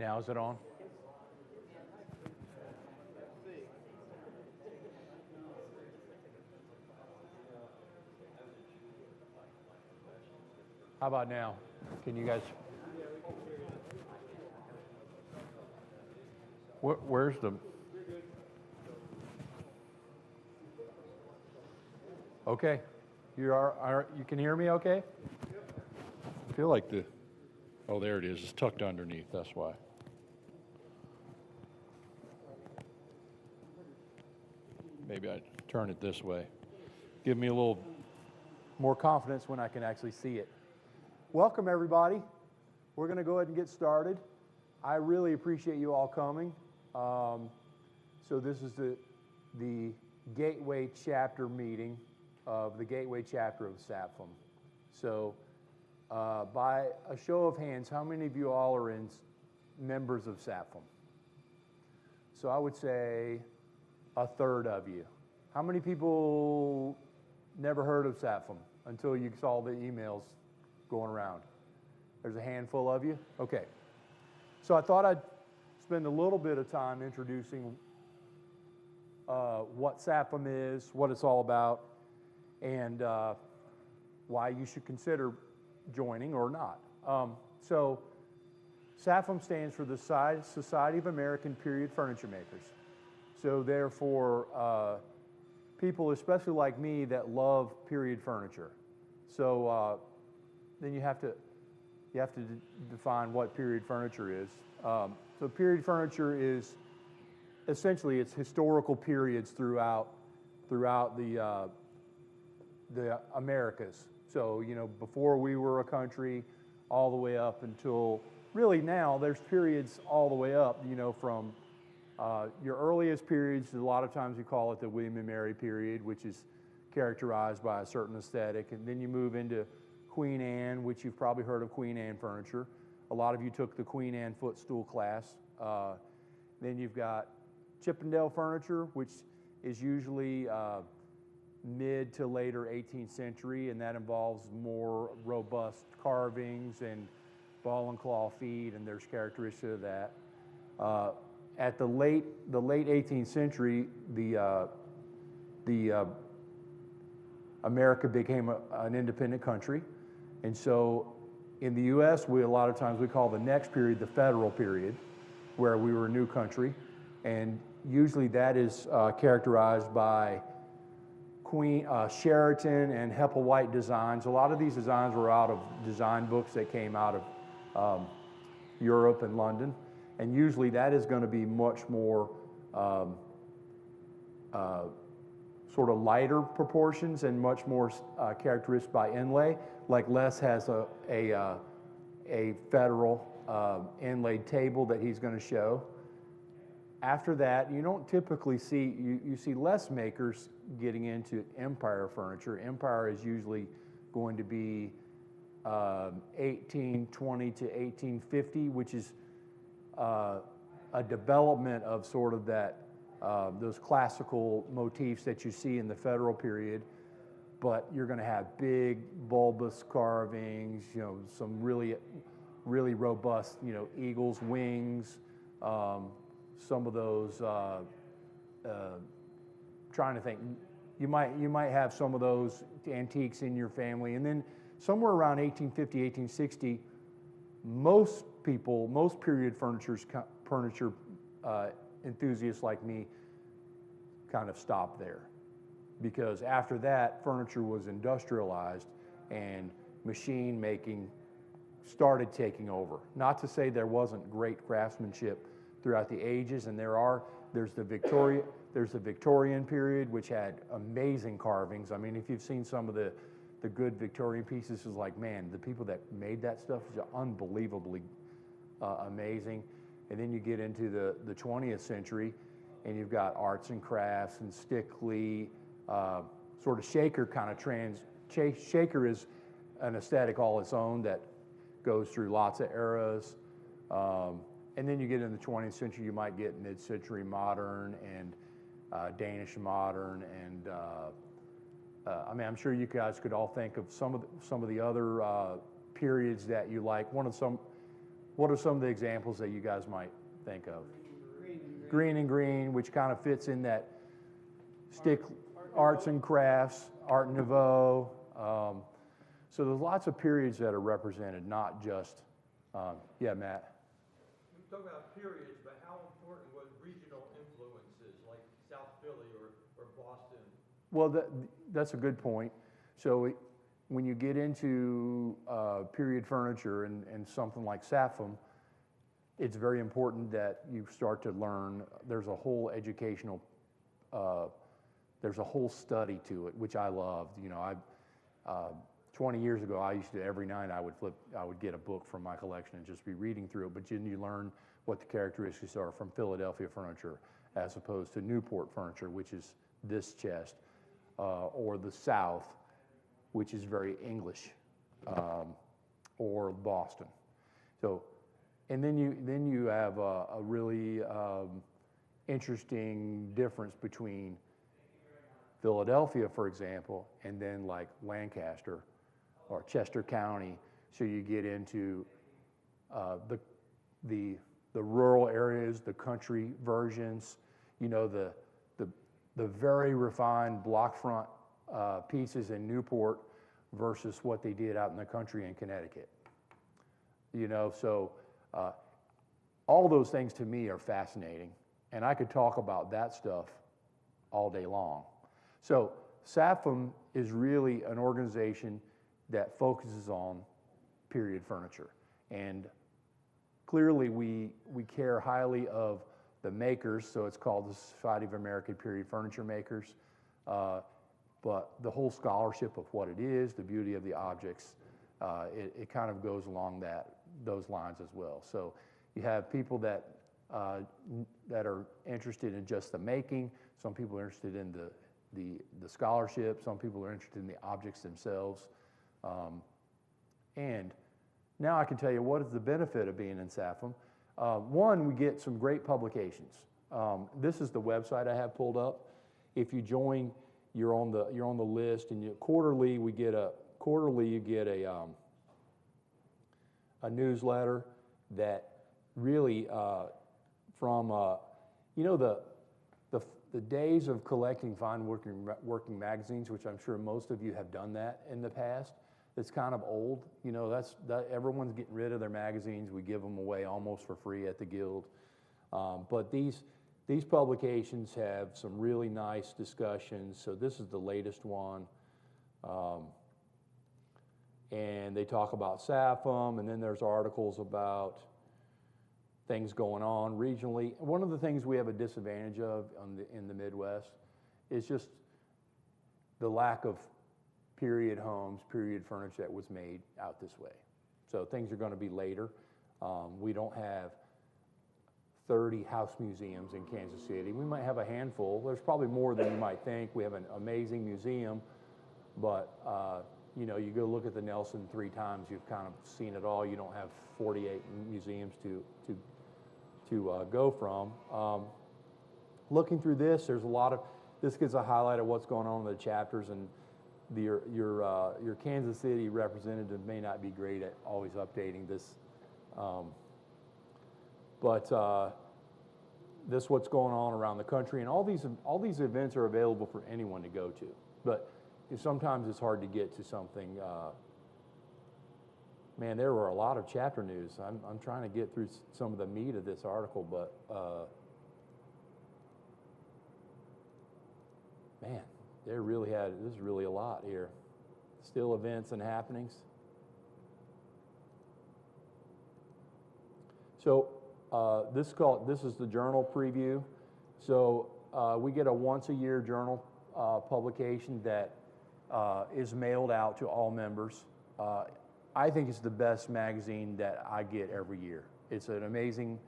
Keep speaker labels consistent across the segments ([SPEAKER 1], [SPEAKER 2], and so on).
[SPEAKER 1] Now is it on? How about now? Can you guys? Where's the? Okay, you can hear me okay? I feel like oh, there it is. It's tucked underneath. That's why. Maybe I turn it this way. Give me a little more confidence when I can actually see it. Welcome, everybody. We're going to go ahead and get started. I really appreciate you all coming. So this is the Gateway Chapter meeting of the Gateway Chapter of SAPFM. So by a show of hands, how many of you all are members of SAPFM? So I would say a third of you. How many people never heard of SAPFM until you saw the emails going around? There's a handful of you? Okay. So I thought I'd spend a little bit of time introducing what SAPFM is, what it's all about, and why you should consider joining or not. So SAPFM stands for the Society of American Period Furniture Makers. So therefore, people, especially like me, that love period furniture. So then you have to define what period furniture is. So period furniture is essentially it's historical periods throughout the Americas. So before we were a country, all the way up until really now. There's periods all the way up. From your earliest periods, a lot of times we call it the William and Mary period, which is characterized by a certain aesthetic, and then you move into Queen Anne, which you've probably heard of Queen Anne furniture. A lot of you took the Queen Anne footstool class. Then you've got Chippendale furniture, which is usually mid to later 18th century, and that involves more robust carvings and ball and claw feet, and there's characteristics of that. At the late 18th century, the America became an independent country, and so in the U.S., a lot of times we call the next period the federal period, where we were a new country, and usually that is characterized by Sheraton and Hepplewhite designs. A lot of these designs were out of design books that came out of Europe and London, and usually that is going to be much more sort of lighter proportions and much more characterized by inlay. Like Les has a federal inlaid table that he's going to show. After that, you don't typically see, you see less makers getting into empire furniture. Empire is usually going to be 1820 to 1850, which is a development of sort of that, those classical motifs that you see in the federal period, but you're going to have big bulbous carvings, some really, really robust, eagles' wings, some of those, trying to think, you might have some of those antiques in your family. And then somewhere around 1850, 1860, most period furniture enthusiasts like me kind of stopped there, because after that, furniture was industrialized and machine making started taking over. Not to say there wasn't great craftsmanship throughout the ages, and there's the Victorian period, which had amazing carvings. I mean, if you've seen some of the good Victorian pieces, it's like, man, the people that made that stuff is unbelievably amazing. And then you get into the 20th century, and you've got arts and crafts and Stickley, sort of shaker kind of shaker is an aesthetic all its own that goes through lots of eras. And then you get in the 20th century, you might get mid-century modern and Danish modern, and I mean, I'm sure you guys could all think of some of the other periods that you like. One What are some of the examples that you guys might think of? Green and green, which kind of fits in that stick arts and crafts, Art Nouveau. So there's lots of periods that are represented, not just, yeah, Matt.
[SPEAKER 2] We talk about periods, but how important was regional influences like South Philly or Boston?
[SPEAKER 1] Well, that's a good point. So when you get into period furniture and something like SAPFM, it's very important that you start to learn. There's a whole educational, there's a whole study to it, which I loved. You know, 20 years ago, I used to, every night I would get a book from my collection and just be reading through it, but then you learn what the characteristics are from Philadelphia furniture as opposed to Newport furniture, which is this chest, or the South, which is very English, or Boston. So, and then you have a really interesting difference between Philadelphia, for example, and then like Lancaster or Chester County. So you get into the rural areas, the country versions, you know, the very refined block front pieces in Newport versus what they did out in the country in Connecticut. You know, so all those things to me are fascinating, and I could talk about that stuff all day long. So SAPFM is really an organization that focuses on period furniture, and clearly we care highly of the makers, so it's called the Society of American Period Furniture Makers, but the whole scholarship of what it is, the beauty of the objects, it kind of goes along those lines as well. So you have people that are interested in just the making, some people are interested in the scholarship, some people are interested in the objects themselves. And now I can tell you what is the benefit of being in SAPFM. One, we get some great publications. This is the website I have pulled up. If you join, you're on the list, and quarterly you get a newsletter that really from you know the days of collecting fine working magazines, which I'm sure most of you have done that in the past. It's kind of old, you know. Everyone's getting rid of their magazines. We give them away almost for free at the Guild. But these publications have some really nice discussions. So this is the latest one, and they talk about SAPFM, and then there's articles about things going on regionally. One of the things we have a disadvantage of in the Midwest is just the lack of period homes, period furniture that was made out this way. So things are going to be later. We don't have 30 house museums in Kansas City. We might have a handful. There's probably more than you might think. We have an amazing museum, but you know, you go look at the Nelson 3 times, you've kind of seen it all. You don't have 48 museums to go from. Looking through this, there's a lot of, this gives a highlight of what's going on in the chapters, and your Kansas City representative may not be great at always updating this, but this is what's going on around the country, and all these events are available for anyone to go to. But sometimes it's hard to get to something. Man, there were a lot of chapter news. I'm trying to get through some of the meat of this article, but man, this is really a lot here. Still events and happenings. So this is the journal preview. So we get a once a year journal publication that is mailed out to all members. I think it's the best magazine that I get every year. It's an amazing,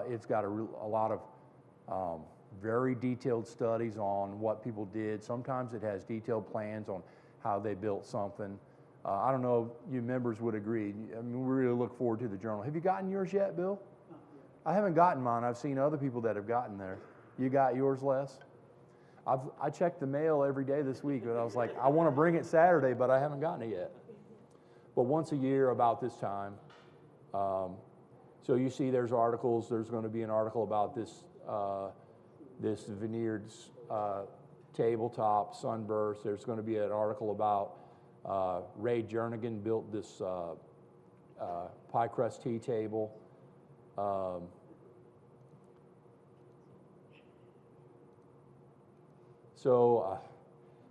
[SPEAKER 1] it's got a lot of very detailed studies on what people did. Sometimes it has detailed plans on how they built something. I don't know if you members would agree. I mean, we really look forward to the journal. Have you gotten yours yet, Bill?
[SPEAKER 3] Not yet.
[SPEAKER 1] I haven't gotten mine. I've seen other people that have gotten theirs. You got yours, Les? I checked the mail every day this week, but I was like, I want to bring it Saturday, but I haven't gotten it yet. But once a year about this time, So you see there's articles, there's going to be an article about this, this veneered tabletop sunburst. There's going to be an article about Ray Jernigan built this pie crust tea table.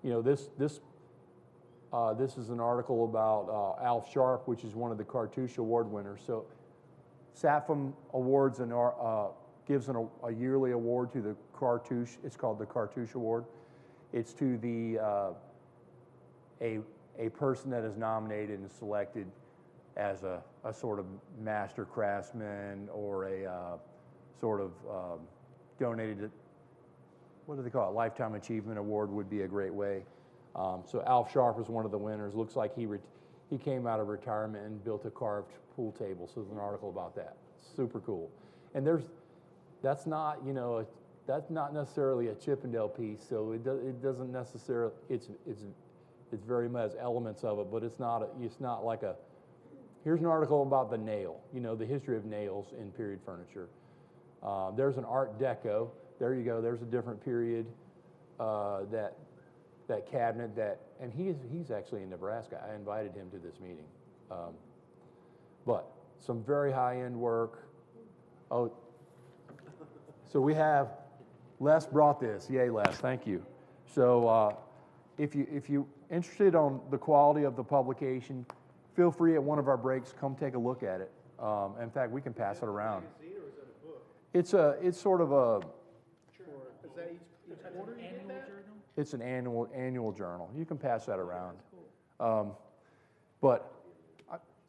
[SPEAKER 1] You know, this is an article about Alf Sharp, which is one of the Cartouche Award winners. So SAPFM awards gives a yearly award to the Cartouche. It's called the Cartouche Award. It's to the a person that is nominated and selected as a sort of master craftsman or a sort of donated, what do they call it? Lifetime Achievement Award would be a great way. So Alf Sharp is one of the winners. Looks like he came out of retirement and built a carved pool table. So there's an article about that. Super cool. And that's not, you know, that's not necessarily a Chippendale piece. So it doesn't necessarily, it's very much elements of it, but it's not like a, here's an article about the nail, you know, the history of nails in period furniture. There's an Art Deco. There you go. There's a different period that cabinet and he's actually in Nebraska. I invited him to this meeting. But some very high-end work. Oh, so we have, Les brought this. Yay, Les, thank you. So if you're interested on the quality of the publication, feel free at one of our breaks, come take a look at it. In fact, we can pass it around.
[SPEAKER 3] Is that a magazine or is that a book?
[SPEAKER 1] It's sort of a,
[SPEAKER 3] Is that each quarter you get that?
[SPEAKER 1] it's an annual journal. You can pass that around. But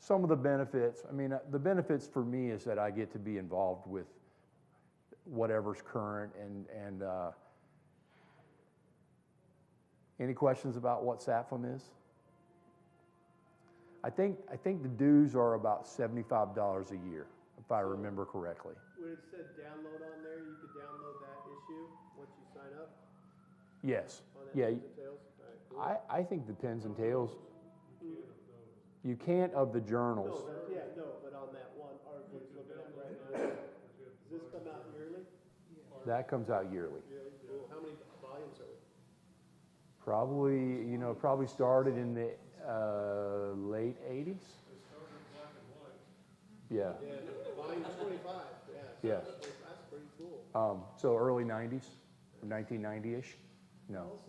[SPEAKER 1] some of the benefits, I mean, the benefits for me is that I get to be involved with whatever's current and any questions about what SAPFM is? I think the dues are about $75 a year, if I remember correctly.
[SPEAKER 3] When it said download on there, you could download that issue once you sign up?
[SPEAKER 1] Yes.
[SPEAKER 3] On that
[SPEAKER 1] Yeah.
[SPEAKER 3] Pins and Tails? All right, cool.
[SPEAKER 1] I think the Pins and Tails, you can't of the journals.
[SPEAKER 3] No, but on that one article he's looking at right now, does this come out yearly?
[SPEAKER 1] That comes out yearly.
[SPEAKER 3] Yearly, cool. How many volumes are we?
[SPEAKER 1] Probably started in the late 80s. Yeah.
[SPEAKER 3] Yeah, volume 25, yeah.
[SPEAKER 1] Yes.
[SPEAKER 3] That's pretty cool.
[SPEAKER 1] So early 90s, 1990-ish? No,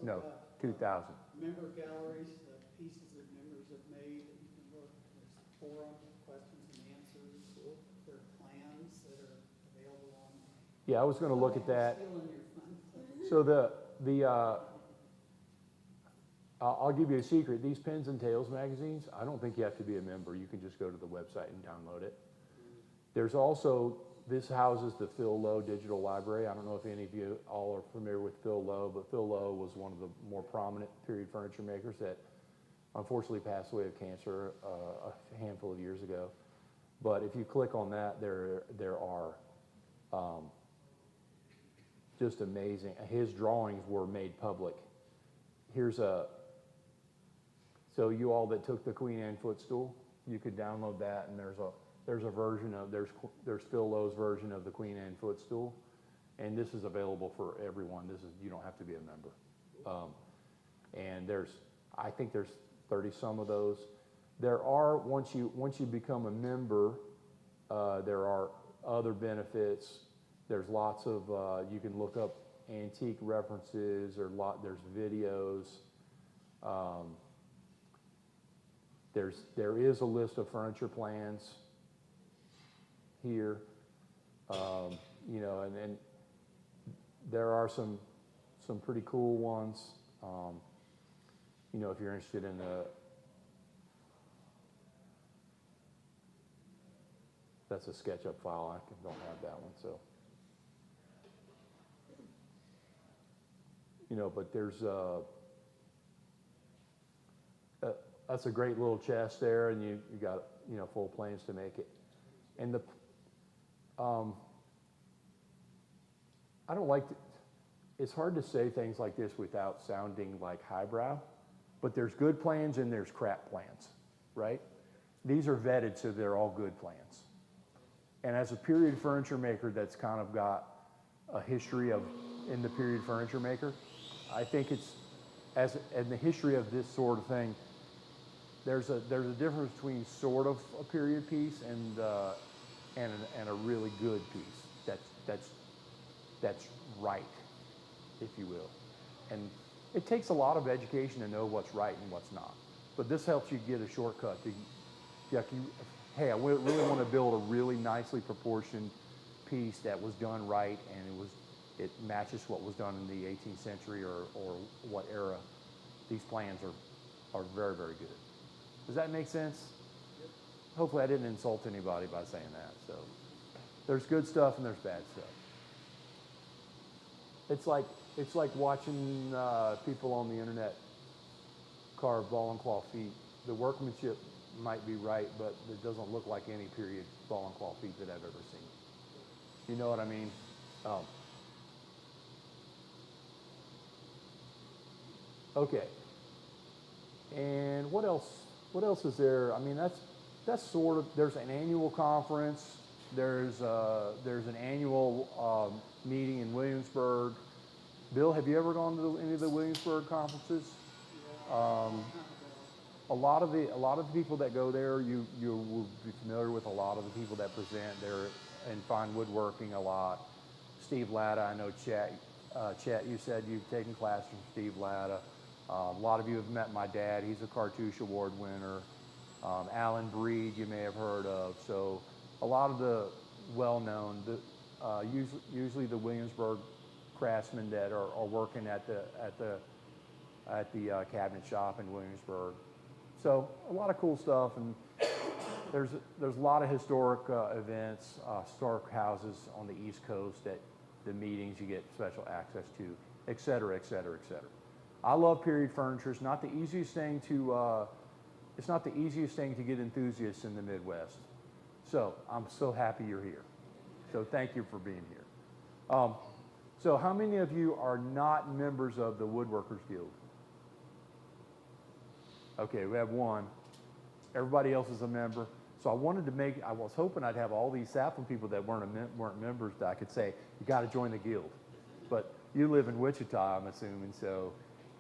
[SPEAKER 1] 2000.
[SPEAKER 4] Member galleries, the pieces that members have made that you can look. There's forum, questions and answers. There are plans that are available online.
[SPEAKER 1] Yeah, I was going to look at that.
[SPEAKER 4] Still in your fund.
[SPEAKER 1] So I'll give you a secret. These Pins and Tails magazines, I don't think you have to be a member. You can just go to the website and download it. There's also, this houses the Phil Lowe Digital Library. I don't know if any of you all are familiar with Phil Lowe, but Phil Lowe was one of the more prominent period furniture makers that unfortunately passed away of cancer a handful of years ago. But if you click on that, there are just amazing. His drawings were made public. So you all that took the Queen Anne footstool, you could download that, and there's a version of, there's Phil Lowe's version of the Queen Anne footstool, and this is available for everyone. You don't have to be a member. And I think there's 30 some of those. There are, once you become a member, there are other benefits. There's lots of, you can look up antique references, there's videos. There is a list of furniture plans here, and there are some pretty cool ones. If you're interested in that's a SketchUp file. I don't have that one, so. But there's that's a great little chest there, and you got full planes to make it. And I don't like to, it's hard to say things like this without sounding like highbrow, but there's good plans and there's crap plans, right? These are vetted, so they're all good plans. And as a period furniture maker that's kind of got a history of in the period furniture maker, I think it's in the history of this sort of thing. There's a difference between sort of a period piece and a really good piece. That's right, if you will. And it takes a lot of education to know what's right and what's not. But this helps you get a shortcut. Hey, I really want to build a really nicely proportioned piece that was done right, and it matches what was done in the 18th century or what era. These plans are very, very good. Does that make sense? Yep. Hopefully I didn't insult anybody by saying that. So there's good stuff and there's bad stuff. It's like watching people on the internet carve ball and claw feet. The workmanship might be right, but it doesn't look like any period ball and claw feet that I've ever seen. You know what I mean? Okay. And what else? What else is there? I mean, that's sort of. There's an annual conference. There's an annual meeting in Williamsburg. Bill, have you ever gone to any of the Williamsburg conferences? A lot of the people that go there, you will be familiar with a lot of the people that present there and find woodworking a lot. Steve Latta, I know Chet, you said you've taken classes from Steve Latta. A lot of you have met my dad. He's a Cartouche Award winner. Alan Breed, you may have heard of. So a lot of the well-known, usually the Williamsburg craftsmen that are working at the cabinet shop in Williamsburg. So a lot of cool stuff, and there's a lot of historic events, historic houses on the East Coast that the meetings you get special access to, et cetera, et cetera, et cetera. I love period furniture. It's not the easiest thing to get enthusiasts in the Midwest. So I'm so happy you're here. So thank you for being here. So how many of you are not members of the Woodworkers Guild? Okay, we have one. Everybody else is a member. So I was hoping I'd have all these SAPFM people that weren't members that I could say, you got to join the guild. But you live in Wichita, I'm assuming, so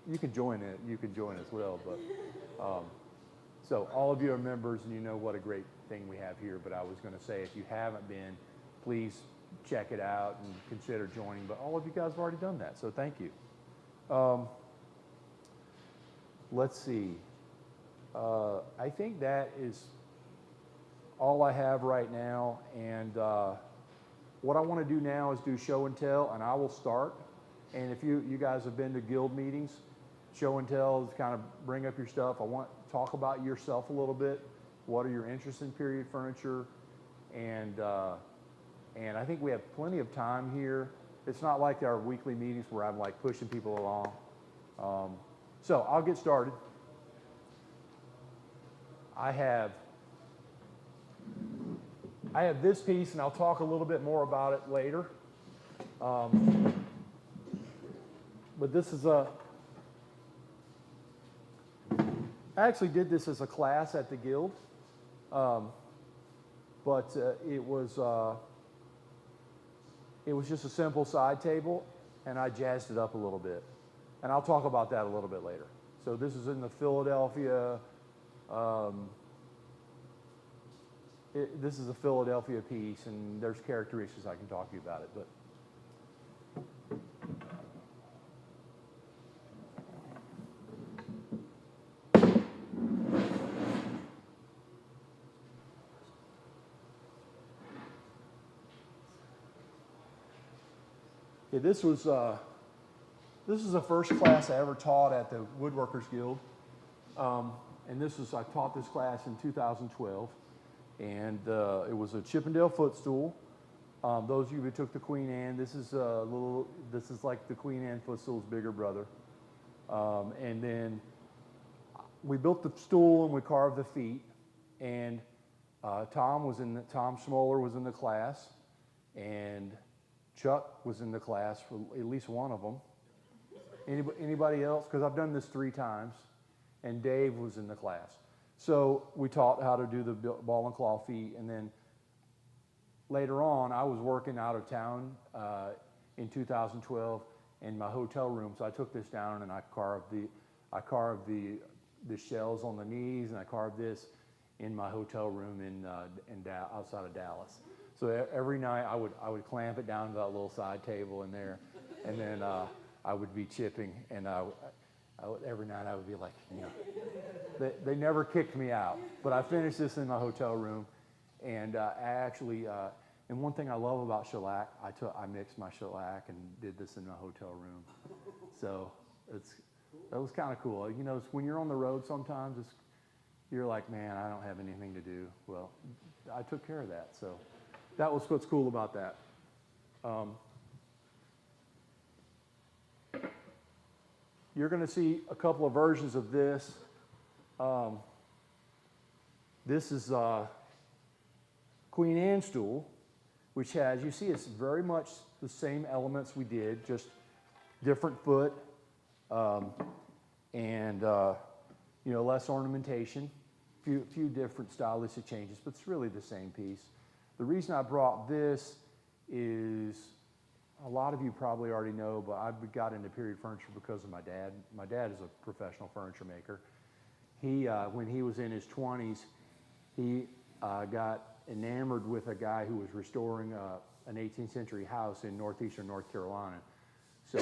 [SPEAKER 1] you can join it. You can join as well. But so all of you are members, and you know what a great thing we have here. But I was going to say, if you haven't been, please check it out and consider joining. But all of you guys have already done that, so thank you. Let's see. I think that is all I have right now, and what I want to do now is do show and tell, and I will start. And if you guys have been to guild meetings, show and tell is kind of bring up your stuff. I want to talk about yourself a little bit. What are your interests in period furniture? And I think we have plenty of time here. It's not like our weekly meetings where I'm like pushing people along. So I'll get started. I have this piece, and I'll talk a little bit more about it later. But this is I actually did this as a class at the guild, but it was just a simple side table, and I jazzed it up a little bit, and I'll talk about that a little bit later. So this is in the Philadelphia. This is a Philadelphia piece, and there's characteristics I can talk to you about it. But yeah, this is the first class I ever taught at the Woodworkers Guild, and I taught this class in 2012. And it was a Chippendale footstool. Those of you who took the Queen Anne, this is like the Queen Anne footstool's bigger brother. And then we built the stool and we carved the feet. And Tom Smoller was in the class, and Chuck was in the class for at least one of them. Anybody else? Because I've done this 3 times. And Dave was in the class. So we taught how to do the ball and claw feet, and then later on, I was working out of town in 2012 in my hotel room, so I took this down and I carved the shells on the knees, and I carved this in my hotel room outside of Dallas. So every night I would clamp it down to that little side table in there, and then I would be chipping, and every night I would be like, they never kicked me out, but I finished this in my hotel room, and I actually, and one thing I love about shellac, I mixed my shellac and did this in my hotel room, so that was kind of cool. When you're on the road sometimes, you're like, man, I don't have anything to do. Well, I took care of that, so that was what's cool about that. You're going to see a couple of versions of this. This is Queen Anne stool, which has, you see, it's very much the same elements we did, just different foot, and less ornamentation, few different stylistic changes, but it's really the same piece. The reason I brought this is, a lot of you probably already know, but I got into period furniture because of my dad. My dad is a professional furniture maker. He, when he was in his 20s, he got enamored with a guy who was restoring an 18th century house in northeastern North Carolina. So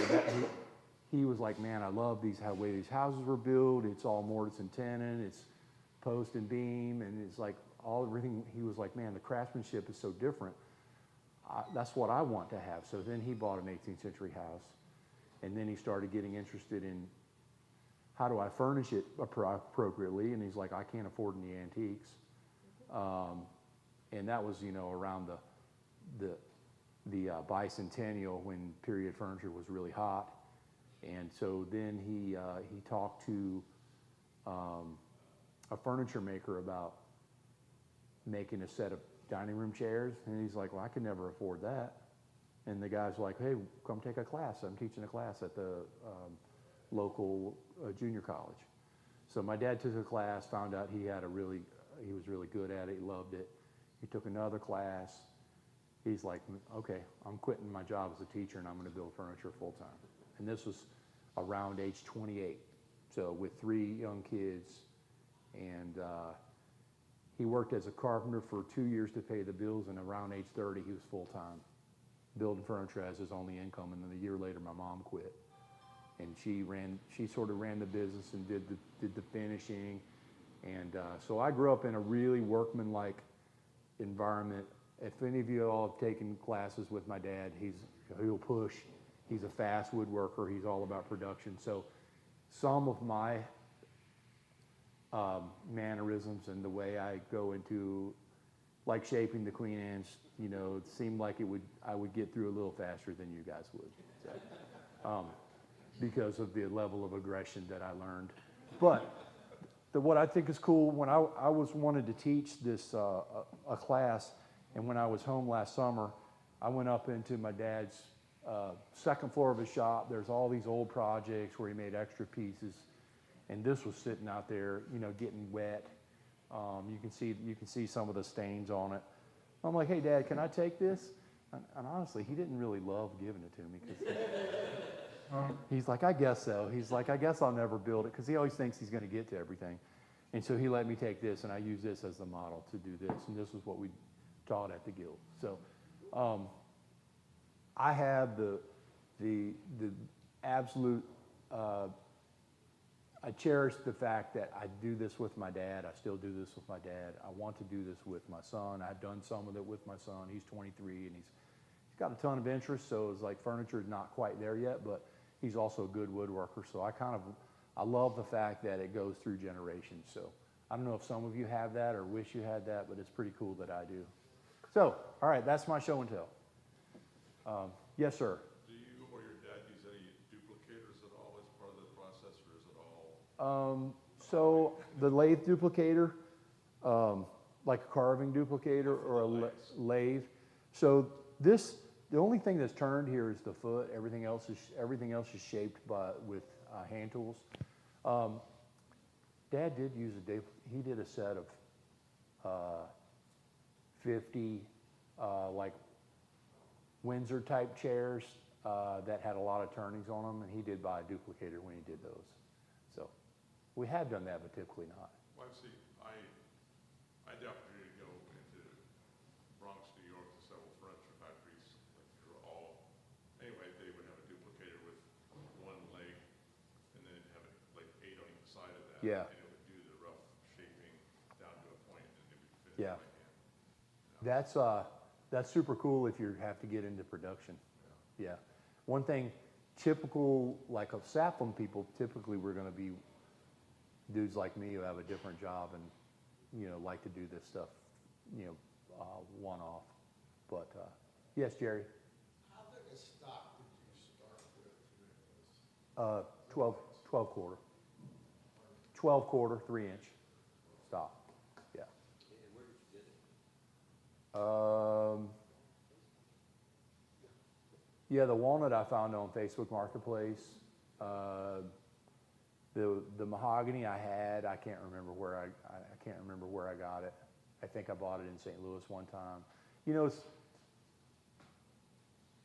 [SPEAKER 1] he was like, man, I love the way these houses were built. It's all mortise and tenon. It's post and beam, and it's like everything. He was like, man, the craftsmanship is so different. That's what I want to have. So then he bought an 18th century house, and then he started getting interested in how do I furnish it appropriately, and he's like, I can't afford any antiques. And that was, around the bicentennial, when period furniture was really hot. And so then he talked to a furniture maker about making a set of dining room chairs, and he's like, well, I could never afford that. And the guy's like, hey, come take a class. I'm teaching a class at the local junior college. So my dad took a class, found out he was really good at it, he loved it. He took another class. He's like, okay, I'm quitting my job as a teacher and I'm going to build furniture full time. And this was around age 28, so with 3 young kids. And he worked as a carpenter for 2 years to pay the bills, and around age 30 he was full time building furniture as his only income. And then a year later my mom quit, and she sort of ran the business and did the finishing. And so I grew up in a really workmanlike environment. If any of you all have taken classes with my dad, he'll push. He's a fast woodworker. He's all about production. So some of my mannerisms and the way I go into, like shaping the Queen Anne's, it seemed like I would get through a little faster than you guys would, so, because of the level of aggression that I learned. But what I think is cool, when I wanted to teach this a class, and when I was home last summer, I went up into my dad's second floor of his shop. There's all these old projects where he made extra pieces, and this was sitting out there, getting wet. You can see some of the stains on it. I'm like, hey, Dad, can I take this? And honestly, he didn't really love giving it to me, because he's like, I guess so. He's like, I guess I'll never build it, because he always thinks he's going to get to everything. And so he let me take this, and I use this as the model to do this. And this is what we taught at the Guild. So I have the absolute, I cherish the fact that I do this with my dad. I still do this with my dad. I want to do this with my son. I've done some of it with my son. He's 23, and he's got a ton of interest, so it's like furniture is not quite there yet, but he's also a good woodworker. So I love the fact that it goes through generations. So I don't know if some of you have that or wish you had that, but it's pretty cool that I do. So, all right, that's my show and tell. Yes, sir.
[SPEAKER 5] Do you or your dad use any duplicators at all as part of the process, or is it all?
[SPEAKER 1] So the lathe duplicator, like a carving duplicator or a lathe. So the only thing that's turned here is the foot. Everything else is shaped with hand tools. Dad did use he did a set of 50 like Windsor type chairs that had a lot of turnings on them, and he did buy a duplicator when he did those. So we have done that, but typically not.
[SPEAKER 5] Well, see, I had the opportunity to go into Bronx, New York, to several furniture factories, like they're all, anyway, they would have a duplicator with one leg, and then have it like 8 on each side of that.
[SPEAKER 1] Yeah.
[SPEAKER 5] And it would do the rough shaping down to a point, and it would fit
[SPEAKER 1] Yeah.
[SPEAKER 5] by hand.
[SPEAKER 1] That's super cool if you have to get into production. Yeah. One thing, typical, like of SAPFM people, typically we're gonna be dudes like me who have a different job and, you know, like to do this stuff, you know, one-off. But, yes, Jerry?
[SPEAKER 6] How big a stock did you start with?
[SPEAKER 1] 12 quarter. 12 quarter, 3-inch stock, yeah.
[SPEAKER 2] And where did you get it?
[SPEAKER 1] Yeah, the walnut I found on Facebook Marketplace. The mahogany I had, I can't remember where I can't remember where I got it. I think I bought it in St. Louis one time. You know,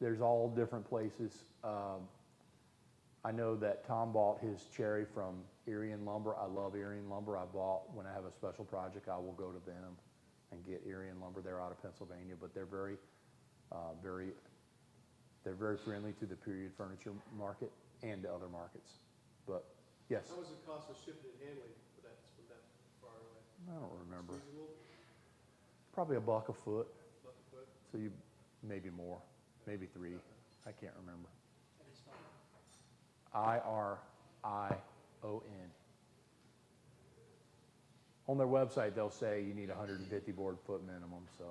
[SPEAKER 1] there's all different places. I know that Tom bought his cherry from Irian Lumber. I love Irian Lumber. When I have a special project, I will go to them and get Irian Lumber. They're out of Pennsylvania, but they're very friendly to the period furniture market and to other markets. But yes,
[SPEAKER 3] How much it cost of shipping and handling for that, from that far away?
[SPEAKER 1] I don't remember.
[SPEAKER 3] Reasonable,
[SPEAKER 1] Probably $1 a foot.
[SPEAKER 3] buck a foot?
[SPEAKER 1] So you maybe more, maybe 3. I can't remember.
[SPEAKER 4] And it's fine.
[SPEAKER 1] IRION. On their website, they'll say you need 150 board foot minimum. So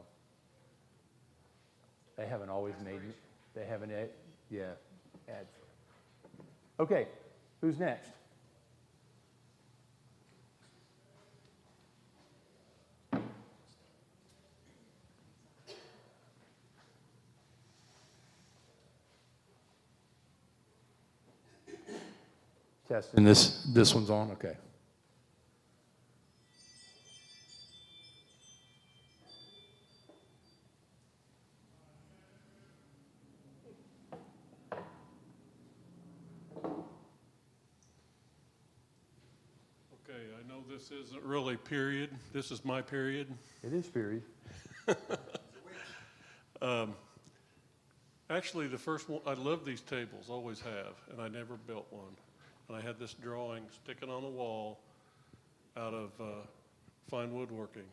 [SPEAKER 1] they haven't always made. They haven't. Yeah. Okay. Who's next? Test. And this one's on? Okay.
[SPEAKER 7] Okay, I know this isn't really period. This is my period.
[SPEAKER 1] It is period.
[SPEAKER 7] Actually, the first one, I love these tables, always have, and I never built one. And I had this drawing sticking on the wall out of fine woodworking.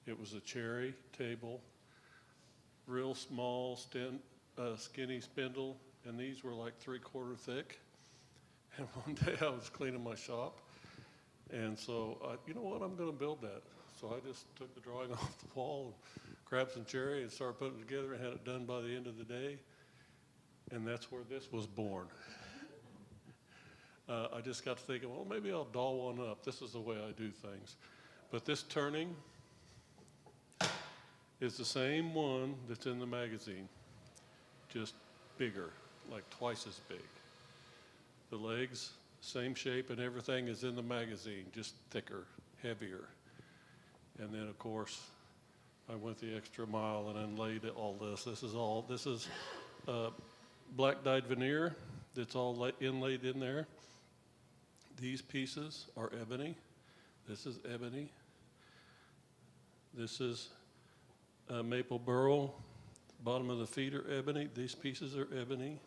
[SPEAKER 7] It was a cherry table, real small, skinny spindle, and these were like 3/4 thick. And one day I was cleaning my shop, and so you know what, I'm going to build that. So I just took the drawing off the wall, and grabbed some cherry, and started putting it together, and had it done by the end of the day. And that's where this was born. I just got to thinking, well, maybe I'll doll one up. This is the way I do things. But this turning is the same one that's in the magazine, just bigger, like twice as big. The legs, same shape and everything is in the magazine, just thicker, heavier. And then, of course, I went the extra mile and unlaid all this. This is black dyed veneer that's all inlaid in there. These pieces are ebony. This is ebony. This is maple burl. Bottom of the feet are ebony. These pieces are ebony.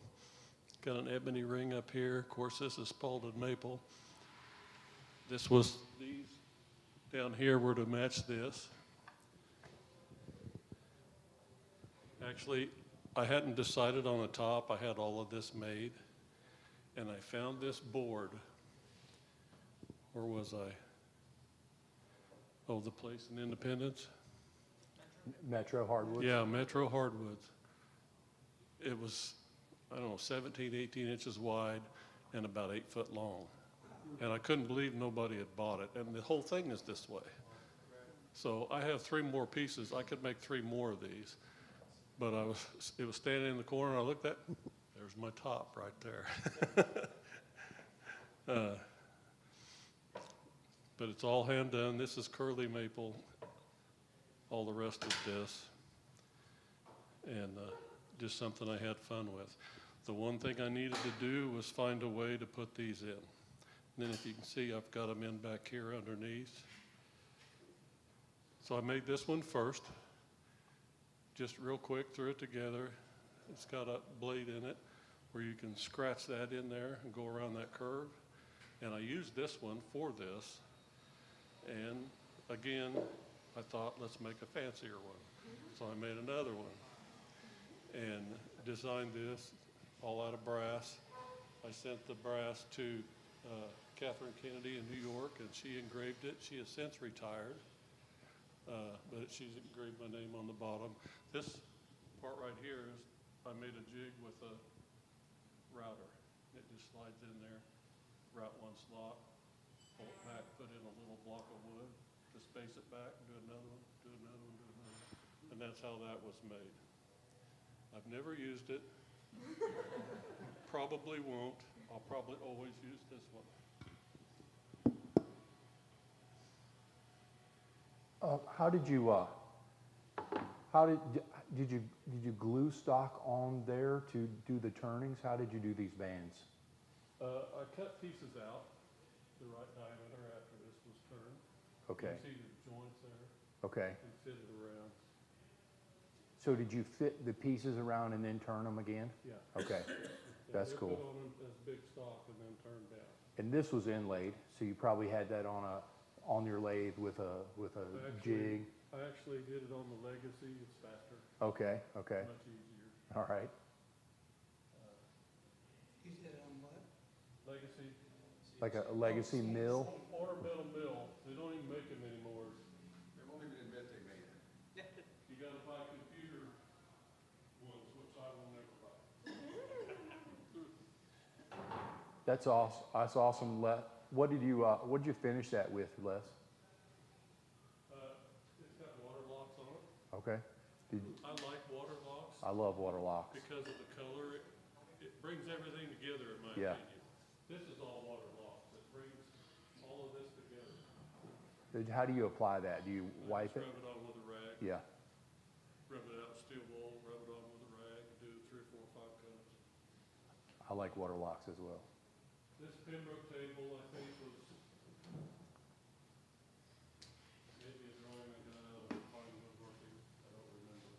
[SPEAKER 7] Got an ebony ring up here. Of course, this is spalted maple. These down here were to match this. Actually, I hadn't decided on the top. I had all of this made. And I found this board. Where was I? Oh, the place in Independence?
[SPEAKER 1] Metro Hardwood.
[SPEAKER 7] Yeah, Metro Hardwoods. It was, I don't know, 17, 18 inches wide and about 8 foot long. And I couldn't believe nobody had bought it. And the whole thing is this way. So I have 3 more pieces. I could make 3 more of these. But it was standing in the corner, and I looked at, there's my top right there. But it's all hand done. This is curly maple. All the rest is this. and just something I had fun with. The one thing I needed to do was find a way to put these in. And then if you can see, I've got them in back here underneath. So I made this one first, just real quick, threw it together. It's got a blade in it where you can scratch that in there and go around that curve. And I used this one for this. And again, I thought, let's make a fancier one. So I made another one and designed this all out of brass. I sent the brass to Catherine Kennedy in New York, and she engraved it. She has since retired, but she's engraved my name on the bottom. This part right here is, I made a jig with a router. It just slides in there, route one slot, pull it back, put in a little block of wood to space it back, do another one, do another one, do another one. And that's how that was made. I've never used it. Probably won't. I'll probably always use this one.
[SPEAKER 1] Did you glue stock on there to do the turnings? How did you do these bands?
[SPEAKER 7] I cut pieces out the right diameter after this was turned.
[SPEAKER 1] Okay,
[SPEAKER 7] You see the joints there
[SPEAKER 1] okay.
[SPEAKER 7] and fit it around.
[SPEAKER 1] So did you fit the pieces around and then turn them again?
[SPEAKER 7] Yeah.
[SPEAKER 1] Okay,
[SPEAKER 7] Yeah,
[SPEAKER 1] that's
[SPEAKER 7] they're
[SPEAKER 1] cool.
[SPEAKER 7] put on as big stock and then turned down.
[SPEAKER 1] And this was inlaid, so you probably had that on your lathe with a jig.
[SPEAKER 7] I actually did it on the Legacy. It's faster,
[SPEAKER 1] Okay, okay,
[SPEAKER 7] much easier.
[SPEAKER 1] all right.
[SPEAKER 4] You did it on what?
[SPEAKER 7] Legacy,
[SPEAKER 1] Like a legacy mill?
[SPEAKER 7] ornamental mill. They don't even make them anymore.
[SPEAKER 6] They won't even admit they made it.
[SPEAKER 7] You gotta buy computer ones, which I will never buy.
[SPEAKER 1] That's awesome, What did you finish that with, Les?
[SPEAKER 7] It's got water locks on it.
[SPEAKER 1] Okay.
[SPEAKER 7] I like water locks
[SPEAKER 1] I love water locks.
[SPEAKER 7] because of the color. It brings everything together, in my
[SPEAKER 1] Yeah.
[SPEAKER 7] opinion. This is all water locks. It brings all of this together.
[SPEAKER 1] How do you apply that? Do you wipe
[SPEAKER 7] Just
[SPEAKER 1] it?
[SPEAKER 7] rub it on with a rag.
[SPEAKER 1] Yeah,
[SPEAKER 7] Rub it out with steel wool, rub it on with a rag, do 3 or 4 or 5 coats.
[SPEAKER 1] I like water locks as well.
[SPEAKER 7] This Pembroke table, I think, was maybe a drawing I got out of fine woodworking. I don't remember.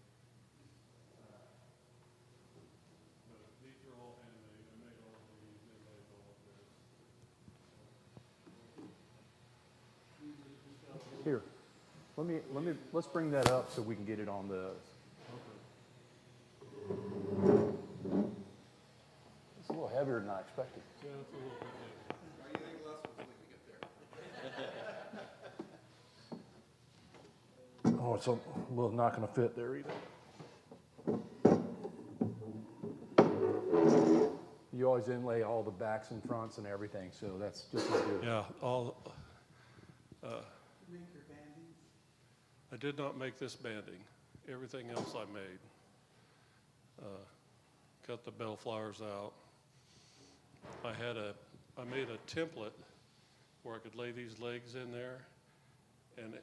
[SPEAKER 7] But these are all handmade. I made all of these. They made all of this.
[SPEAKER 1] Here, let's bring that up so we can get it on the, it's a little heavier than I expected.
[SPEAKER 7] Yeah, it's a little bit heavy.
[SPEAKER 6] Why do you think less was when we get there?
[SPEAKER 1] Oh, it's not gonna fit there either. You always inlay all the backs and fronts and everything, so that's just as good.
[SPEAKER 7] Yeah, all.
[SPEAKER 4] Make your bandings?
[SPEAKER 7] I did not make this banding. Everything else I made. Cut the bell flowers out. I made a template where I could lay these legs in there and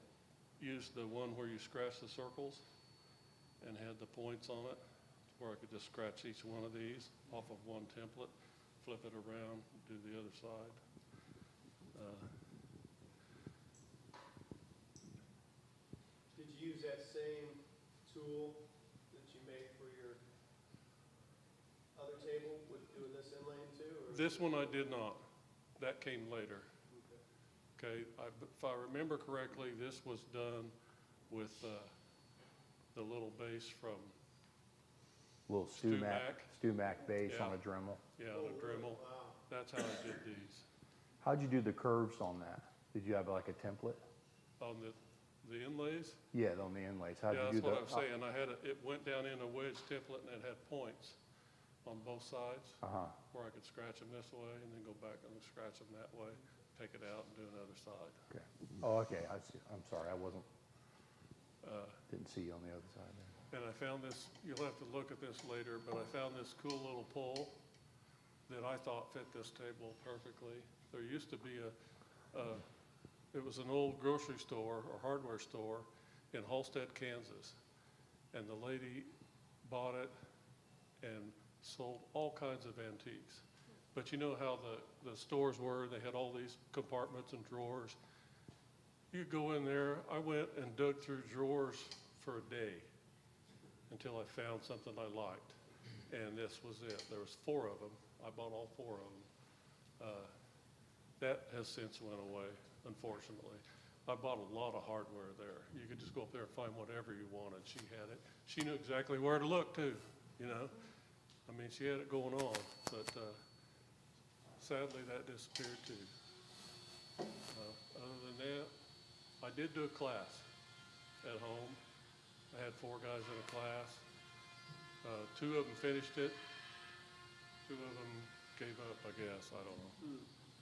[SPEAKER 7] use the one where you scratch the circles and had the points on it where I could just scratch each one of these off of one template, flip it around, do the other side.
[SPEAKER 3] Did you use that same tool that you made for your other table with doing this inlaying too? Or?
[SPEAKER 7] This one I did not. That came later. Okay, if I remember correctly, this was done with the little base from,
[SPEAKER 1] Little Stumac base on a Dremel.
[SPEAKER 7] yeah, the Dremel.
[SPEAKER 3] Wow.
[SPEAKER 7] That's how I did these.
[SPEAKER 1] How'd you do the curves on that? Did you have like a template?
[SPEAKER 7] On the inlays?
[SPEAKER 1] Yeah, on the inlays. How'd
[SPEAKER 7] Yeah,
[SPEAKER 1] you do
[SPEAKER 7] that's
[SPEAKER 1] the?
[SPEAKER 7] what I'm saying. It went down in a wedge template and it had points on both sides where I could scratch them this way and then go back and scratch them that way, take it out and do another side.
[SPEAKER 1] Okay. Oh, okay, I see. I'm sorry, didn't see you on the other side there.
[SPEAKER 7] And I found this, you'll have to look at this later, but I found this cool little pole that I thought fit this table perfectly. There used to be it was an old grocery store or hardware store in Halstead, Kansas. And the lady bought it, and sold all kinds of antiques. But you know how the stores were, they had all these compartments and drawers. You go in there, I went and dug through drawers for a day until I found something I liked. And this was it. There was 4 of them. I bought all 4 of them. That has since went away, unfortunately. I bought a lot of hardware there. You could just go up there and find whatever you wanted. She had it. She knew exactly where to look too, you know? I mean, she had it going on, but sadly that disappeared too. Other than that, I did do a class at home. I had 4 guys in a class. 2 of them finished it. 2 of them gave up, I guess. I don't know.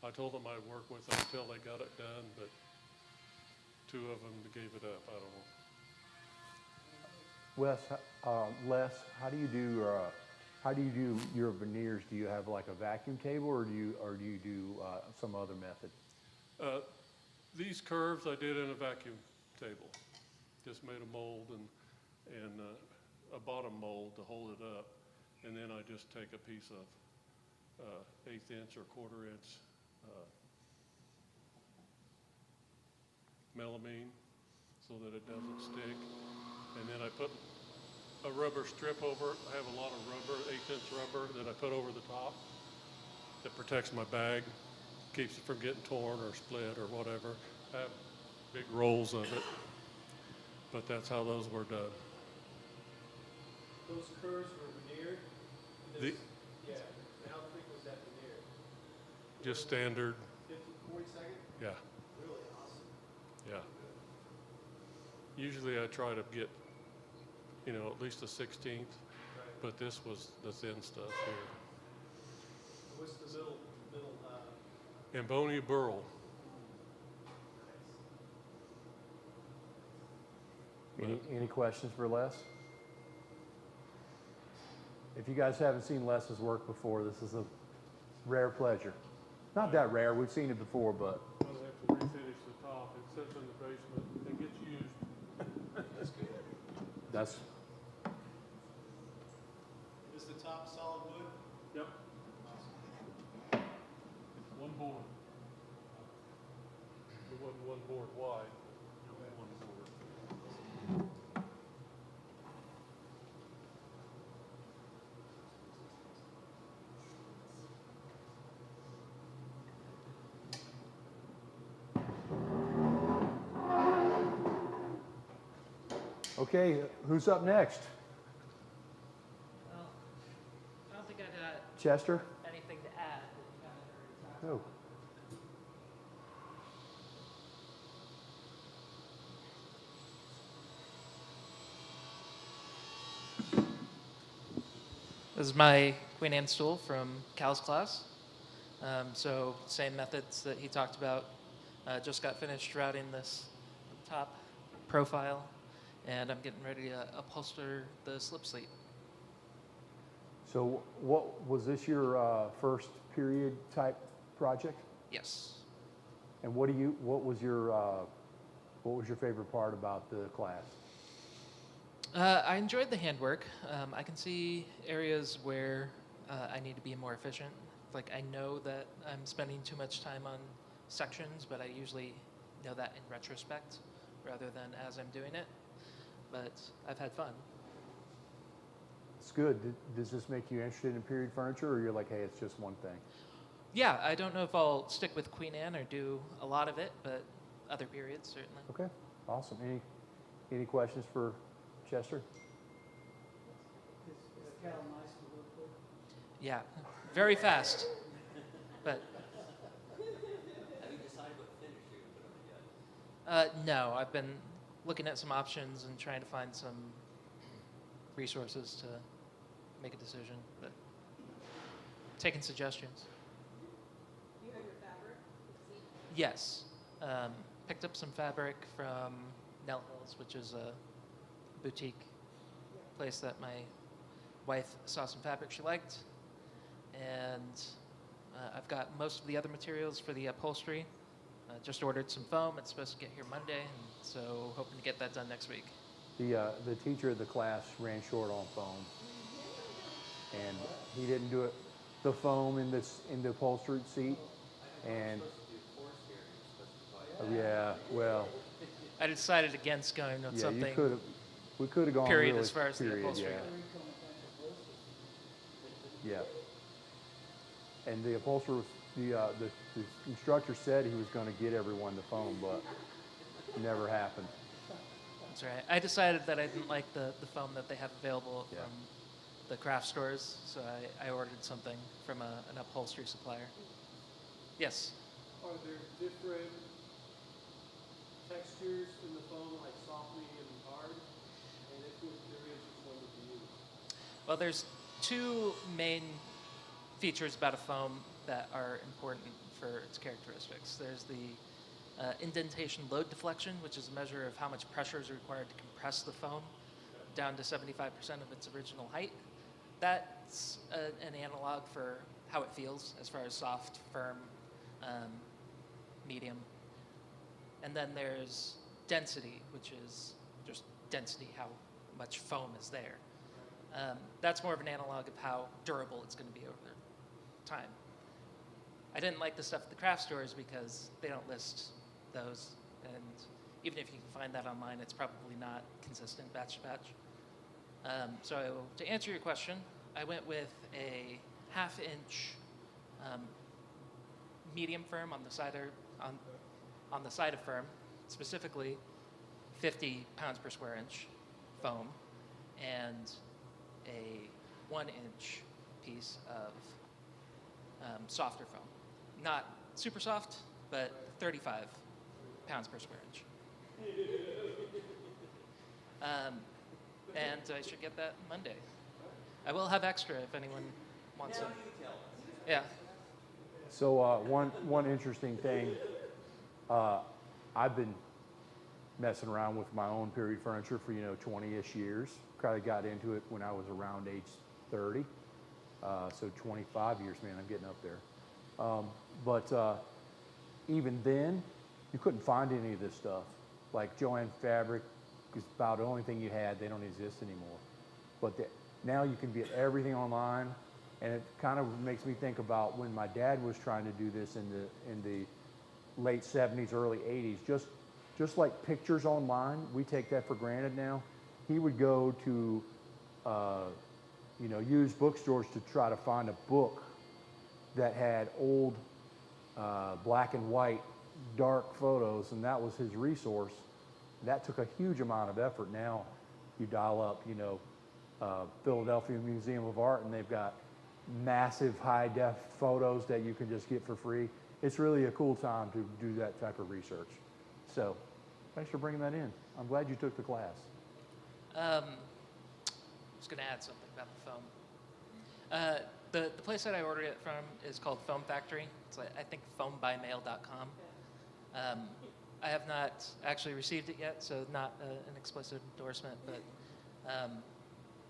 [SPEAKER 7] I told them I'd work with them until they got it done, but 2 of them gave it up. I don't know.
[SPEAKER 1] Les, how do you do your veneers? Do you have like a vacuum table, or do you do some other method?
[SPEAKER 7] These curves I did in a vacuum table. Just made a mold and a bottom mold to hold it up, and then I just take a piece of 1/8 inch or 1/4 inch melamine so that it doesn't stick, and then I put a rubber strip over it. I have a lot of rubber, 1/8 inch rubber that I put over the top that protects my bag, keeps it from getting torn or split or whatever. I have big rolls of it, but that's how those were done.
[SPEAKER 3] Those curves were veneered?
[SPEAKER 7] The-
[SPEAKER 3] Yeah, and how thick was that veneer?
[SPEAKER 7] Just standard,
[SPEAKER 3] 42nd?
[SPEAKER 7] yeah.
[SPEAKER 3] Really awesome.
[SPEAKER 7] Yeah. Usually I try to get, at least a 16th,
[SPEAKER 3] Right.
[SPEAKER 7] but this was the thin stuff here.
[SPEAKER 3] What's the middle,
[SPEAKER 7] And bony burl.
[SPEAKER 1] Any questions for Les? If you guys haven't seen Les's work before, this is a rare pleasure. Not that rare, we've seen it before, but
[SPEAKER 7] I'm gonna have to refinish the top. It sits in the basement and gets used.
[SPEAKER 3] That's good.
[SPEAKER 1] that's,
[SPEAKER 3] Is the top solid wood?
[SPEAKER 7] Yep. One board. It wasn't one board wide, it was one board.
[SPEAKER 1] okay, who's up next?
[SPEAKER 8] Well, I don't think I got
[SPEAKER 1] Chester?
[SPEAKER 8] anything to add.
[SPEAKER 1] Oh.
[SPEAKER 8] This is my Queen Anne stool from Cal's class. So same methods that he talked about. Just got finished routing this top profile, and I'm getting ready to upholster the slip sleeve.
[SPEAKER 1] So what was this your first period type project?
[SPEAKER 8] Yes.
[SPEAKER 1] And what was your favorite part about the class?
[SPEAKER 8] I enjoyed the handwork. I can see areas where I need to be more efficient. Like I know that I'm spending too much time on sections, but I usually know that in retrospect rather than as I'm doing it. But I've had fun.
[SPEAKER 1] It's good. Does this make you interested in period furniture, or you're like, hey, it's just one thing?
[SPEAKER 8] Yeah, I don't know if I'll stick with Queen Anne or do a lot of it, but other periods certainly.
[SPEAKER 1] Okay, awesome. Any questions for Chester?
[SPEAKER 4] Is Cal nice to work with?
[SPEAKER 8] Yeah, very fast. But
[SPEAKER 9] Have you decided what finish you're going to put on it yet?
[SPEAKER 8] no, I've been looking at some options and trying to find some resources to make a decision, but taking suggestions.
[SPEAKER 10] You have your fabric?
[SPEAKER 8] Yes. Picked up some fabric from Nell Hills, which is a boutique place that my wife saw some fabric she liked. And I've got most of the other materials for the upholstery. Just ordered some foam. It's supposed to get here Monday, and so hoping to get that done next week.
[SPEAKER 1] The teacher of the class ran short on foam, and he didn't do it. The foam in the upholstered seat, and yeah, well,
[SPEAKER 8] I decided against going with
[SPEAKER 1] yeah,
[SPEAKER 8] something
[SPEAKER 1] we could have gone
[SPEAKER 8] period
[SPEAKER 1] really
[SPEAKER 8] as far as the
[SPEAKER 1] period,
[SPEAKER 8] upholstery.
[SPEAKER 1] yeah. And the upholsterer was the instructor said he was going to get everyone the foam, but it never happened.
[SPEAKER 8] That's right. I decided that I didn't like the foam that they have available
[SPEAKER 1] Yeah.
[SPEAKER 8] from the craft stores, so I ordered something from an upholstery supplier. Yes.
[SPEAKER 3] Are there different textures in the foam, like soft, medium, and hard? And if there is, which one would you use?
[SPEAKER 8] Well, there's two main features about a foam that are important for its characteristics. There's the indentation load deflection, which is a measure of how much pressure is required to compress the foam down to 75% of its original height. That's an analog for how it feels as far as soft, firm, medium. And then there's density, which is just density, how much foam is there. That's more of an analog of how durable it's going to be over time. I didn't like the stuff at the craft stores because they don't list those, and even if you can find that online, it's probably not consistent batch to batch. So to answer your question, I went with a 1/2 inch medium firm on the side on the side of firm, specifically 50 pounds per square inch foam, and a 1 inch piece of softer foam. Not super soft, but 35 pounds per square inch. And I should get that Monday. I will have extra if anyone wants some. Yeah.
[SPEAKER 1] So one interesting thing, I've been messing around with my own period furniture for 20-ish years. Kind of got into it when I was around age 30. So 25 years, man, I'm getting up there. But even then, you couldn't find any of this stuff. Like Joann Fabric is about the only thing you had. They don't exist anymore. But now you can get everything online, and it kind of makes me think about when my dad was trying to do this in the late 70s, early 80s. Just like pictures online, we take that for granted now. He would go to used bookstores to try to find a book that had old black and white dark photos, and that was his resource. That took a huge amount of effort. Now you dial up, Philadelphia Museum of Art, and they've got massive high-def photos that you can just get for free. It's really a cool time to do that type of research. So thanks for bringing that in. I'm glad you took the class.
[SPEAKER 8] I was going to add something about the foam. The place that I ordered it from is called Foam Factory. It's like, I think foambymail.com. I have not actually received it yet, so not an explicit endorsement, but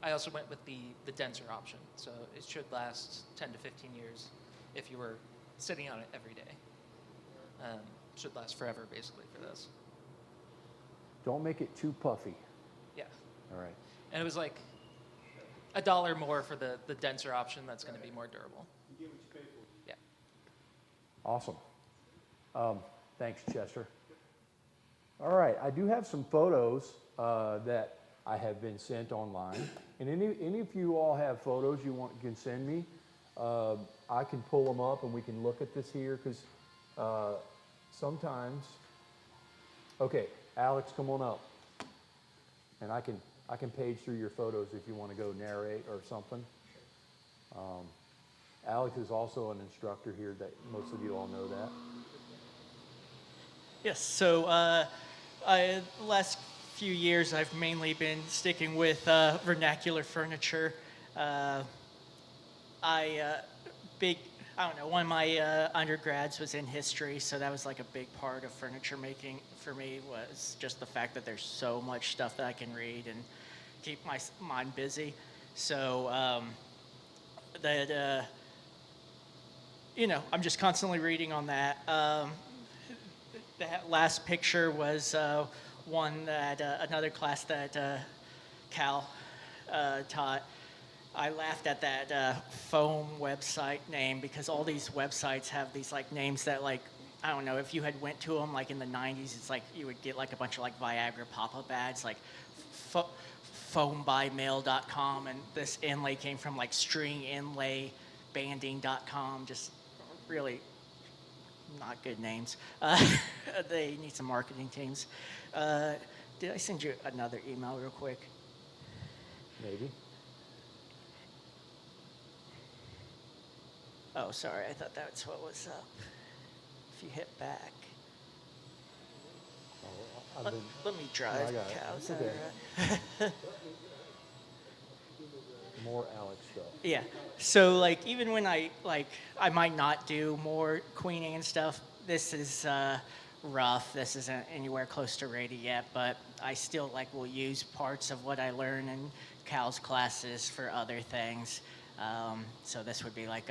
[SPEAKER 8] I also went with the denser option, so it should last 10 to 15 years if you were sitting on it every day. Should last forever, basically, for this.
[SPEAKER 1] Don't make it too puffy.
[SPEAKER 8] Yeah.
[SPEAKER 1] All right.
[SPEAKER 8] And it was like $1 more for the denser option that's going to be more durable.
[SPEAKER 3] You get what you pay for.
[SPEAKER 8] Yeah.
[SPEAKER 1] Awesome. Thanks, Chester. All right, I do have some photos that I have been sent online. And any of you all have photos you can send me, I can pull them up and we can look at this here, because sometimes, okay, Alex, come on up. And I can page through your photos if you want to go narrate or something. Alex is also an instructor here, that most of you all know that.
[SPEAKER 11] Yes, so the last few years I've mainly been sticking with vernacular furniture. I don't know, one of my undergrads was in history, so that was like a big part of furniture making for me, was just the fact that there's so much stuff that I can read and keep my mind busy. So I'm just constantly reading on that. That last picture was one that another class that Cal taught. I laughed at that foam website name because all these websites have these like names that like, I don't know, if you had went to them like in the 90s, it's like you would get like a bunch of like Viagra pop-up ads like foambymail.com, and this inlay came from like stringinlaybanding.com, just really not good names. They need some marketing teams. Did I send you another email real quick?
[SPEAKER 1] Maybe.
[SPEAKER 11] Oh, sorry, I thought that's what was up. If you hit back.
[SPEAKER 1] Oh,
[SPEAKER 11] Let me drive,
[SPEAKER 1] I got it.
[SPEAKER 11] cows.
[SPEAKER 1] It's okay. More Alex stuff.
[SPEAKER 11] Yeah. So like even when I might not do more queening and stuff, this is rough. This isn't anywhere close to ready yet, but I still like will use parts of what I learn in Cal's classes for other things. So this would be like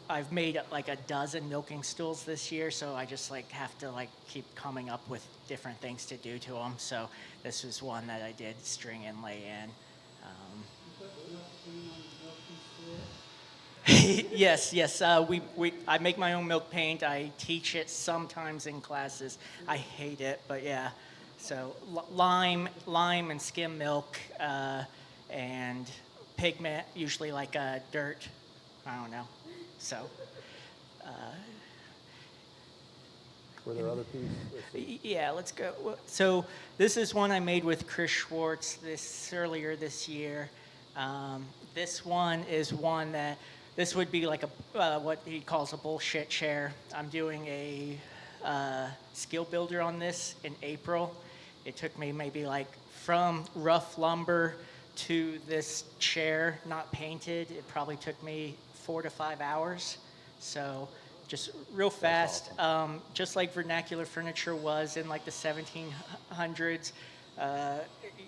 [SPEAKER 11] I've made like a dozen milking stools this year, so I just like have to like keep coming up with different things to do to them. So this was one that I did string inlay in. Yes. I make my own milk paint. I teach it sometimes in classes. I hate it, but yeah. So lime and skim milk and pigment, usually like dirt. I don't know. So.
[SPEAKER 1] Were there other pieces? Let's see.
[SPEAKER 11] Yeah, let's go. So this is one I made with Chris Schwartz earlier this year. This one is one that this would be like what he calls a bullshit chair. I'm doing a skill builder on this in April. It took me maybe like from rough lumber to this chair not painted. It probably took me 4 to 5 hours. So just real fast,
[SPEAKER 1] awesome.
[SPEAKER 11] just like vernacular furniture was in like the 1700s.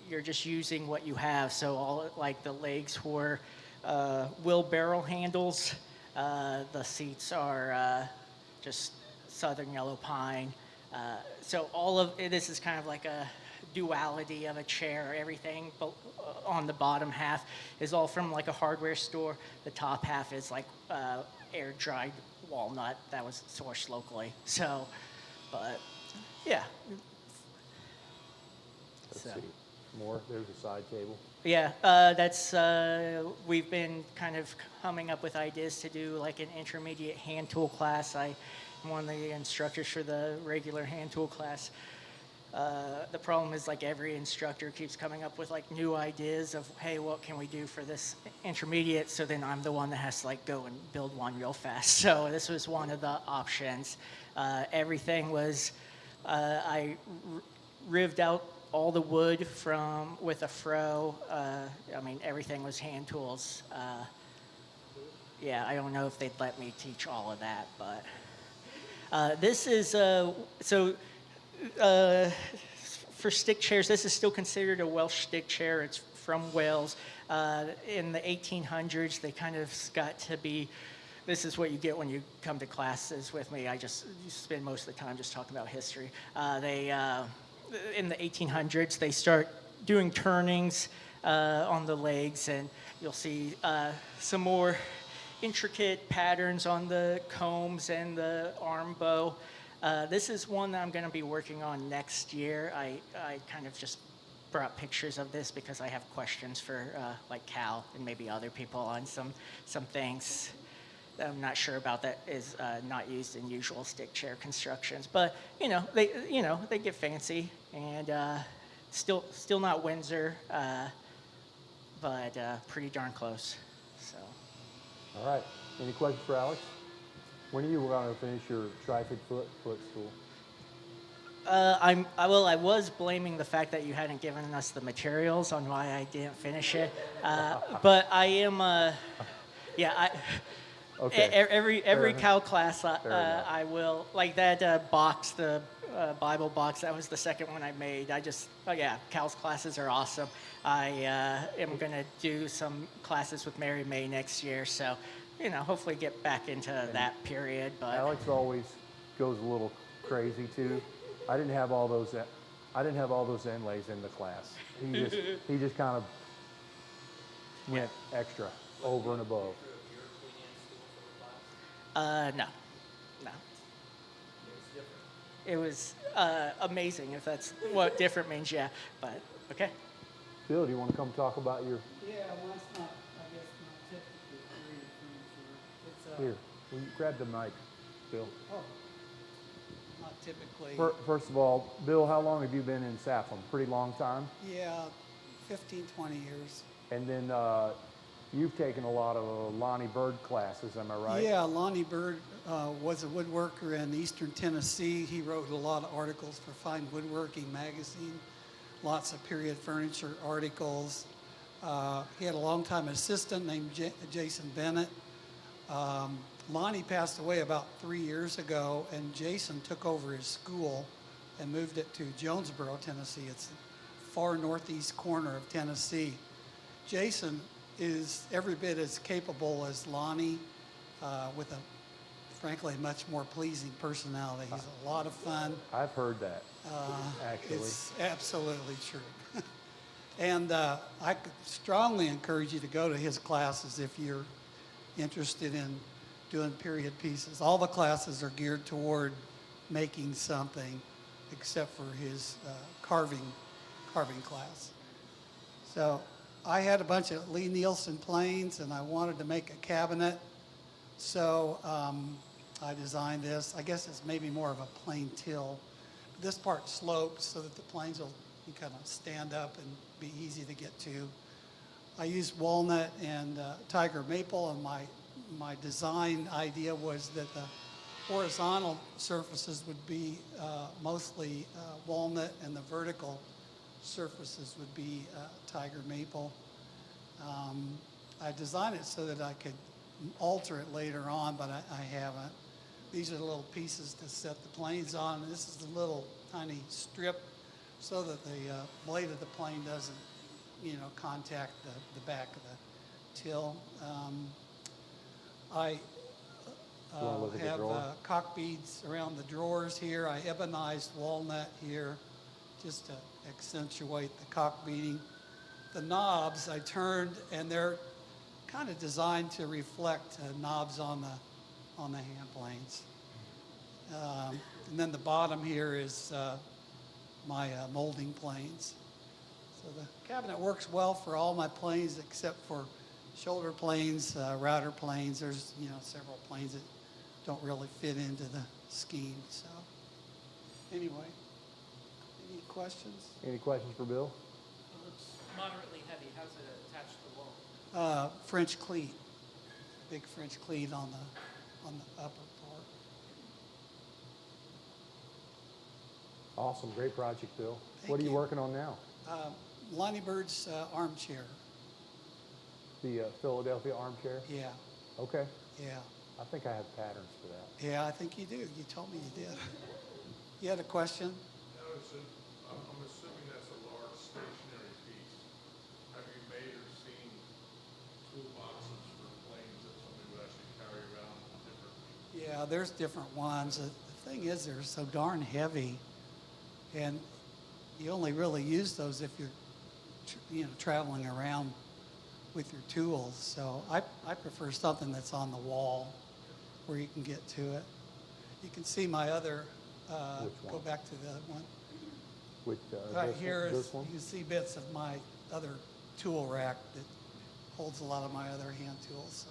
[SPEAKER 11] You're just using what you have. So all like the legs were wheelbarrow handles. The seats are just southern yellow pine. So all of this is kind of like a duality of a chair. Everything on the bottom half is all from like a hardware store. The top half is like air dried walnut that was sourced locally. So, but yeah.
[SPEAKER 1] Let's see. More. There's a side table.
[SPEAKER 11] Yeah, that's we've been kind of coming up with ideas to do like an intermediate hand tool class. I'm one of the instructors for the regular hand tool class. The problem is like every instructor keeps coming up with like new ideas of, hey, what can we do for this intermediate? So then I'm the one that has to like go and build one real fast. So this was one of the options. Everything was, I rived out all the wood with a fro. I mean, everything was hand tools. Yeah, I don't know if they'd let me teach all of that, but this is, for stick chairs, this is still considered a Welsh stick chair. It's from Wales. In the 1800s, they kind of got to be, this is what you get when you come to classes with me. I just spend most of the time just talking about history. In the 1800s, they start doing turnings on the legs, and you'll see some more intricate patterns on the combs and the arm bow. This is one that I'm going to be working on next year. I kind of just brought pictures of this because I have questions for like Cal and maybe other people on some things that I'm not sure about that is not used in usual stick chair constructions. But they get fancy and still not Windsor, but pretty darn close. So.
[SPEAKER 1] All right. Any questions for Alex? When are you going to finish your tri-foot stool?
[SPEAKER 11] I was blaming the fact that you hadn't given us the materials on why I didn't finish it. But I am,
[SPEAKER 1] Okay.
[SPEAKER 11] Every Cal class,
[SPEAKER 1] enough.
[SPEAKER 11] I will, like that box, the Bible box, that was the second one I made. Cal's classes are awesome. I am going to do some classes with Mary May next year, so, hopefully get back into that period. But
[SPEAKER 1] Alex always goes a little crazy too. I didn't have all those I didn't have all those inlays in the class. He just kind of went extra over and above.
[SPEAKER 11] No. It was amazing, if that's what different means, yeah. But, okay.
[SPEAKER 1] Bill, do you want to come talk about your,
[SPEAKER 4] Yeah, well, it's not, I guess, not typically period furniture. It's,
[SPEAKER 1] here, will you grab the mic, Bill?
[SPEAKER 4] oh, not typically,
[SPEAKER 1] First of all, Bill, how long have you been in SAPFM? Pretty long time?
[SPEAKER 4] yeah, 15, 20 years.
[SPEAKER 1] And then you've taken a lot of Lonnie Bird classes, am I right?
[SPEAKER 4] Yeah, Lonnie Bird was a woodworker in Eastern Tennessee. He wrote a lot of articles for Fine Woodworking magazine, lots of period furniture articles. He had a longtime assistant named Jason Bennett. Lonnie passed away about 3 years ago, and Jason took over his school and moved it to Jonesboro, Tennessee. It's the far northeast corner of Tennessee. Jason is every bit as capable as Lonnie, with a frankly much more pleasing personality. He's a lot of fun.
[SPEAKER 1] I've heard that, actually.
[SPEAKER 4] It's absolutely true. And I could strongly encourage you to go to his classes if you're interested in doing period pieces. All the classes are geared toward making something, except for his carving class. So I had a bunch of Lee Nielsen planes, and I wanted to make a cabinet. So I designed this. I guess it's maybe more of a plane till. This part slopes so that the planes will kind of stand up and be easy to get to. I used walnut and tiger maple, and my design idea was that the horizontal surfaces would be mostly walnut, and the vertical surfaces would be tiger maple. I designed it so that I could alter it later on, but I haven't. These are the little pieces to set the planes on. And this is the little tiny strip so that the blade of the plane doesn't, contact the back of the till. I have cock beads around the drawers here. I ebonized walnut here just to accentuate the cock beading. The knobs I turned, and they're kind of designed to reflect knobs on the hand planes. And then the bottom here is my molding planes. So the cabinet works well for all my planes except for shoulder planes, router planes. There's several planes that don't really fit into the scheme. So anyway, any questions?
[SPEAKER 1] Any questions for Bill?
[SPEAKER 8] It looks moderately heavy. How's it attached to the wall?
[SPEAKER 4] French cleat, big French cleat on the upper part.
[SPEAKER 1] Awesome, great project, Bill.
[SPEAKER 4] Thank
[SPEAKER 1] What are you
[SPEAKER 4] you.
[SPEAKER 1] working on now?
[SPEAKER 4] Lonnie Bird's armchair.
[SPEAKER 1] The Philadelphia armchair?
[SPEAKER 4] Yeah,
[SPEAKER 1] Okay,
[SPEAKER 4] yeah,
[SPEAKER 1] I think I have patterns for that.
[SPEAKER 4] yeah. I think you do. You told me you did. You had a question?
[SPEAKER 5] Now, I'm assuming that's a large stationary piece. Have you made or seen toolboxes for planes that somebody would actually carry around different?
[SPEAKER 4] Yeah, there's different ones. The thing is, they're so darn heavy, and you only really use those if you're, traveling around with your tools. So I prefer something that's on the wall where you can get to it. You can see my other.
[SPEAKER 1] Which one?
[SPEAKER 4] Go back to the other one.
[SPEAKER 1] With
[SPEAKER 4] Right here is,
[SPEAKER 1] this one?
[SPEAKER 4] you can see bits of my other tool rack that holds a lot of my other hand tools. So.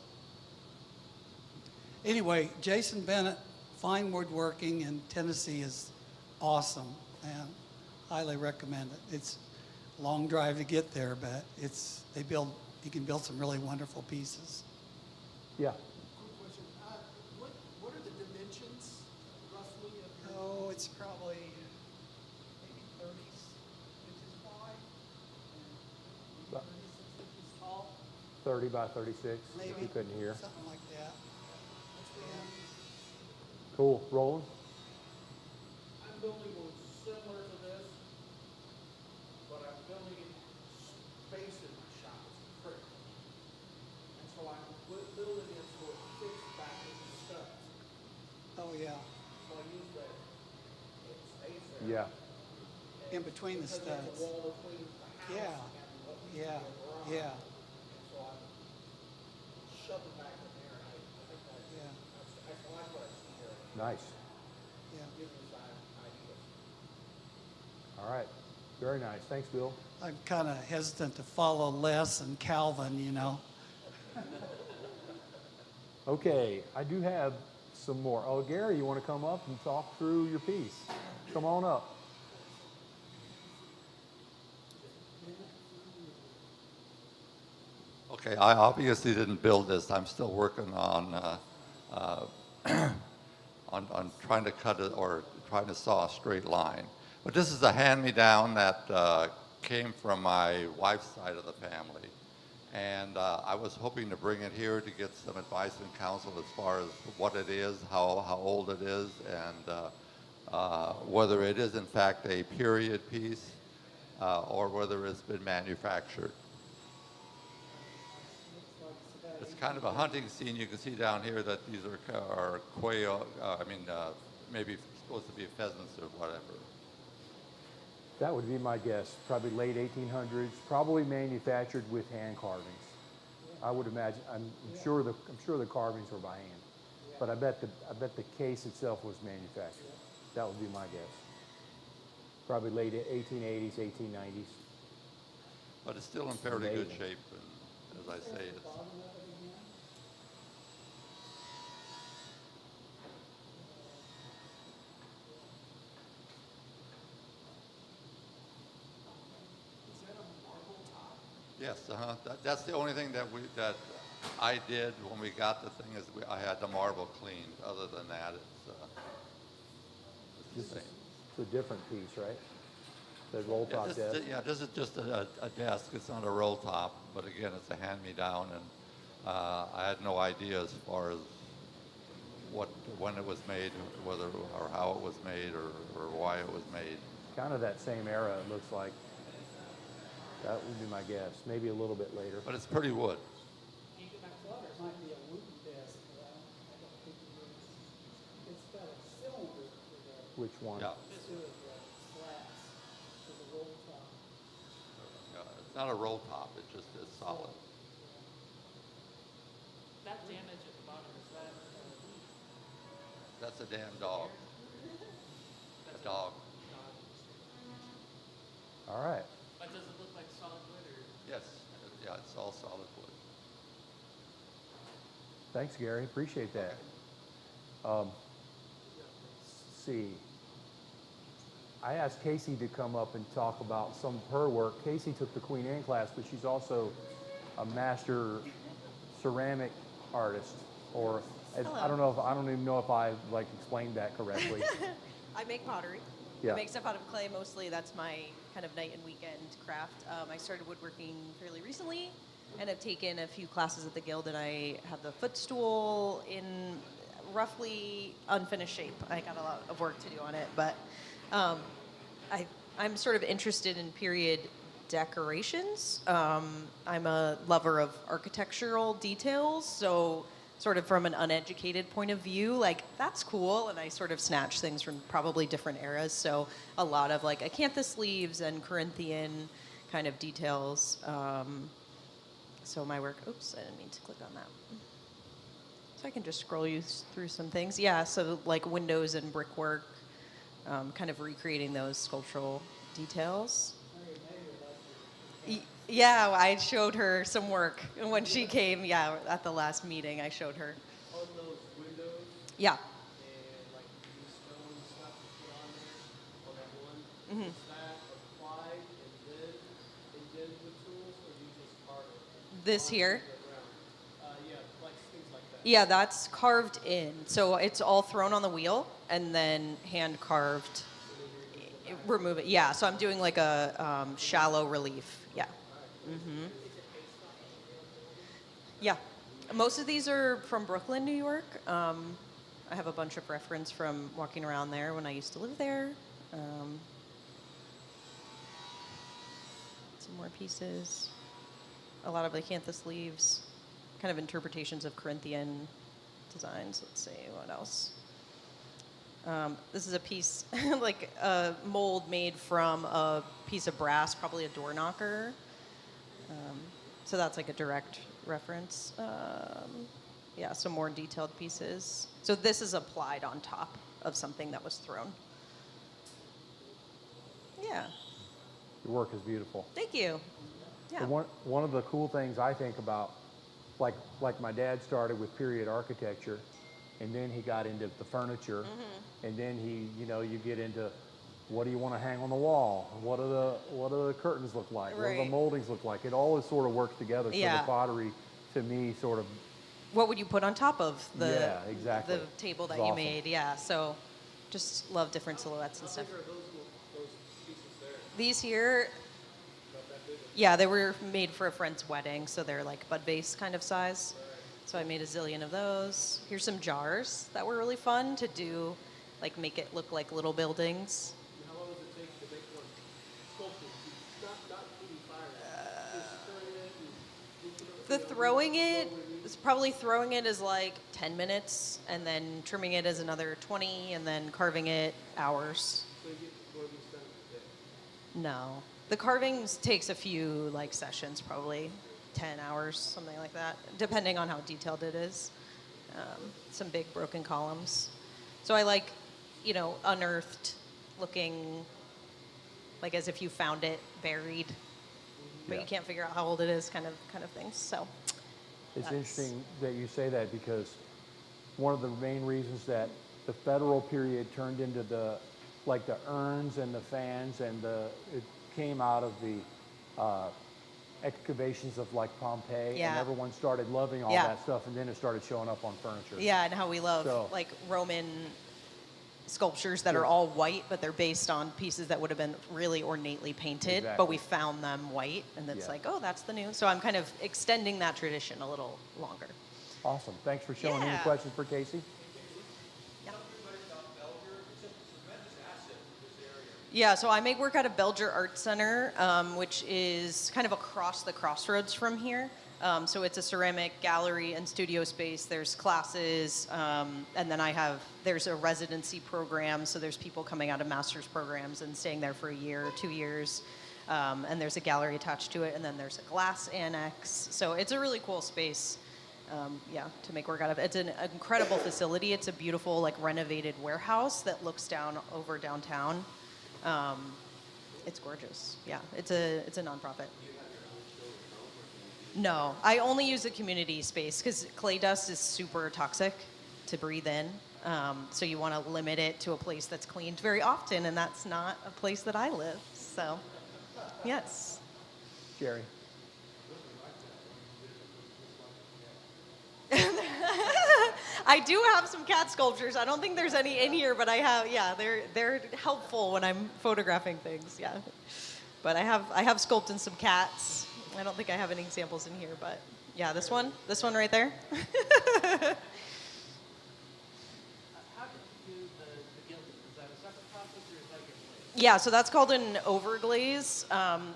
[SPEAKER 4] Anyway, Jason Bennett, Fine Woodworking in Tennessee is awesome, and highly recommend it. It's a long drive to get there, but you can build some really wonderful pieces.
[SPEAKER 1] Yeah.
[SPEAKER 6] Quick question, what are the dimensions roughly of your?
[SPEAKER 4] Oh, it's probably maybe 30 inches wide and
[SPEAKER 1] About
[SPEAKER 4] 36 inches tall.
[SPEAKER 1] 30 by 36,
[SPEAKER 4] Maybe.
[SPEAKER 1] if you couldn't hear.
[SPEAKER 4] Something like that. Yeah.
[SPEAKER 1] Cool, Roland?
[SPEAKER 2] I'm building one similar to this, but I'm building it space in my shop, it's critical. And so I'm building it so it fits back into studs.
[SPEAKER 4] Oh, yeah.
[SPEAKER 2] So I use the space there.
[SPEAKER 1] Yeah.
[SPEAKER 4] in between the
[SPEAKER 2] because there's
[SPEAKER 4] studs.
[SPEAKER 2] a wall between the
[SPEAKER 4] Yeah,
[SPEAKER 2] house and what we
[SPEAKER 4] yeah,
[SPEAKER 2] do in the garage.
[SPEAKER 4] yeah,
[SPEAKER 2] And so I'm shoving back in there, and I think
[SPEAKER 4] yeah,
[SPEAKER 2] I like what I see there.
[SPEAKER 1] Nice.
[SPEAKER 4] yeah.
[SPEAKER 2] Gives me some ideas.
[SPEAKER 1] All right. Very nice. Thanks, Bill.
[SPEAKER 4] I'm kind of hesitant to follow Les and Calvin, you know.
[SPEAKER 1] Okay, I do have some more. Oh, Gary, you want to come up and talk through your piece? Come on up.
[SPEAKER 12] Okay, I obviously didn't build this. I'm still working on on trying to cut it or trying to saw a straight line. But this is a hand-me-down that came from my wife's side of the family. And I was hoping to bring it here to get some advice and counsel as far as what it is, how old it is, and whether it is in fact a period piece or whether it's been manufactured. It's kind of a hunting scene. You can see down here that these are quail, maybe supposed to be pheasants or whatever.
[SPEAKER 1] That would be my guess. Probably late 1800s. Probably manufactured with hand carvings. I would imagine. I'm sure the carvings were by hand, but I bet the case itself was manufactured. That would be my guess. Probably late 1880s, 1890s.
[SPEAKER 12] But it's still in fairly good shape, and as I say, it's. Yes, that's the only thing that I did when we got the thing is I had the marble cleaned. Other than that, it's the same.
[SPEAKER 1] It's a different piece, right? The roll top desk.
[SPEAKER 12] Yeah, this is just a desk. It's not a roll top, but again, it's a hand-me-down, and I had no idea as far as when it was made, whether or how it was made, or why it was made.
[SPEAKER 1] Kind of that same era, it looks like. That would be my guess. Maybe a little bit later.
[SPEAKER 12] But it's pretty wood.
[SPEAKER 4] It might be a wooden desk, but I don't think it is. It's got a cylinder for the
[SPEAKER 1] Which one?
[SPEAKER 12] Yeah.
[SPEAKER 4] slats for the roll top.
[SPEAKER 12] It's not a roll top. It's just it's solid.
[SPEAKER 8] That damage at the bottom, is that?
[SPEAKER 12] That's a damn dog. A dog.
[SPEAKER 1] All right.
[SPEAKER 8] But does it look like solid wood or?
[SPEAKER 12] Yes. Yeah, it's all solid wood.
[SPEAKER 1] Thanks, Gary. Appreciate that. Let's see. I asked Casey to come up and talk about some of her work. Casey took the Queen Anne class, but she's also a master ceramic artist, or I don't even know if I explained that correctly.
[SPEAKER 10] I make pottery.
[SPEAKER 1] Yeah.
[SPEAKER 10] I make stuff out of clay mostly. That's my kind of night and weekend craft. I started woodworking fairly recently and have taken a few classes at the Guild, and I have the footstool in roughly unfinished shape. I got a lot of work to do on it, but I'm sort of interested in period decorations. I'm a lover of architectural details, so sort of from an uneducated point of view, like, that's cool, and I sort of snatch things from probably different eras, so a lot of like acanthus leaves and Corinthian kind of details. So my work, oops, I didn't mean to click on that. So I can just scroll you through some things. Yeah, so like windows and brickwork, kind of recreating those sculptural details. Yeah, I showed her some work when she came. Yeah, at the last meeting, I showed her.
[SPEAKER 3] On those windows
[SPEAKER 10] Yeah.
[SPEAKER 3] and like these stone stuff you put on there, on that one, is that applied and then with tools, or do you just carve it?
[SPEAKER 10] This here.
[SPEAKER 3] The ground? Yeah, like things like that.
[SPEAKER 10] Yeah, that's carved in. So it's all thrown on the wheel and then hand carved. Remove it. Yeah, so I'm doing like a shallow relief. Yeah. Mm-hmm. Yeah. Most of these are from Brooklyn, New York. I have a bunch of reference from walking around there when I used to live there. Some more pieces. A lot of acanthus leaves. Kind of interpretations of Corinthian designs. Let's see, what else? This is a piece, like a mold made from a piece of brass, probably a door knocker. So that's like a direct reference. Yeah, some more detailed pieces. So this is applied on top of something that was thrown. Yeah,
[SPEAKER 1] Your work is beautiful.
[SPEAKER 10] thank you. Yeah.
[SPEAKER 1] But one of the cool things I think about, like my dad started with period architecture, and then he got into the furniture, and then you get into what do you want to hang on the wall? What do the curtains look like? What do the
[SPEAKER 10] Right.
[SPEAKER 1] moldings look like? It all sort of works together. So
[SPEAKER 10] Yeah.
[SPEAKER 1] the pottery, to me, sort of
[SPEAKER 10] What would you put on top of the
[SPEAKER 1] Yeah, exactly.
[SPEAKER 10] the table that
[SPEAKER 1] It's
[SPEAKER 10] you
[SPEAKER 1] awesome.
[SPEAKER 10] made? Yeah, so just love different silhouettes and stuff.
[SPEAKER 3] How big are those pieces there?
[SPEAKER 10] These here,
[SPEAKER 3] Not that big?
[SPEAKER 10] yeah, they were made for a friend's wedding, so they're like bud vase kind of size. So I made a zillion of those. Here's some jars that were really fun to do, like make it look like little buildings.
[SPEAKER 3] And how long does it take to make one sculpted? Not heating fire. Just stirring it and heating it.
[SPEAKER 10] The throwing it is probably throwing it is like 10 minutes, and then trimming it is another 20, and then carving it hours.
[SPEAKER 3] So you get one of these done in a day.
[SPEAKER 10] No, the carving takes a few like sessions, probably 10 hours, something like that, depending on how detailed it is. Some big broken columns. So I like, unearthed looking, like as if you found it buried, but
[SPEAKER 1] Yeah.
[SPEAKER 10] you can't figure out how old it is, kind of things. So
[SPEAKER 1] It's
[SPEAKER 10] That's-
[SPEAKER 1] interesting that you say that, because one of the main reasons that the federal period turned into the urns and the fans and it came out of the excavations of like Pompeii, and
[SPEAKER 10] Yeah.
[SPEAKER 1] everyone started loving all
[SPEAKER 10] Yeah.
[SPEAKER 1] that stuff, and then it started showing up on furniture.
[SPEAKER 10] yeah, and how we love
[SPEAKER 1] So-
[SPEAKER 10] like Roman sculptures that are
[SPEAKER 1] Yeah.
[SPEAKER 10] all white, but they're based on pieces that would have been really ornately painted, but we
[SPEAKER 1] Exactly.
[SPEAKER 10] found them white, and it's
[SPEAKER 1] Yeah.
[SPEAKER 10] like, oh, that's the new. So I'm kind of extending that tradition a little longer.
[SPEAKER 1] Awesome. Thanks for showing. Any
[SPEAKER 10] Yeah.
[SPEAKER 1] questions for Casey?
[SPEAKER 10] Yeah, so I make work out of Belger Art Center, which is kind of across the crossroads from here. So it's a ceramic gallery and studio space. There's classes, and then there's a residency program. So there's people coming out of master's programs and staying there for a year or 2 years. And there's a gallery attached to it, and then there's a glass annex. So it's a really cool space, to make work out of. It's an incredible facility. It's a beautiful, like renovated warehouse that looks down over downtown. It's gorgeous. Yeah, it's a nonprofit. No, I only use the community space because clay dust is super toxic to breathe in. So you want to limit it to a place that's cleaned very often, and that's not a place that I live. So, yes.
[SPEAKER 1] Jerry?
[SPEAKER 10] I do have some cat sculptures. I don't think there's any in here, but I have. Yeah, they're helpful when I'm photographing things. Yeah, but I have sculpted some cats. I don't think I have any examples in here, but yeah, this one right there.
[SPEAKER 8] How did you do the gilding? Is that a separate process, or is that your blade?
[SPEAKER 10] Yeah, so that's called an overglaze.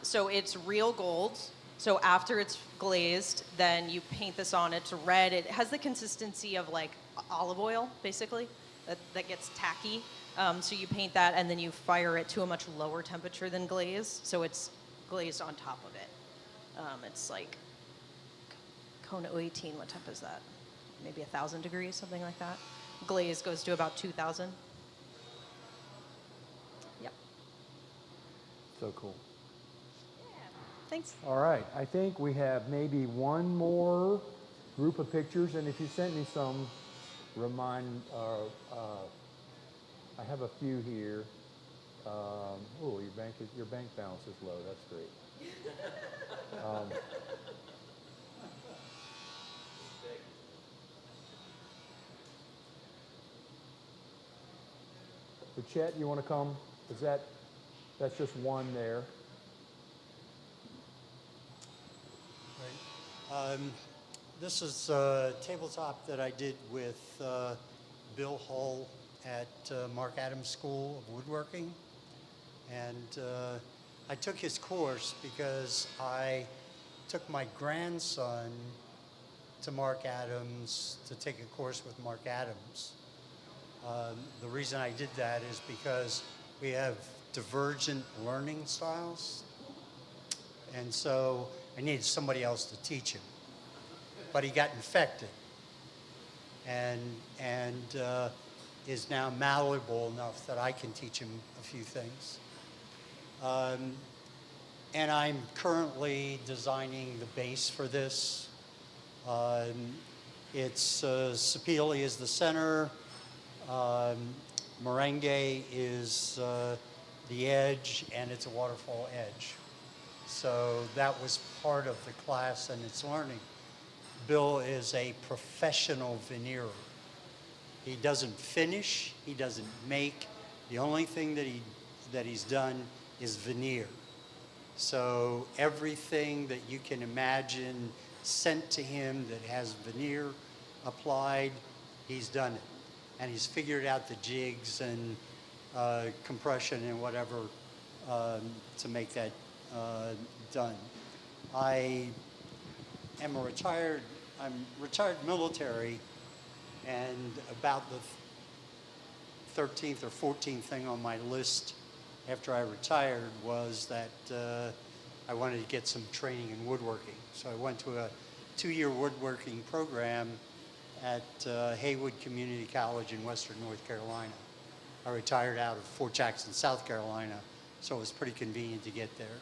[SPEAKER 10] So it's real gold. So after it's glazed, then you paint this on. It's red. It has the consistency of like olive oil, basically, that gets tacky. So you paint that, and then you fire it to a much lower temperature than glaze. So it's glazed on top of it. It's like Kona 018. What temp is that? Maybe 1,000 degrees, something like that. Glaze goes to about 2,000. Yep.
[SPEAKER 1] So cool.
[SPEAKER 10] Thanks.
[SPEAKER 1] All right, I think we have maybe one more group of pictures, and if you sent me some, I have a few here. Your bank balance is low. That's great. But Chet, you want to come? That's just one there.
[SPEAKER 13] This is a tabletop that I did with Bill Hull at Mark Adams School of Woodworking. And I took his course because I took my grandson to Mark Adams to take a course with Mark Adams. The reason I did that is because we have divergent learning styles. And so I needed somebody else to teach him. But he got infected and is now malleable enough that I can teach him a few things. And I'm currently designing the base for this. It's Sapele is the center. Merengue is the edge, and it's a waterfall edge. So that was part of the class and its learning. Bill is a professional veneerer. He doesn't finish, he doesn't make. The only thing that he's done is veneer. So everything that you can imagine sent to him that has veneer applied, he's done it. And he's figured out the jigs and compression and whatever to make that done. I'm retired military, and about the 13th or 14th thing on my list after I retired was that I wanted to get some training in woodworking. So I went to a 2-year woodworking program at Haywood Community College in Western North Carolina. I retired out of Fort Jackson, South Carolina, so it was pretty convenient to get there.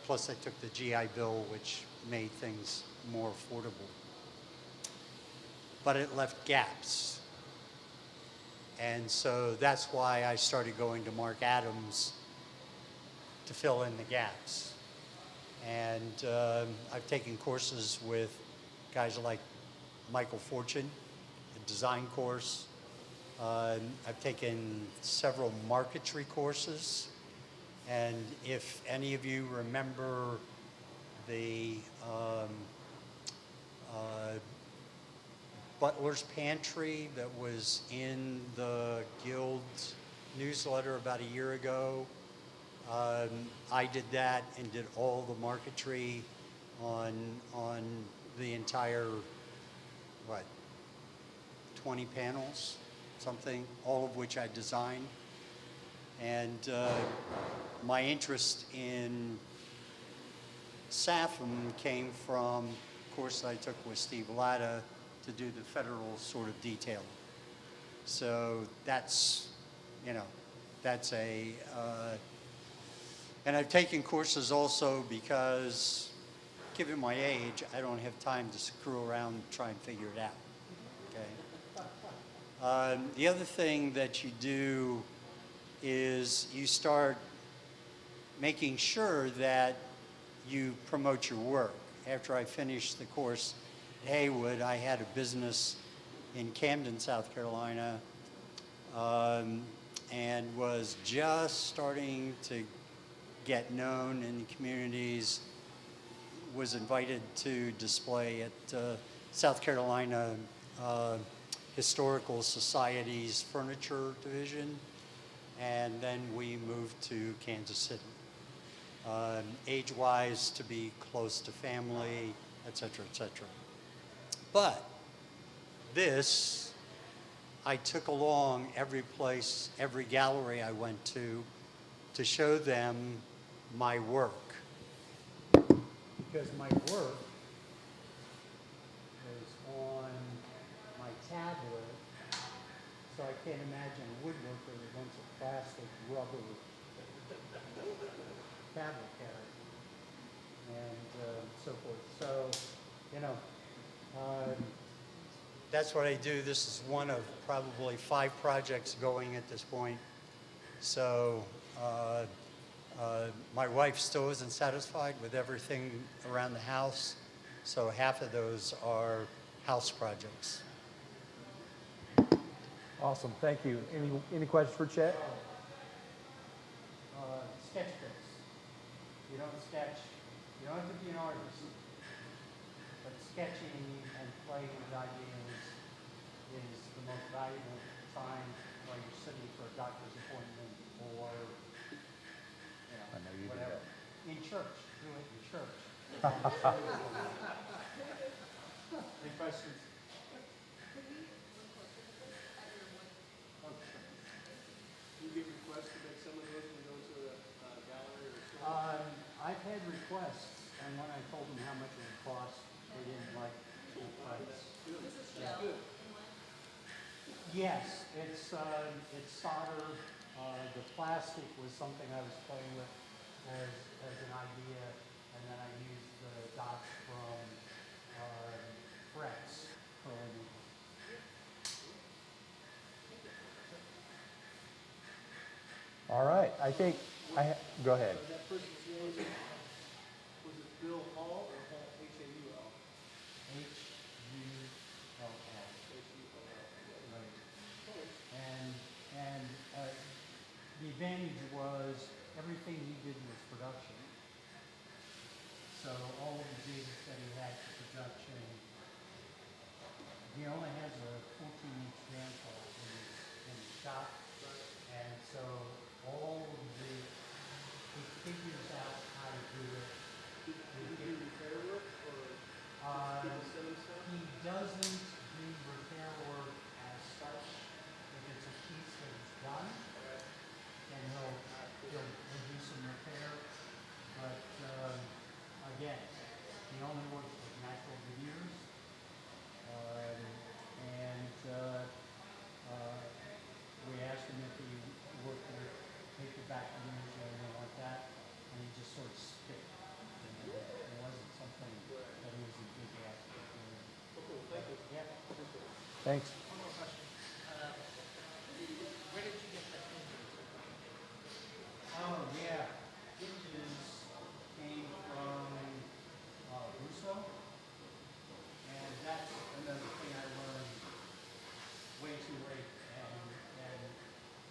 [SPEAKER 13] Plus I took the GI Bill, which made things more affordable. But it left gaps. And so that's why I started going to Mark Adams to fill in the gaps. And I've taken courses with guys like Michael Fortune, a design course. I've taken several marquetry courses. And if any of you remember the Butler's Pantry that was in the Guild's newsletter about a year ago, I did that and did all the marquetry on the entire, 20 panels, something, all of which I designed. And my interest in SAPFM came from a course I took with Steve Latta to do the federal sort of detailing. So that's, that's a, and I've taken courses also because, given my age, I don't have time to screw around and try and figure it out, okay? The other thing that you do is you start making sure that you promote your work. After I finished the course at Haywood, I had a business in Camden, South Carolina, and was just starting to get known in the communities, was invited to display at South Carolina Historical Society's furniture division, and then we moved to Kansas City. Age-wise, to be close to family, et cetera, et cetera. But this, I took along every place, every gallery I went to show them my work. Because my work is on my tablet, so I can't imagine a woodworker that wants a plastic rubber tablet carrier and so forth. So, that's what I do. This is one of probably 5 projects going at this point. So my wife still isn't satisfied with everything around the house. So half of those are house projects.
[SPEAKER 1] Awesome, thank you. Any questions for Chet?
[SPEAKER 13] Sketch books. You don't sketch, you don't have to be an artist, but sketching and playing with ideas is the most valuable time while you're sitting for a doctor's appointment or whatever. In church, do it in church. Any questions? And when I told them how much it would cost, they didn't like the price. Yeah. Yes, it's solder. The plastic was something I was playing with as an idea, and then I used the dots from frets from.
[SPEAKER 1] All right, I think, go ahead.
[SPEAKER 3] That person's name, was it Bill Hall or Hall, H-A-U-L?
[SPEAKER 13] Hull.
[SPEAKER 3] H-U-L-L.
[SPEAKER 13] Right. And the advantage was everything he did was production. So all of the data that he had for production, he only has a 14-inch handsaw in his shop. And so all of he figures out how to do it.
[SPEAKER 3] Did he do repair work or people send him stuff?
[SPEAKER 13] He doesn't do repair work as such. If it's a piece that is done, then he'll do some repair. But again, he only works with natural veneers. We asked him if he worked with paperback veneers or anything like that, and he just sort of spit. It wasn't something that he was a big expert in.
[SPEAKER 3] Cool, thank you.
[SPEAKER 13] Yeah.
[SPEAKER 1] Thanks.
[SPEAKER 8] One more question. Where did you get the hinges?
[SPEAKER 13] Oh, yeah. Hinges came from Russo. And that's another thing I learned way too late and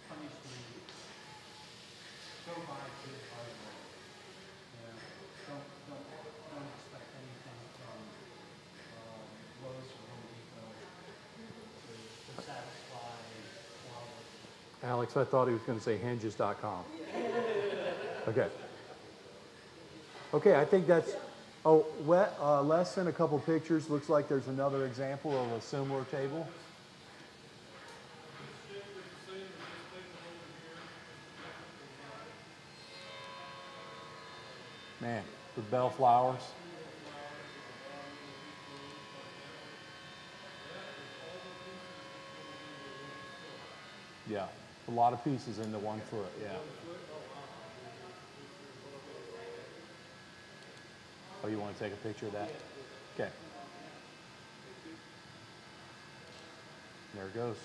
[SPEAKER 13] punished me. Go buy good hardware. You know, don't expect anything from Lowe's or Home Depot to satisfy quality.
[SPEAKER 1] Alex, I thought he was going to say hinges.com. Okay. Okay, I think that's, Les sent a couple pictures. Looks like there's another example of a similar table. Man, the bellflowers. Yeah, a lot of pieces into 1 foot, yeah. Oh, you want to take a picture of that? Okay. There it goes.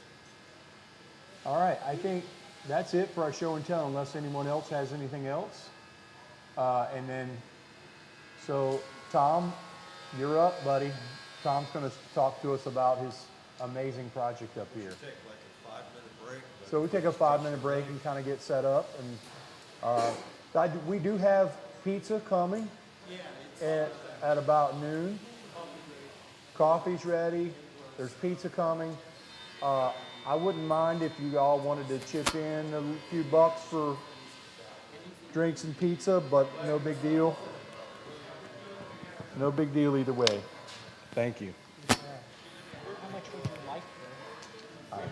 [SPEAKER 1] All right, I think that's it for our show and tell, unless anyone else has anything else. And then, so Tom, you're up, buddy. Tom's going to talk to us about his amazing project up here.
[SPEAKER 6] Take like a 5-minute break. but-
[SPEAKER 1] So we take a 5-minute break and kind of get set up. And we do have pizza coming at about noon. Coffee's ready. There's pizza coming. I wouldn't mind if you all wanted to chip in a few bucks for drinks and pizza, but no big deal. No big deal either way. Thank you.
[SPEAKER 11] How much would you like?
[SPEAKER 1] I know.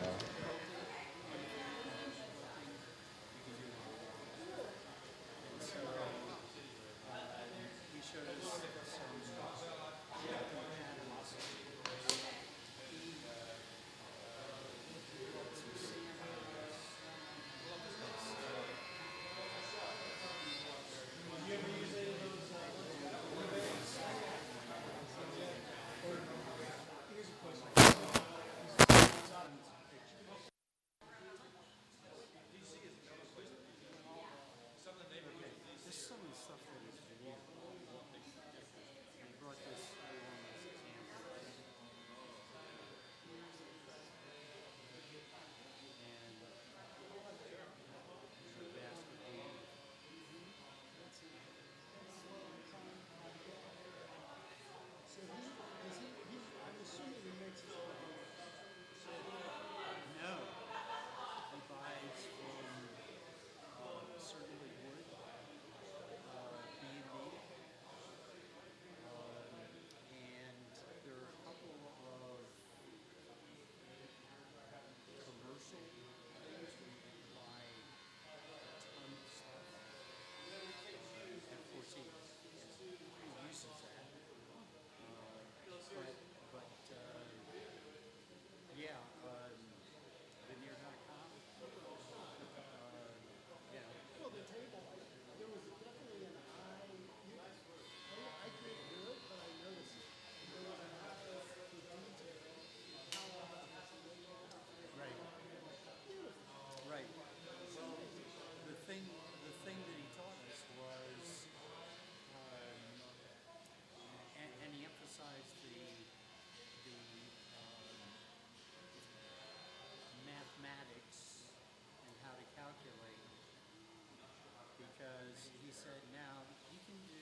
[SPEAKER 13] because he said, now you can do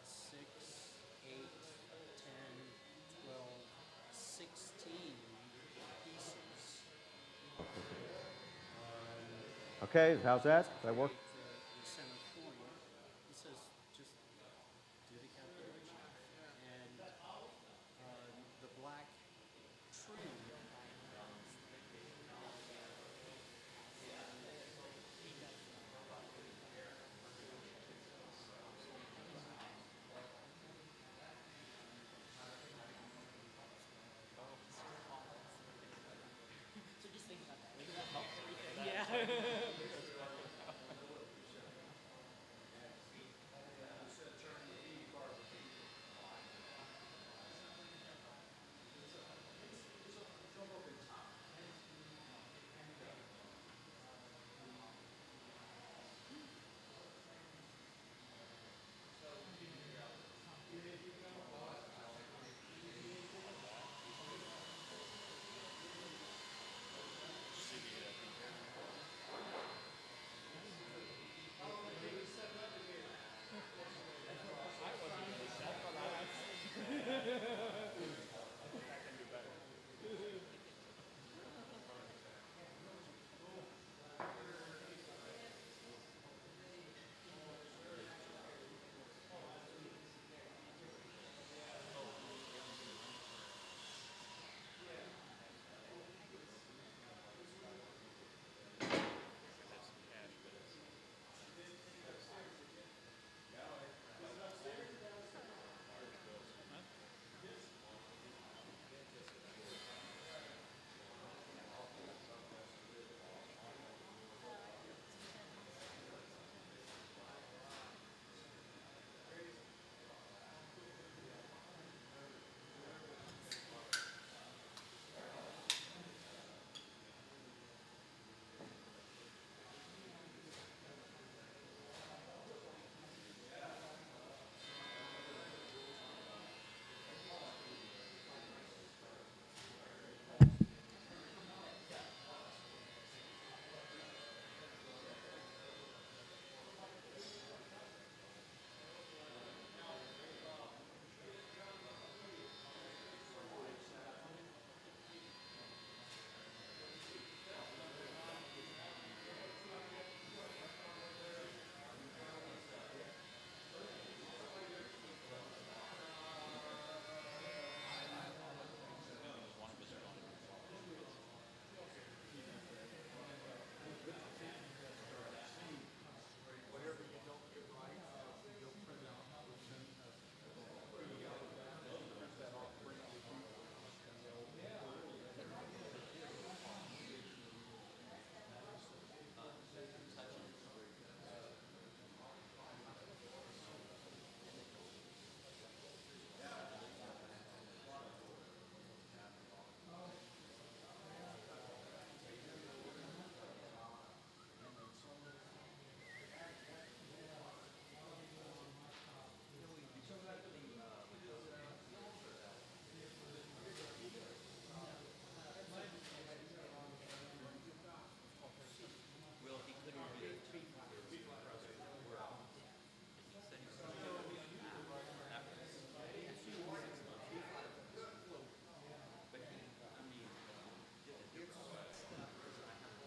[SPEAKER 13] 6, 8, 10, 12, 16 pieces.
[SPEAKER 1] Okay, how's that? Does that work?
[SPEAKER 13] The center point. He says, just do the calculation. And the black trim.
[SPEAKER 11] So just think about that. Maybe that helps everything. Yeah.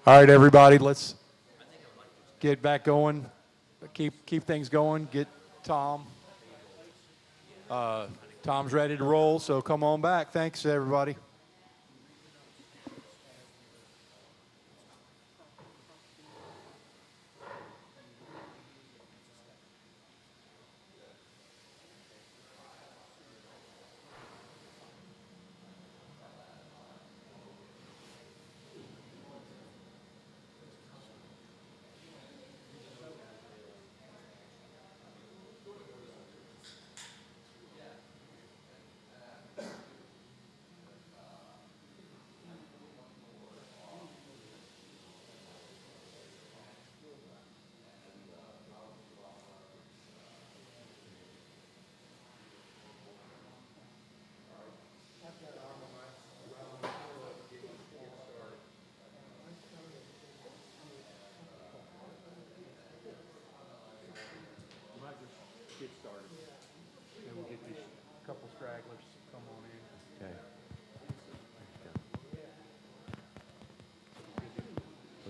[SPEAKER 1] All right, everybody, let's get back going. Keep things going. Get Tom. Tom's ready to roll, so come on back. Thanks, everybody.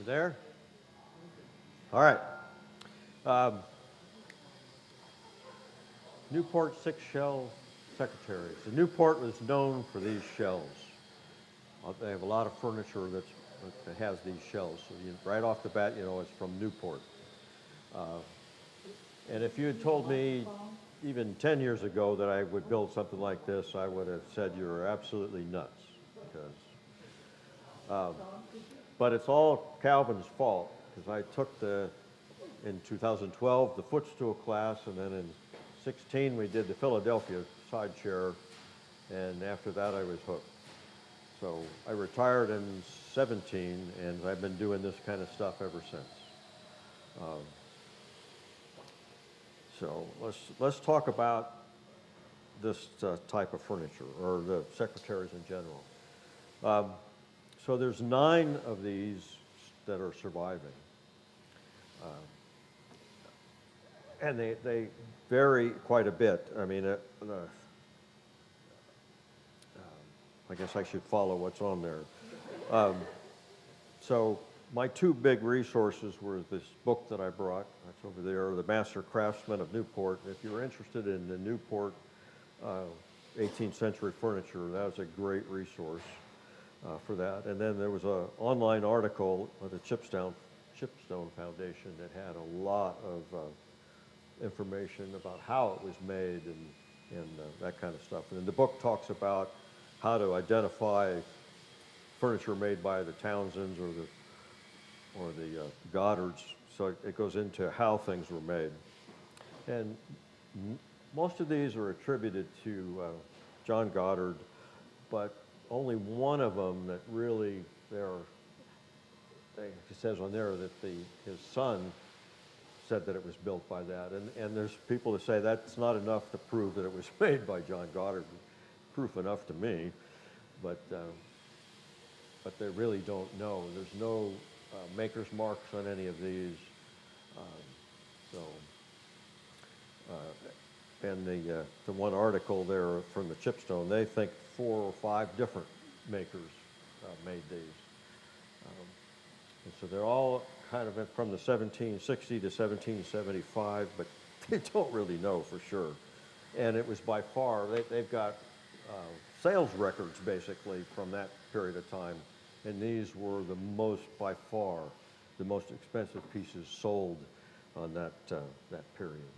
[SPEAKER 14] there? All right. Newport 6-shell secretaries. The Newport was known for these shells. They have a lot of furniture that has these shells. So right off the bat, you know it's from Newport. And if you had told me even 10 years ago that I would build something like this, I would have said you were absolutely nuts. But it's all Calvin's fault, because I took in 2012, the footstool class, and then in 16 we did the Philadelphia side chair, and after that I was hooked. So I retired in 17, and I've been doing this kind of stuff ever since. So let's talk about this type of furniture, or the secretaries in general. So there's 9 of these that are surviving. And they vary quite a bit. I mean, I guess I should follow what's on there. So my 2 big resources were this book that I brought. That's over there, The Master Craftsman of Newport. If you're interested in the Newport 18th century furniture, that was a great resource for that. And then there was an online article of the Chipstone Foundation that had a lot of information about how it was made and that kind of stuff. And the book talks about how to identify furniture made by the Townsends or the Goddards. So it goes into how things were made. And most of these are attributed to John Goddard, but only one of them that really it says on there that his son said that it was built by that. And there's people that say that's not enough to prove that it was made by John Goddard. Proof enough to me, but they really don't know. There's no maker's marks on any of these. And the one article there from the Chipstone, they think 4 or 5 different makers made these. And so they're all kind of from the 1760 to 1775, but they don't really know for sure. And it was by far, they've got sales records basically from that period of time, and these were by far the most expensive pieces sold on that period.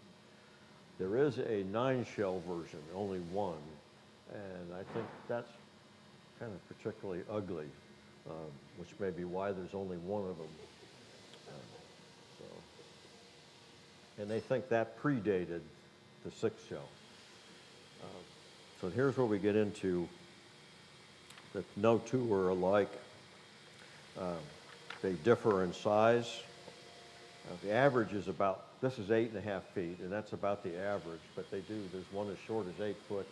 [SPEAKER 14] There is a 9-shell version, only one, and I think that's kind of particularly ugly, which may be why there's only one of them. And they think that predated the 6-shell. So here's where we get into that no 2 are alike. They differ in size. The average is this is 8.5 feet, and that's about the average, but there's one as short as 8 foot,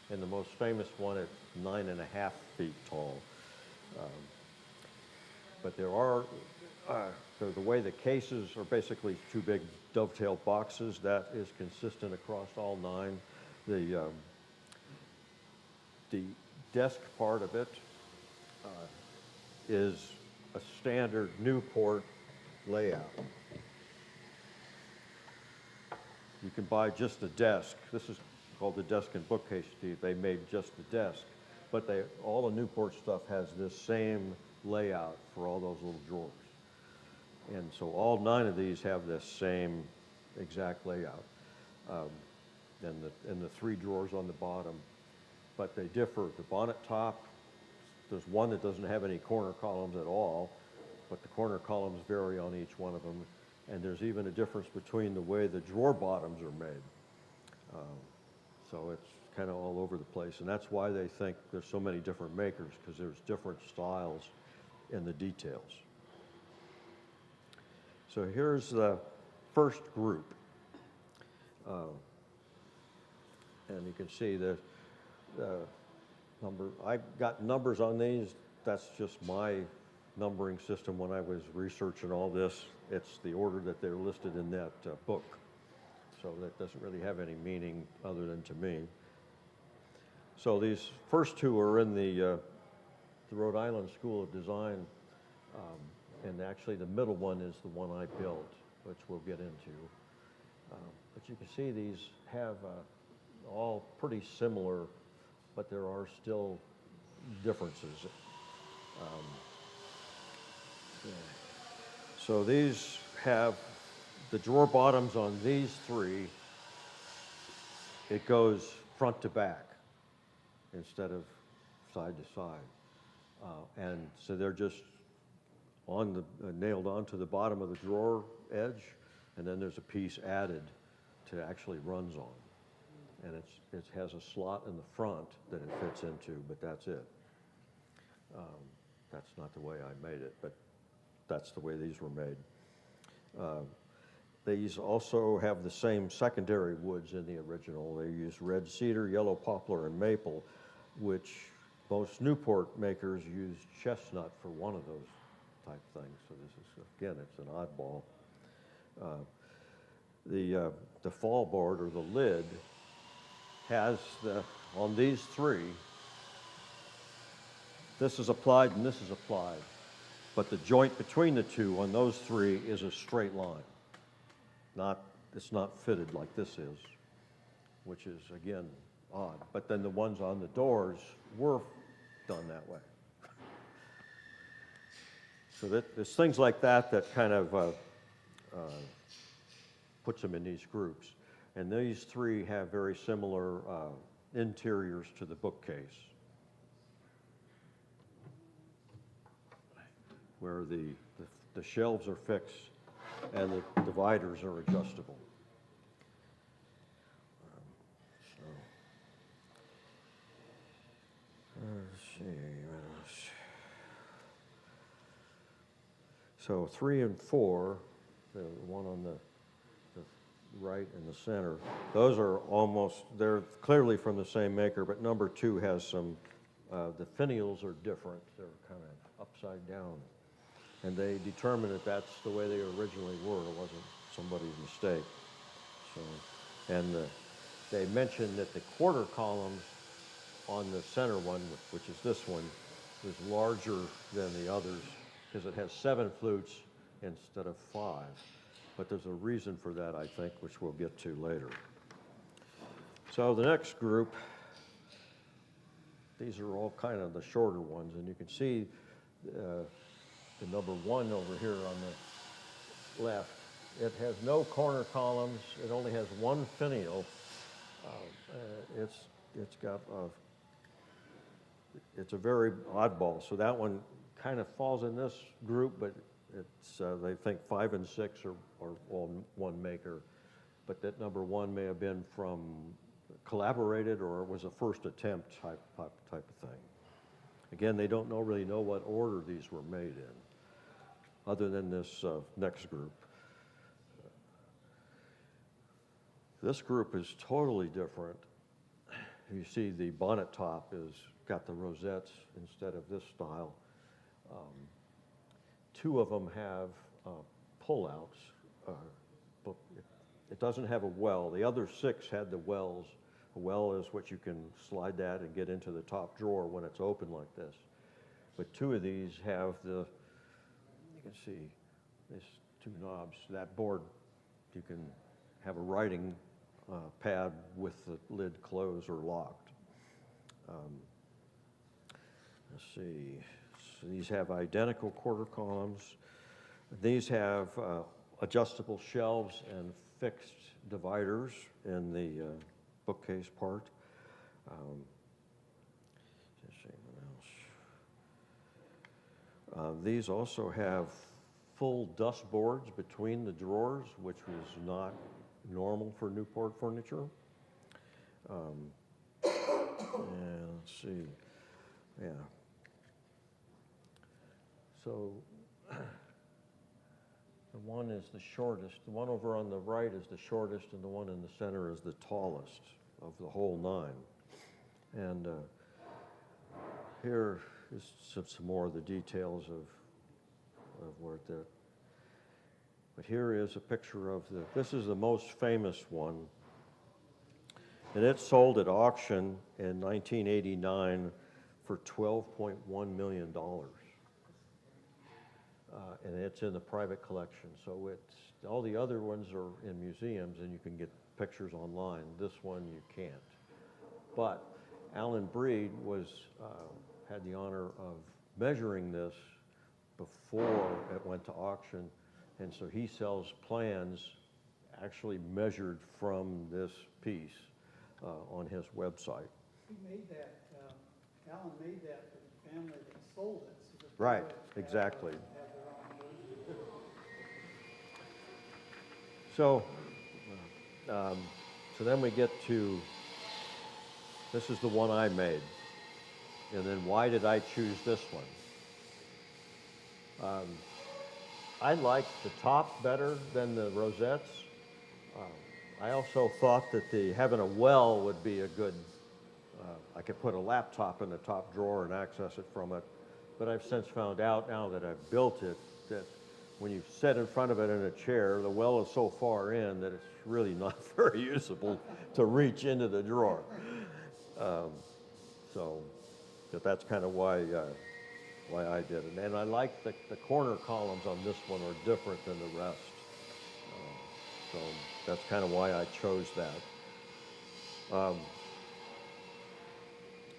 [SPEAKER 14] and the most famous one at 9.5 feet tall. But there are, the way the cases are basically 2 big dovetail boxes, that is consistent across all 9. The desk part of it is a standard Newport layout. You can buy just the desk. This is called the desk and bookcase, Steve. They made just the desk. But all the Newport stuff has this same layout for all those little drawers. And so all 9 of these have this same exact layout. And the 3 drawers on the bottom. But they differ. The bonnet top, there's one that doesn't have any corner columns at all, but the corner columns vary on each one of them. And there's even a difference between the way the drawer bottoms are made. So it's kind of all over the place. And that's why they think there's so many different makers, because there's different styles in the details. So here's the first group. And you can see the number. I got numbers on these. That's just my numbering system when I was researching all this. It's the order that they're listed in that book. So that doesn't really have any meaning other than to me. So these first 2 are in the Rhode Island School of Design And actually, the middle one is the one I built, which we'll get into. But you can see these have all pretty similar, but there are still differences. Yeah. So these have the drawer bottoms on these three. It goes front to back instead of side to side. And so they're just on the nailed onto the bottom of the drawer edge, and then there's a piece added to actually runs on. And it has a slot in the front that it fits into, but that's it. That's not the way I made it, but that's the way these were made. These also have the same secondary woods in the original. They use red cedar, yellow poplar, and maple, which most Newport makers use chestnut for one of those type things. So this is, again, it's an oddball. The fall board, or the lid, has on these three, this is applied and this is applied. But the joint between the two on those three is a straight line. It's not fitted like this is, which is, again, odd. But then the ones on the doors were done that way. So there's things like that kind of puts them in these groups. And these three have very similar interiors to the bookcase, where the shelves are fixed and the dividers are adjustable. Let's see. So 3 and 4, the one on the right and the center, those are they're clearly from the same maker, but number 2 has some, the finials are different. They're kind of upside down. And they determined that that's the way they originally were. It wasn't somebody's mistake. So, and they mentioned that the quarter columns on the center one, which is this one, is larger than the others because it has 7 flutes instead of 5. But there's a reason for that, I think, which we'll get to later. So the next group, these are all kind of the shorter ones, and you can see the number 1 over here on the left. It has no corner columns. It only has 1 finial. It's a very oddball. So that one kind of falls in this group, but it's they think 5 and 6 are all one maker. But that number 1 may have been from collaborated, or it was a first attempt type of thing. Again, they don't really know what order these were made in, other than this next group. This group is totally different. You see the bonnet top is got the rosettes instead of this style. 2 of them have pull-outs. But it doesn't have a well. The other 6 had the wells. A well is what you can slide that and get into the top drawer when it's open like this. But 2 of these have you can see these 2 knobs. That board, you can have a writing pad with the lid closed or locked. Let's see. So these have identical quarter columns. These have adjustable shelves and fixed dividers in the bookcase part. Let's see what else. These also have full dust boards between the drawers, which was not normal for Newport furniture. And let's see. Yeah. So the one is the shortest. The one over on the right is the shortest, and the one in the center is the tallest of the whole 9. And here is some more of the details of where that. But here is a picture of this is the most famous one. And it sold at auction in 1989 for $12.1 million. and it's in the private collection. So it's, all the other ones are in museums and you can get pictures online. This one you can't. But Alan Breed was, had the honor of measuring this before it went to auction. And so he sells plans actually measured from this piece on his website.
[SPEAKER 4] He made that, Alan made that for the family that sold it. So that they
[SPEAKER 14] Right,
[SPEAKER 4] would
[SPEAKER 14] exactly.
[SPEAKER 4] have their own version.
[SPEAKER 14] So, so then we get to, this is the one I made. And then why did I choose this one? I like the top better than the rosettes. I also thought that having a well would be a good, I could put a laptop in the top drawer and access it from it. But I've since found out now that I've built it that when you sit in front of it in a chair, the well is so far in that it's really not very usable to reach into the drawer. So that's kind of why I did it. And I like the corner columns on this one are different than the rest. So that's kind of why I chose that.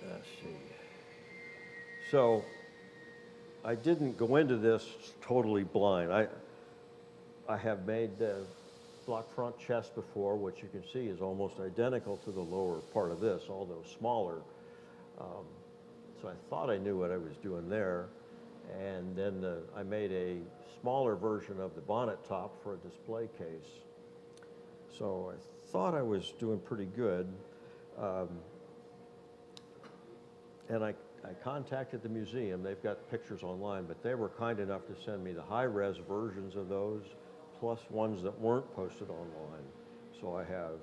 [SPEAKER 14] Let's see. So I didn't go into this totally blind. I have made the block front chest before, which you can see is almost identical to the lower part of this, although smaller. So I thought I knew what I was doing there. And then I made a smaller version of the bonnet top for a display case. So I thought I was doing pretty good. And I contacted the museum. They've got pictures online, but they were kind enough to send me the high-res versions of those, plus ones that weren't posted online. So I have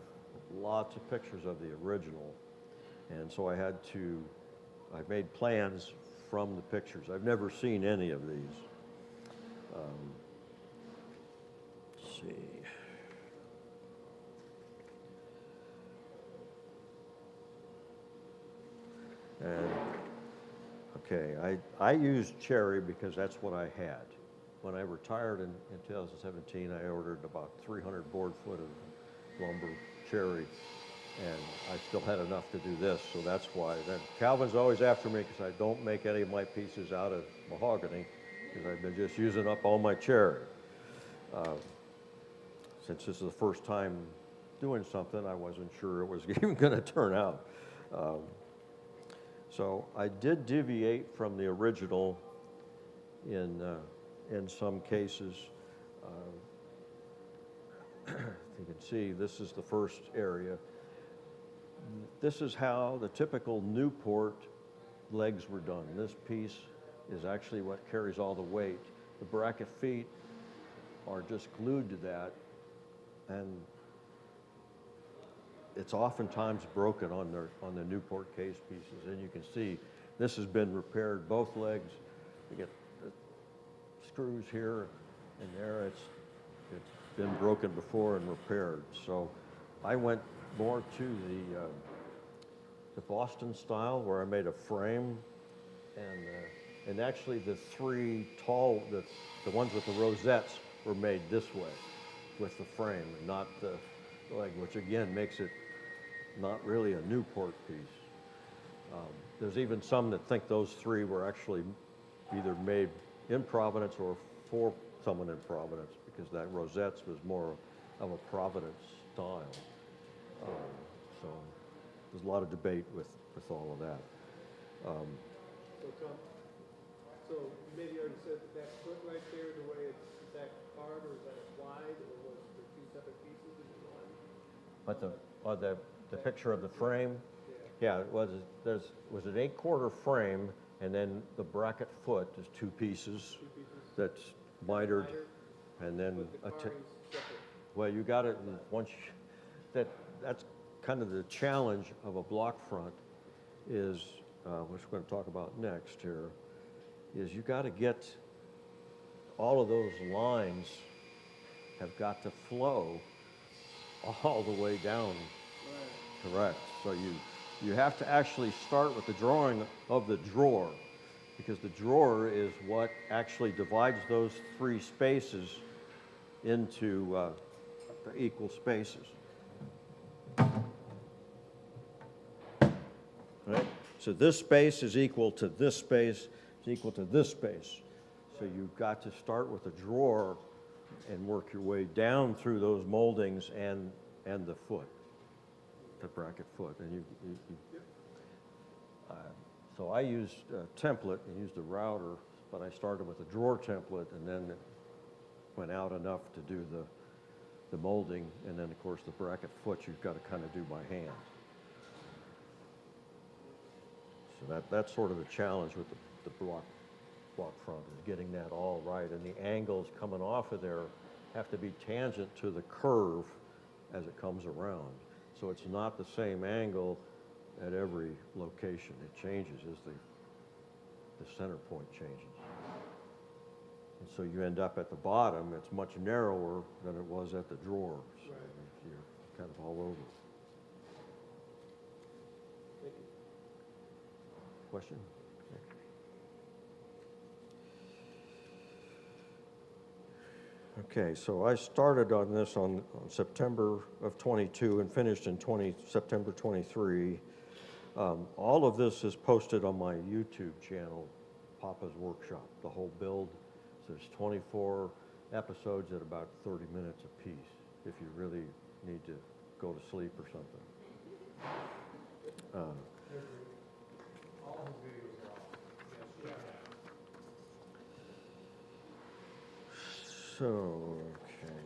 [SPEAKER 14] lots of pictures of the original. And so I made plans from the pictures. I've never seen any of these. Let's see. And, okay, I used cherry because that's what I had. When I retired in 2017, I ordered about 300 board foot of lumber cherry, and I still had enough to do this, so that's why. Then Calvin's always after me because I don't make any of my pieces out of mahogany, because I've been just using up all my cherry. Since this is the first time doing something, I wasn't sure it was even going to turn out. So I did deviate from the original in some cases. You can see this is the first area. This is how the typical Newport legs were done. This piece is actually what carries all the weight. The bracket feet are just glued to that, and it's oftentimes broken on the Newport case pieces. And you can see this has been repaired, both legs. You get the screws here and there. It's been broken before and repaired. So I went more to the Boston style, where I made a frame, and actually the three tall, the ones with the rosettes were made this way with the frame and not the leg, which again makes it not really a Newport piece. There's even some that think those three were actually either made in Providence or for someone in Providence, because that rosettes was more of a Providence style. So there's a lot of debate with all of that.
[SPEAKER 3] So Tom, so you maybe already said that foot right there, the way is that carved or is that applied, or was the two separate pieces in one?
[SPEAKER 14] But the picture of the frame, yeah, it was an 8/4 frame, and then the bracket foot is two pieces that's mitered, and then well, you got it once. That's kind of the challenge of a block front is, which we're going to talk about next here, is you got to get all of those lines have got to flow all the way down. Correct. So you have to actually start with the drawing of the drawer, because the drawer is what actually divides those three spaces into the equal spaces. Right? So this space is equal to this space, is equal to this space. So you've got to start with a drawer and work your way down through those moldings and the foot, the bracket foot. And so I used a template and used a router, but I started with a drawer template and then it went out enough to do the molding, and then of course the bracket foot you've got to kind of do by hand. So that's sort of the challenge with the block front, is getting that all right, and the angles coming off of there have to be tangent to the curve as it comes around. So it's not the same angle at every location. It changes as the center point changes. And so you end up at the bottom, it's much narrower than it was at the drawer. So you're kind of all over.
[SPEAKER 3] Thank you.
[SPEAKER 14] Question? Okay, so I started on this on September of 22 and finished in September 23. All of this is posted on my YouTube channel, Papa's Workshop, the whole build. So there's 24 episodes at about 30 minutes apiece if you really need to go to sleep or something.
[SPEAKER 2] All his videos are on. Yes,
[SPEAKER 14] So, okay.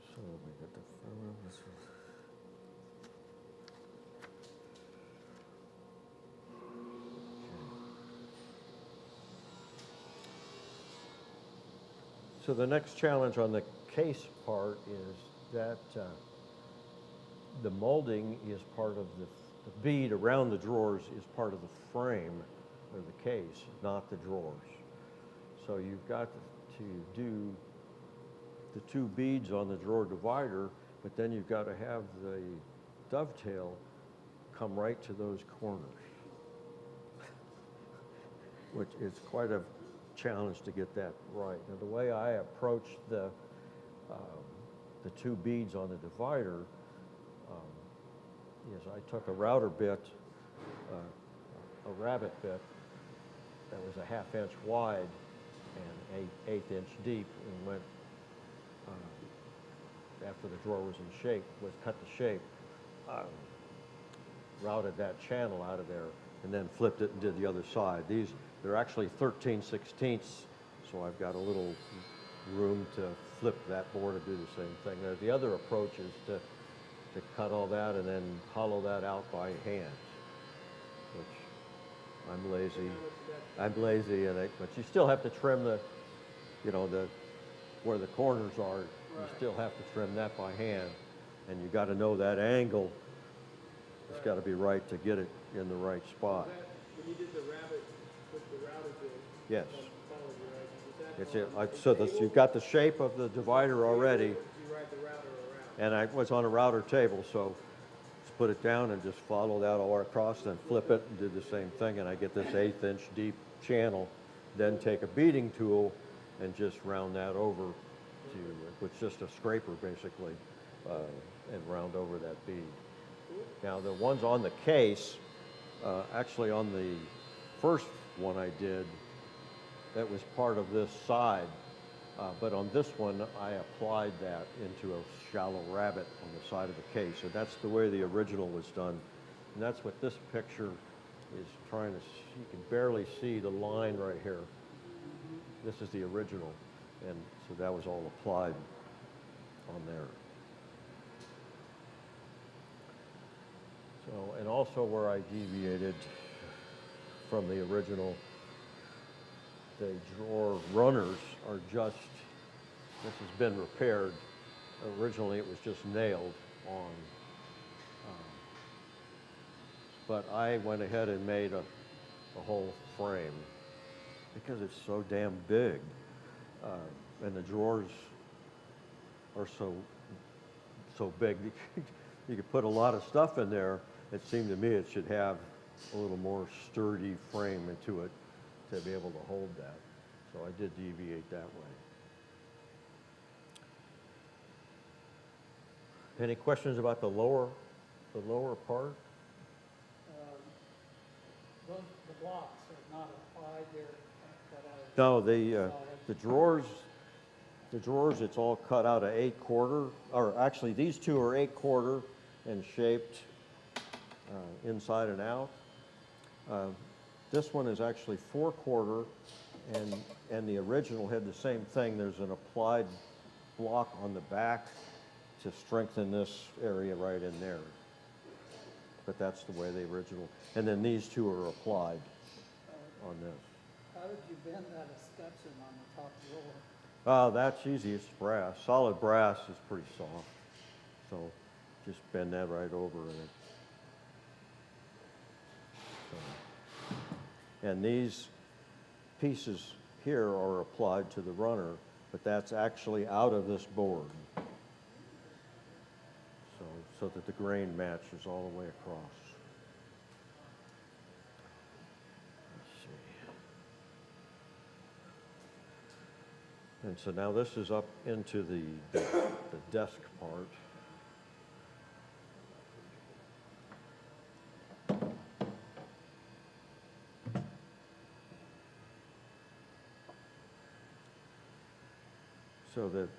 [SPEAKER 14] So we got the this is. So the next challenge on the case part is that the molding is part of the bead around the drawers is part of the frame of the case, not the drawers. So you've got to do the two beads on the drawer divider, but then you've got to have the dovetail come right to those corners, which is quite a challenge to get that right. Now, the way I approached the two beads on the divider is I took a router bit, a rabbet bit that was a 1/2 inch wide and 1/8 inch deep, and went after the drawer was in shape, was cut to shape, routed that channel out of there, and then flipped it and did the other side. They're actually 13/16ths, so I've got a little room to flip that board and do the same thing. Now, the other approach is to cut all that and then hollow that out by hand, which I'm lazy, but you still have to trim where the corners are. You still have to trim that by hand, and you got to know that angle. It's got to be right to get it in the right spot.
[SPEAKER 3] When you did the rabbit with the router bit,
[SPEAKER 14] Yes.
[SPEAKER 3] It's it.
[SPEAKER 14] So you've got the shape of the divider already,
[SPEAKER 3] You ride the router around.
[SPEAKER 14] and I was on a router table, so just put it down and just follow that all across, then flip it and did the same thing, and I get this 1/8 inch deep channel. Then take a beading tool and just round that over with just a scraper basically, and round over that bead. Now the ones on the case, actually on the first one I did, that was part of this side, but on this one I applied that into a shallow rabbet on the side of the case. So that's the way the original was done, and that's what this picture is trying to see. You can barely see the line right here. This is the original, and so that was all applied on there. So, and also where I deviated from the original, the drawer runners are just, this has been repaired. Originally it was just nailed on, but I went ahead and made a whole frame because it's so damn big, and the drawers are so big. You could put a lot of stuff in there. It seemed to me it should have a little more sturdy frame into it to be able to hold that. So I did deviate that way. Any questions about the lower part?
[SPEAKER 4] The blocks are not applied there, cut out.
[SPEAKER 14] No, the drawers, it's all cut out of 8/4, or actually these two are 8/4 and shaped inside and out. This one is actually 4/4, and the original had the same thing. There's an applied block on the back to strengthen this area right in there. But that's the way the original, and then these two are applied on this.
[SPEAKER 4] How did you bend that escutcheon on the top drawer?
[SPEAKER 14] That's easy, it's brass. Solid brass is pretty soft. So just bend that right over in it. So. And these pieces here are applied to the runner, but that's actually out of this board. So that the grain matches all the way across. Let's see. And so now this is up into the desk part. So the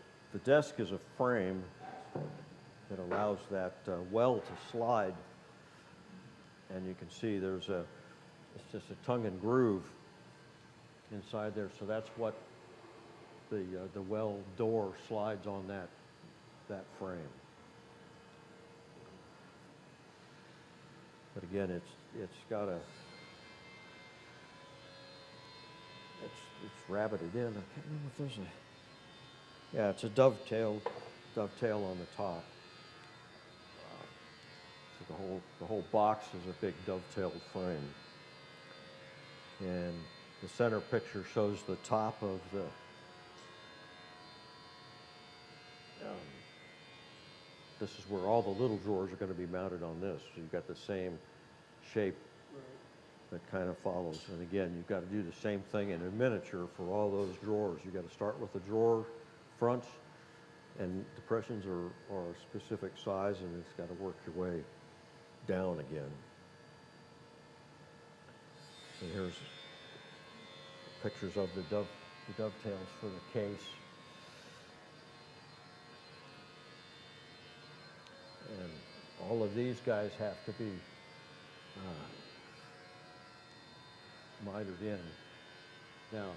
[SPEAKER 14] desk is a frame that allows that well to slide, and you can see it's just a tongue and groove inside there. So that's what the well door slides on that frame. But again, it's got it's rabbited in. I can't remember if there's yeah, it's a dovetail on the top. So the whole box is a big dovetailed frame. And the center picture shows the top of the this is where all the little drawers are going to be mounted on this. So you've got the same shape that kind of follows. And again, you've got to do the same thing in a miniature for all those drawers. You've got to start with the drawer fronts, and depressions are a specific size, and it's got to work your way down again. And here's pictures of the dovetails for the case. And all of these guys have to be mitered in. Now,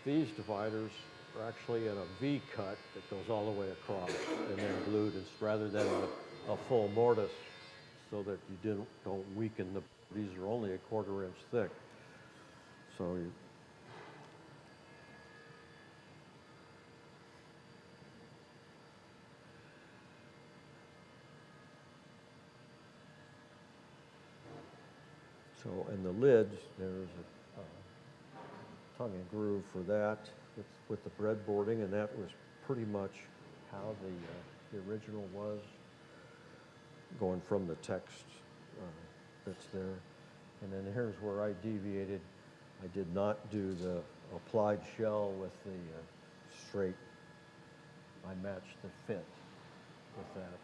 [SPEAKER 14] these dividers are actually in a V cut that goes all the way across and then glued rather than a full mortise, so that you don't weaken the. These are only a 1/4 inch thick. So and the lids, there's a tongue and groove for that with the breadboarding, and that was pretty much how the original was, going from the text that's there. And then here's where I deviated. I did not do the applied shell with the straight. I matched the fit with that,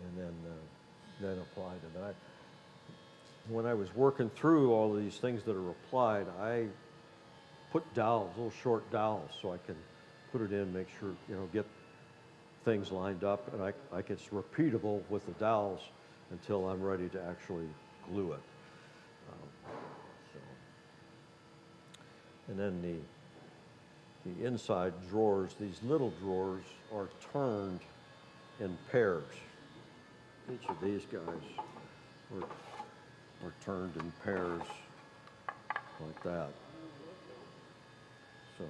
[SPEAKER 14] and then applied it. When I was working through all of these things that are applied, I put dowels, little short dowels, so I can put it in, make sure, get things lined up, and it's repeatable with the dowels until I'm ready to actually glue it. And then the inside drawers, these little drawers are turned in pairs. Each of these guys are turned in pairs like that. So,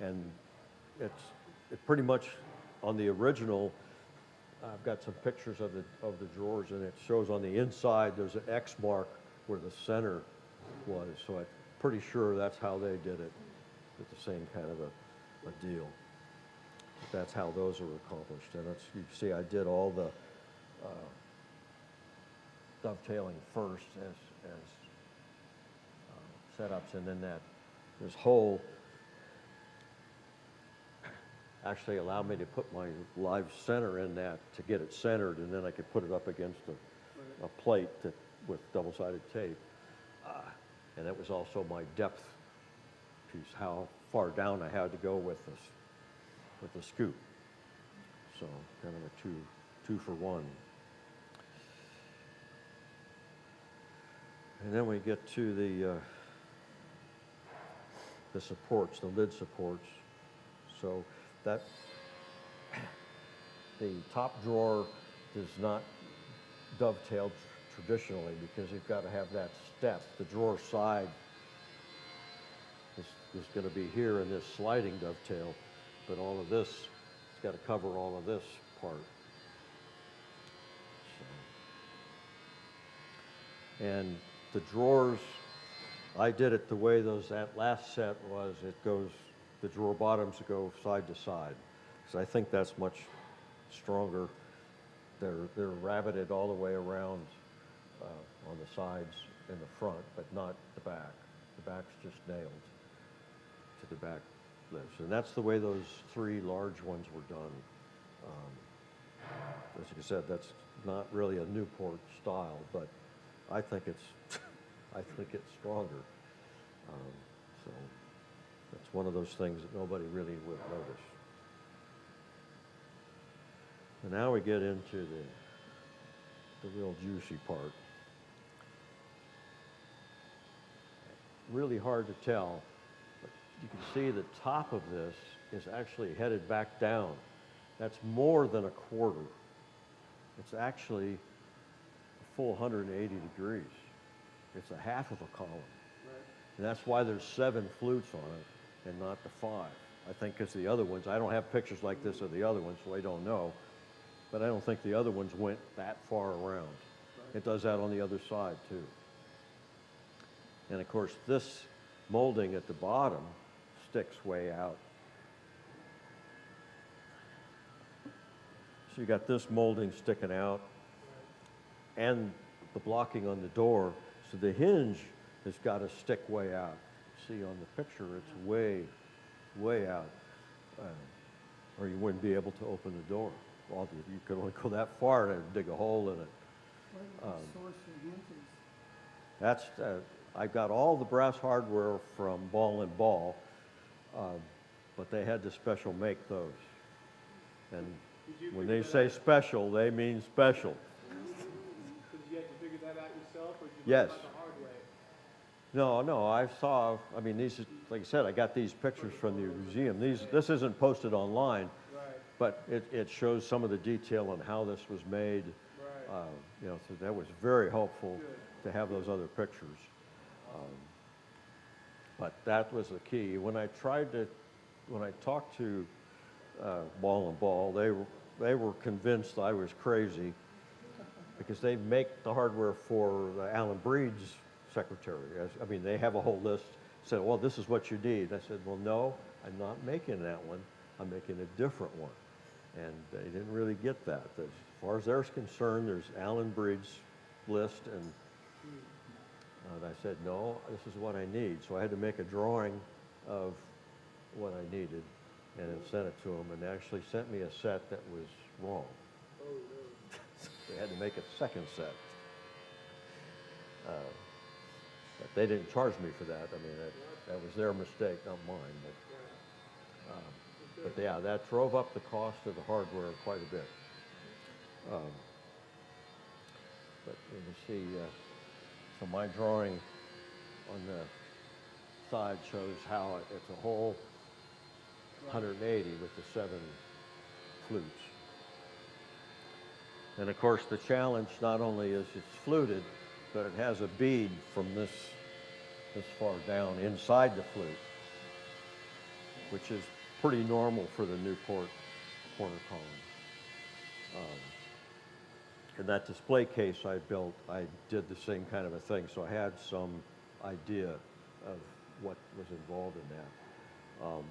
[SPEAKER 14] and it pretty much on the original. I've got some pictures of the drawers, and it shows on the inside there's an X mark where the center was. So I'm pretty sure that's how they did it, with the same kind of a deal. That's how those are accomplished. And you see, I did all dovetailing first as setups, and then this hole actually allowed me to put my live center in that to get it centered, and then I could put it up against a plate with double-sided tape. And that was also my depth piece, how far down I had to go with the scoop. So kind of a two for one. And then we get to the supports, the lid supports. So that the top drawer does not dovetail traditionally because you've got to have that step. The drawer side is going to be here in this sliding dovetail, but all of this has got to cover all of this part. So. And the drawers, I did it the way that last set was. The drawer bottoms go side to side, because I think that's much stronger. They're rabbeted all the way around on the sides and the front, but not the back. The back's just nailed to the back lips. And that's the way those three large ones were done. As you said, that's not really a Newport style, but I think it's stronger. So that's one of those things that nobody really would notice. And now we get into the real juicy part. Really hard to tell, but you can see the top of this is actually headed back down. That's more than a quarter. It's actually a full 180 degrees. It's a half of a column. Right. And that's why there's 7 flutes on it and not the 5. I think because the other ones, I don't have pictures like this of the other ones, so I don't know. But I don't think the other ones went that far around. Right. It does that on the other side too. And of course, this molding at the bottom sticks way out. So you got this molding sticking out and the blocking on the door. So the hinge has got to stick way out. See on the picture, it's way, way out. Or you wouldn't be able to open the door. Well, you could only go that far and dig a hole in it.
[SPEAKER 4] Source your hinges.
[SPEAKER 14] That's, I got all the brass hardware from Ball and Ball, but they had to special make those. And when they say special, they mean special.
[SPEAKER 3] Did you have to figure that out yourself, or did you
[SPEAKER 14] Yes.
[SPEAKER 3] learn about the hard way?
[SPEAKER 14] No, I mean, these, like I said, I got these pictures from the museum. This isn't posted online,
[SPEAKER 3] Right.
[SPEAKER 14] but it shows some of the detail on how this was made.
[SPEAKER 3] Right.
[SPEAKER 14] So that was very helpful to have those other pictures. But that was the key. When I talked to Ball and Ball, they were convinced I was crazy because they make the hardware for Alan Breed's secretary. They have a whole list. Said, well, this is what you need. I said, well, no, I'm not making that one. I'm making a different one. And they didn't really get that. As far as they're concerned, there's Alan Breed's list, and I said, no, this is what I need. So I had to make a drawing of what I needed, and then sent it to them, and they actually sent me a set that was wrong.
[SPEAKER 3] Oh, no.
[SPEAKER 14] They had to make a second set. But they didn't charge me for that. That was their mistake, not mine. But yeah, that drove up the cost of the hardware quite a bit. But you can see, so my drawing on the side shows how it's a whole 180 with the 7 flutes. And of course, the challenge not only is it's fluted, but it has a bead from this far down inside the flute, which is pretty normal for the Newport corner column. And that display case I built, I did the same kind of a thing, so I had some idea of what was involved in that. I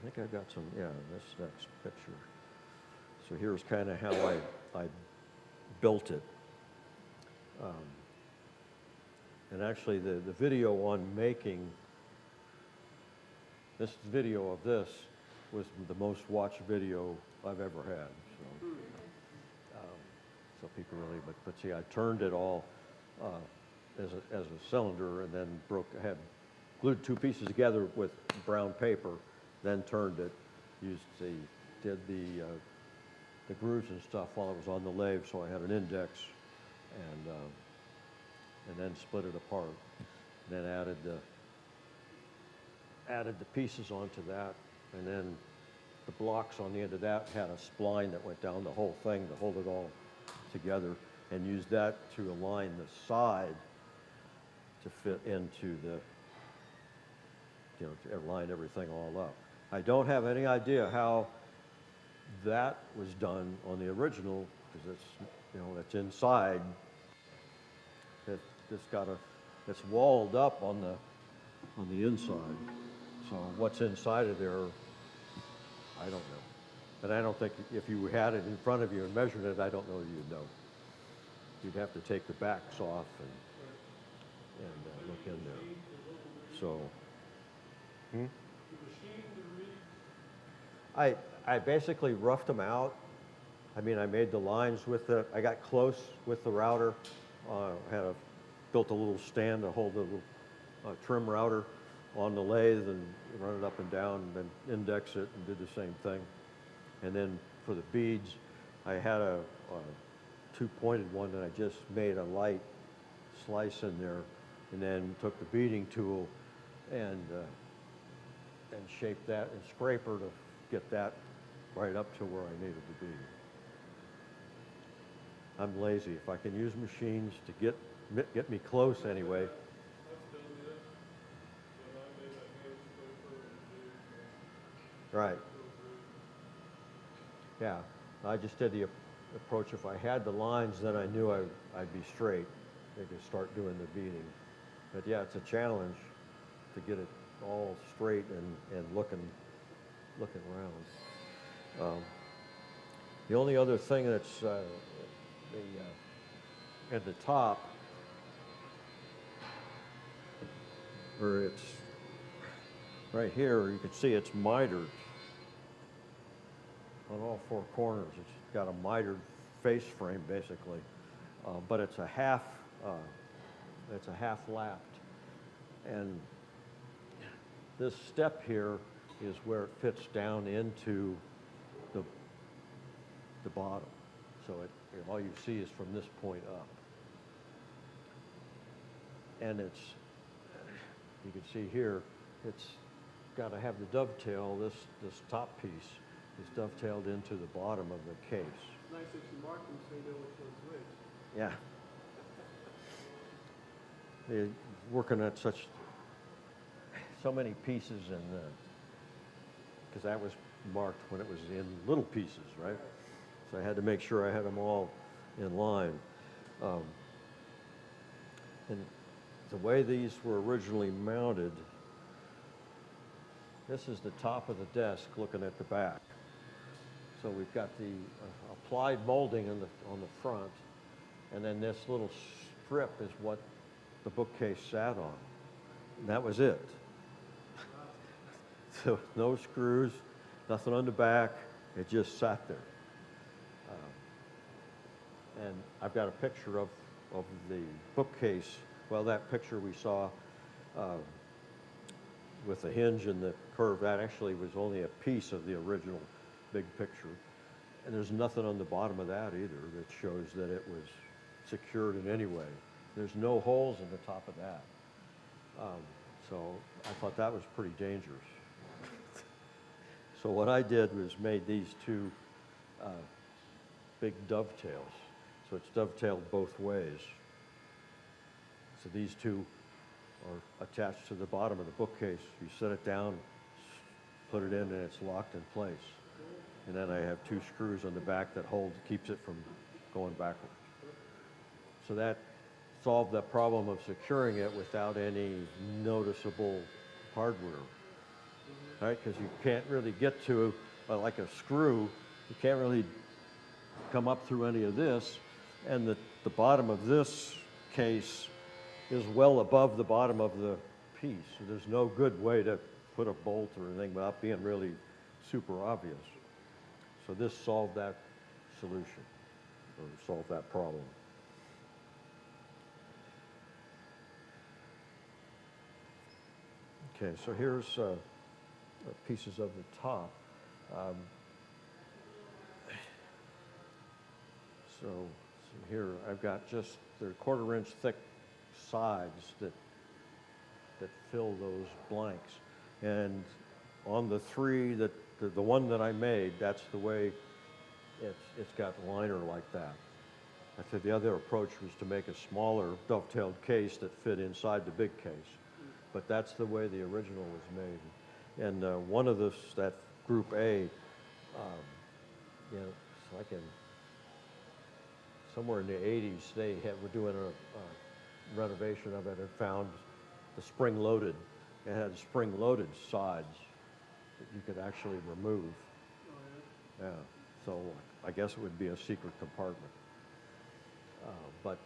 [SPEAKER 14] think I've got some, this next picture. So here's kind of how I built it. And actually, the video on making, this video of this was the most watched video I've ever had. So people really, but see, I turned it all as a cylinder, and then glued two pieces together with brown paper, then turned it, did the grooves and stuff while it was on the lathe, so I had an index, and then split it apart, and then added the pieces onto that, and then the blocks on the end of that had a spline that went down the whole thing to hold it all together, and used that to align the side to fit into to align everything all up. I don't have any idea how that was done on the original, because it's inside. It's walled up on the inside. So what's inside of there, I don't know. And I don't think if you had it in front of you and measured it, I don't know you'd know. You'd have to take the backs off and look in there. So, I basically roughed them out. I mean, I made the lines with it. I got close with the router. Built a little stand to hold the little trim router on the lathe and run it up and down, and then index it and did the same thing. And then for the beads, I had a two-pointed one that I just made a light slice in there, and then took the beading tool and shaped that and scraper to get that right up to where I needed to be. I'm lazy. If I can use machines to get me close anyway. Right. Yeah, I just did the approach. If I had the lines, then I knew I'd be straight. I could start doing the beading. But yeah, it's a challenge to get it all straight and looking around. The only other thing that's at the top, or it's right here, you can see it's mitered on all four corners. It's got a mitered face frame basically, but it's a half lapped, and this step here is where it fits down into the bottom. So all you see is from this point up. And you can see here, it's got to have the dovetail. This top piece is dovetailed into the bottom of the case.
[SPEAKER 3] Nice that you marked them so you know which one's which.
[SPEAKER 14] Yeah. They're working at so many pieces, and because that was marked when it was in little pieces, right? So I had to make sure I had them all in line. And the way these were originally mounted, this is the top of the desk looking at the back. So we've got the applied molding on the front, and then this little strip is what the bookcase sat on. And that was it. So no screws, nothing on the back, it just sat there. And I've got a picture of the bookcase. Well, that picture we saw with the hinge and the curve, that actually was only a piece of the original big picture. And there's nothing on the bottom of that either that shows that it was secured in any way. There's no holes in the top of that. So I thought that was pretty dangerous. So what I did was made these two big dovetails. So it's dovetailed both ways. So these two are attached to the bottom of the bookcase. You set it down, put it in, and it's locked in place. And then I have two screws on the back that keeps it from going backwards. So that solved the problem of securing it without any noticeable hardware. Right? Because you can't really get to, like a screw, you can't really come up through any of this And the bottom of this case is well above the bottom of the piece. So there's no good way to put a bolt or anything without being really super obvious. So this solved that solution, or solved that problem. Okay, so here's pieces of the top. So here I've got just the 1/4 inch thick sides that fill those blanks. And on the three that the one that I made, that's the way it's got liner like that. I said the other approach was to make a smaller dovetailed case that fit inside the big case. But that's the way the original was made. And one of that group A, it's like somewhere in the 80s, were doing a renovation of it and found the spring-loaded. It had spring-loaded sides that you could actually remove. Yeah, so I guess it would be a secret compartment. But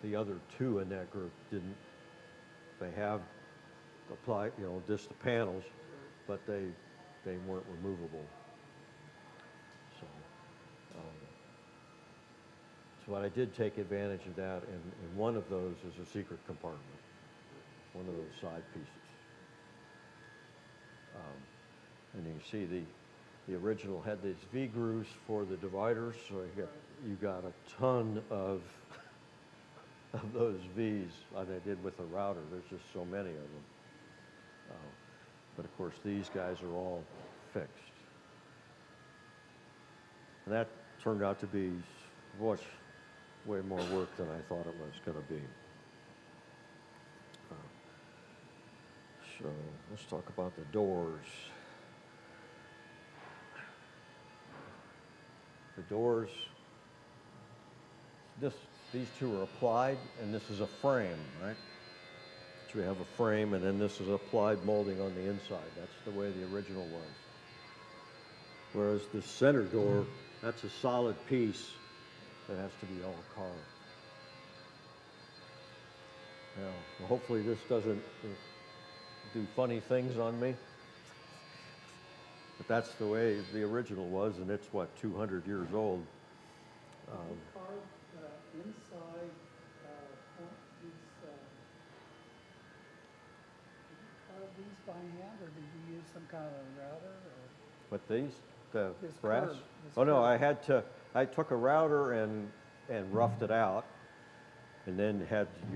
[SPEAKER 14] the other two in that group didn't. They have applied, just the panels, but they weren't removable. So I did take advantage of that, and one of those is a secret compartment, one of those side pieces. And you can see the original had these V grooves for the dividers, so you got a ton of those V's like I did with the router. There's just so many of them. But of course, these guys are all fixed. And that turned out to be way more work than I thought it was going to be. So let's talk about the doors. The doors, these two are applied, and this is a frame, right? So we have a frame, and then this is applied molding on the inside. That's the way the original was. Whereas the center door, that's a solid piece that has to be all carved. Now, hopefully this doesn't do funny things on me. But that's the way the original was, and it's, 200 years old.
[SPEAKER 4] Carve inside carve these by hand, or did you use some kind of a router?
[SPEAKER 14] But the
[SPEAKER 4] This
[SPEAKER 14] brass?
[SPEAKER 4] curve,
[SPEAKER 14] Oh no, I took a router and roughed it out, and then you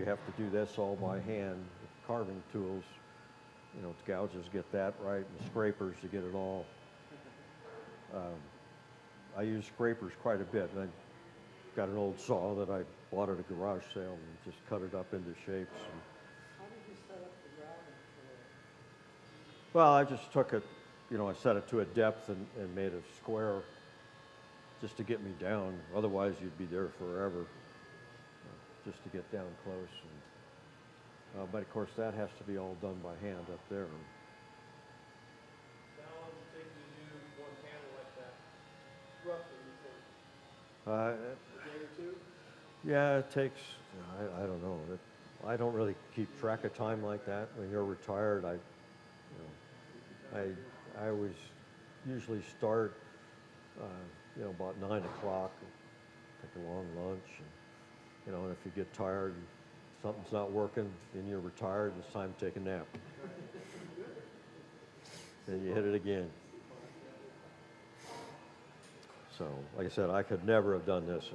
[SPEAKER 14] have to do this all by hand with carving tools. Gouges get that right, and scrapers to get it all. I use scrapers quite a bit, and I got an old saw that I bought at a garage sale and just cut it up into shapes.
[SPEAKER 4] How did you set up the routing for it?
[SPEAKER 14] Well, I just took it, I set it to a depth and made a square just to get me down. Otherwise, you'd be there forever, just to get down close. But of course, that has to be all done by hand up there.
[SPEAKER 3] How long does it take you to do one panel like that? Roughly, you think? A day or two?
[SPEAKER 14] Yeah, it takes, I don't know. I don't really keep track of time like that. When you're retired, I always usually start, about 9 o'clock, take a long lunch, and if you get tired, something's not working, and you're retired, it's time to take a nap. Then you hit it again. So, like I said, I could never have done this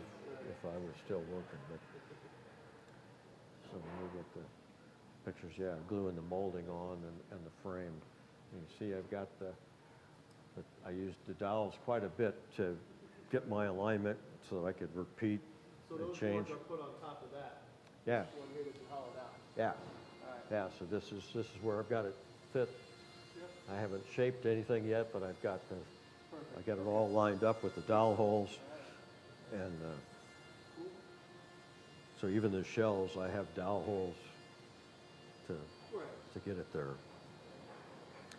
[SPEAKER 14] if I was still working. But so we get the pictures, gluing the molding on and the frame. You can see I've got I used the dowels quite a bit to get my alignment so that I could repeat
[SPEAKER 3] So
[SPEAKER 14] and
[SPEAKER 3] those
[SPEAKER 14] change.
[SPEAKER 3] boards are put on top of that?
[SPEAKER 14] Yeah.
[SPEAKER 3] This one here that you hollowed out?
[SPEAKER 14] Yeah.
[SPEAKER 3] All right.
[SPEAKER 14] Yeah, so this is where I've got it fit.
[SPEAKER 3] Yep.
[SPEAKER 14] I haven't shaped anything yet, but I got it all lined up with the dowel holes. And so even the shells, I have dowel holes to get it there.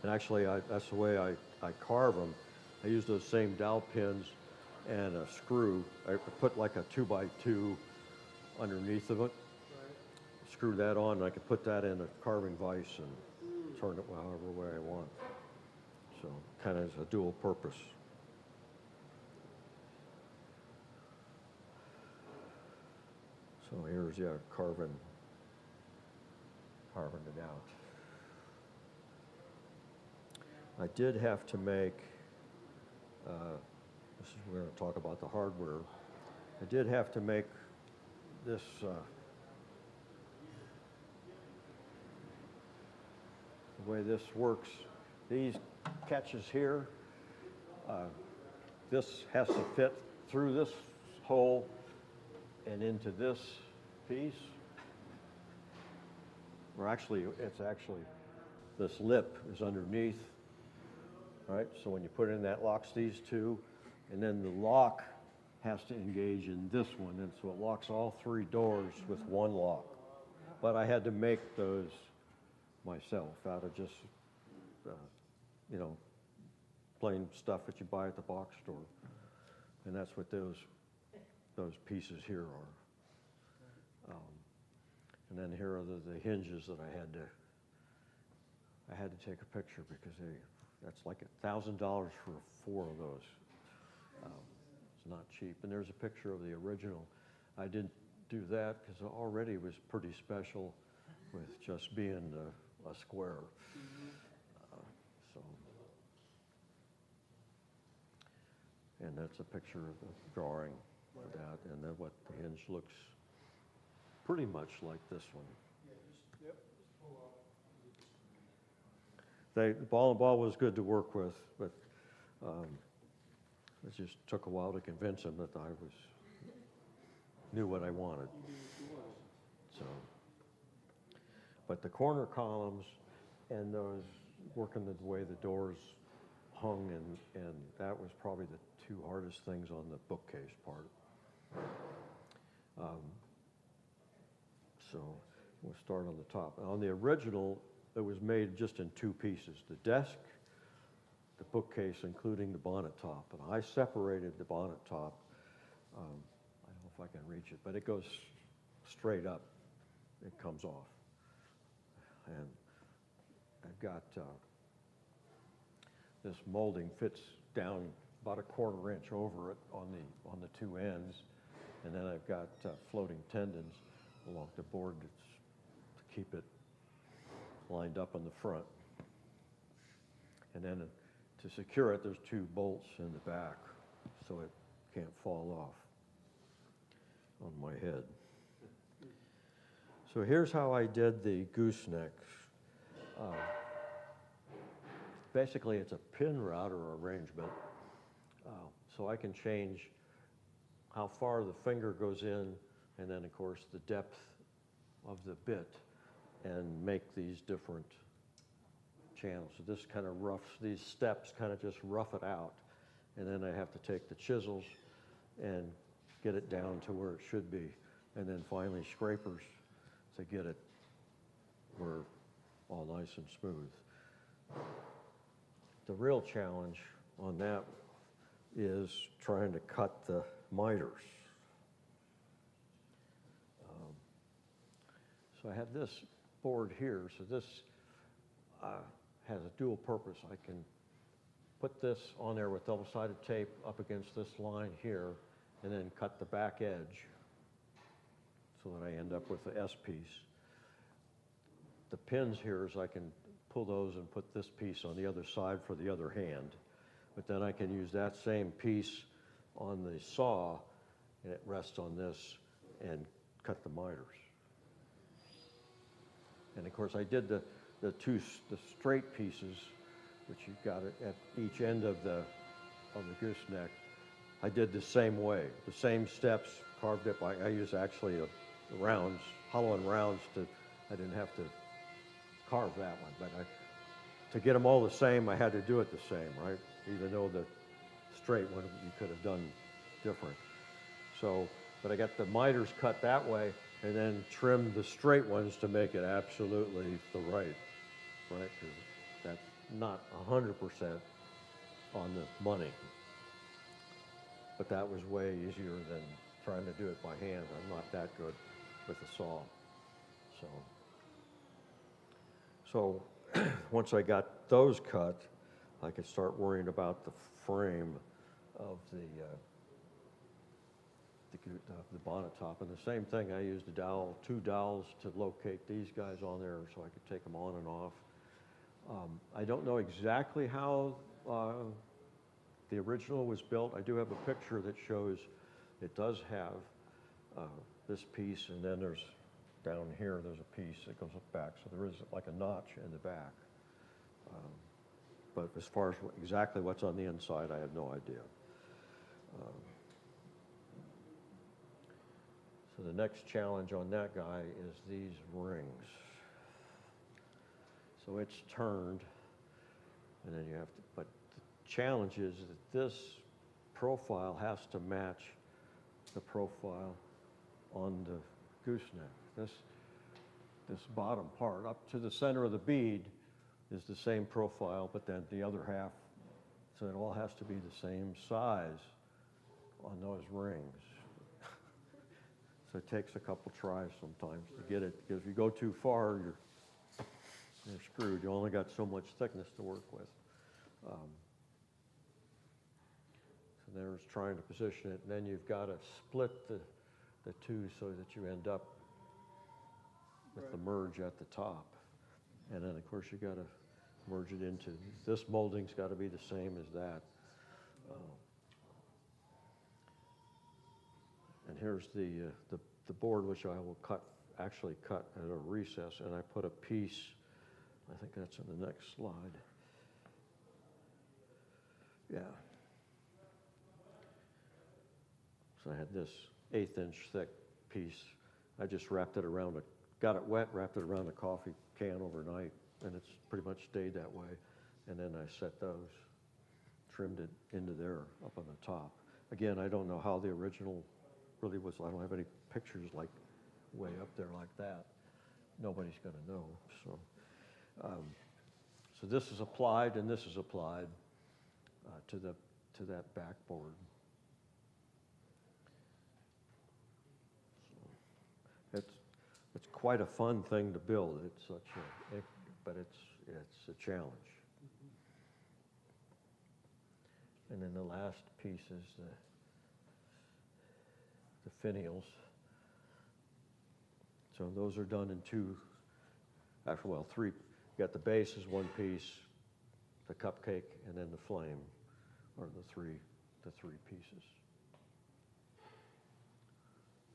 [SPEAKER 14] And actually, that's the way I carve them. I use those same dowel pins, and a screw. I put like a 2x2 underneath of it. Screw that on, and I could put that in a carving vise and turn it however way I want. So kind of as a dual purpose. So here's, carving it out. I did have to make, we're going to talk about the hardware. I did have to make this the way this works. These catches here, this has to fit through this hole and into this piece. Or actually, this lip is underneath, right? So when you put it in, that locks these two, and then the lock has to engage in this one, and so it locks all three doors with one lock. But I had to make those myself out of just, plain stuff that you buy at the box store. And that's what those pieces here are. And then here are the hinges that I had to take a picture because that's like $1,000 for 4 of those. It's not cheap. And there's a picture of the original. I didn't do that because it already was pretty special with just being a square. And that's a picture of the drawing of that, and then what the hinge looks pretty much like this one. The ball and ball was good to work with, but it just took a while to convince him that I knew what I wanted. So, but the corner columns and those working the way the doors hung, and that was probably the 2 hardest things on the bookcase part. So we'll start on the top. On the original, it was made just in 2 pieces: the desk, the bookcase, including the bonnet top. And I separated the bonnet top. I don't know if I can reach it, but it goes straight up. It comes off. And I've got this molding fits down about 1/4 inch over it on the 2 ends, and then I've got floating tendons along the board to keep it lined up on the front. And then to secure it, there's 2 bolts in the back so it can't fall off on my head. So here's how I did the gooseneck. Basically, it's a pin router arrangement. So I can change how far the finger goes in, and then, of course, the depth of the bit, and make these different channels. So this kind of these steps kind of just rough it out, and then I have to take the chisels and get it down to where it should be, and then finally scrapers to get it where all nice and smooth. The real challenge on that is trying to cut the miters. So I have this board here, so this has a dual purpose. I can put this on there with double-sided tape up against this line here, and then cut the back edge so that I end up with the S piece. The pins here is I can pull those and put this piece on the other side for the other hand. But then I can use that same piece on the saw, and it rests on this, and cut the miters. And of course, I did the straight pieces, which you've got it at each end of the gooseneck. I did the same way, the same steps, carved it. I use actually rounds, hollow and rounds I didn't have to carve that one, but to get them all the same, I had to do it the same, right? Even though the straight one you could have done different. So, but I got the miters cut that way, and then trimmed the straight ones to make it absolutely the right? Because that's not 100% on the money. but that was way easier than trying to do it by hand. I'm not that good with a saw. So once I got those cut, I could start worrying about the frame of the bonnet top. And the same thing, I used two dowels to locate these guys on there so I could take them on and off. I don't know exactly how the original was built. I do have a picture that shows it does have this piece, and then there's down here, there's a piece that goes up back. So there is like a notch in the back. But as far as exactly what's on the inside, I have no idea. So the next challenge on that guy is these rings. So it's turned, and then you have to, but the challenge is that this profile has to match the profile on the gooseneck. This bottom part up to the center of the bead is the same profile, but then the other half, so it all has to be the same size on those rings. So it takes a couple tries sometimes to get it, because if you go too far, you're screwed. You only got so much thickness to work with. So there's trying to position it, and then you've got to split the two so that you end up with the merge at the top. And then, of course, you got to merge it into, this molding's got to be the same as that. And here's the board, which I will actually cut at a recess, and I put a piece, I think that's in the next slide. Yeah. So I had this 1/8-inch thick piece. I just wrapped it around got it wet, wrapped it around a coffee can overnight, and it's pretty much stayed that way. And then I set those, trimmed it into there up on the top. Again, I don't know how the original really was. I don't have any pictures like way up there like that. Nobody's going to know. So this is applied, and this is applied to that backboard. So it's quite a fun thing to build. It's but it's a challenge. And then the last piece is the finials. So those are done in three. You got the base is one piece, the cupcake, and then the flame are the three pieces.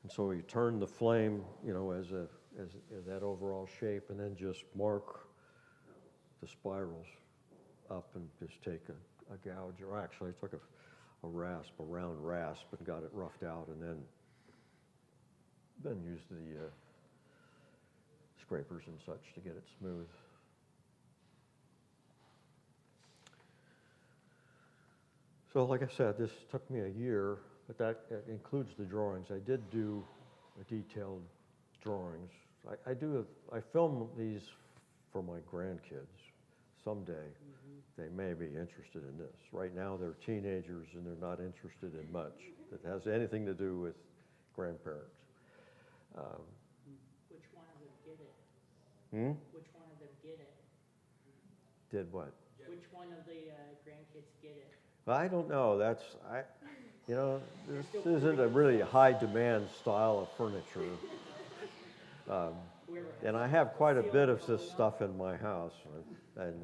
[SPEAKER 14] And so you turn the flame, as that overall shape, and then just mark the spirals up and just take a gouge, or actually I took a round rasp, and got it roughed out, and then used the scrapers and such to get it smooth. So like I said, this took me a year, but that includes the drawings. I did do detailed drawings. I film these for my grandkids. Someday they may be interested in this. Right now they're teenagers and they're not interested in much that has anything to do with grandparents.
[SPEAKER 11] Which one of them get it? Which one of them get it?
[SPEAKER 14] Did what?
[SPEAKER 11] Which one of the grandkids get it?
[SPEAKER 14] I don't know. This isn't a really high demand style of furniture. And I have quite a bit of this stuff in my house and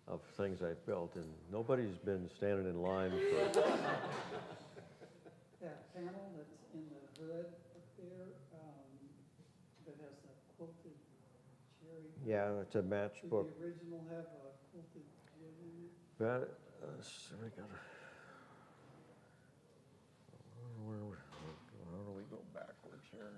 [SPEAKER 14] of things I've built, and nobody's been standing in line for.
[SPEAKER 4] That panel that's in the hood up there, that has the quilted cherry.
[SPEAKER 14] Yeah, it's a matchbook.
[SPEAKER 4] Did the original have a quilted wood in it?
[SPEAKER 14] How do we go backwards here?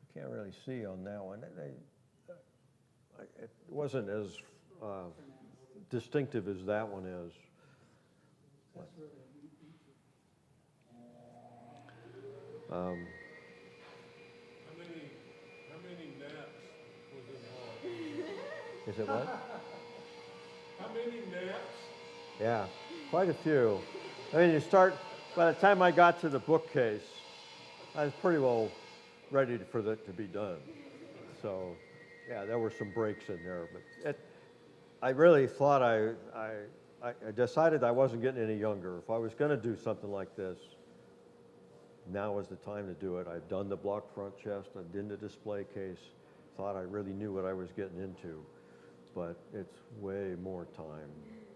[SPEAKER 14] I can't really see on that one. It wasn't as distinctive as that one is.
[SPEAKER 4] That's really a neat feature.
[SPEAKER 14] Is it what?
[SPEAKER 5] How many nets?
[SPEAKER 14] Yeah, quite a few. I mean, by the time I got to the bookcase, I was pretty well ready for it to be done. So, yeah, there were some breaks in there, but I really thought I decided I wasn't getting any younger. If I was going to do something like this, now was the time to do it. I'd done the block front chest, I'd done the display case, thought I really knew what I was getting into, but it's way more time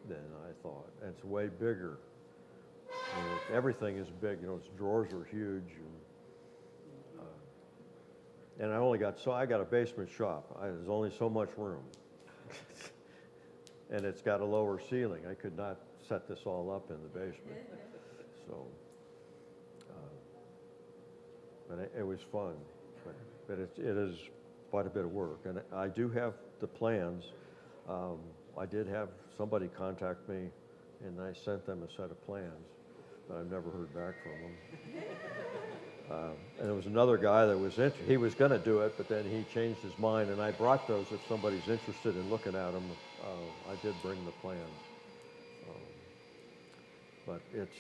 [SPEAKER 14] than I thought. And it's way bigger. I mean, everything is big, you know, its drawers are huge. And I got a basement shop. There's only so much room. And it's got a lower ceiling. I could not set this all up in the basement. So, but it was fun. But it is quite a bit of work. And I do have the plans. I did have somebody contact me, and I sent them a set of plans, but I've never heard back from them. And there was another guy that was he was going to do it, but then he changed his mind, and I brought those if somebody's interested in looking at them. I did bring the plans. But it's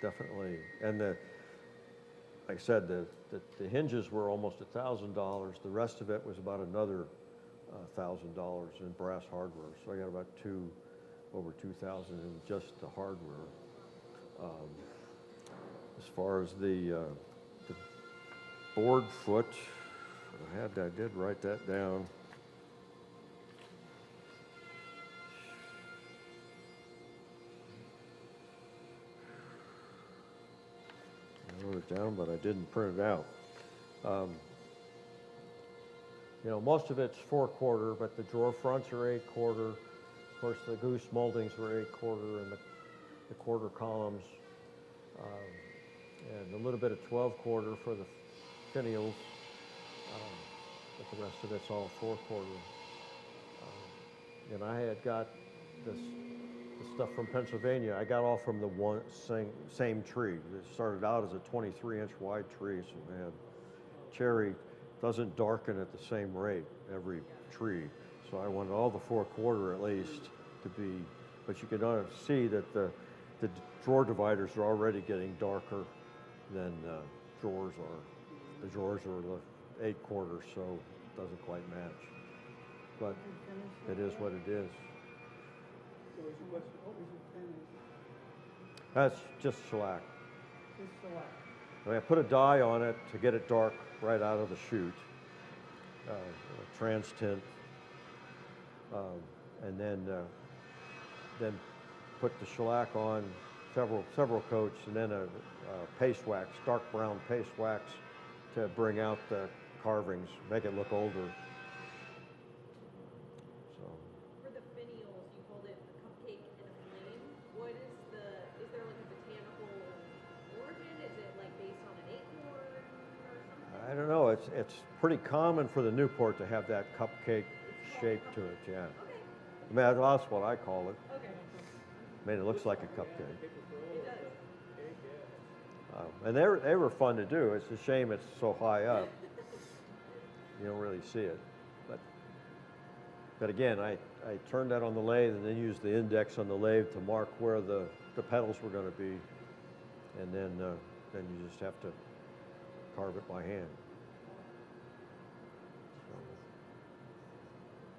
[SPEAKER 14] definitely, and like I said, the hinges were almost $1,000. The rest of it was about another $1,000 in brass hardware. So I got about over $2,000 in just the hardware. As far as the board foot, I did write that down. I wrote it down, but I didn't print it out. You know, most of it's 4/4, but the drawer fronts are 8/4. Of course, the goose moldings were 8/4, and the quarter columns, and a little bit of 12/4 for the finials, but the rest of it's all 4/4. And I had got the stuff from Pennsylvania. I got all from the same tree. It started out as a 23-inch wide tree, so they had cherry. Doesn't darken at the same rate every tree. So I wanted all the 4/4 at least to be, but you can see that the drawer dividers are already getting darker than drawers are. The drawers are the 8/4, so it doesn't quite match. But it is what it is.
[SPEAKER 3] So is your question, what was your finish?
[SPEAKER 14] That's just shellac.
[SPEAKER 3] Just shellac.
[SPEAKER 14] I put a dye on it to get it dark right out of the chute, trans tint, and then put the shellac on several coats, and then a paste wax, dark brown paste wax, to bring out the carvings, make it look older. So.
[SPEAKER 10] For the finials, you called it a cupcake and a flame. Is there like a botanical origin? Is it like based on an acorn or something?
[SPEAKER 14] I don't know. It's pretty common for the Newport to have that cupcake shape to it. Yeah.
[SPEAKER 10] Okay.
[SPEAKER 14] I mean, that's what I call it.
[SPEAKER 10] Okay.
[SPEAKER 14] I mean, it looks like a cupcake.
[SPEAKER 10] It does.
[SPEAKER 14] And they were fun to do. It's a shame it's so high up. You don't really see it. But again, I turned that on the lathe and then used the index on the lathe to mark where the petals were going to be. And then you just have to carve it by hand. So,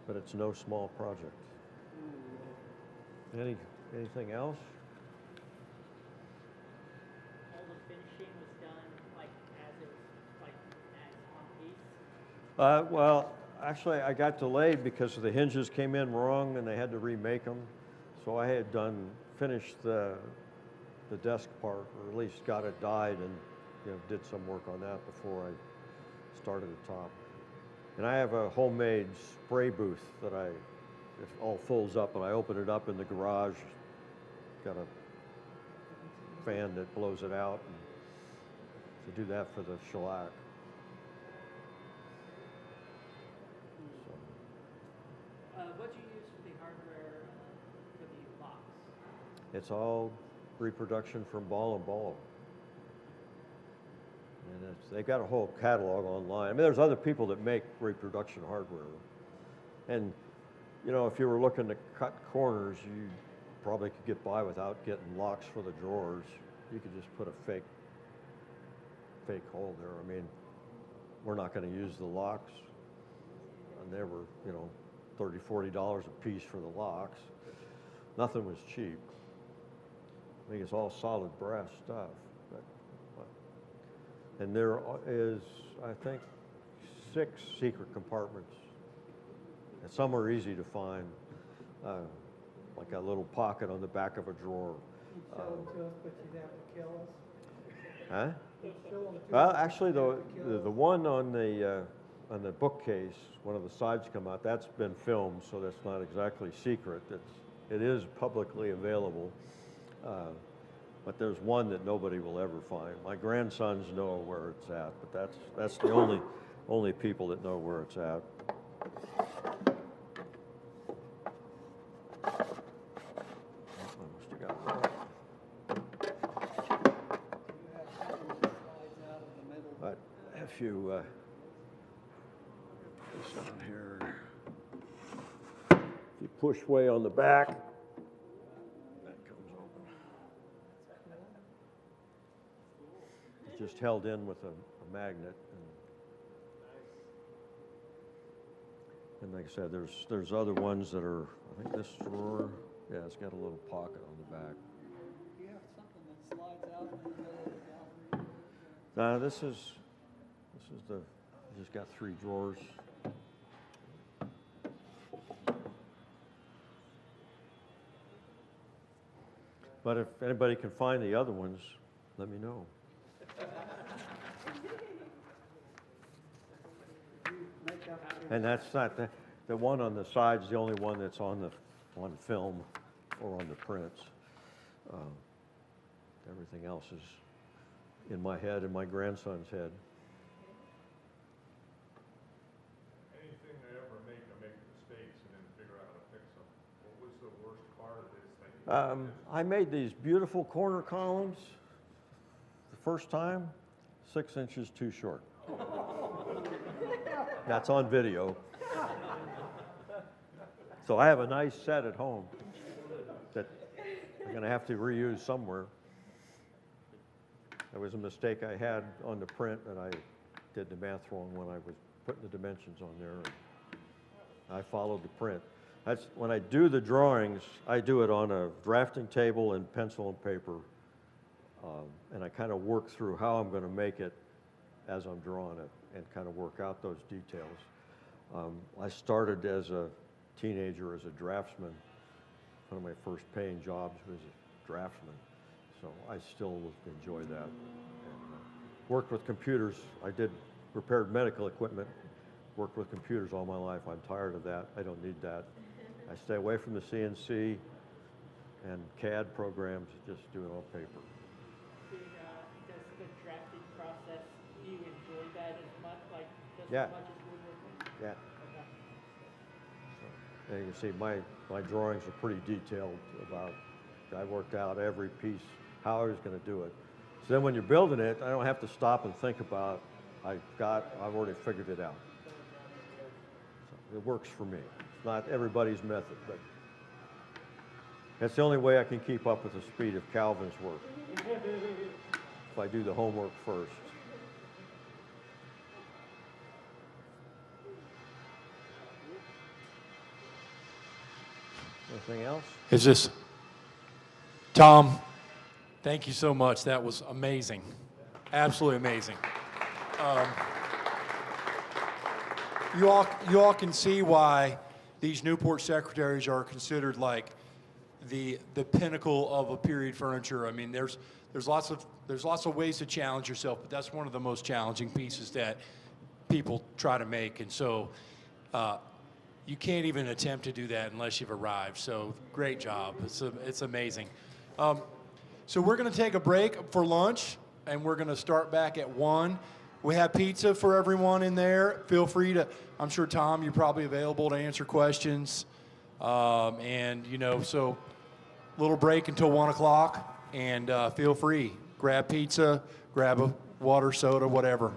[SPEAKER 14] but it's no small project. Anything else?
[SPEAKER 11] All the finishing was done like as it was like as one piece.
[SPEAKER 14] Well, actually, I got delayed because the hinges came in wrong and they had to remake them. So I had finished the desk part, or at least got it dyed, and did some work on that before I started the top. And I have a homemade spray booth that it all folds up, and I open it up in the garage. Got a fan that blows it out, and to do that for the shellac.
[SPEAKER 11] What do you use for the hardware for the box?
[SPEAKER 14] It's all reproduction from Ball & Ball. And they've got a whole catalog online. I mean, there's other people that make reproduction hardware. And you know, if you were looking to cut corners, you probably could get by without getting locks for the drawers. You could just put a fake hole there. I mean, we're not going to use the locks. And they were, you know, $30, $40 a piece for the locks. Nothing was cheap. I mean, it's all solid brass stuff. And there is, I think, 6 secret compartments. And some are easy to find, like a little pocket on the back of a drawer.
[SPEAKER 3] You'd show them to us, but you'd have to kill us.
[SPEAKER 14] Huh?
[SPEAKER 3] You'd show them to
[SPEAKER 14] Well,
[SPEAKER 3] us,
[SPEAKER 14] actually,
[SPEAKER 3] but you'd have to kill
[SPEAKER 14] the
[SPEAKER 3] us.
[SPEAKER 14] one on the bookcase, one of the sides come out, that's been filmed, so that's not exactly secret. It is publicly available. But there's one that nobody will ever find. My grandsons know where it's at, but that's the only people that know where it's at. I must have got it wrong. But if you this on here, if you push way on the back, that comes open. It's just held in with a magnet. And like I said, there's other ones that are, I think this drawer, yeah, it's got a little pocket on the back.
[SPEAKER 4] You have something that slides out in the middle of the gallery.
[SPEAKER 14] This is just got 3 drawers. But if anybody can find the other ones, let me know. And that's not the one on the side's the only one that's on film or on the prints. Everything else is in my head and my grandson's head.
[SPEAKER 5] Anything they ever make mistakes and then figure out how to fix them. What was the worst part of this thing?
[SPEAKER 14] I made these beautiful corner columns the first time, 6 inches too short. That's on video. So I have a nice set at home that I'm going to have to reuse somewhere. There was a mistake I had on the print, and I did the math wrong when I was putting the dimensions on there. I followed the print. That's when I do the drawings, I do it on a drafting table and pencil and paper, and I kind of work through how I'm going to make it as I'm drawing it and kind of work out those details. I started as a teenager as a draftsman. One of my first paying jobs was a draftsman, so I still enjoy that. And, worked with computers. I repaired medical equipment, worked with computers all my life. I'm tired of that. I don't need that. I stay away from the CNC and CAD programs, just do it on paper.
[SPEAKER 11] Does the drafting process, do you enjoy that as much, as
[SPEAKER 14] Yeah.
[SPEAKER 11] much as woodworking?
[SPEAKER 14] Yeah.
[SPEAKER 11] Okay.
[SPEAKER 14] So, and you can see my drawings are pretty detailed about, I worked out every piece, how I was going to do it. So then when you're building it, I don't have to stop and think about, I've already figured it out. So it works for me. It's not everybody's method, but that's the only way I can keep up with the speed of Calvin's work. If I do the homework first. Anything else?
[SPEAKER 15] Is this Tom? Thank you so much. That was amazing. Absolutely amazing. You all can see why these Newport secretaries are considered like the pinnacle of a period furniture. I mean, there's lots of ways to challenge yourself, but that's one of the most challenging pieces that people try to make. And so you can't even attempt to do that unless you've arrived. So great job. It's amazing. So we're going to take a break for lunch, and we're going to start back at 1. We have pizza for everyone in there. Feel free to, I'm sure, Tom, you're probably available to answer questions. And, so little break until 1 o'clock, and feel free. Grab pizza, grab a water, soda, whatever.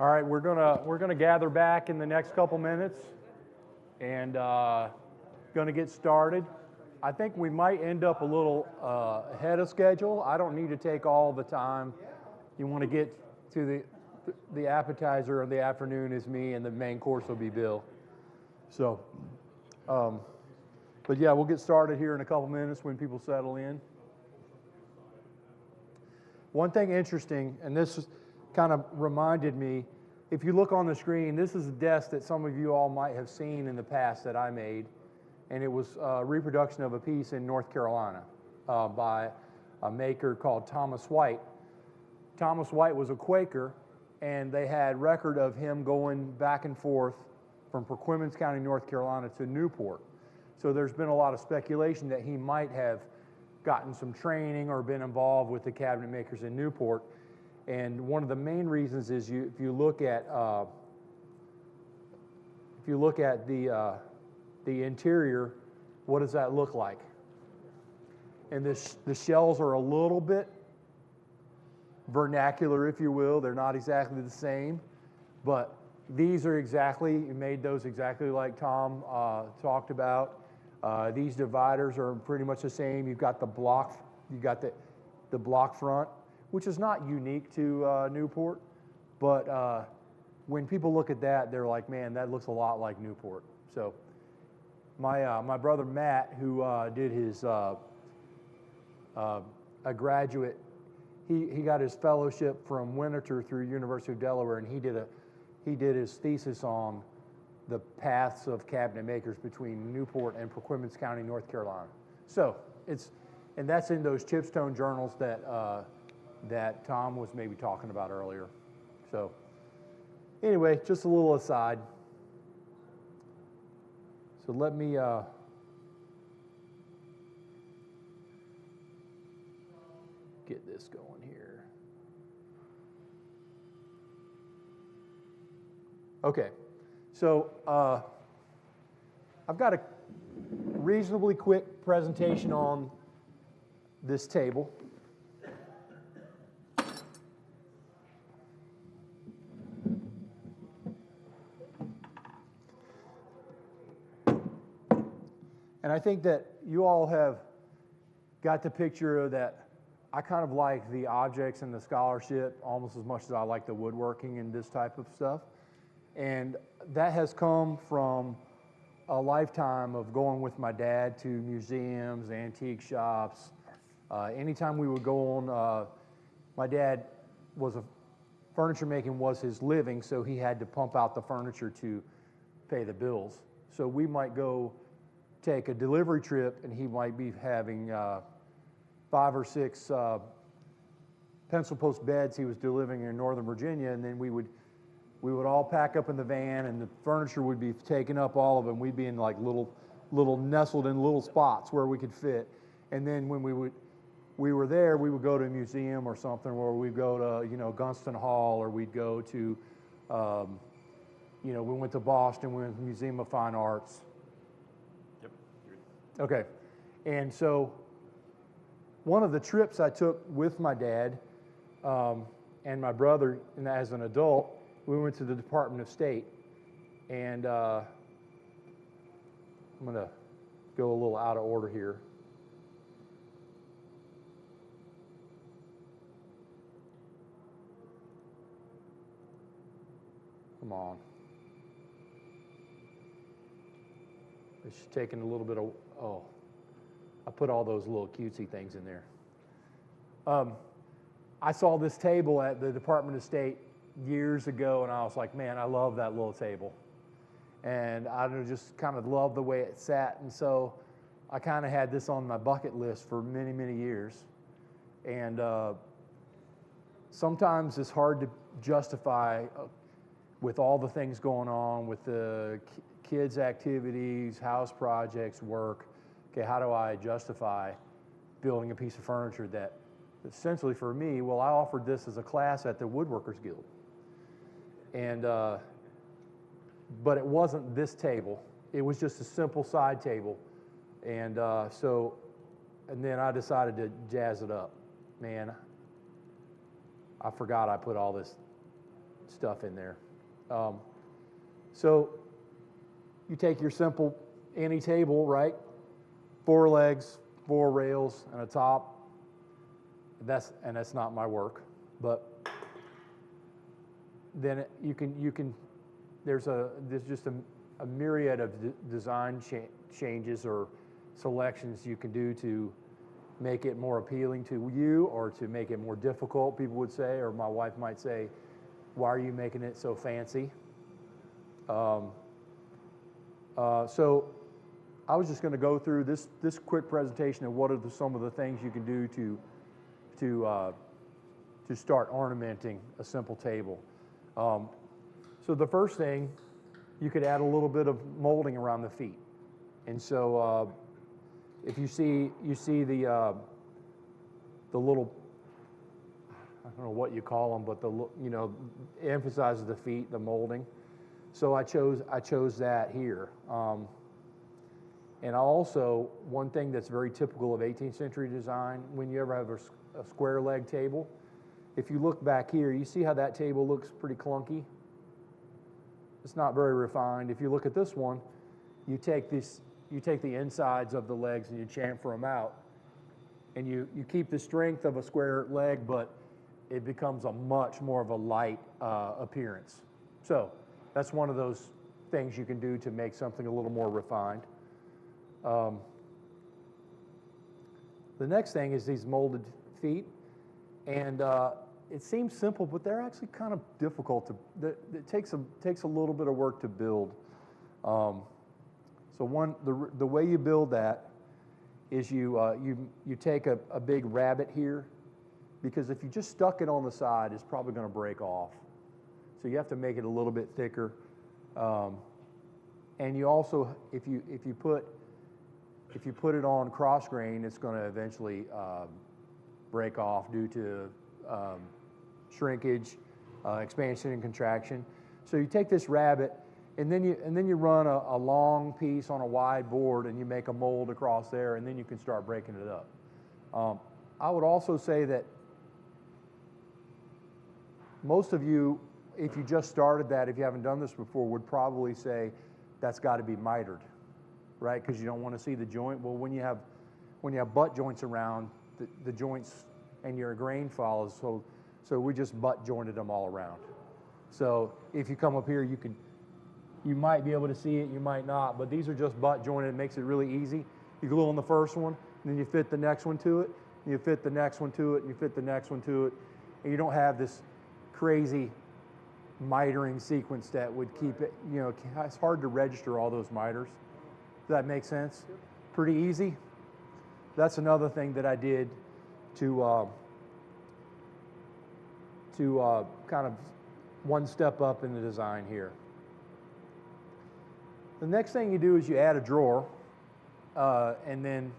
[SPEAKER 1] All right, we're gonna gather back in the next couple minutes, and gonna get started. I think we might end up a little ahead of schedule. I don't need to take all the time. You want to get to the appetizer of the afternoon is me, and the main course will be Bill. So, but yeah, we'll get started here in a couple minutes when people settle in. One thing interesting, and this kind of reminded me, if you look on the screen, this is a desk that some of you all might have seen in the past that I made, and it was a reproduction of a piece in North Carolina by a maker called Thomas White. Thomas White was a Quaker, and they had record of him going back and forth from Perquimans County, North Carolina to Newport. So there's been a lot of speculation that he might have gotten some training or been involved with the cabinet makers in Newport. And one of the main reasons is if you look at the interior, what does that look like? And the shells are a little bit vernacular, if you will. They're not exactly the same, but these are exactly, you made those exactly like Tom talked about. These dividers are pretty much the same. You've got the block, the block front, which is not unique to Newport, but when people look at that, they're like, man, that looks a lot like Newport. So my brother Matt, who did his a graduate, he got his fellowship from Winter through University of Delaware, and he did his thesis on the paths of cabinet makers between Newport and Perquimans County, North Carolina. So and that's in those chipstone journals that Tom was maybe talking about earlier. So anyway, just a little aside. So let me get this going here. Okay, so I've got a reasonably quick presentation on this table. And I think that you all have got the picture that I kind of like the objects and the scholarship almost as much as I like the woodworking and this type of stuff. And that has come from a lifetime of going with my dad to museums, antique shops. Anytime we would go on, my dad furniture making was his living, so he had to pump out the furniture to pay the bills. So we might go take a delivery trip, and he might be having 5 or 6 pencil post beds he was delivering in Northern Virginia, and then we would all pack up in the van, and the furniture would be taken up, all of them. We'd be in like little nestled in little spots where we could fit. And then when we were there, we would go to a museum or something, or we'd go to Gunston Hall, or we'd go to we went to Boston, we went to the Museum of Fine Arts. Okay, and so one of the trips I took with my dad and my brother, and as an adult, we went to the Department of State, and I'm going to go a little out of order here. Come on. It's taking a little bit of, I put all those little cutesy things in there. I saw this table at the Department of State years ago, and I was like, man, I love that little table. And I just kind of loved the way it sat, and so I kind of had this on my bucket list for many, many years. And sometimes it's hard to justify with all the things going on with the kids' activities, house projects, work. Okay, how do I justify building a piece of furniture that essentially for me, well, I offered this as a class at the Woodworkers Guild. And, but it wasn't this table. It was just a simple side table. And and then I decided to jazz it up. Man, I forgot I put all this stuff in there. So you take your simple any table, right? 4 legs, 4 rails, and a top. That's not my work, but then you can there's just a myriad of design changes or selections you can do to make it more appealing to you or to make it more difficult, people would say, or my wife might say, why are you making it so fancy? So I was just going to go through this quick presentation of what are some of the things you can do to start ornamenting a simple table. So the first thing, you could add a little bit of molding around the feet. And so if you see the little, I don't know what you call them, but it emphasizes the feet, the molding. So I chose that here. And also, one thing that's very typical of 18th century design, when you ever have a square leg table, if you look back here, you see how that table looks pretty clunky? It's not very refined. If you look at this one, you take the insides of the legs and you chamfer them out, and you keep the strength of a square leg, but it becomes a much more of a light appearance. So that's one of those things you can do to make something a little more refined. The next thing is these molded feet, and it seems simple, but they're actually kind of difficult it takes a little bit of work to build. So the way you build that is you take a big rabbet here, because if you just stuck it on the side, it's probably going to break off. So you have to make it a little bit thicker. And you also, if you put it on cross grain, it's going to eventually break off due to shrinkage, expansion and contraction. So you take this rabbet, and then you run a long piece on a wide board, and you make a mold across there, and then you can start breaking it up. I would also say that most of you, if you just started that, if you haven't done this before, would probably say that's got to be mitered, right? Because you don't want to see the joint. Well, when you have butt joints around, the joints and your grain follows. So we just butt jointed them all around. So if you come up here, you might be able to see it, you might not, but these are just butt jointed. It makes it really easy. You glue on the first one, and then you fit the next one to it, and you fit the next one to it, and you fit the next one to it, and you don't have this crazy mitering sequence that would keep it, it's hard to register all those miters. Does that make sense? Pretty easy. That's another thing that I did to kind of one step up in the design here. The next thing you do is you add a drawer, and then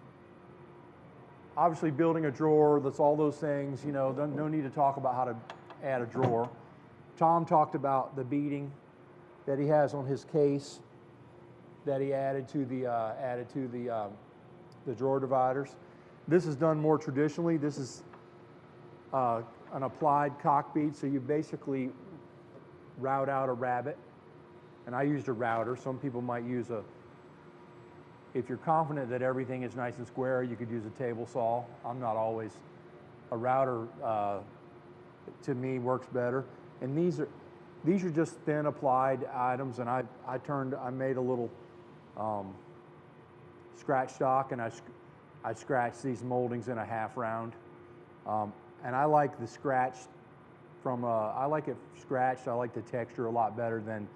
[SPEAKER 1] obviously building a drawer, that's all those things, no need to talk about how to add a drawer. Tom talked about the beading that he has on his case that he added to the drawer dividers. This is done more traditionally. This is an applied cock bead, so you basically route out a rabbet, and I used a router. Some people might use if you're confident that everything is nice and square, you could use a table saw. I'm not always, a router to me works better. And these are just thin applied items, and I made a little scratch stock, and I scratched these moldings in a half round. And I like the scratch I like it scratched. I like the texture a lot better than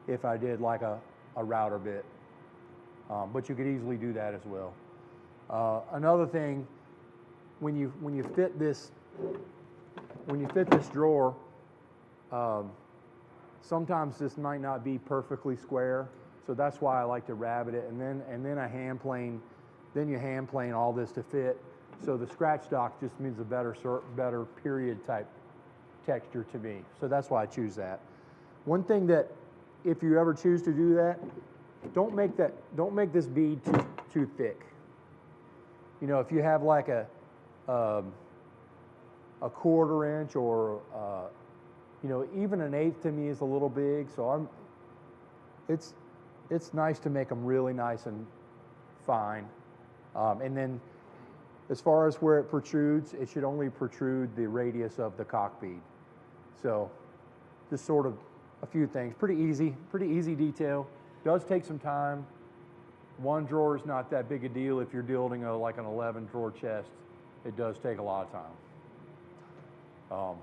[SPEAKER 1] if I did like a router bit. But you could easily do that as well. Another thing, when you fit this drawer, sometimes this might not be perfectly square, so that's why I like to rabbet it, and then I hand plane, then you hand plane all this to fit. So the scratch stock just means a better period type texture to me. So that's why I choose that. One thing that, if you ever choose to do that, don't make this bead too thick. If you have like a 1/4 inch or You know, even an eighth to me is a little big, so it's nice to make them really nice and fine. And then as far as where it protrudes, it should only protrude the radius of the cock bead. So just sort of a few things. Pretty easy detail. Does take some time. One drawer is not that big a deal if you're building like an 11 drawer chest. It does take a lot of time.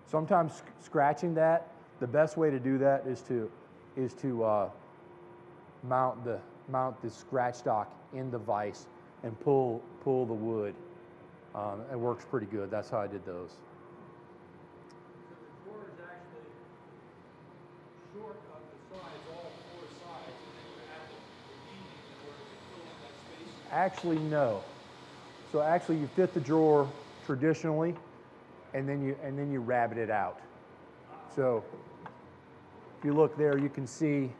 [SPEAKER 1] Sometimes scratching that, the best way to do that is to mount the scratch stock in the vise and pull the wood. It works pretty good. That's how I did those.
[SPEAKER 2] So the drawer is actually short of the sides, all four sides, and then you add the beading in order to fill in that space.
[SPEAKER 1] Actually, no. So actually, you fit the drawer traditionally, and then you rabbet it out. So if you look there, you can see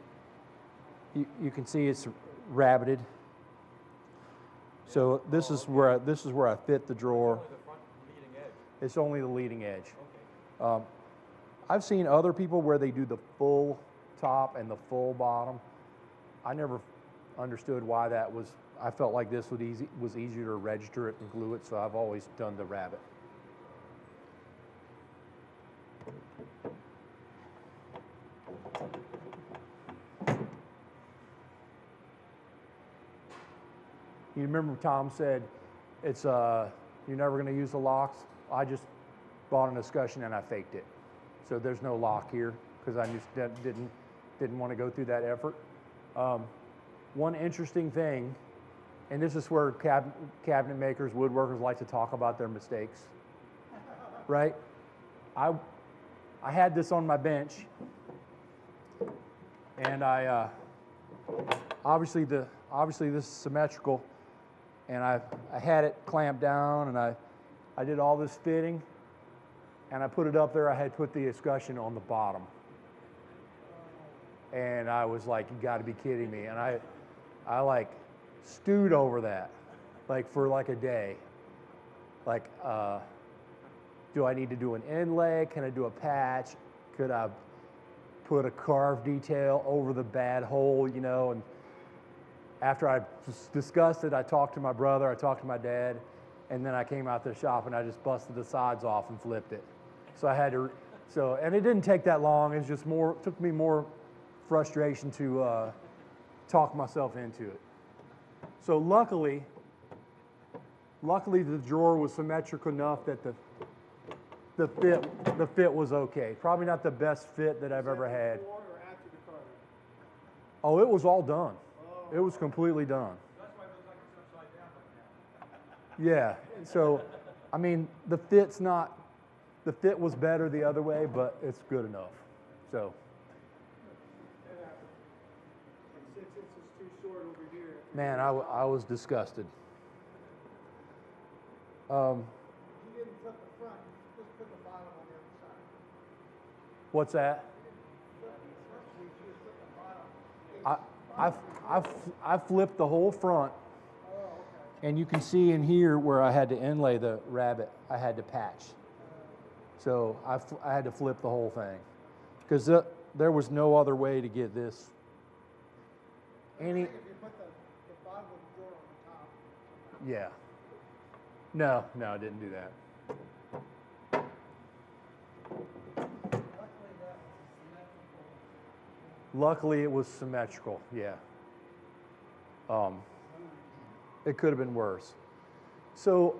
[SPEAKER 1] it's rabbeted. So this is where I fit the drawer. It's only the leading edge. I've seen other people where they do the full top and the full bottom. I never understood why that was. I felt like this was easier to register it and glue it, so I've always done the rabbet. You remember Tom said, "It's you're never going to use the locks." I just bought an discussion and I faked it, so there's no lock here because I just didn't want to go through that effort. One interesting thing, and this is where cabinet makers, woodworkers like to talk about their mistakes, right? I had this on my bench, and I obviously this is symmetrical. And I had it clamped down, and I did all this fitting, and I put it up there. I had put the escutcheon on the bottom. And I was like, you got to be kidding me. And I like stewed over that, like for like a day. Like, do I need to do an inlay? Can I do a patch? Could I put a carve detail over the bad hole, you know? And after I discussed it, I talked to my brother, I talked to my dad, and then I came out to the shop and I just busted the sides off and flipped it. So I had to, and it didn't take that long. It's just took me more frustration to talk myself into it. So luckily the drawer was symmetrical enough that the fit was okay. Probably not the best fit that I've ever had.
[SPEAKER 2] Before or after the carving?
[SPEAKER 1] Oh, it was all done. It was completely done.
[SPEAKER 2] That's why it looks like it's upside down right now.
[SPEAKER 1] Yeah, so, I mean, the fit was better the other way, but it's good enough, so.
[SPEAKER 2] And since it's too short over here.
[SPEAKER 1] Man, I was disgusted.
[SPEAKER 2] You didn't flip the front, you just put the bottom on the other side.
[SPEAKER 1] What's that?
[SPEAKER 2] You just put the bottom.
[SPEAKER 1] I flipped the whole front, and you can see in here where I had to inlay the rabbet, I had to patch. So I had to flip the whole thing, because there was no other way to get this.
[SPEAKER 2] If you put the bottom of the drawer on the top.
[SPEAKER 1] Yeah. No, I didn't do that. Luckily, it was symmetrical, yeah. It could have been worse. So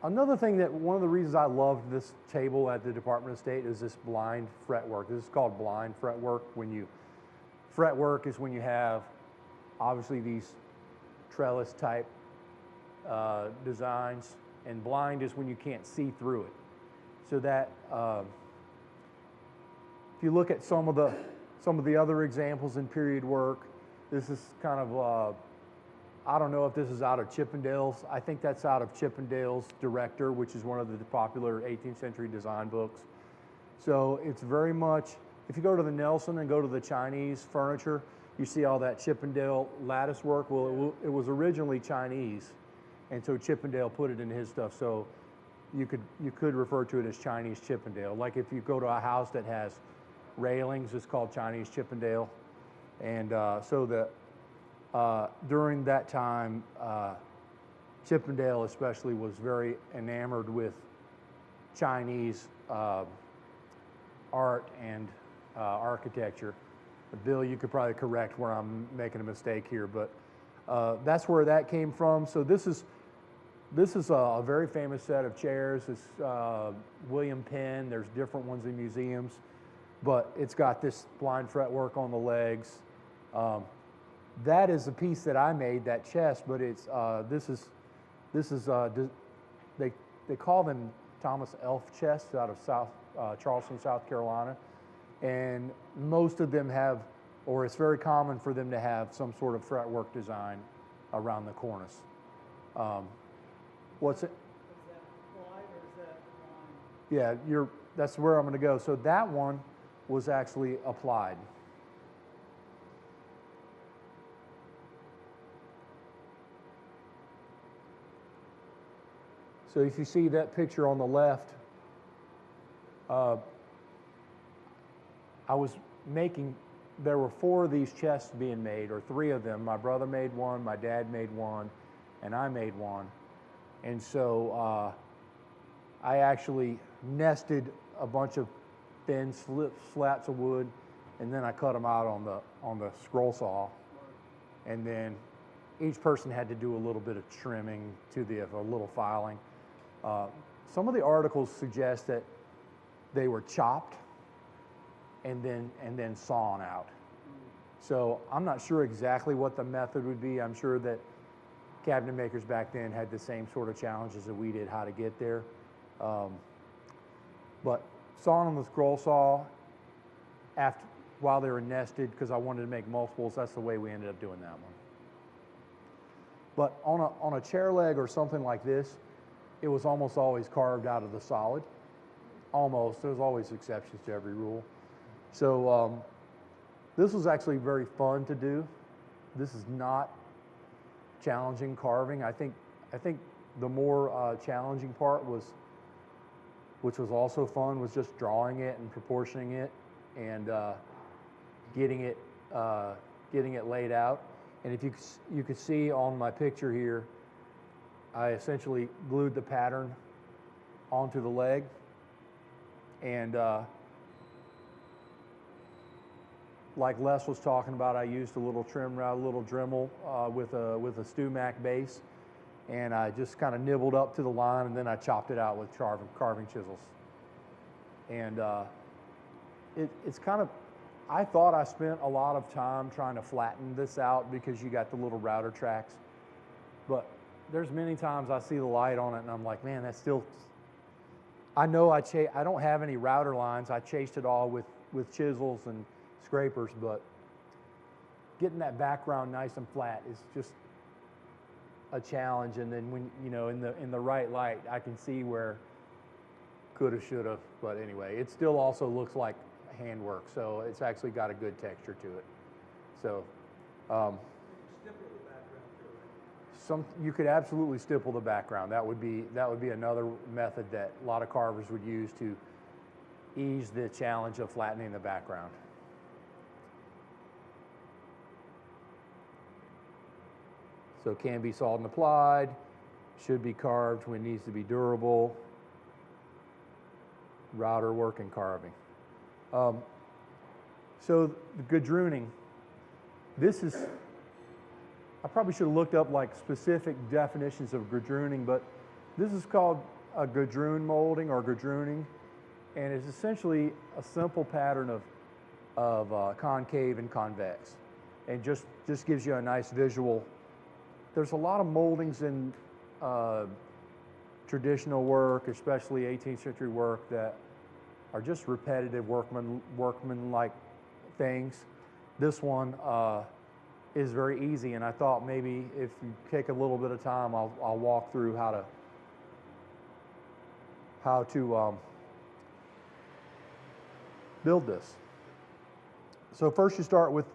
[SPEAKER 1] another thing one of the reasons I loved this table at the Department of State is this blind fretwork. This is called blind fretwork. Fretwork is when you have, obviously, these trellis type designs, and blind is when you can't see through it. So that, if you look at some of the other examples in period work, this is kind of, I don't know if this is out of Chippendale's. I think that's out of Chippendale's Director, which is one of the popular 18th century design books. So it's very much, if you go to the Nelson and go to the Chinese furniture, you see all that Chippendale lattice work. Well, it was originally Chinese, and so Chippendale put it in his stuff. So you could refer to it as Chinese Chippendale. Like if you go to a house that has railings, it's called Chinese Chippendale. And during that time, Chippendale especially was very enamored with Chinese art and architecture. Bill, you could probably correct where I'm making a mistake here, but that's where that came from. So this is a very famous set of chairs. It's William Penn. There's different ones in museums, but it's got this blind fretwork on the legs. That is a piece that I made, that chest, but it's they call them Thomas Elf chests out of Charleston, South Carolina, and most of them have, or it's very common for them to have some sort of fretwork design around the cornice. What's it?
[SPEAKER 4] Is that wide or is that line?
[SPEAKER 1] Yeah, that's where I'm going to go. So that one was actually applied. So if you see that picture on the left, there were 4 of these chests being made, or 3 of them. My brother made one, my dad made one, and I made one. And so I actually nested a bunch of thin slats of wood, and then I cut them out on the scroll saw. And then each person had to do a little bit of trimming to a little filing. Some of the articles suggest that they were chopped and then sawn out. So I'm not sure exactly what the method would be. I'm sure that cabinet makers back then had the same sort of challenges that we did, how to get there. But sawing on the scroll saw while they were nested, because I wanted to make multiples, that's the way we ended up doing that one. But on a chair leg or something like this, it was almost always carved out of the solid. Almost. There's always exceptions to every rule. So this was actually very fun to do. This is not challenging carving. I think the more challenging part which was also fun, was just drawing it and proportioning it and getting it laid out. And if you could see on my picture here, I essentially glued the pattern onto the leg, and like Les was talking about, I used a little trim rod, a little Dremel with a Stu-Mac base, and I just kind of nibbled up to the line, and then I chopped it out with carving chisels. And it's kind of, I thought I spent a lot of time trying to flatten this out because you got the little router tracks, but there's many times I see the light on it and I'm like, man, that's still, I know I don't have any router lines. I chased it all with chisels and scrapers, but getting that background nice and flat is just a challenge. And then when, in the right light, I can see where coulda, shoulda, but anyway, it still also looks like handwork, so it's actually got a good texture to it. So, you could absolutely stipple the background. That would be another method that a lot of carvers would use to ease the challenge of flattening the background. So it can be sawed and applied, should be carved when it needs to be durable, router work and carving. So the gadrooning, this is, I probably should have looked up like specific definitions of gadrooning, but this is called a gadroon molding or gadrooning, and it's essentially a simple pattern of concave and convex, and just gives you a nice visual. There's a lot of moldings in traditional work, especially 18th century work, that are just repetitive workman-like things. This one is very easy, and I thought maybe if you take a little bit of time, I'll walk through how to build this. So first you start with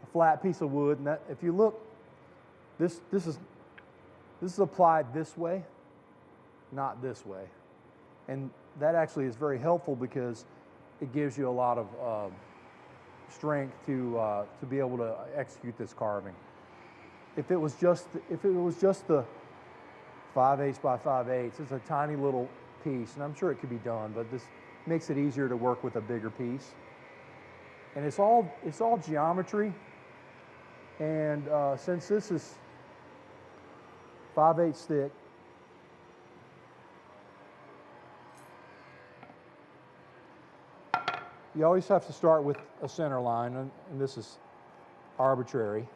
[SPEAKER 1] a flat piece of wood, and that, if you look, this is applied this way, not this way. And that actually is very helpful because it gives you a lot of strength to be able to execute this carving. If it was just the 5/8 by 5/8, it's a tiny little piece, and I'm sure it could be done, but this makes it easier to work with a bigger piece. And it's all geometry, and since this is 5/8 thick, you always have to start with a center line, and this is arbitrary.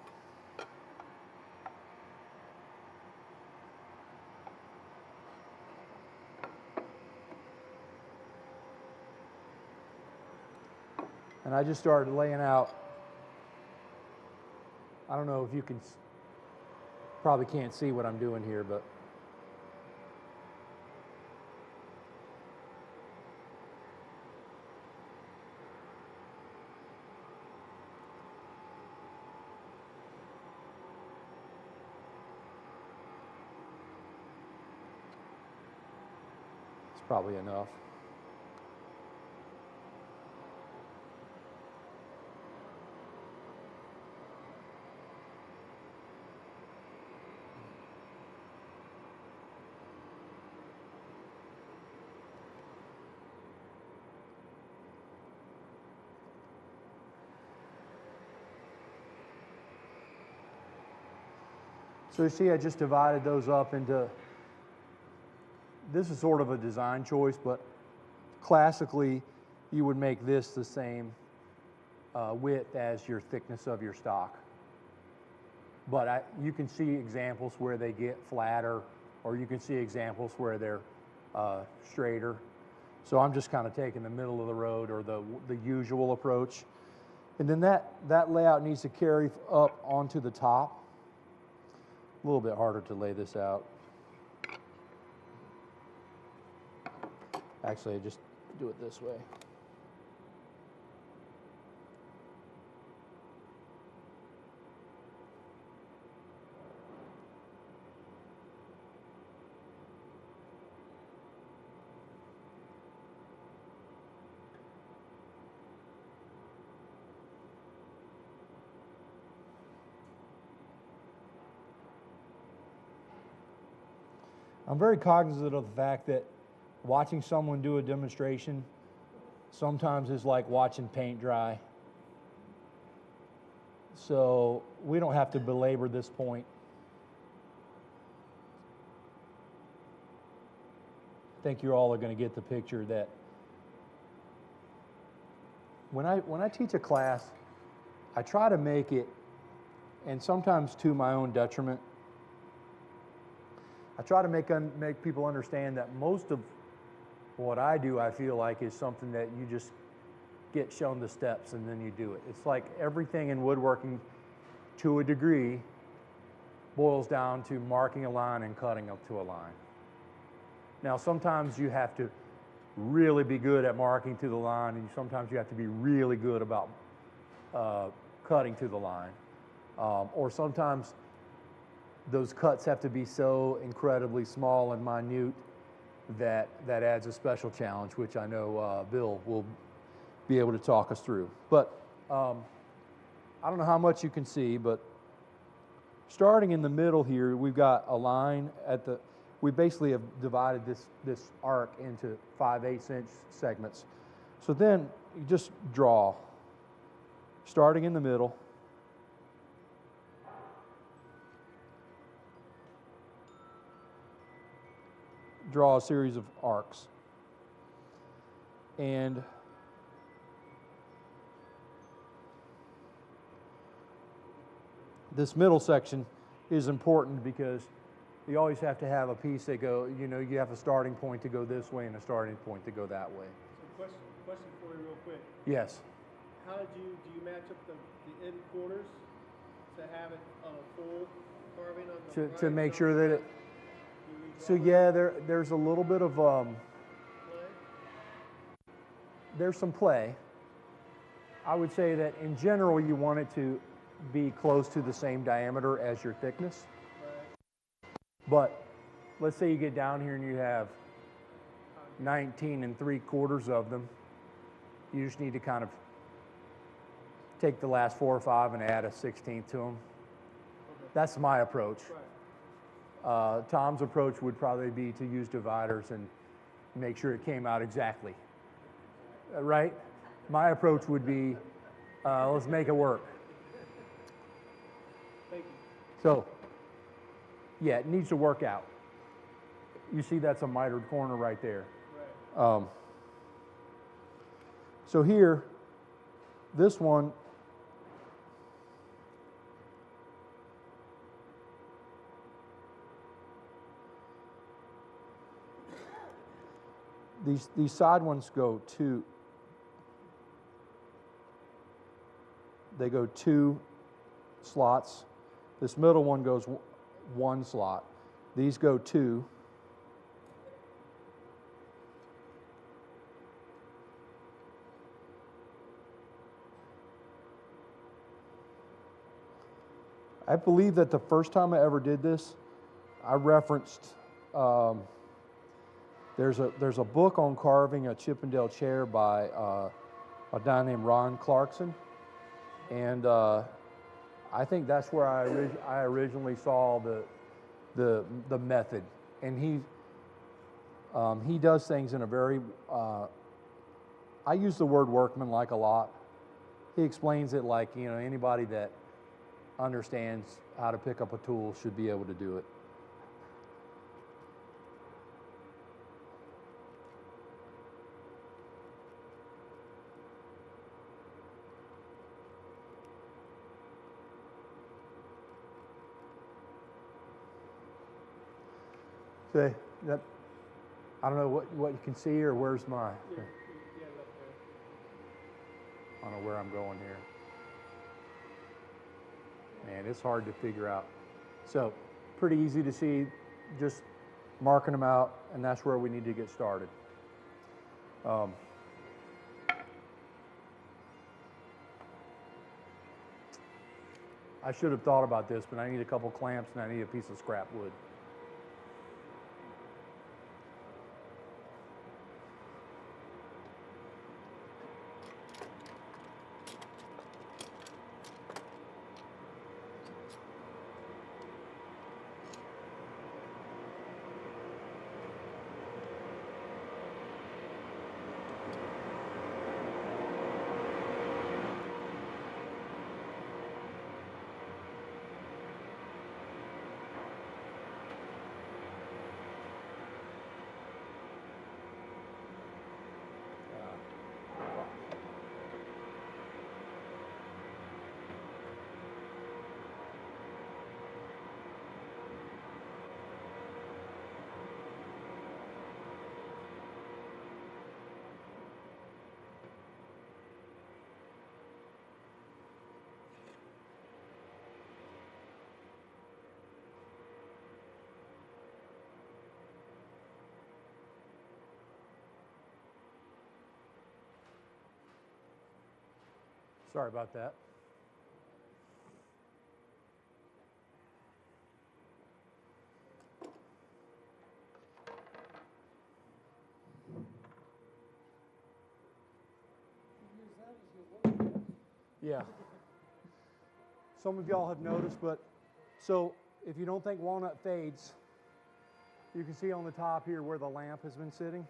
[SPEAKER 1] And I just started laying out. I don't know if you can, probably can't see what I'm doing here, but it's probably enough. So you see, I just divided those up into, this is sort of a design choice, but classically, you would make this the same width as your thickness of your stock. But you can see examples where they get flatter, or you can see examples where they're straighter. So I'm just kind of taking the middle of the road, or the usual approach. And then that layout needs to carry up onto the top. A little bit harder to lay this out. Actually, I just do it this way. I'm very cognizant of the fact that watching someone do a demonstration sometimes is like watching paint dry. So we don't have to belabor this point. I think you all are going to get the picture that when I teach a class, I try to make it, and sometimes to my own detriment, I try to make people understand that most of what I do, I feel like, is something that you just get shown the steps and then you do it. It's like everything in woodworking, to a degree, boils down to marking a line and cutting up to a line. Now, sometimes you have to really be good at marking to the line, and sometimes you have to be really good about cutting to the line. Or sometimes those cuts have to be so incredibly small and minute that adds a special challenge, which I know Bill will be able to talk us through. But I don't know how much you can see, but starting in the middle here, we've got a line at the, we basically have divided this arc into 5/8" segments. So then you just draw, starting in the middle. Draw a series of arcs. And this middle section is important because you always have to have a piece that you have a starting point to go this way and a starting point to go that way.
[SPEAKER 3] So question for you real quick.
[SPEAKER 1] Yes.
[SPEAKER 3] How do you match up the end corners to have it on a full carving on the
[SPEAKER 1] To make sure that it, so yeah, there's a little bit of, there's some play. I would say that in general you want it to be close to the same diameter as your thickness. But let's say you get down here and you have 19 3/4 of them. You just need to kind of take the last 4 or 5 and add a 16th to them. That's my approach. Tom's approach would probably be to use dividers and make sure it came out exactly. Right? My approach would be, let's make it work.
[SPEAKER 3] Thank you.
[SPEAKER 1] So, yeah, it needs to work out. You see that's a mitered corner right there.
[SPEAKER 3] Right.
[SPEAKER 1] So here, this one, these side ones go two. They go 2 slots. This middle one goes 1 slot. These go 2. I believe that the first time I ever did this, I referenced, there's a book on carving a Chippendale chair by a guy named Ron Clarkson. And I think that's where I originally saw the method. And he does things in a very, I use the word workmanlike a lot. He explains it like, you know, anybody that understands how to pick up a tool should be able to do it. Okay, I don't know what you can see, or where's my,
[SPEAKER 3] Yeah, yeah, up there.
[SPEAKER 1] I don't know where I'm going here. Man, it's hard to figure out. So, pretty easy to see, just marking them out, and that's where we need to get started. I should have thought about this, but I need a couple clamps and I need a piece of scrap wood. Sorry about that. Yeah. Some of y'all have noticed, but so if you don't think walnut fades, you can see on the top here where the lamp has been sitting.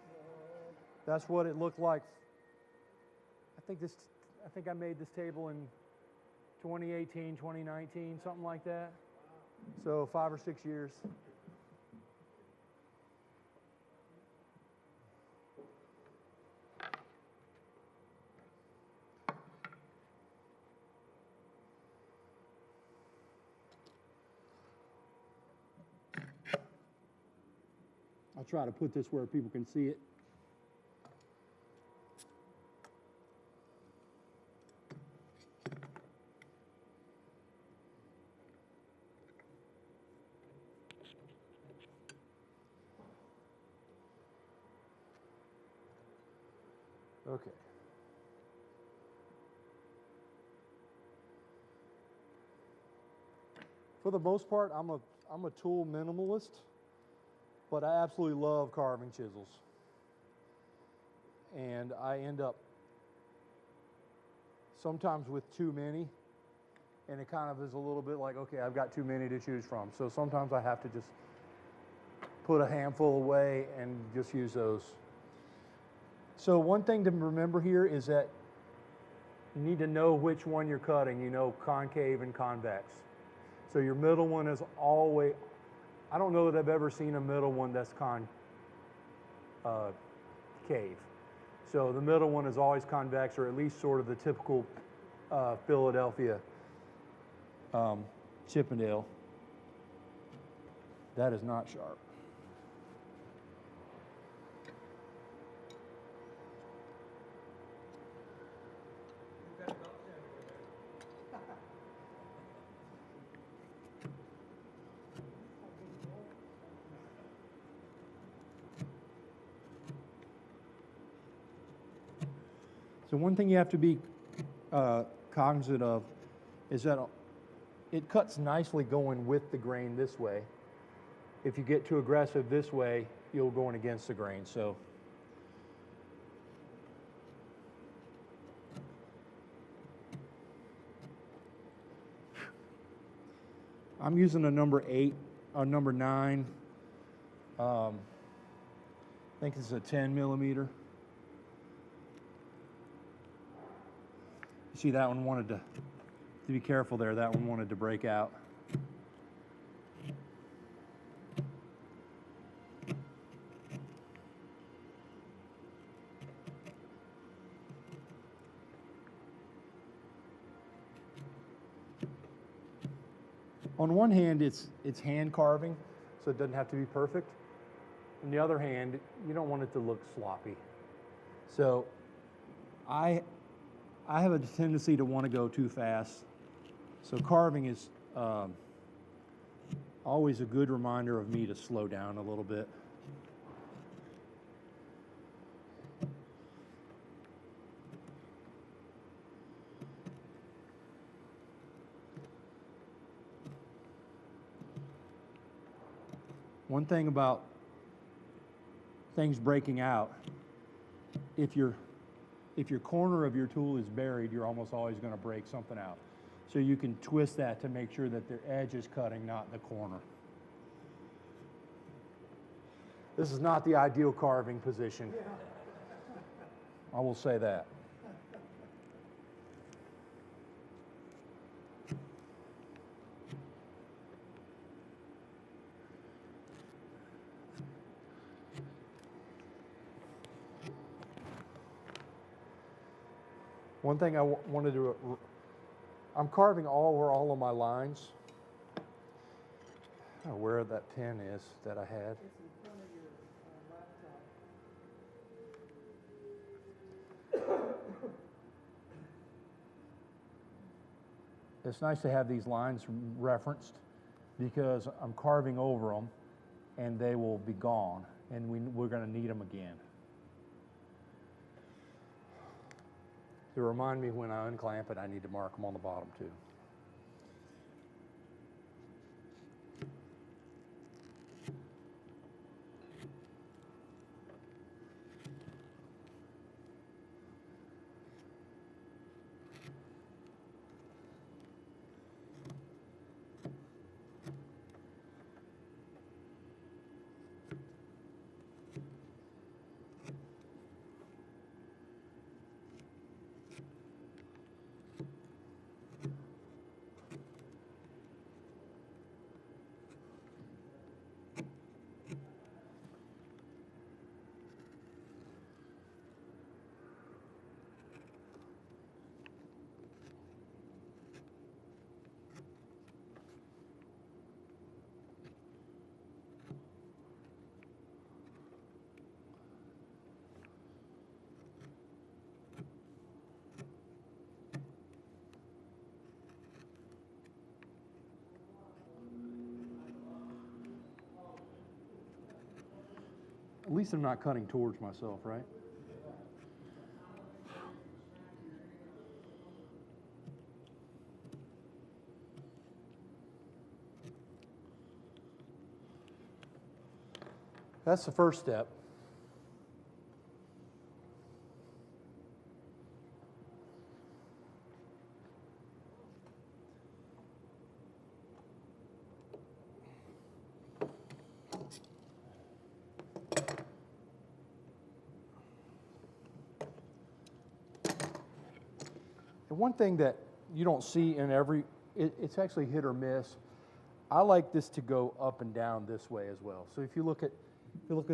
[SPEAKER 1] That's what it looked like. I think I made this table in 2018, 2019, something like that. So 5 or 6 years. I'll try to put this where people can see it. Okay. For the most part, I'm a tool minimalist. but I absolutely love carving chisels. And I end up sometimes with too many, and it kind of is a little bit like, okay, I've got too many to choose from. So sometimes I have to just put a handful away and just use those. So one thing to remember here is that you need to know which one you're cutting, you know, concave and convex. So your middle one is always, I don't know that I've ever seen a middle one that's concave. So the middle one is always convex, or at least sort of the typical Philadelphia Chippendale. That is not sharp. So one thing you have to be cognizant of is that it cuts nicely going with the grain this way. If you get too aggressive this way, you'll go in against the grain. So I'm using a number 8, a number 9. I think it's a 10 millimeter. You see that one wanted to be careful there. That one wanted to break out. On one hand, it's hand carving, so it doesn't have to be perfect. On the other hand, you don't want it to look sloppy. So I have a tendency to want to go too fast. So carving is always a good reminder of me to slow down a little bit. One thing about things breaking out, if your corner of your tool is buried, you're almost always going to break something out. So you can twist that to make sure that the edge is cutting, not the corner. This is not the ideal carving position. I will say that. One thing I wanted to, I'm carving over all of my lines. I don't know where that pen is that I had.
[SPEAKER 16] It's in front of your laptop.
[SPEAKER 1] It's nice to have these lines referenced because I'm carving over them and they will be gone, and we're going to need them again. To remind me when I unclamp it, I need to mark them on the bottom too. At least I'm not cutting towards myself, right? That's the first step. And one thing that you don't see in every, it's actually hit or miss. I like this to go up and down this way as well. So if you look at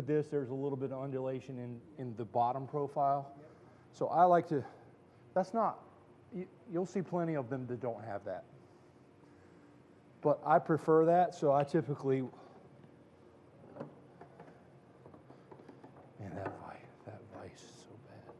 [SPEAKER 1] this, there's a little bit of undulation in the bottom profile. Yep. So I like to, that's not, you'll see plenty of them that don't have that. But I prefer that, so I typically, man, that vise is so bad.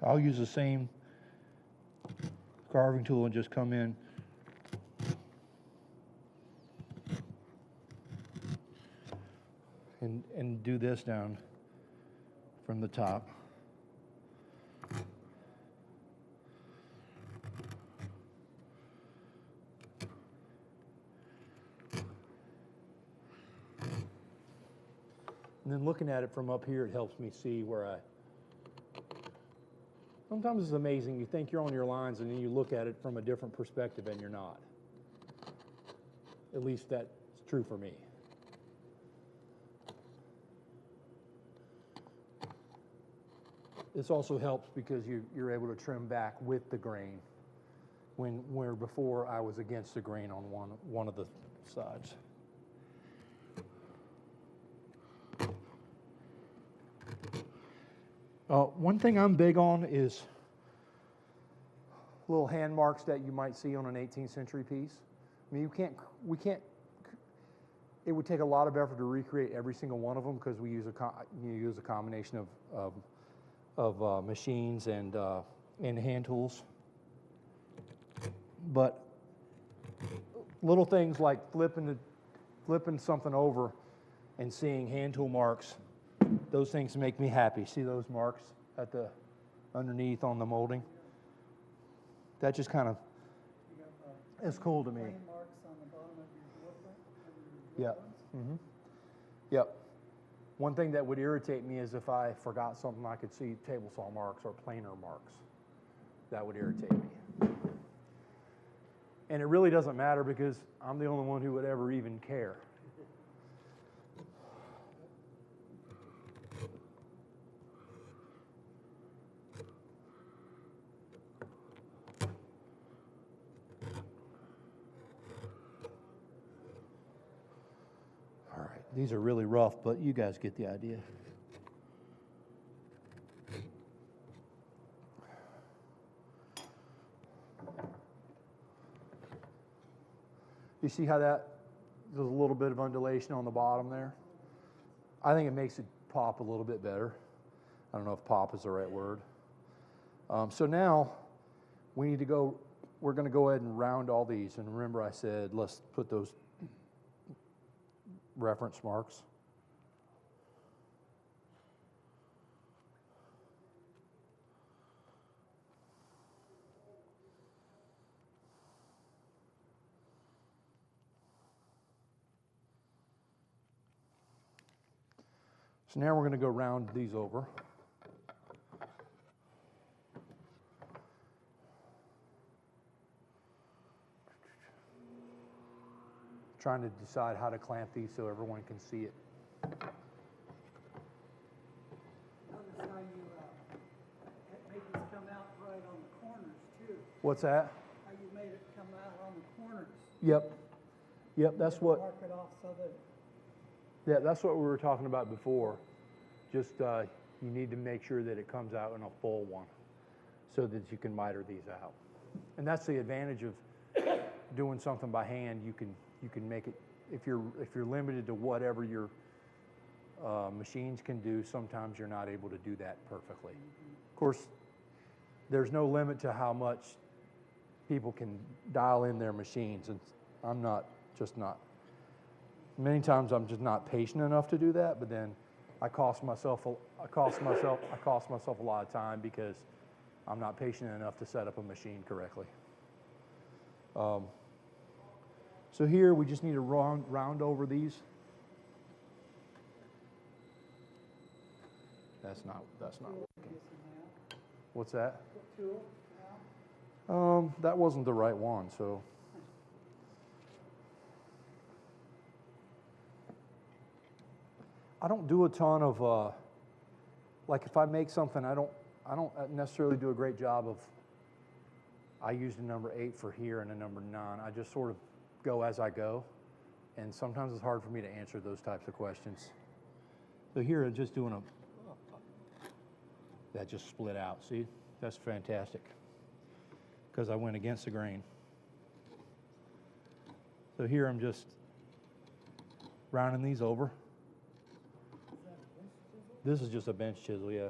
[SPEAKER 1] I'll use the same carving tool and just come in and do this down from the top. And then looking at it from up here, it helps me see where I... Sometimes it's amazing. You think you're on your lines, and then you look at it from a different perspective, and you're not. At least that's true for me. This also helps because you're able to trim back with the grain, where before I was against the grain on one of the sides. One thing I'm big on is little hand marks that you might see on an 18th century piece. I mean, we can't, it would take a lot of effort to recreate every single one of them because we use a combination of machines and hand tools. But little things like flipping something over and seeing hand tool marks, those things make me happy. See those marks at the underneath on the molding? That just kind of is cool to me.
[SPEAKER 4] Marks on the bottom of your blueprint?
[SPEAKER 1] Yep. Mm-hmm. Yep. One thing that would irritate me is if I forgot something, I could see table saw marks or planer marks. That would irritate me. And it really doesn't matter because I'm the only one who would ever even care. These are really rough, but you guys get the idea. You see how there's a little bit of undulation on the bottom there? I think it makes it pop a little bit better. I don't know if pop is the right word. So now we're going to go ahead and round all these. And remember I said, let's put those reference marks. So now we're going to go round these over. Trying to decide how to clamp these so everyone can see it.
[SPEAKER 4] Notice how you made these come out right on the corners too.
[SPEAKER 1] What's that?
[SPEAKER 4] How you made it come out on the corners.
[SPEAKER 1] Yep. Yep, that's what.
[SPEAKER 4] Mark it off so that.
[SPEAKER 1] Yeah, that's what we were talking about before. Just you need to make sure that it comes out in a full one so that you can miter these out. And that's the advantage of doing something by hand. You can make it, if you're limited to whatever your machines can do, sometimes you're not able to do that perfectly. Of course, there's no limit to how much people can dial in their machines, I'm not, just not. Many times I'm just not patient enough to do that, but then I cost myself a lot of time because I'm not patient enough to set up a machine correctly. So here we just need to round over these. That's not working. What's that? That wasn't the right one, so. I don't do a ton of, like if I make something, I don't necessarily do a great job of, I used a number 8 for here and a number 9. I just sort of go as I go. And sometimes it's hard for me to answer those types of questions. So here I'm just doing that just split out. See, that's fantastic because I went against the grain. So here I'm just rounding these over. This is just a bench chisel, yeah.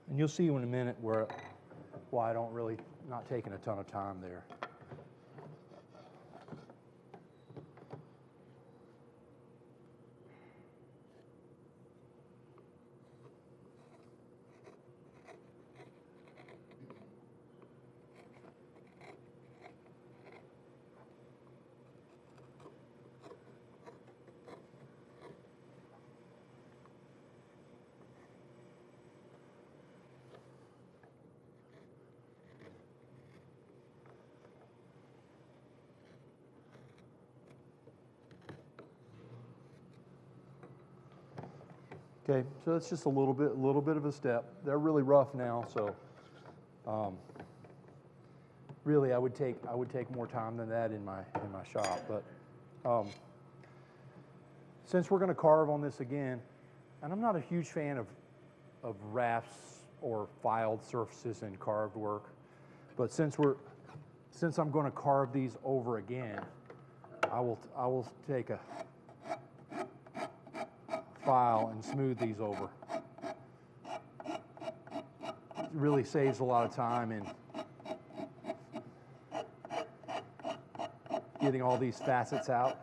[SPEAKER 1] And you'll see in a minute why I don't really, not taking a ton of time there. Okay, so it's just a little bit of a step. They're really rough now, so really I would take more time than that in my shop. But since we're going to carve on this again, and I'm not a huge fan of rafts or filed surfaces in carved work, but since I'm going to carve these over again, I will take a file and smooth these over. It really saves a lot of time in getting all these facets out.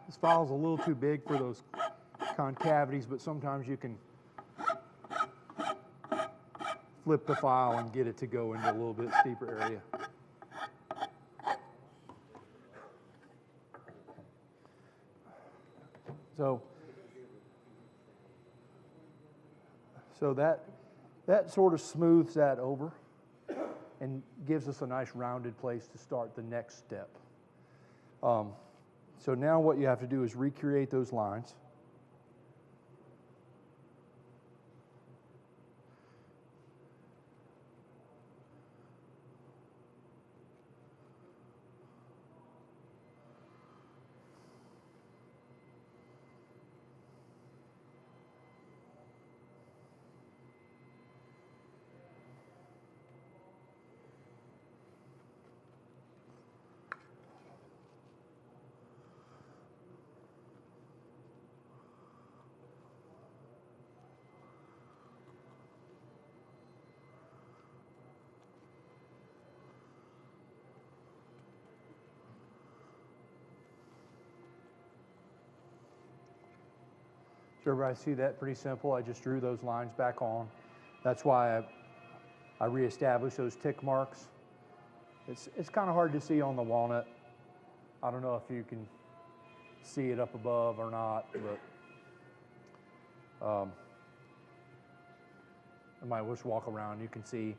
[SPEAKER 1] This file's a little too big for those concavities, but sometimes you can flip the file and get it to go into a little bit steeper area. So that sort of smooths that over and gives us a nice rounded place to start the next step. So now what you have to do is recreate those lines. So everybody see that? Pretty simple. I just drew those lines back on. That's why I reestablished those tick marks. It's kind of hard to see on the walnut. I don't know if you can see it up above or not, but I might just walk around. You can see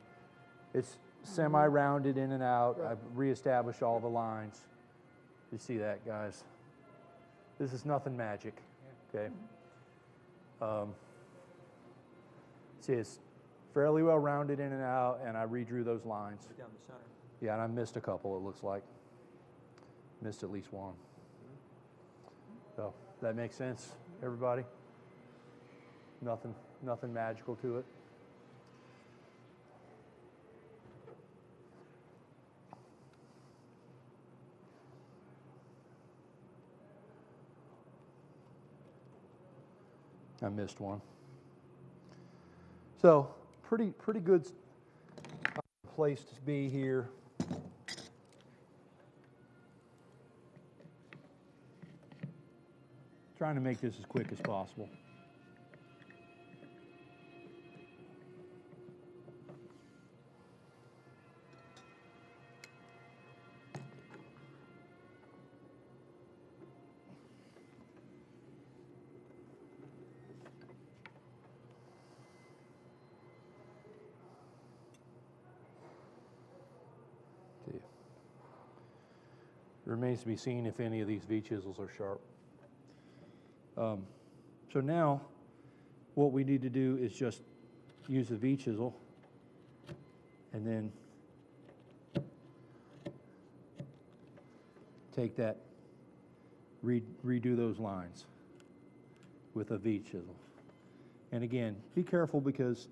[SPEAKER 1] it's semi-rounded in and out.
[SPEAKER 3] Right.
[SPEAKER 1] I've reestablished all the lines. You see that, guys? This is nothing magic, okay? See, it's fairly well rounded in and out, and I redrew those lines.
[SPEAKER 14] Down the center.
[SPEAKER 1] Yeah, and I missed a couple, it looks like. Missed at least one. So, that makes sense, everybody? Nothing magical to it. I missed one. So, pretty good place to be here. Trying to make this as quick as possible. It remains to be seen if any of these V-chisels are sharp. So now, what we need to do is just use the V-chisel and then take that, redo those lines with a V-chisel. And again, be careful because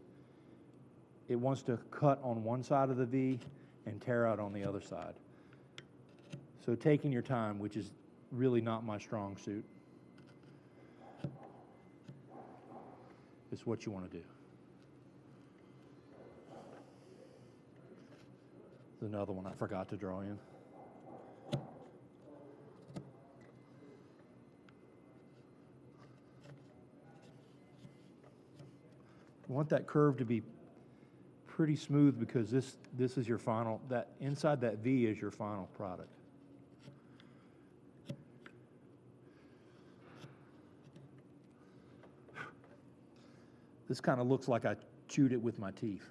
[SPEAKER 1] it wants to cut on one side of the V and tear out on the other side. So taking your time, which is really not my strong suit, is what you want to do. There's another one I forgot to draw in. You want that curve to be pretty smooth because this is your final, that inside that V is your final product. This kind of looks like I chewed it with my teeth.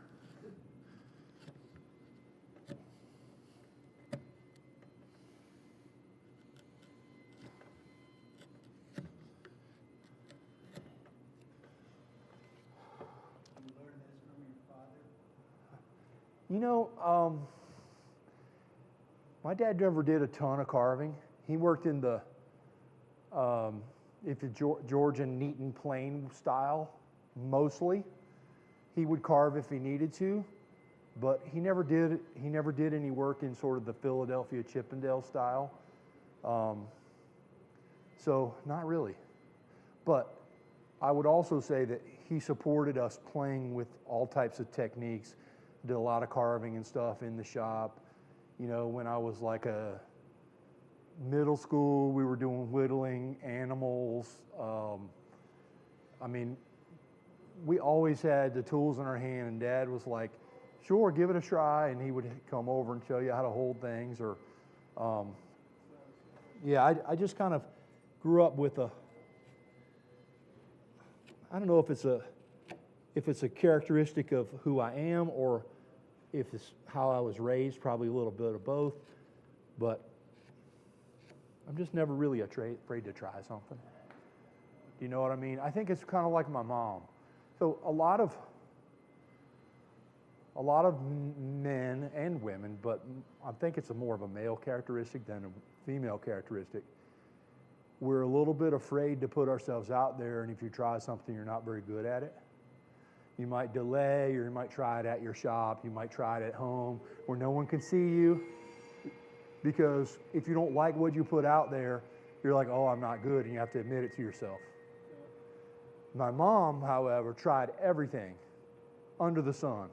[SPEAKER 1] You know, my dad never did a ton of carving. He worked in the Georgian neat and plain style. Mostly, he would carve if he needed to, but he never did any work in sort of the Philadelphia Chippendale style. So not really. But I would also say that he supported us playing with all types of techniques. Did a lot of carving and stuff in the shop. You know, when I was like a middle school, we were doing whittling, animals. I mean, we always had the tools in our hand, and Dad was like, sure, give it a try, and he would come over and show you how to hold things, or, yeah, I just kind of grew up with I don't know if it's a characteristic of who I am, or if it's how I was raised, probably a little bit of both, but I'm just never really afraid to try something. Do you know what I mean? I think it's kind of like my mom. So a lot of men and women, but I think it's more of a male characteristic than a female characteristic. We're a little bit afraid to put ourselves out there, and if you try something, you're not very good at it. You might delay, or you might try it at your shop, you might try it at home where no one can see you, because if you don't like what you put out there, you're like, oh, I'm not good, and you have to admit it to yourself. My mom, however, tried everything under the sun.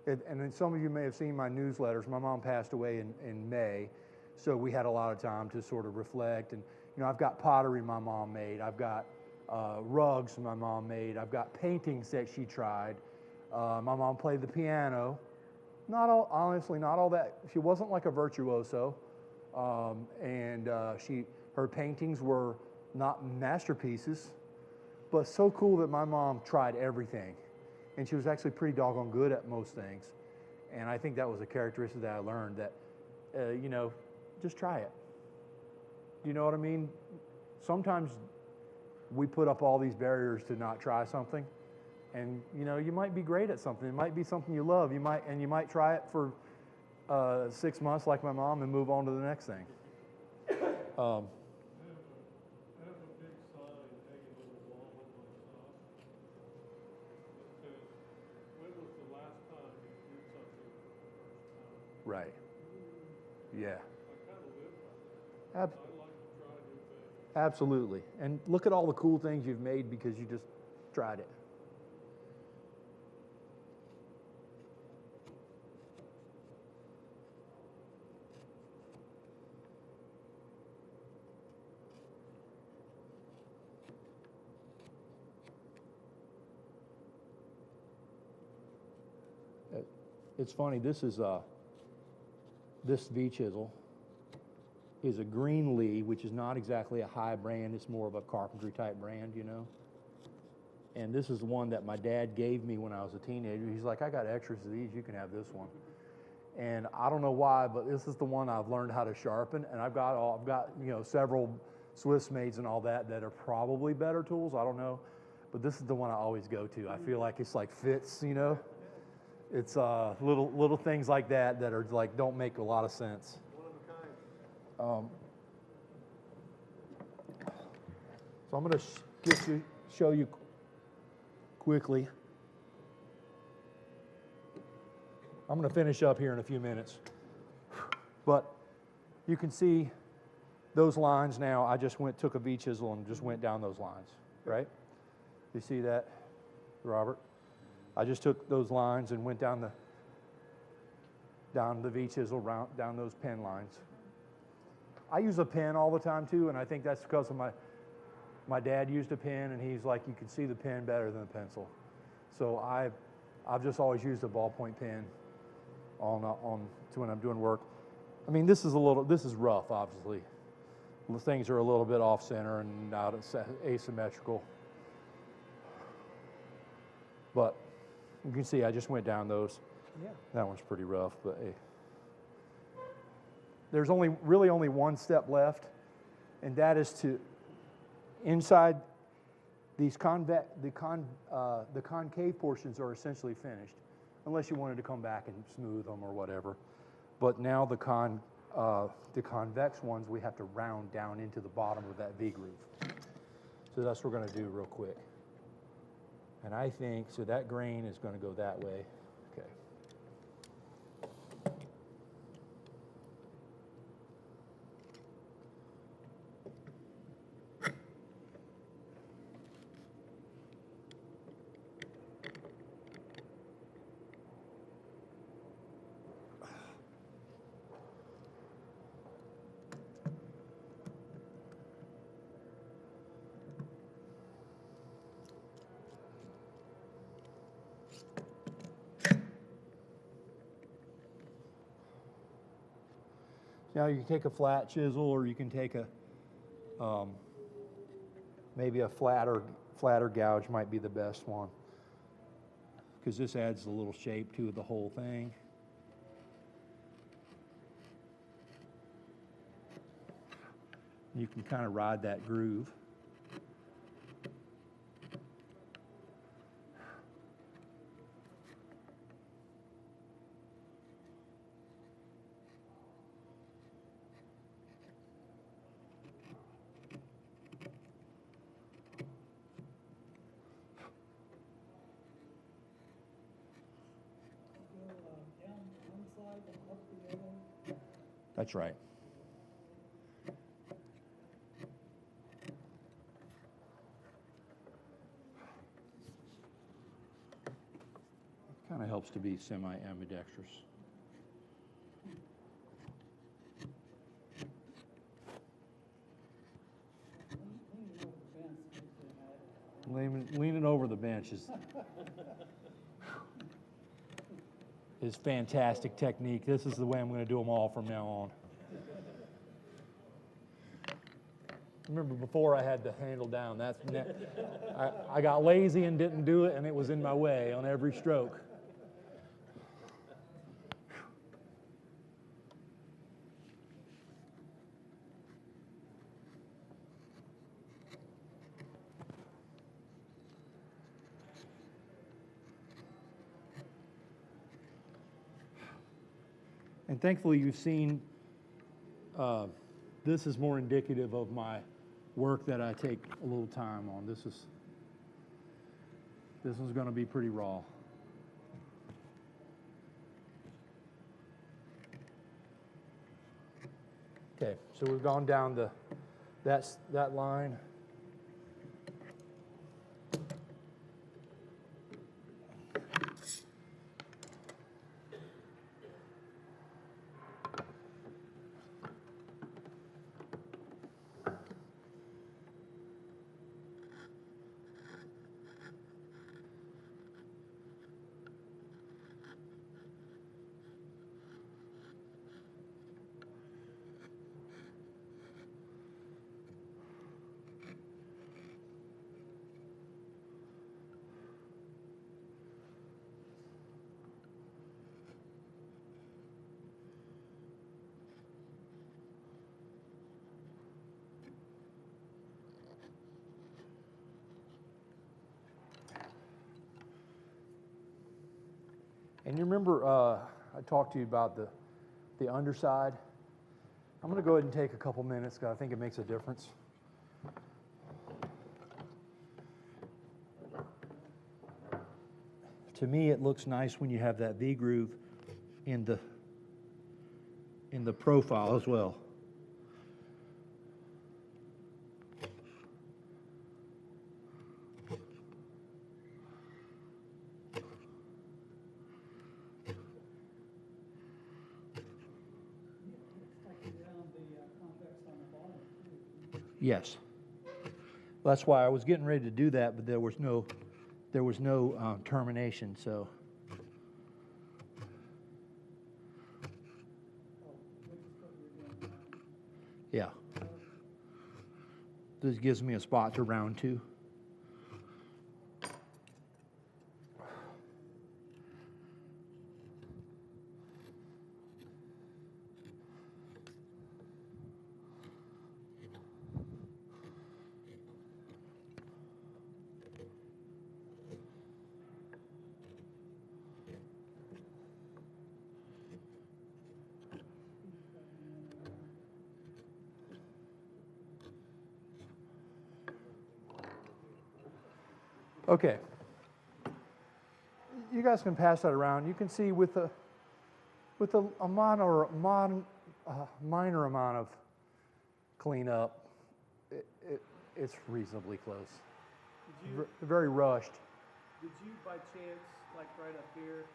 [SPEAKER 1] And then some of you may have seen my newsletters. My mom passed away in May, so we had a lot of time to sort of reflect. And, you know, I've got pottery my mom made. I've got rugs my mom made. I've got paintings that she tried. My mom played the piano. Honestly, not all that. She wasn't like a virtuoso, and her paintings were not masterpieces, but so cool that my mom tried everything, and she was actually pretty doggone good at most things. And I think that was a characteristic that I learned that, just try it. Do you know what I mean? Sometimes we put up all these barriers to not try something. And you might be great at something. It might be something you love. You might try it for 6 months, like my mom, and move on to the next thing.
[SPEAKER 7] I have a big sign hanging on the wall on my shop that says, "When was the last time you did something for the first time?"
[SPEAKER 1] Right. Yeah.
[SPEAKER 7] I kind of live by that. I like to try new things.
[SPEAKER 1] Absolutely. And look at all the cool things you've made because you just tried it. It's funny, this V chisel is a green Lee, which is not exactly a high brand. It's more of a carpentry type brand, And this is the one that my dad gave me when I was a teenager. He's like, I got extras of these, you can have this one. And I don't know why, but this is the one I've learned how to sharpen. And I've got several Swiss maids and all that are probably better tools, I don't know. But this is the one I always go to. I feel like it's like fits, It's little things like that are like don't make a lot of sense.
[SPEAKER 3] One of a kind.
[SPEAKER 1] So I'm going to show you quickly. I'm going to finish up here in a few minutes. But you can see those lines now. I just took a V chisel and just went down those lines, right? You see that, Robert? I just took those lines and went down the V chisel, down those pen lines. I use a pen all the time too, and I think that's because of my dad used a pen, and he's like, you can see the pen better than the pencil. So I've just always used a ballpoint pen to when I'm doing work. I mean, this is rough, obviously. The things are a little bit off center and not asymmetrical. But you can see I just went down those.
[SPEAKER 3] Yeah.
[SPEAKER 1] That one's pretty rough, but hey. There's really only one step left, and that is to inside these the concave portions are essentially finished, unless you wanted to come back and smooth them or whatever. But now the convex ones we have to round down into the bottom of that V groove. So that's what we're going to do real quick. And I think, so that grain is going to go that way. Okay. Now you can take a flat chisel, or you can take maybe a flatter gouge might be the best one, because this adds a little shape to the whole thing. You can kind of ride that groove. That's right. Kind of helps to be semi-ambidextrous. Leaning over the bench is fantastic technique. This is the way I'm going to do them all from now on. Remember before I had the handle down. I got lazy and didn't do it, and it was in my way on every stroke. And thankfully you've seen, this is more indicative of my work that I take a little time on. This one's going to be pretty raw. Okay, so we've gone down that line. And you remember I talked to you about the underside? I'm going to go ahead and take a couple minutes because I think it makes a difference. To me, it looks nice when you have that V-groove in the profile as well. Yes. That's why I was getting ready to do that, but there was no termination, so. Yeah. This gives me a spot to round to. Okay. You guys can pass that around. You can see with a minor amount of cleanup, it's reasonably close. Very rushed.
[SPEAKER 3] Did you, by chance, like right up here,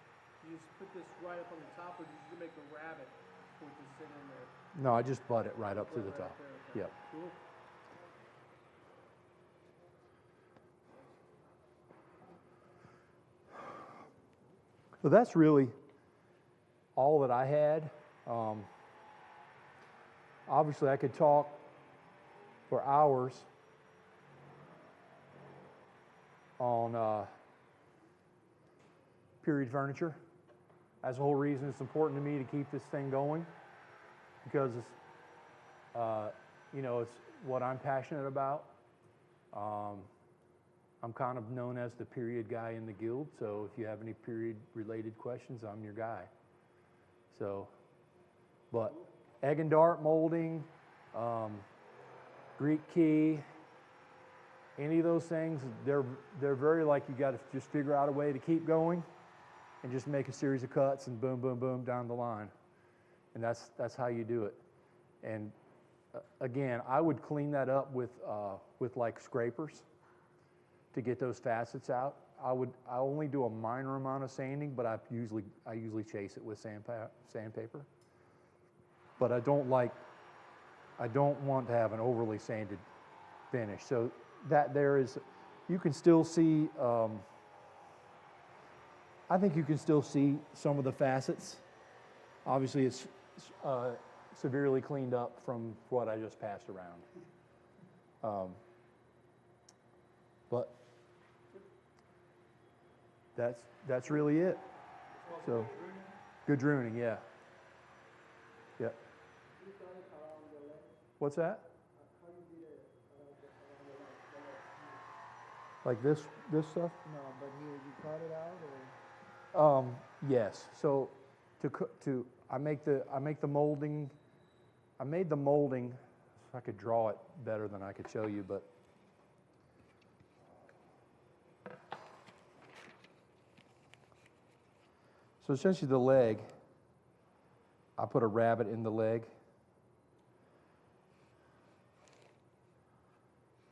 [SPEAKER 3] you just put this right up on the top, or did you make a rabbit with this in there?
[SPEAKER 1] No, I just butt it right up to the top.
[SPEAKER 3] There, okay.
[SPEAKER 1] Yep.
[SPEAKER 3] Cool.
[SPEAKER 1] So that's really all that I had. Obviously, I could talk for hours on period furniture. That's the whole reason it's important to me to keep this thing going, because it's, it's what I'm passionate about. I'm kind of known as the period guy in the guild, so if you have any period-related questions, I'm your guy. So, but egg and dart molding, Greek key, any of those things, they're very like you got to just figure out a way to keep going and just make a series of cuts and boom, boom, boom down the line. And that's how you do it. And again, I would clean that up with like scrapers to get those facets out. I only do a minor amount of sanding, but I usually chase it with sandpaper. But I don't want to have an overly sanded finish. So that there is you can still see, I think you can still see some of the facets. Obviously, it's severely cleaned up from what I just passed around. But that's really it. So, gadrooning, yeah. Yep. What's that? Like this stuff?
[SPEAKER 2] No, but you cut it out or?
[SPEAKER 1] Yes. So I make the molding. I made the molding. If I could draw it better than I could show you, but so essentially the leg. I put a rabbit in the leg,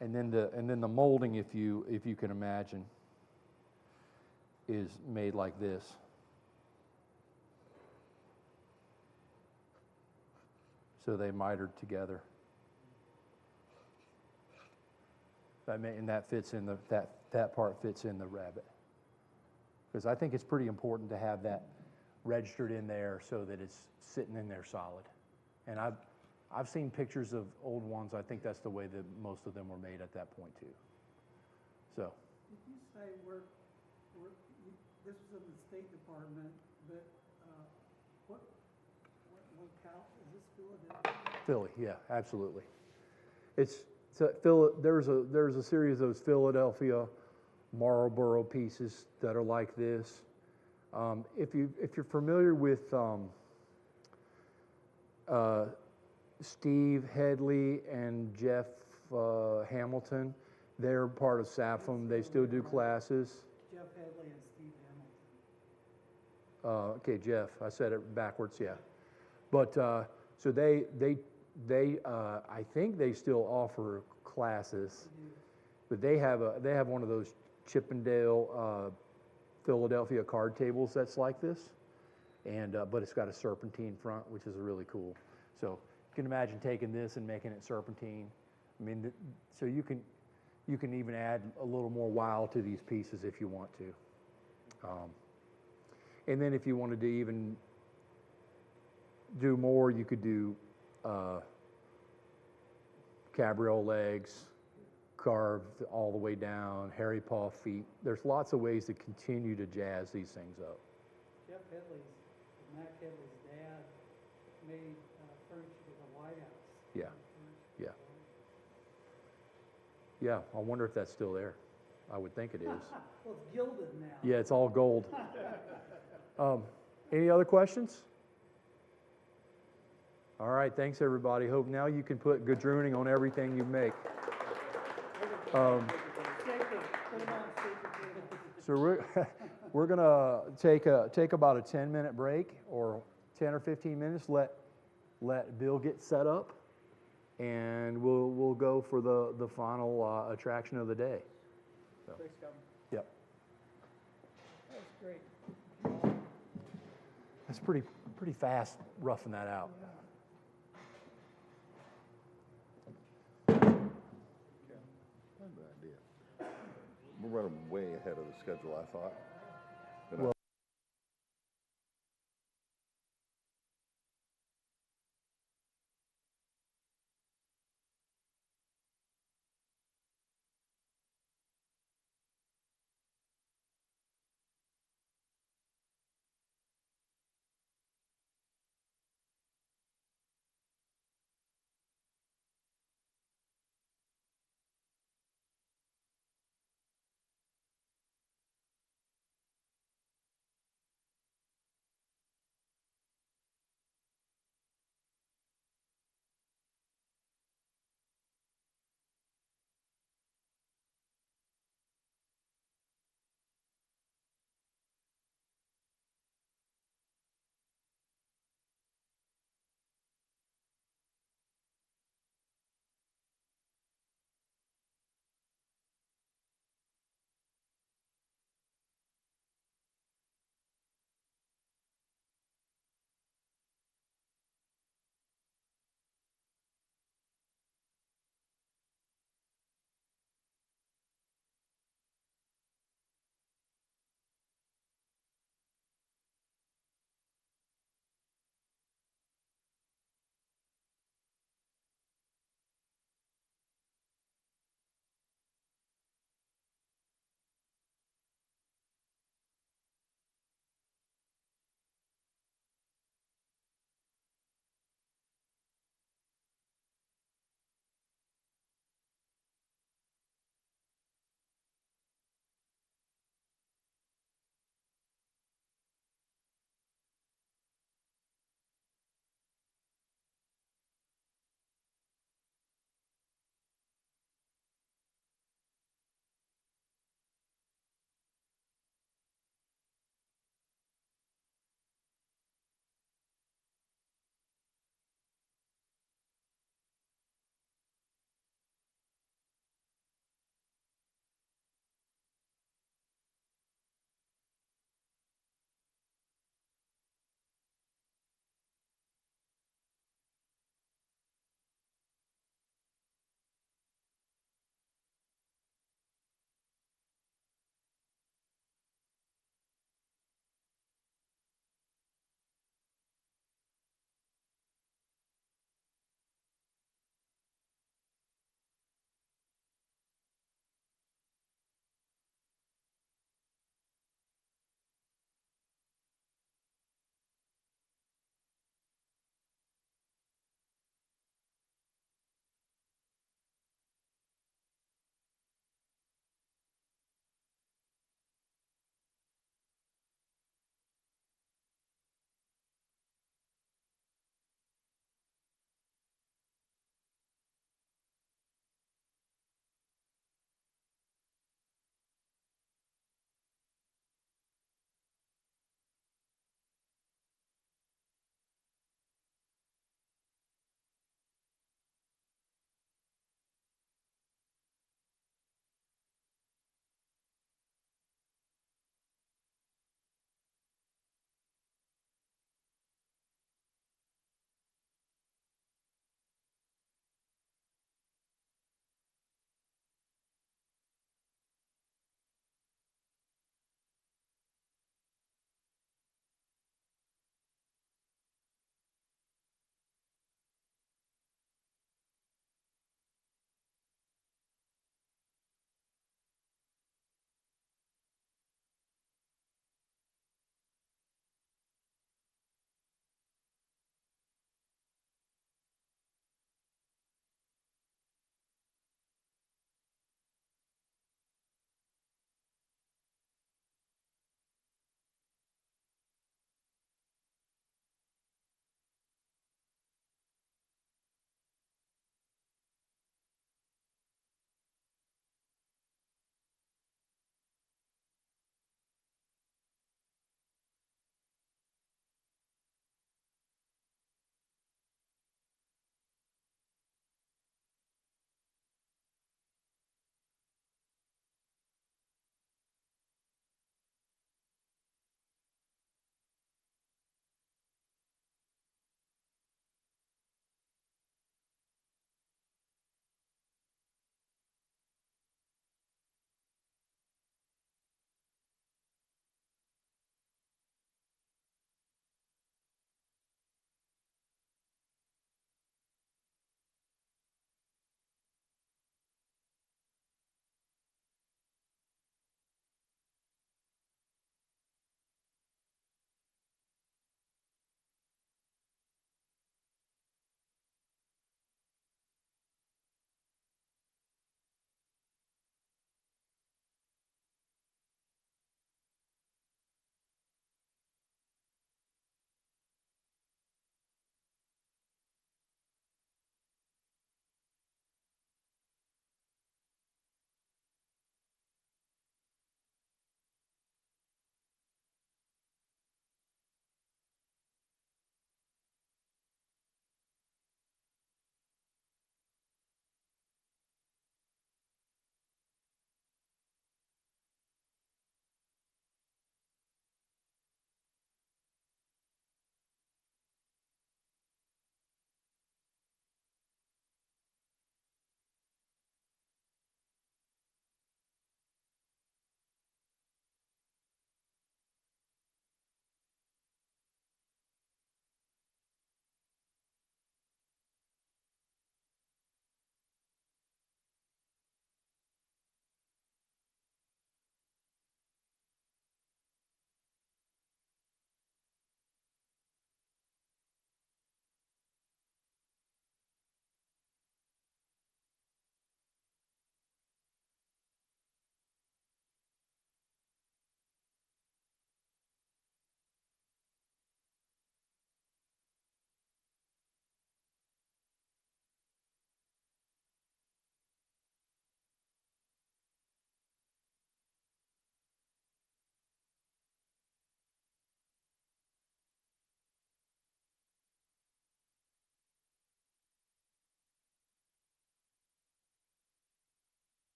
[SPEAKER 1] and then the molding, if you can imagine, is made like this. So they mitered together. And that fits in that part fits in the rabbit. Because I think it's pretty important to have that registered in there so that it's sitting in there solid. And I've seen pictures of old ones. I think that's the way that most of them were made at that point too. So.
[SPEAKER 4] Did you say this was in the State Department, but what cow is this Philadelphia?
[SPEAKER 1] Philly, yeah, absolutely. There's a series of those Philadelphia Marlboro pieces that are like this. If you're familiar with Steve Headley and Jeff Hamilton, they're part of SAPFM. They still do classes.
[SPEAKER 4] Jeff Headley and Steve Hamilton.
[SPEAKER 1] Okay, Jeff. I said it backwards. Yeah, but so they I think they still offer classes, but they have one of those Chippendale Philadelphia card tables that's like this, and but it's got a serpentine front, which is really cool. So you can imagine taking this and making it serpentine. I mean, so you can even add a little more wow to these pieces if you want to. And then if you wanted to even do more, you could do cabriole legs, carved all the way down, hairy paw feet. There's lots of ways to continue to jazz these things up.
[SPEAKER 4] Jeff Mac Headley's dad made furniture for the White House.
[SPEAKER 1] Yeah, yeah. Yeah, I wonder if that's still there. I would think it is.
[SPEAKER 4] Well, it's gilded now.
[SPEAKER 1] Yeah, it's all gold. Any other questions? All right, thanks everybody. Hope now you can put gadrooning on everything you make. So we're gonna take about a 10-minute break, or 10 or 15 minutes. Let Bill get set up, and we'll go for the final attraction of the day. So.
[SPEAKER 2] Thanks, Kevin.
[SPEAKER 1] Yep.
[SPEAKER 2] That was great.
[SPEAKER 1] That's pretty fast roughing that out.
[SPEAKER 16] We're running way ahead of the schedule, I thought.
[SPEAKER 1] Well,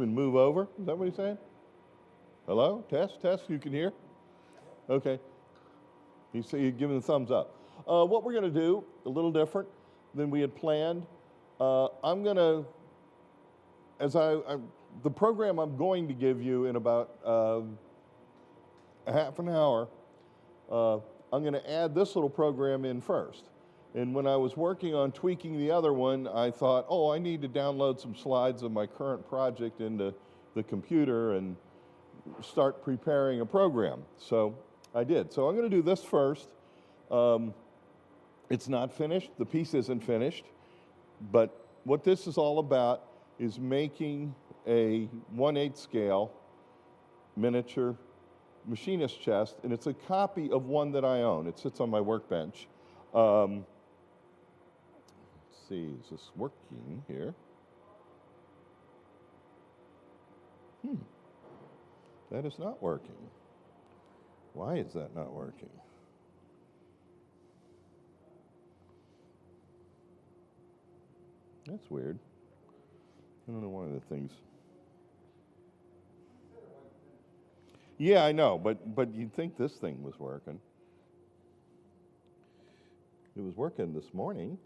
[SPEAKER 16] and move over. Is that what he's saying? Hello? Test, test, you can hear? Okay. He's giving the thumbs up. What we're going to do, a little different than we had planned. I'm going to, the program I'm going to give you in about a half an hour, I'm going to add this little program in first. And when I was working on tweaking the other one, I thought, oh, I need to download some slides of my current project into the computer and start preparing a program. So I did. So I'm going to do this first. It's not finished. The piece isn't finished. But what this is all about is making a 1/8 scale miniature machinist chest, and it's a copy of one that I own. It sits on my workbench. Let's see, is this working here? That is not working. Why is that not working? That's weird. I don't know why the things. Yeah, I know, but you'd think this thing was working. It was working this morning.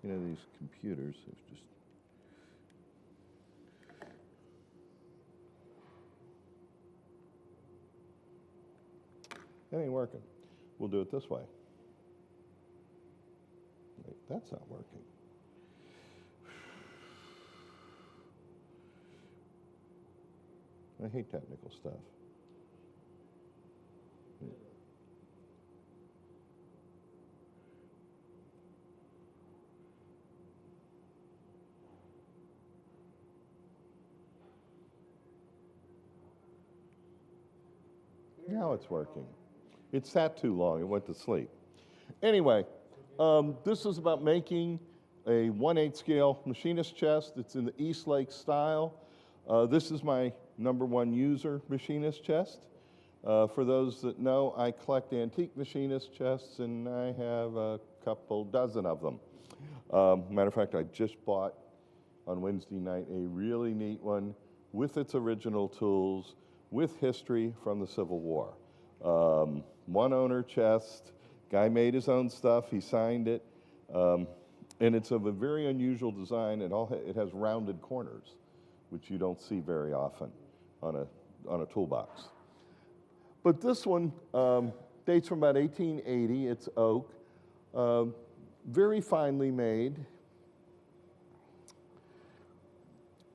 [SPEAKER 16] You know, these computers have just. That ain't working. We'll do it this way. Wait, that's not working. I hate technical stuff. Now it's working. It sat too long. It went to sleep. Anyway, this is about making a 1/8 scale machinist chest. It's in the East Lake style. This is my #1 user machinist chest. For those that know, I collect antique machinist chests, and I have a couple dozen of them. Matter of fact, I just bought on Wednesday night a really neat one with its original tools, with history from the Civil War. One owner chest, guy made his own stuff, he signed it, and it's of a very unusual design. It has rounded corners, which you don't see very often on a toolbox. But this one dates from about 1880. It's oak, very finely made.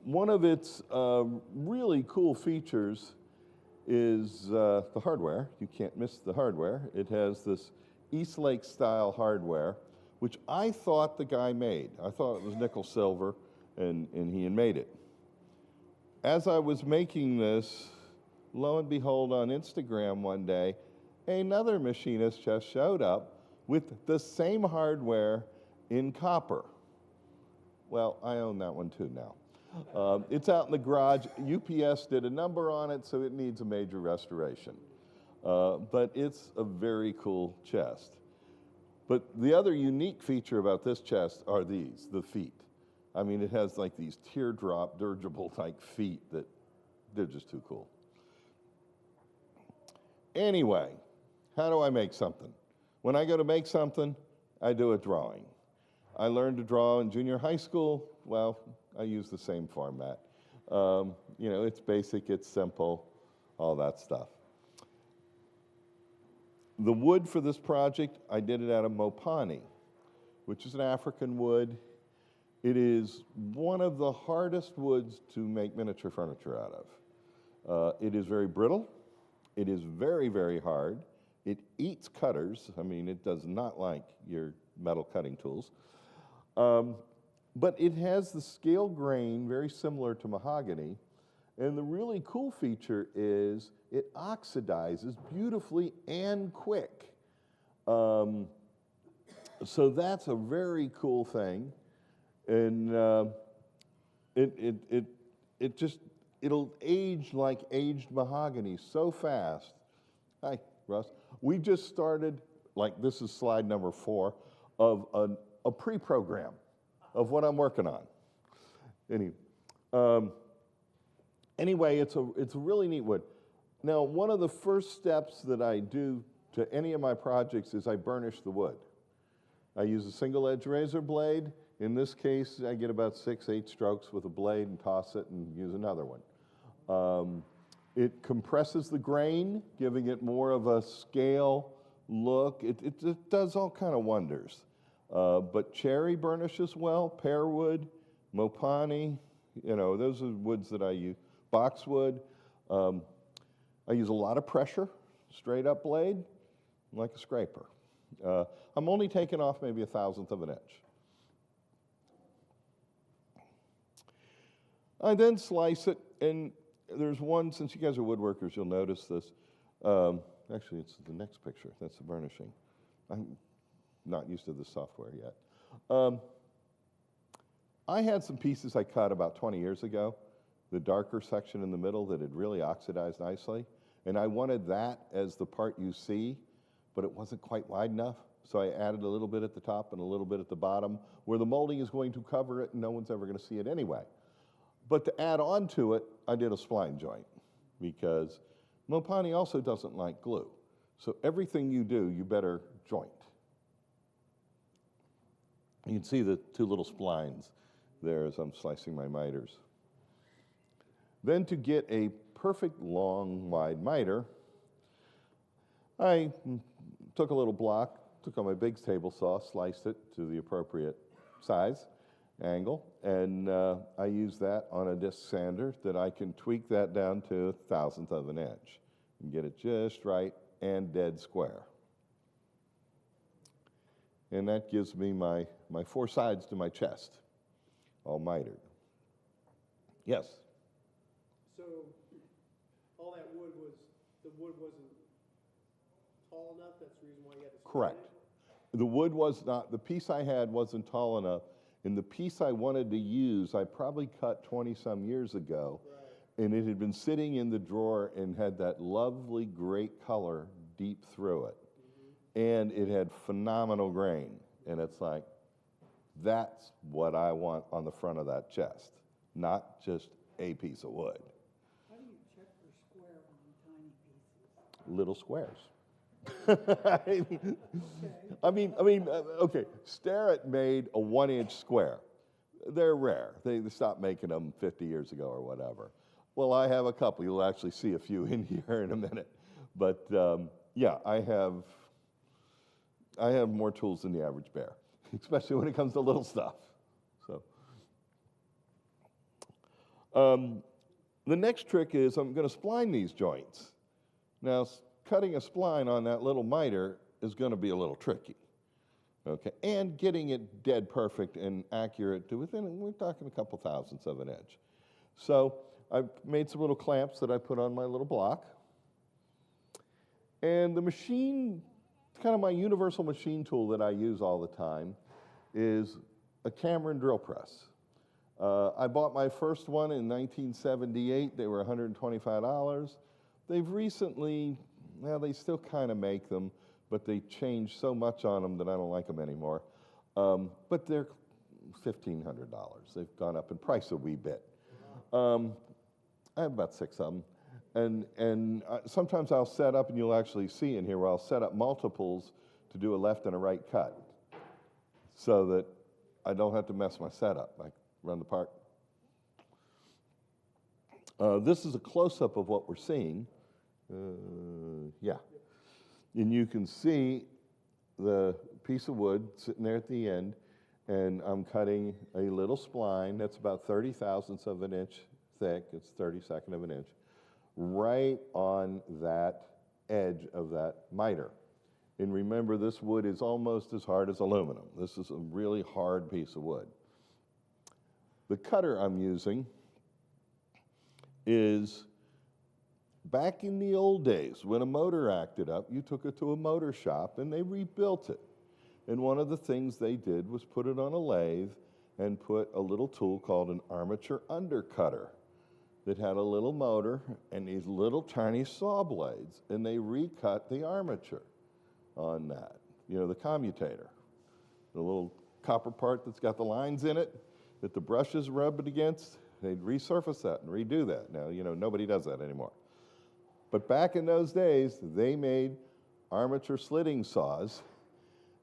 [SPEAKER 16] One of its really cool features is the hardware. You can't miss the hardware. It has this East Lake style hardware, which I thought the guy made. I thought it was nickel silver, and he had made it. As I was making this, lo and behold, on Instagram one day, another machinist chest showed up with the same hardware in copper. Well, I own that one too now. It's out in the garage. UPS did a number on it, so it needs a major restoration. But it's a very cool chest. But the other unique feature about this chest are the feet. I mean, it has like these teardrop dirigible type feet that they're just too cool. Anyway, how do I make something? When I go to make something, I do a drawing. I learned to draw in junior high school. Well, I use the same format. You know, it's basic, it's simple, all that stuff. The wood for this project, I did it out of mopani, which is an African wood. It is one of the hardest woods to make miniature furniture out of. It is very brittle. It is very, very hard. It eats cutters. I mean, it does not like your metal cutting tools. But it has the scale grain very similar to mahogany. And the really cool feature is it oxidizes beautifully and quick. So that's a very cool thing. And it'll age like aged mahogany so fast. Hi, Russ. We just started like this is slide number 4 of a pre-program of what I'm working on. Anyway, it's a really neat wood. Now, one of the first steps that I do to any of my projects is I burnish the wood. I use a single edge razor blade. In this case, I get about 6-8 strokes with a blade and toss it and use another one. It compresses the grain, giving it more of a scale look. It does all kind of wonders. But cherry burnishes well, pear wood, mopani, those are woods that I use. Boxwood. I use a lot of pressure, straight up blade, like a scraper. I'm only taking off maybe 1/1000 of an inch. I then slice it, and there's one, since you guys are woodworkers, you'll notice this. Actually, it's the next picture. That's the burnishing. I'm not used to this software yet. I had some pieces I cut about 20 years ago, the darker section in the middle that had really oxidized nicely, and I wanted that as the part you see, but it wasn't quite wide enough, so I added a little bit at the top and a little bit at the bottom, where the molding is going to cover it and no one's ever going to see it anyway. But to add on to it, I did a spline joint, because mopani also doesn't like glue. So everything you do, you better joint. You can see the 2 little splines there as I'm slicing my miters. Then to get a perfect long, wide miter, I took a little block, took on my big table saw, sliced it to the appropriate size, angle, and I used that on a disc sander that I can tweak that down to 1/1000 of an inch and get it just right and dead square. And that gives me my 4 sides to my chest, all mitered. Yes?
[SPEAKER 3] So all that wood wasn't tall enough, that's the reason why you had to split
[SPEAKER 16] Correct.
[SPEAKER 3] it?
[SPEAKER 16] The wood was not, the piece I had wasn't tall enough, and the piece I wanted to use, I probably cut 20-some years ago,
[SPEAKER 3] Right.
[SPEAKER 16] and it had been sitting in the drawer and had that lovely great color deep through it. And it had phenomenal grain, and it's like, that's what I want on the front of that chest, not just a piece of wood.
[SPEAKER 17] How do you check for square on tiny pieces?
[SPEAKER 16] Little squares. Okay, Starrett made a 1-inch square. They're rare. They stopped making them 50 years ago or whatever. Well, I have a couple. You'll actually see a few in here in a minute. But yeah, I have more tools than the average bear, especially when it comes to little stuff. So, the next trick is I'm going to spline these joints. Now, cutting a spline on that little miter is going to be a little tricky, okay? And getting it dead perfect and accurate to within, we're talking a couple 1/1000 of an inch. So I've made some little clamps that I put on my little block. And the machine, kind of my universal machine tool that I use all the time, is a Cameron drill press. I bought my first one in 1978. They were $125. They've recently, well, they still kind of make them, but they changed so much on them that I don't like them anymore. But they're $1,500. They've gone up in price a wee bit. I have about 6 of them. And sometimes I'll set up, and you'll actually see in here where I'll set up multiples to do a left and a right cut so that I don't have to mess my setup. I run the part. This is a close-up of what we're seeing. Yeah. And you can see the piece of wood sitting there at the end, and I'm cutting a little spline that's about 30/1000 of an inch thick. It's 32nd of an inch, right on that edge of that miter. And remember, this wood is almost as hard as aluminum. This is a really hard piece of wood. The cutter I'm using is, back in the old days, when a motor acted up, you took it to a motor shop and they rebuilt it. And one of the things they did was put it on a lathe and put a little tool called an armature undercutter that had a little motor and these little tiny saw blades, and they recut the armature. on that. You know, the commutator, the little copper part that's got the lines in it that the brushes rub it against, they'd resurface that and redo that. Now, you know, nobody does that anymore. But back in those days, they made armature slitting saws,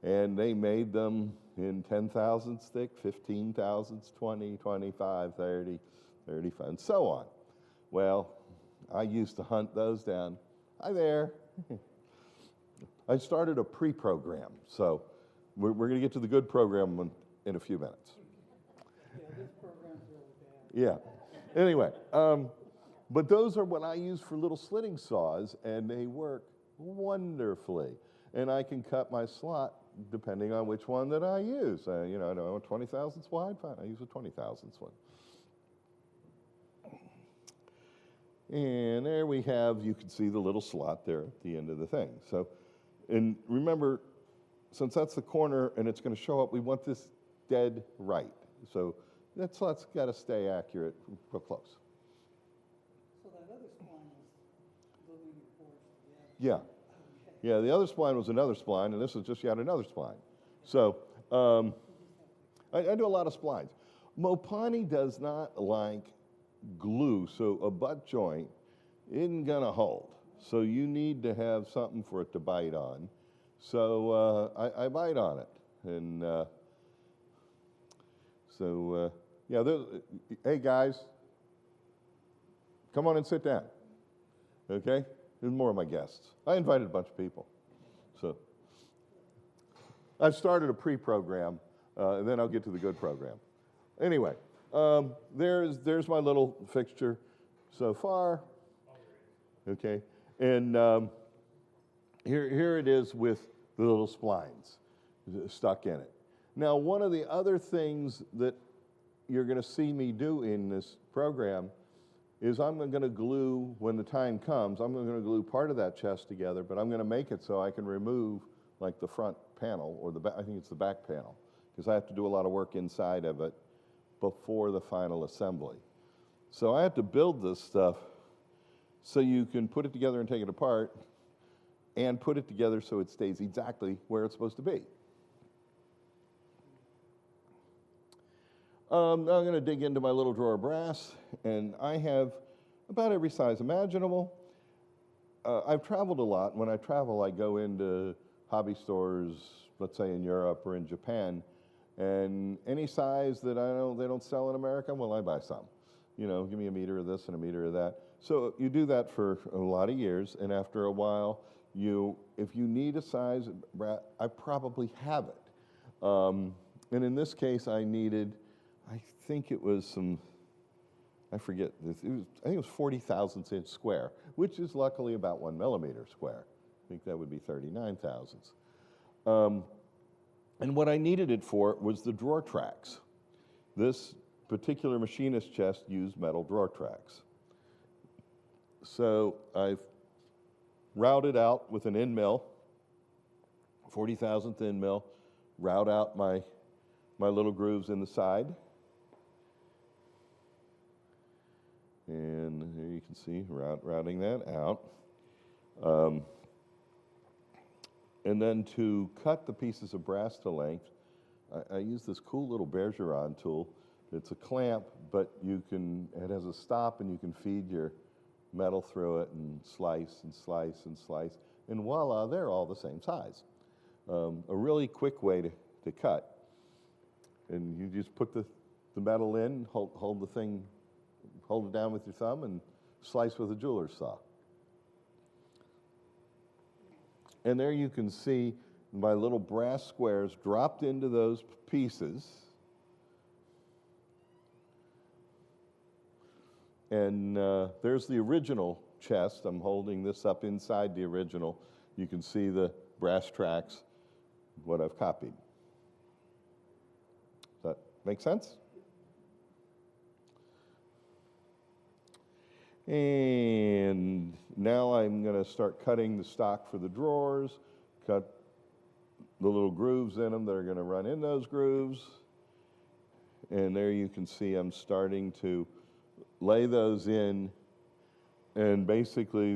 [SPEAKER 16] and they made them in 10 thousandths thick, 15 thousandths, 20, 25, 30, 35, and so on. Well, I used to hunt those down. Hi there. I started a pre-program, so we're going to get to the good program in a few minutes.
[SPEAKER 17] Yeah, this program's really bad.
[SPEAKER 16] Yeah. Anyway, but those are what I use for little slitting saws, and they work wonderfully. And I can cut my slot depending on which one that I use. You know, I don't want 20 thousandths wide, fine, I use a 20 thousandths one. And there we have, you can see the little slot there at the end of the thing. So, and remember, since that's the corner and it's going to show up, we want this dead right. So that slot's got to stay accurate, real close.
[SPEAKER 17] So that other spline is gluing your boards together.
[SPEAKER 16] Yeah.
[SPEAKER 17] Okay.
[SPEAKER 16] Yeah, the other spline was another spline, and this is just yet another spline. So I do a lot of splines. Mopani does not like glue, so a butt joint isn't going to hold. So you need to have something for it to bite on. So I bite on it. And yeah, hey guys, come on and sit down, okay? There's more of my guests. I invited a bunch of people. So I've started a pre-program, and then I'll get to the good program. Anyway, there's my little fixture so far. Okay, and here it is with the little splines stuck in it. Now, one of the other things that you're going to see me do in this program is I'm going to glue, when the time comes, I'm going to glue part of that chest together, but I'm going to make it so I can remove like the front panel, or I think it's the back panel, because I have to do a lot of work inside of it before the final assembly. So I have to build this stuff so you can put it together and take it apart, and put it together so it stays exactly where it's supposed to be. Now I'm going to dig into my little drawer of brass, and I have about every size imaginable. I've traveled a lot. When I travel, I go into hobby stores, let's say in Europe or in Japan, and any size that they don't sell in America, well, I buy some. You know, give me a meter of this and a meter of that. So you do that for a lot of years, and after a while, if you need a size, I probably have it. And in this case, I needed, I think it was I forget, I think it was 40 thousandths inch square, which is luckily about 1 millimeter square. I think that would be 39 thousandths. And what I needed it for was the drawer tracks. This particular machinist chest used metal drawer tracks. So I've routed out with an end mill, 40 thousandth end mill, route out my little grooves in the side. And here you can see routing that out. And then to cut the pieces of brass to length, I use this cool little Bergeron tool. It's a clamp, but it has a stop, and you can feed your metal through it and slice and slice and slice. And voila, they're all the same size. A really quick way to cut. And you just put the metal in, hold the thing, hold it down with your thumb, and slice with a jeweler's saw. And there you can see my little brass squares dropped into those pieces. And there's the original chest. I'm holding this up inside the original. You can see the brass tracks, what I've copied. Does that make sense? And now I'm going to start cutting the stock for the drawers, cut the little grooves in them that are going to run in those grooves. And there you can see I'm starting to lay those in, and basically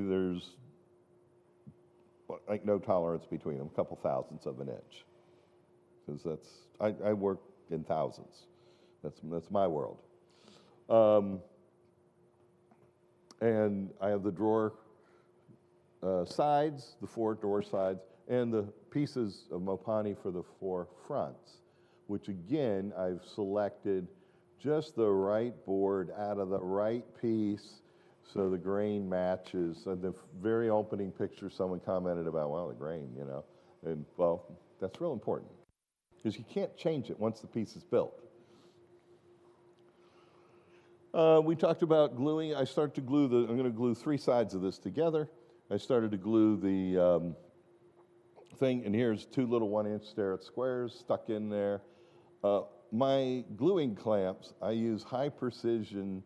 [SPEAKER 16] like no tolerance between them, a couple thousandths of an inch. Because I work in thousands. That's my world. And I have the drawer sides, the 4 door sides, and the pieces of Mopani for the 4 fronts, which again, I've selected just the right board out of the right piece so the grain matches. And the very opening picture, someone commented about, well, the grain, you know. And, well, that's real important because you can't change it once the piece is built. We talked about gluing. I start to glue I'm going to glue 3 sides of this together. I started to glue the thing, and here's 2 little 1-inch Starrett squares stuck in there. My gluing clamps, I use high precision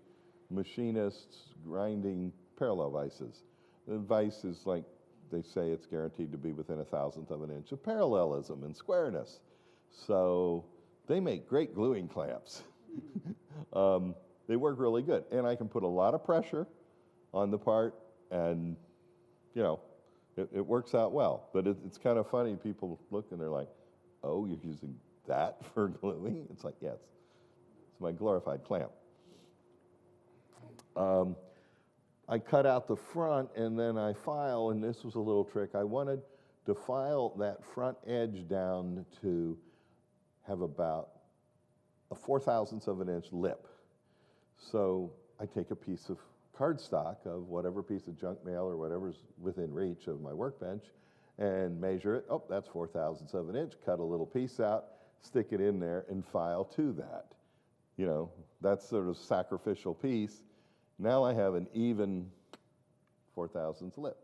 [SPEAKER 16] machinists grinding parallel vices. The vise is like, they say it's guaranteed to be within 1,000th of an inch of parallelism and squareness. So they make great gluing clamps. They work really good. And I can put a lot of pressure on the part and, you know, it works out well. But it's kind of funny. People look and they're like, oh, you're using that for gluing? It's like, yeah, it's my glorified clamp. I cut out the front and then I file, and this was a little trick. I wanted to file that front edge down to have about a 4,000th of an inch lip. So I take a piece of cardstock of whatever piece of junk mail or whatever's within reach of my workbench and measure it. Oh, that's 4,000ths of an inch. Cut a little piece out, stick it in there, and file to that. You know, that's sort of sacrificial piece. Now I have an even 4,000th lip.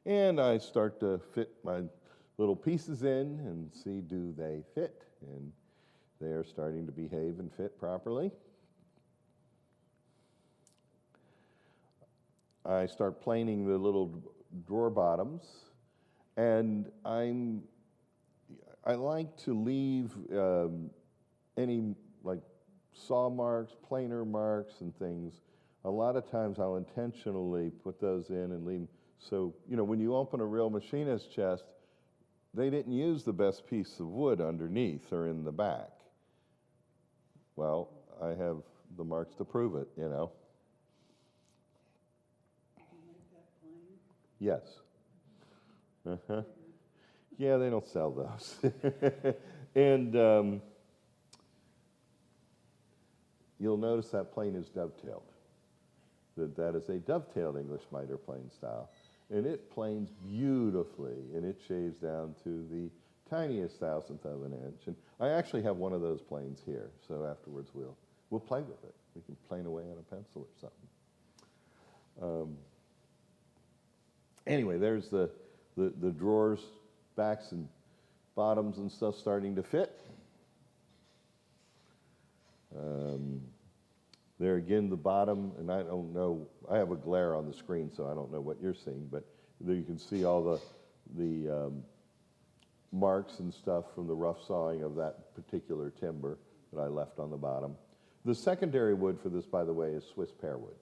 [SPEAKER 16] And I start to fit my little pieces in and see, do they fit? And they are starting to behave and fit properly. I start planing the little drawer bottoms, and I like to leave any like saw marks, planer marks, and things. A lot of times I'll intentionally put those in and leave them. So, you know, when you open a real machinist chest, they didn't use the best piece of wood underneath or in the back. Well, I have the marks to prove it, you know. Yes. Uh-huh. Yeah, they don't sell those. And you'll notice that plane is dovetailed. That is a dovetailed English miter plane style. And it planes beautifully, and it shaves down to the tiniest 1,000th of an inch. And I actually have one of those planes here, so afterwards we'll play with it. We can plane away on a pencil or something. Anyway, there's the drawers, backs and bottoms and stuff starting to fit. There again, the bottom, and I don't know, I have a glare on the screen, so I don't know what you're seeing, but there you can see all the marks and stuff from the rough sawing of that particular timber that I left on the bottom. The secondary wood for this, by the way, is Swiss pear wood.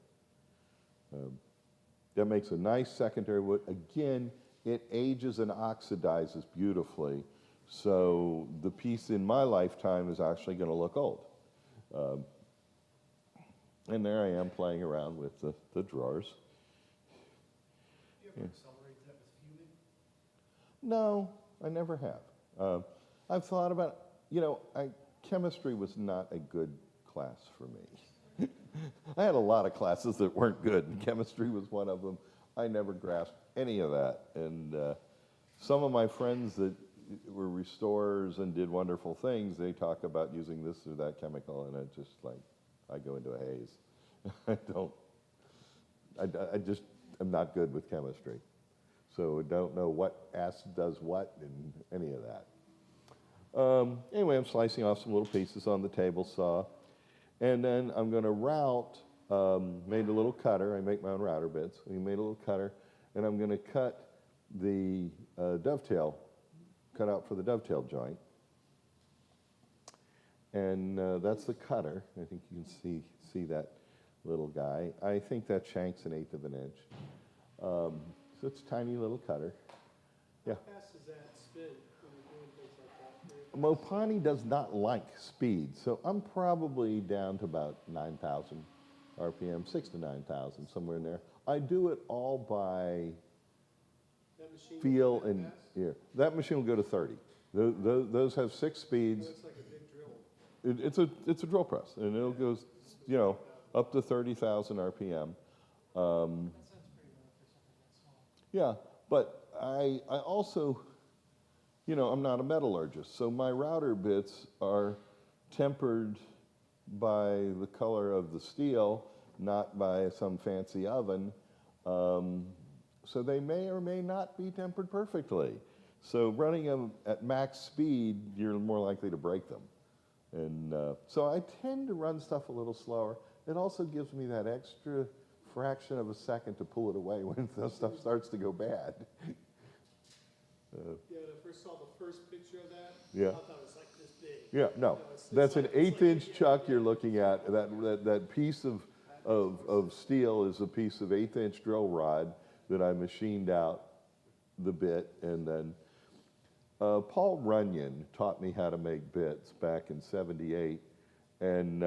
[SPEAKER 16] That makes a nice secondary wood. Again, it ages and oxidizes beautifully, so the piece in my lifetime is actually going to look old. And there I am playing around with the drawers.
[SPEAKER 3] Do you ever accelerate that with fuming?
[SPEAKER 16] No, I never have. I've thought about, you know, chemistry was not a good class for me. I had a lot of classes that weren't good, and chemistry was one of them. I never grasped any of that. And some of my friends that were restorers and did wonderful things, they talk about using this or that chemical, and I just like, I go into a haze. I just am not good with chemistry. So I don't know what acid does what and any of that. Anyway, I'm slicing off some little pieces on the table saw. And then I'm going to route, made a little cutter. I make my own router bits. We made a little cutter, and I'm going to cut the dovetail, cut out for the dovetail joint. And that's the cutter. I think you can see that little guy. I think that shank's 1/8 of an inch. So it's a tiny little cutter. Yeah.
[SPEAKER 3] How fast does that spin when you're doing things like that?
[SPEAKER 16] Mopani does not like speed, so I'm probably down to about 9,000 RPM, 6 to 9,000, somewhere in there. I do it all by
[SPEAKER 3] That machine
[SPEAKER 16] feel
[SPEAKER 3] goes that
[SPEAKER 16] and
[SPEAKER 3] fast?
[SPEAKER 16] ear. That machine will go to 30. Those have 6 speeds.
[SPEAKER 3] So it's like a big drill.
[SPEAKER 16] It's a drill press, and it'll go, you know, up to 30,000 RPM. Yeah, but I also, you know, I'm not a metallurgist, so my router bits are tempered by the color of the steel, not by some fancy oven. So they may or may not be tempered perfectly. So running them at max speed, you're more likely to break them. And so I tend to run stuff a little slower. It also gives me that extra fraction of a second to pull it away when the stuff starts to go bad.
[SPEAKER 3] Yeah, when I first saw the first picture of that,
[SPEAKER 16] Yeah.
[SPEAKER 3] I thought it was like this big.
[SPEAKER 16] Yeah, no,
[SPEAKER 3] You know, it's
[SPEAKER 16] that's
[SPEAKER 3] like-
[SPEAKER 16] an
[SPEAKER 3] it's like-
[SPEAKER 16] 1/8 chuck you're looking at. That piece of steel is a piece of 1/8 drill rod that I machined out the bit, and then Paul Runyon taught me how to make bits back in '78, and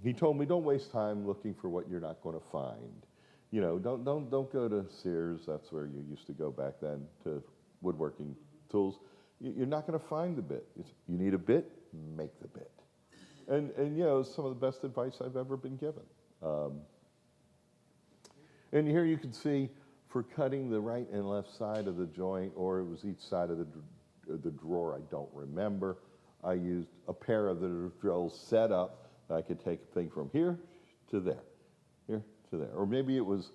[SPEAKER 16] he told me, don't waste time looking for what you're not going to find. You know, don't go to Sears. That's where you used to go back then, to woodworking tools. You're not going to find the bit. You need a bit, make the bit. And you know, some of the best advice I've ever been given. And here you can see, for cutting the right and left side of the joint, or it was each side of the drawer, I don't remember. I used a pair of the drills set up. I could take a thing from here to there, here to there. Or maybe it was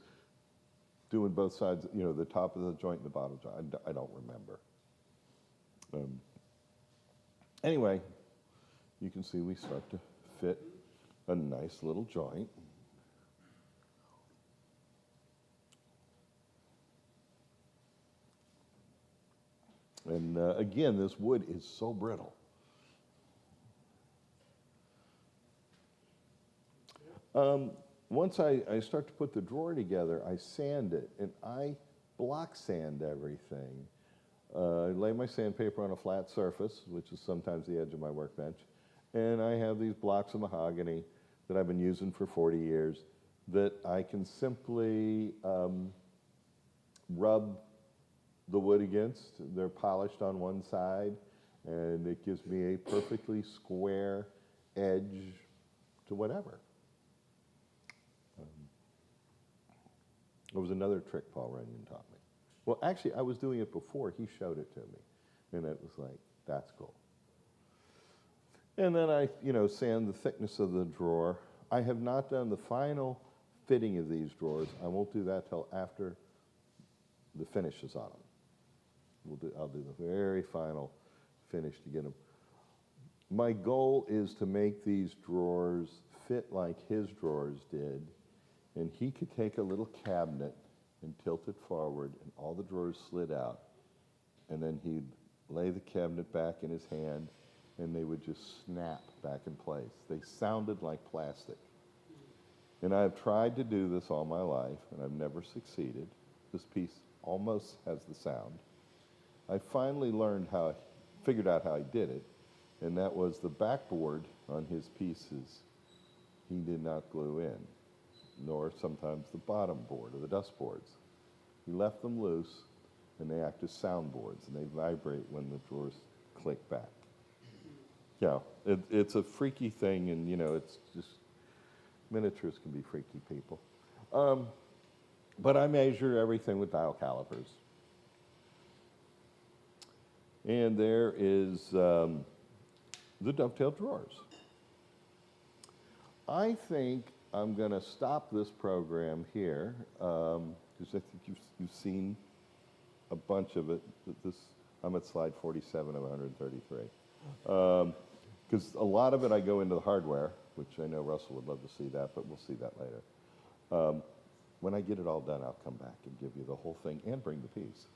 [SPEAKER 16] doing both sides, you know, the top of the joint and the bottom joint. I don't remember. Anyway, you can see we start to fit a nice little joint. And again, this wood is so brittle. Once I start to put the drawer together, I sand it, and I block sand everything. I lay my sandpaper on a flat surface, which is sometimes the edge of my workbench, and I have these blocks of mahogany that I've been using for 40 years that I can simply rub the wood against. They're polished on one side, and it gives me a perfectly square edge to whatever. It was another trick Paul Runyon taught me. Well, actually, I was doing it before he showed it to me, and it was like, that's cool. And then I, you know, sand the thickness of the drawer. I have not done the final fitting of these drawers. I won't do that till after the finish is on them. I'll do the very final finish to get them. My goal is to make these drawers fit like his drawers did, and he could take a little cabinet and tilt it forward, and all the drawers slid out, and then he'd lay the cabinet back in his hand, and they would just snap back in place. They sounded like plastic. And I've tried to do this all my life, and I've never succeeded. This piece almost has the sound. I finally figured out how I did it, and that was the backboard on his pieces he did not glue in, nor sometimes the bottom board or the dust boards. He left them loose, and they act as soundboards, and they vibrate when the drawers click back. Yeah, it's a freaky thing, and you know, it's just, miniaturists can be freaky people. But I measure everything with dial calipers. And there is the dovetail drawers. I think I'm going to stop this program here, because I think you've seen a bunch of it. I'm at slide 47 of 133. Because a lot of it I go into the hardware, which I know Russell would love to see that, but we'll see that later. When I get it all done, I'll come back and give you the whole thing and bring the piece.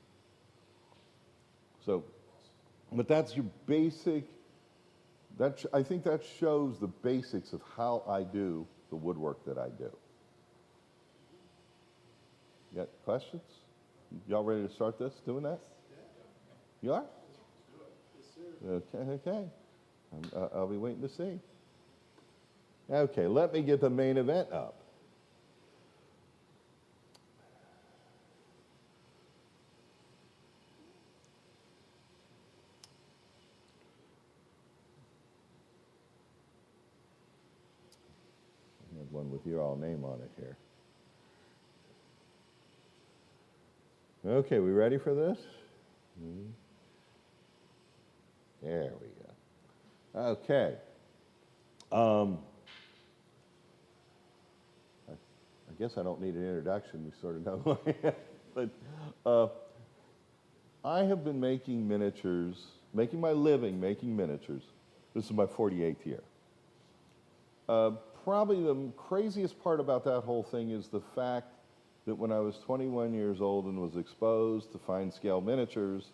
[SPEAKER 16] So, but that's your basic, I think that shows the basics of how I do the woodwork that I do. got questions? Y'all ready to start this, doing that? You are? Okay. I'll be waiting to see. Okay, let me get the main event up. I have one with your all name on it here. Okay, we ready for this? There we go. Okay. I guess I don't need an introduction. You sort of know who I am. But I have been making miniatures, making my living making miniatures. This is my 48th year. Probably the craziest part about that whole thing is the fact that when I was 21 years old and was exposed to fine scale miniatures,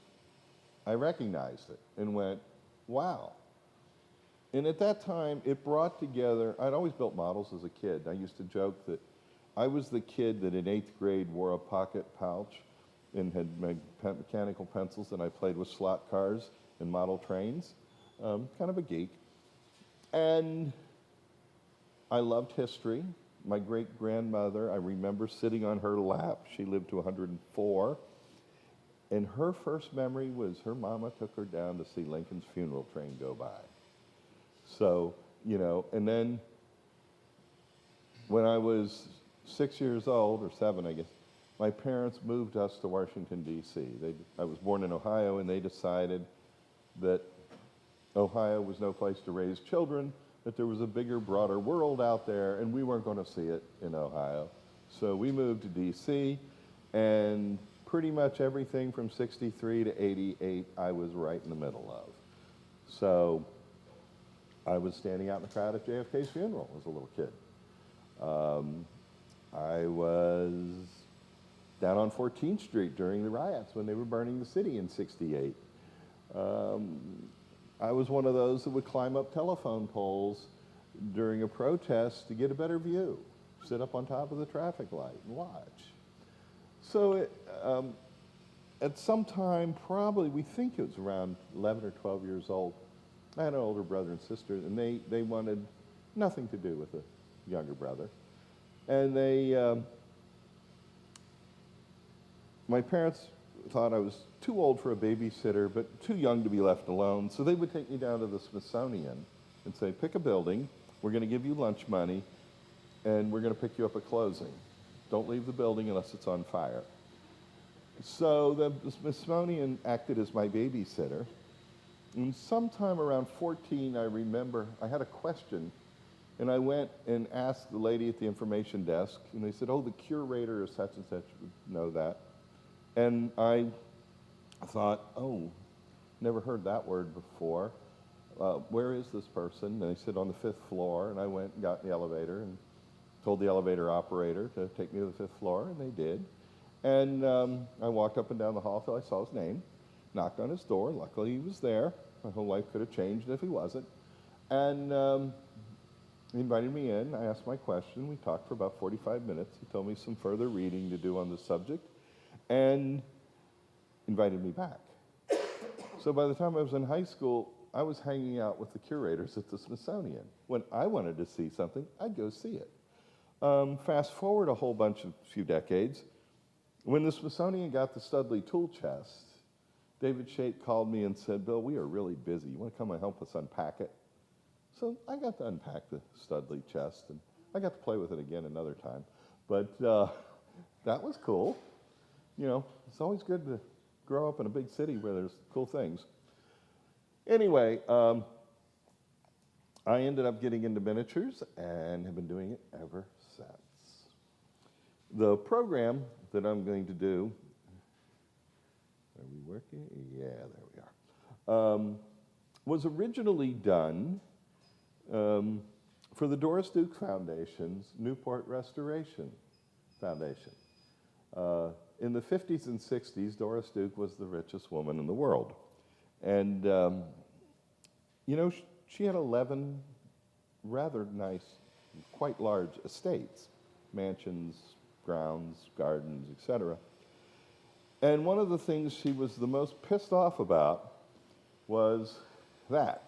[SPEAKER 16] I recognized it and went, wow. And at that time, it brought together, I'd always built models as a kid. I used to joke that I was the kid that in 8th grade wore a pocket pouch and had mechanical pencils, and I played with slot cars and model trains. Kind of a geek. And I loved history. My great-grandmother, I remember sitting on her lap. She lived to 104. And her first memory was her mama took her down to see Lincoln's funeral train go by. So, you know, and then when I was 6 years old, or 7, I guess, my parents moved us to Washington, D.C. I was born in Ohio, and they decided that Ohio was no place to raise children, that there was a bigger, broader world out there, and we weren't going to see it in Ohio. So we moved to D.C., and pretty much everything from 63 to 88, I was right in the middle of. So I was standing out in the crowd at JFK's funeral as a little kid. I was down on 14th Street during the riots when they were burning the city in 68. I was one of those that would climb up telephone poles during a protest to get a better view, sit up on top of the traffic light and watch. So at some time, probably, we think it was around 11 or 12 years old, I had an older brother and sister, and they wanted nothing to do with a younger brother. And my parents thought I was too old for a babysitter, but too young to be left alone. So they would take me down to the Smithsonian and say, pick a building, we're going to give you lunch money, and we're going to pick you up at closing. Don't leave the building unless it's on fire. So the Smithsonian acted as my babysitter. And sometime around 14, I remember I had a question, and I went and asked the lady at the information desk, and they said, oh, the curator of such and such would know that. And I thought, oh, never heard that word before. Where is this person? And they said, on the 5th floor. And I went and got in the elevator and told the elevator operator to take me to the 5th floor, and they did. And I walked up and down the hall till I saw his name, knocked on his door. Luckily, he was there. My whole life could have changed if he wasn't. And he invited me in. I asked my question. We talked for about 45 minutes. He told me some further reading to do on the subject and invited me back. So by the time I was in high school, I was hanging out with the curators at the Smithsonian. When I wanted to see something, I'd go see it. Fast forward a few decades, when the Smithsonian got the Studley tool chest, David Shate called me and said, Bill, we are really busy. You want to come and help us unpack it? So I got to unpack the Studley chest, and I got to play with it again another time. But that was cool. You know, it's always good to grow up in a big city where there's cool things. Anyway, I ended up getting into miniatures and have been doing it ever since. The program that I'm going to do, are we working? Yeah, there we are. Was originally done for the Doris Duke Foundation's Newport Restoration Foundation. In the 50s and 60s, Doris Duke was the richest woman in the world. And, you know, she had 11 rather nice, quite large estates, mansions, grounds, gardens, etc. And one of the things she was the most pissed off about was that.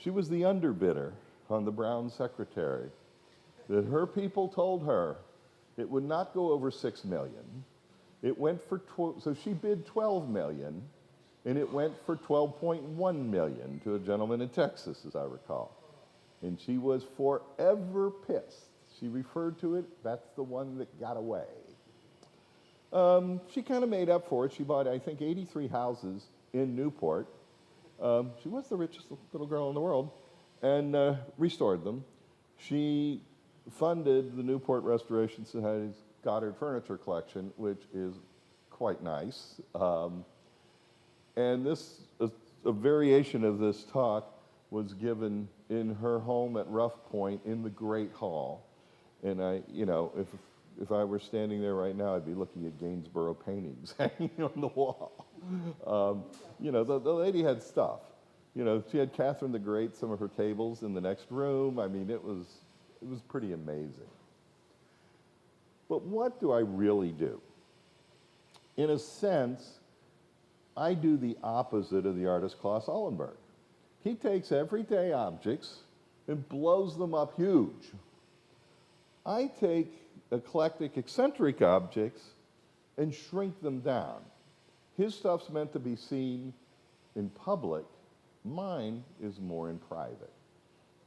[SPEAKER 16] She was the underbidder on the Brown secretary, that her people told her it would not go over $6 million. It went for, so she bid $12 million, and it went for $12.1 million to a gentleman in Texas, as I recall. And she was forever pissed. She referred to it, that's the one that got away. She kind of made up for it. She bought, I think, 83 houses in Newport. She was the richest little girl in the world, and restored them. She funded the Newport Restoration Society's Goddard Furniture Collection, which is quite nice. And this, a variation of this talk was given in her home at Rough Point in the Great Hall. And I, you know, if I were standing there right now, I'd be looking at Gainsborough paintings hanging on the wall. You know, the lady had stuff. You know, she had Catherine the Great, some of her tables in the next room. I mean, it was pretty amazing. But what do I really do? In a sense, I do the opposite of the artist Klaus Ollenberg. He takes everyday objects and blows them up huge. I take eclectic, eccentric objects and shrink them down. His stuff's meant to be seen in public. Mine is more in private.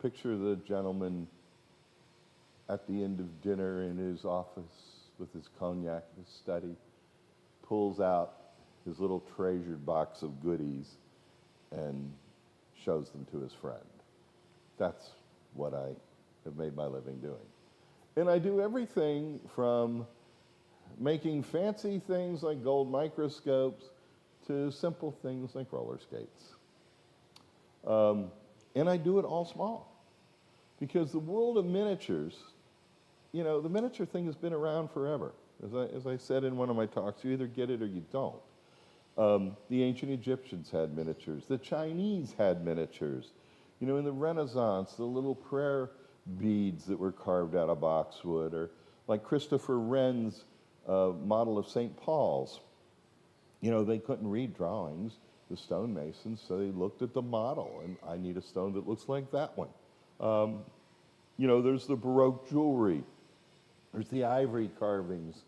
[SPEAKER 16] Picture the gentleman at the end of dinner in his office with his cognac in his study, pulls out his little treasured box of goodies and shows them to his friend. That's what I have made my living doing. And I do everything from making fancy things like gold microscopes to simple things like roller skates. And I do it all small. Because the world of miniatures, you know, the miniature thing has been around forever. As I said in one of my talks, you either get it or you don't. The ancient Egyptians had miniatures. The Chinese had miniatures. You know, in the Renaissance, the little prayer beads that were carved out of boxwood, or like Christopher Wren's model of St. Paul's. You know, they couldn't read drawings, the stonemasons, so they looked at the model, and I need a stone that looks like that one. You know, there's the Baroque jewelry. There's the ivory carvings.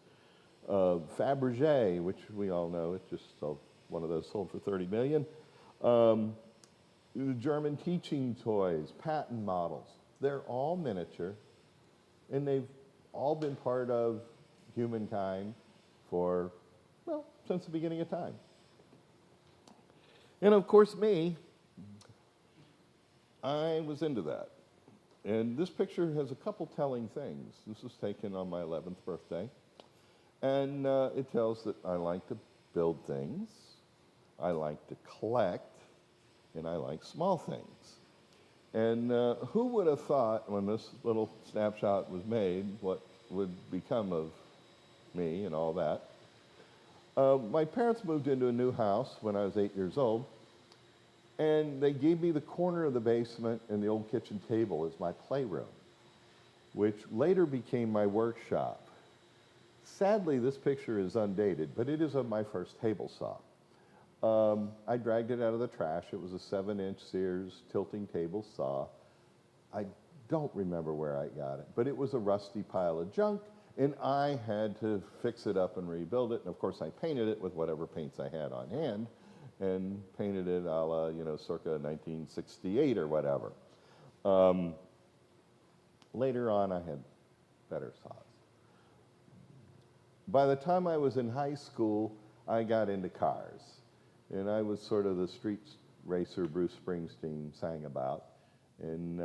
[SPEAKER 16] Fabergé, which we all know, it just sold, one of those sold for 30 million. The German teaching toys, patent models, they're all miniature, and they've all been part of humankind for, well, since the beginning of time. And of course me, I was into that. And this picture has a couple telling things. This was taken on my 11th birthday. And it tells that I like to build things, I like to collect, and I like small things. And who would have thought when this little snapshot was made what would become of me and all that? My parents moved into a new house when I was 8 years old, and they gave me the corner of the basement and the old kitchen table as my playroom, which later became my workshop. Sadly, this picture is undated, but it is of my first table saw. I dragged it out of the trash. It was a 7-inch Sears tilting table saw. I don't remember where I got it, but it was a rusty pile of junk, and I had to fix it up and rebuild it. And of course, I painted it with whatever paints I had on hand, and painted it a la, you know, circa 1968 or whatever. Later on, I had better saws. By the time I was in high school, I got into cars. And I was sort of the street racer Bruce Springsteen sang about. And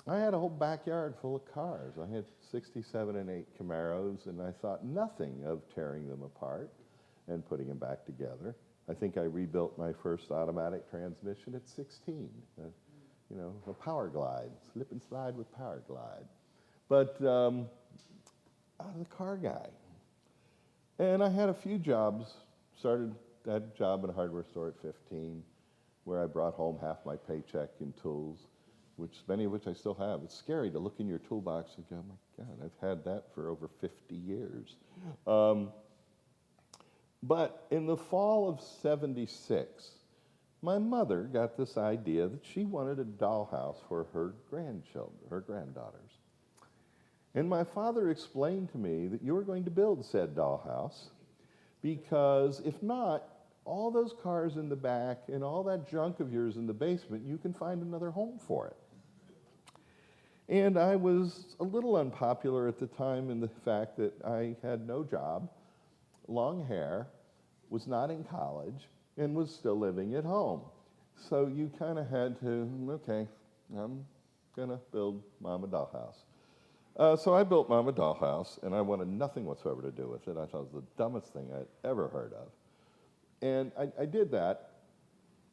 [SPEAKER 16] I had a whole backyard full of cars. I had 67 and 8 Camaros, and I thought nothing of tearing them apart and putting them back together. I think I rebuilt my first automatic transmission at 16. You know, a Power Glide, slip and slide with Power Glide. But I was a car guy. And I had a few jobs. Started that job at a hardware store at 15, where I brought home half my paycheck in tools. many of which I still have. It's scary to look in your toolbox and go, oh my God, I've had that for over 50 years. But in the fall of '76, my mother got this idea that she wanted a dollhouse for her grandchildren, her granddaughters. And my father explained to me that you were going to build said dollhouse because if not, all those cars in the back and all that junk of yours in the basement, you can find another home for it. And I was a little unpopular at the time in the fact that I had no job, long hair, was not in college, and was still living at home. So you kind of had to, okay, I'm gonna build Mom a dollhouse. So I built Mom a dollhouse, and I wanted nothing whatsoever to do with it. I thought it was the dumbest thing I'd ever heard of. And I did that,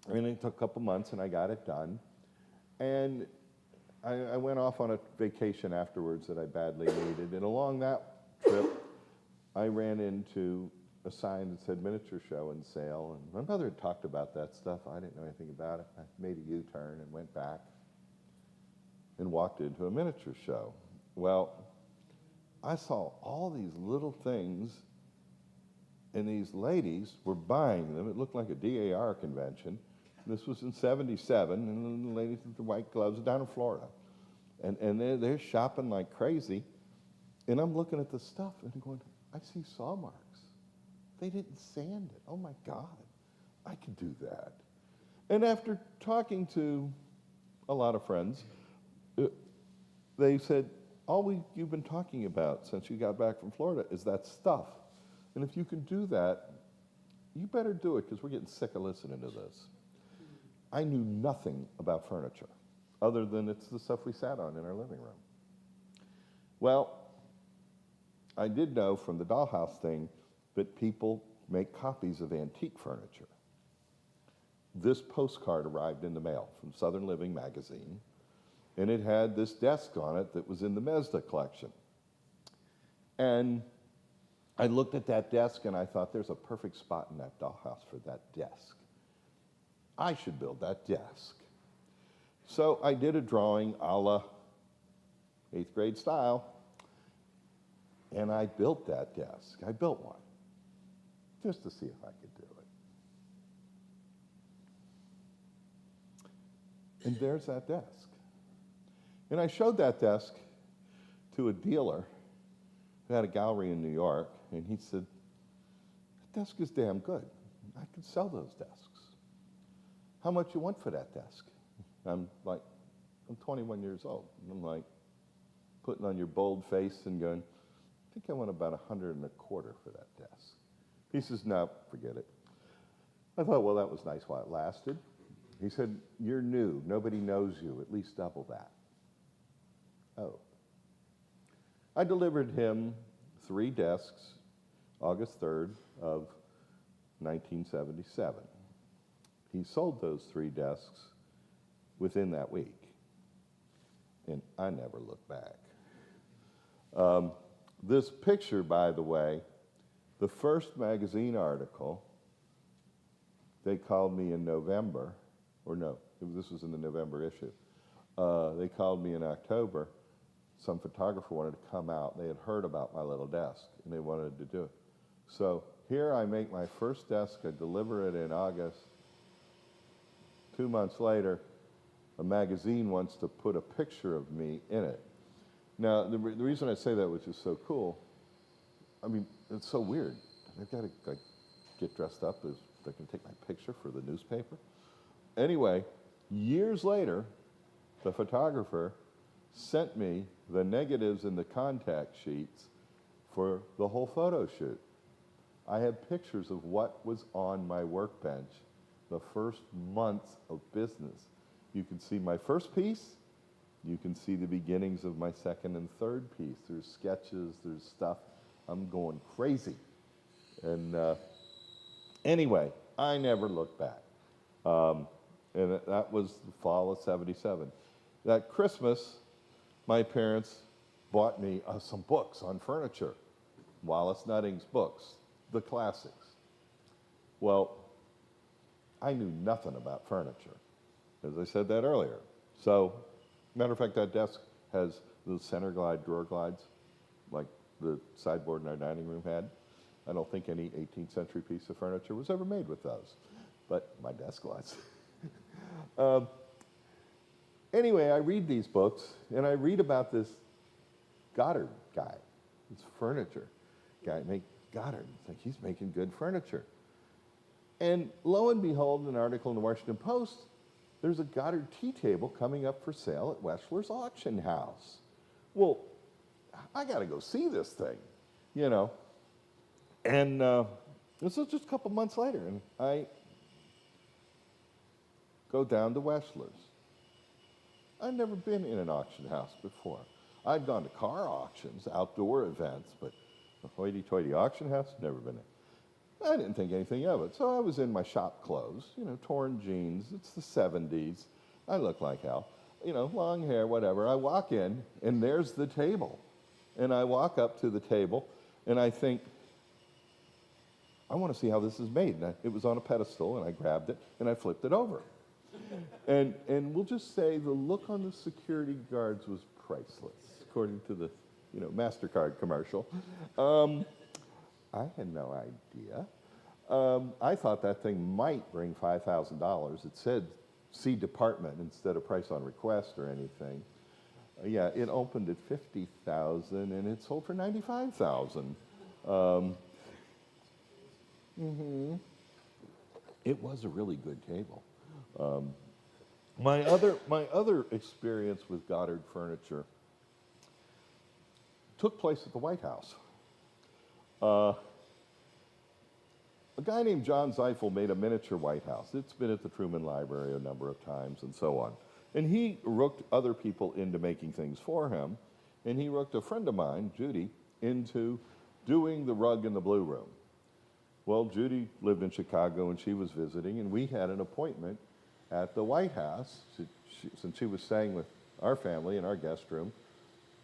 [SPEAKER 16] and it took a couple months, and I got it done. And I went off on a vacation afterwards that I badly needed, and along that trip, I ran into a sign that said miniature show and sale, and my mother had talked about that stuff. I didn't know anything about it. I made a U-turn and went back and walked into a miniature show. Well, I saw all these little things, and these ladies were buying them. It looked like a DAR convention. This was in '77, and the ladies with the white gloves down in Florida. And they're shopping like crazy. And I'm looking at the stuff and going, I see saw marks. They didn't sand it. Oh my God, I could do that. And after talking to a lot of friends, they said, you've been talking about since you got back from Florida is that stuff. And if you can do that, you better do it because we're getting sick of listening to this. I knew nothing about furniture other than it's the stuff we sat on in our living room. Well, I did know from the dollhouse thing that people make copies of antique furniture. This postcard arrived in the mail from Southern Living magazine, and it had this desk on it that was in the Mazda collection. And I looked at that desk and I thought, there's a perfect spot in that dollhouse for that desk. I should build that desk. So I did a drawing a la 8th grade style, and I built that desk. I built one, just to see if I could do it. And there's that desk. And I showed that desk to a dealer who had a gallery in New York, and he said, that desk is damn good. I could sell those desks. How much you want for that desk? I'm 21 years old. And I'm like, putting on your bold face and going, I think I want about $125 for that desk. He says, no, forget it. I thought, well, that was nice while it lasted. He said, you're new, nobody knows you, at least double that. Oh. I delivered him 3 desks, August 3rd of 1977. He sold those 3 desks within that week, and I never looked back. This picture, by the way, the first magazine article, they called me in November, or no, this was in the November issue. They called me in October. Some photographer wanted to come out. They had heard about my little desk, and they wanted to do it. So here I make my first desk. I deliver it in August. 2 months later, a magazine wants to put a picture of me in it. Now, the reason I say that, which is so cool, I mean, it's so weird. I've got to get dressed up as they can take my picture for the newspaper. Anyway, years later, the photographer sent me the negatives and the contact sheets for the whole photo shoot. I have pictures of what was on my workbench the first months of business. You can see my first piece. You can see the beginnings of my second and third piece. There's sketches, there's stuff. I'm going crazy. And anyway, I never looked back. And that was the fall of '77. That Christmas, my parents bought me some books on furniture. Wallace Nutting's books, the classics. Well, I knew nothing about furniture, as I said that earlier. So Matter of fact, that desk has the center glide, drawer glides, like the sideboard in our dining room had. I don't think any 18th century piece of furniture was ever made with those, but my desk was. Anyway, I read these books, and I read about this Goddard guy, this furniture guy, Goddard. It's like he's making good furniture. And lo and behold, in an article in the Washington Post, there's a Goddard tea table coming up for sale at Weschler's auction house. Well, I got to go see this thing, you know. And this was just a couple months later, and I go down to Weschler's. I'd never been in an auction house before. I'd gone to car auctions, outdoor events, but a hoity-toity auction house, never been in. I didn't think anything of it. So I was in my shop clothes, you know, torn jeans. It's the 70s. I look like hell. You know, long hair, whatever. I walk in, and there's the table. And I walk up to the table, and I think, I want to see how this is made. And it was on a pedestal, and I grabbed it, and I flipped it over. And we'll just say the look on the security guards was priceless, according to the, you know, MasterCard commercial. I had no idea. I thought that thing might bring $5,000. It said see department instead of price on request or anything. Yeah, it opened at $50,000 and it sold for $95,000. It was a really good table. My other experience with Goddard furniture took place at the White House. A guy named John Zeifel made a miniature White House. It's been at the Truman Library a number of times and so on. And he rooked other people into making things for him. And he rooked a friend of mine, Judy, into doing the rug in the Blue Room. Well, Judy lived in Chicago and she was visiting, and we had an appointment at the White House since she was staying with our family in our guest room.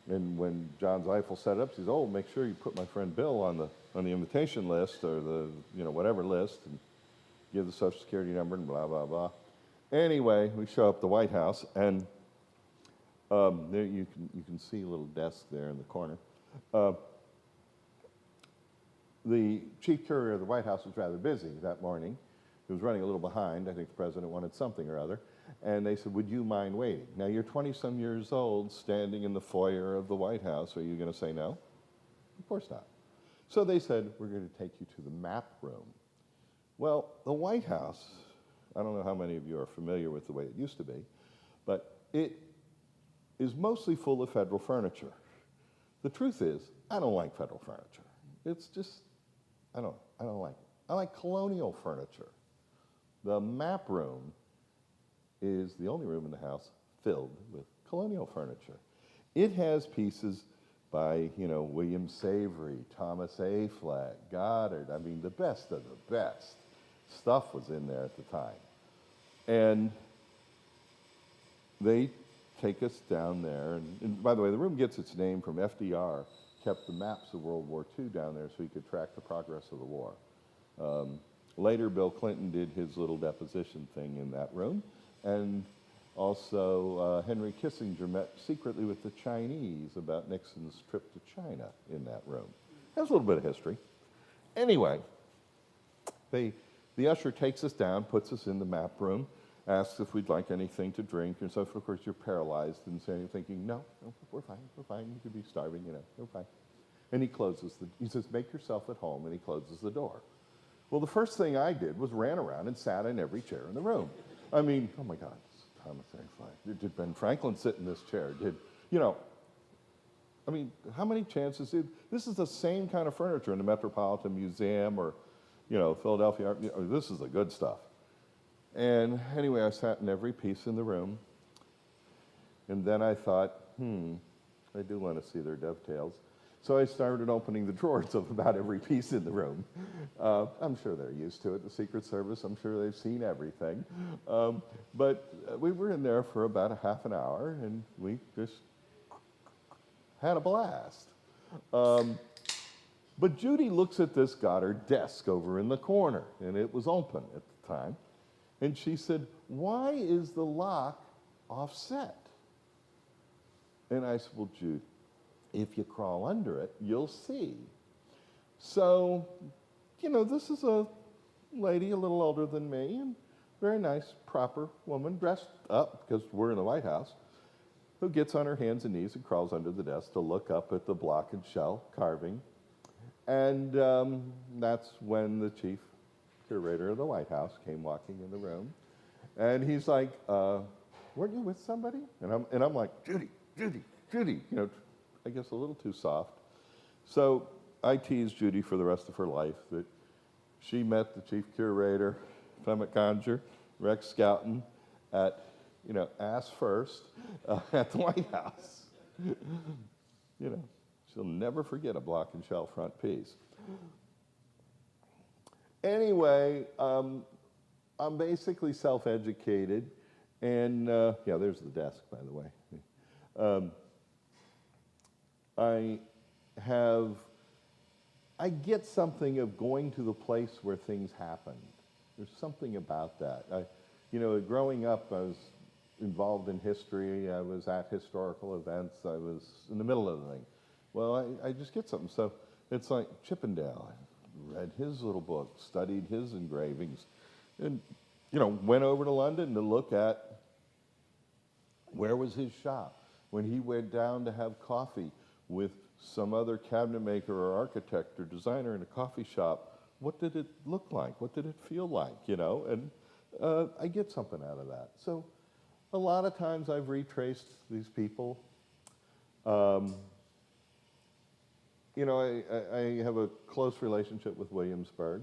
[SPEAKER 16] And when John Zeifel set it up, she says, "Oh, make sure you put my friend Bill on the invitation list or the, you know, whatever list, and give the Social Security number and blah, blah, blah." Anyway, we show up at the White House, and there you can see a little desk there in the corner. The chief curator of the White House was rather busy that morning. He was running a little behind. I think the president wanted something or other. And they said, "Would you mind waiting?" Now, you're 20-some years old, standing in the foyer of the White House. Are you going to say no? Of course not. So they said, "We're going to take you to the map room." Well, the White House, I don't know how many of you are familiar with the way it used to be, but it is mostly full of federal furniture. The truth is, I don't like federal furniture. It's just, I don't like it. I like colonial furniture. The map room is the only room in the house filled with colonial furniture. It has pieces by, you know, William Savory, Thomas A. Flagg, Goddard. I mean, the best of the best stuff was in there at the time. And they take us down there. And by the way, the room gets its name from FDR, kept the maps of World War II down there so he could track the progress of the war. Later, Bill Clinton did his little deposition thing in that room. And also, Henry Kissinger met secretly with the Chinese about Nixon's trip to China in that room. Has a little bit of history. Anyway, the usher takes us down, puts us in the map room, asks if we'd like anything to drink, and so of course you're paralyzed and saying, thinking, no, we're fine, you could be starving, you know, we're fine. And he says, "Make yourself at home," and he closes the door. Well, the first thing I did was ran around and sat in every chair in the room. I mean, oh my God, Thomas A. Flagg. Did Ben Franklin sit in this chair? I mean, how many chances this is the same kind of furniture in the Metropolitan Museum or, you know, Philadelphia. This is the good stuff. And anyway, I sat in every piece in the room. And then I thought, I do want to see their dovetails. So I started opening the drawers of about every piece in the room. I'm sure they're used to it, the Secret Service. I'm sure they've seen everything. But we were in there for about a half an hour, and we just had a blast. But Judy looks at this Goddard desk over in the corner, and it was open at the time. And she said, "Why is the lock offset?" And I said, well, Jude, if you crawl under it, you'll see. So, this is a lady a little older than me, and very nice, proper woman, dressed up, because we're in the White House, who gets on her hands and knees and crawls under the desk to look up at the block and shell carving. And that's when the chief curator of the White House came walking in the room. And he's like, weren't you with somebody? And I'm like, Judy, I guess a little too soft. So I teased Judy for the rest of her life that she met the chief curator, Clement Conger, Rex Scouten, at, ass first at the White House. She'll never forget a block and shell front piece. Anyway, I'm basically self-educated, and there's the desk, by the way. I get something of going to the place where things happened. There's something about that. Growing up, I was involved in history. I was at historical events. I was in the middle of the thing. Well, I just get something. So it's like Chippendale. I read his little book, studied his engravings, and, went over to London to look at where was his shop. When he went down to have coffee with some other cabinet maker or architect or designer in a coffee shop, what did it look like? What did it feel like, And I get something out of that. So a lot of times I've retraced these people. I have a close relationship with Williamsburg,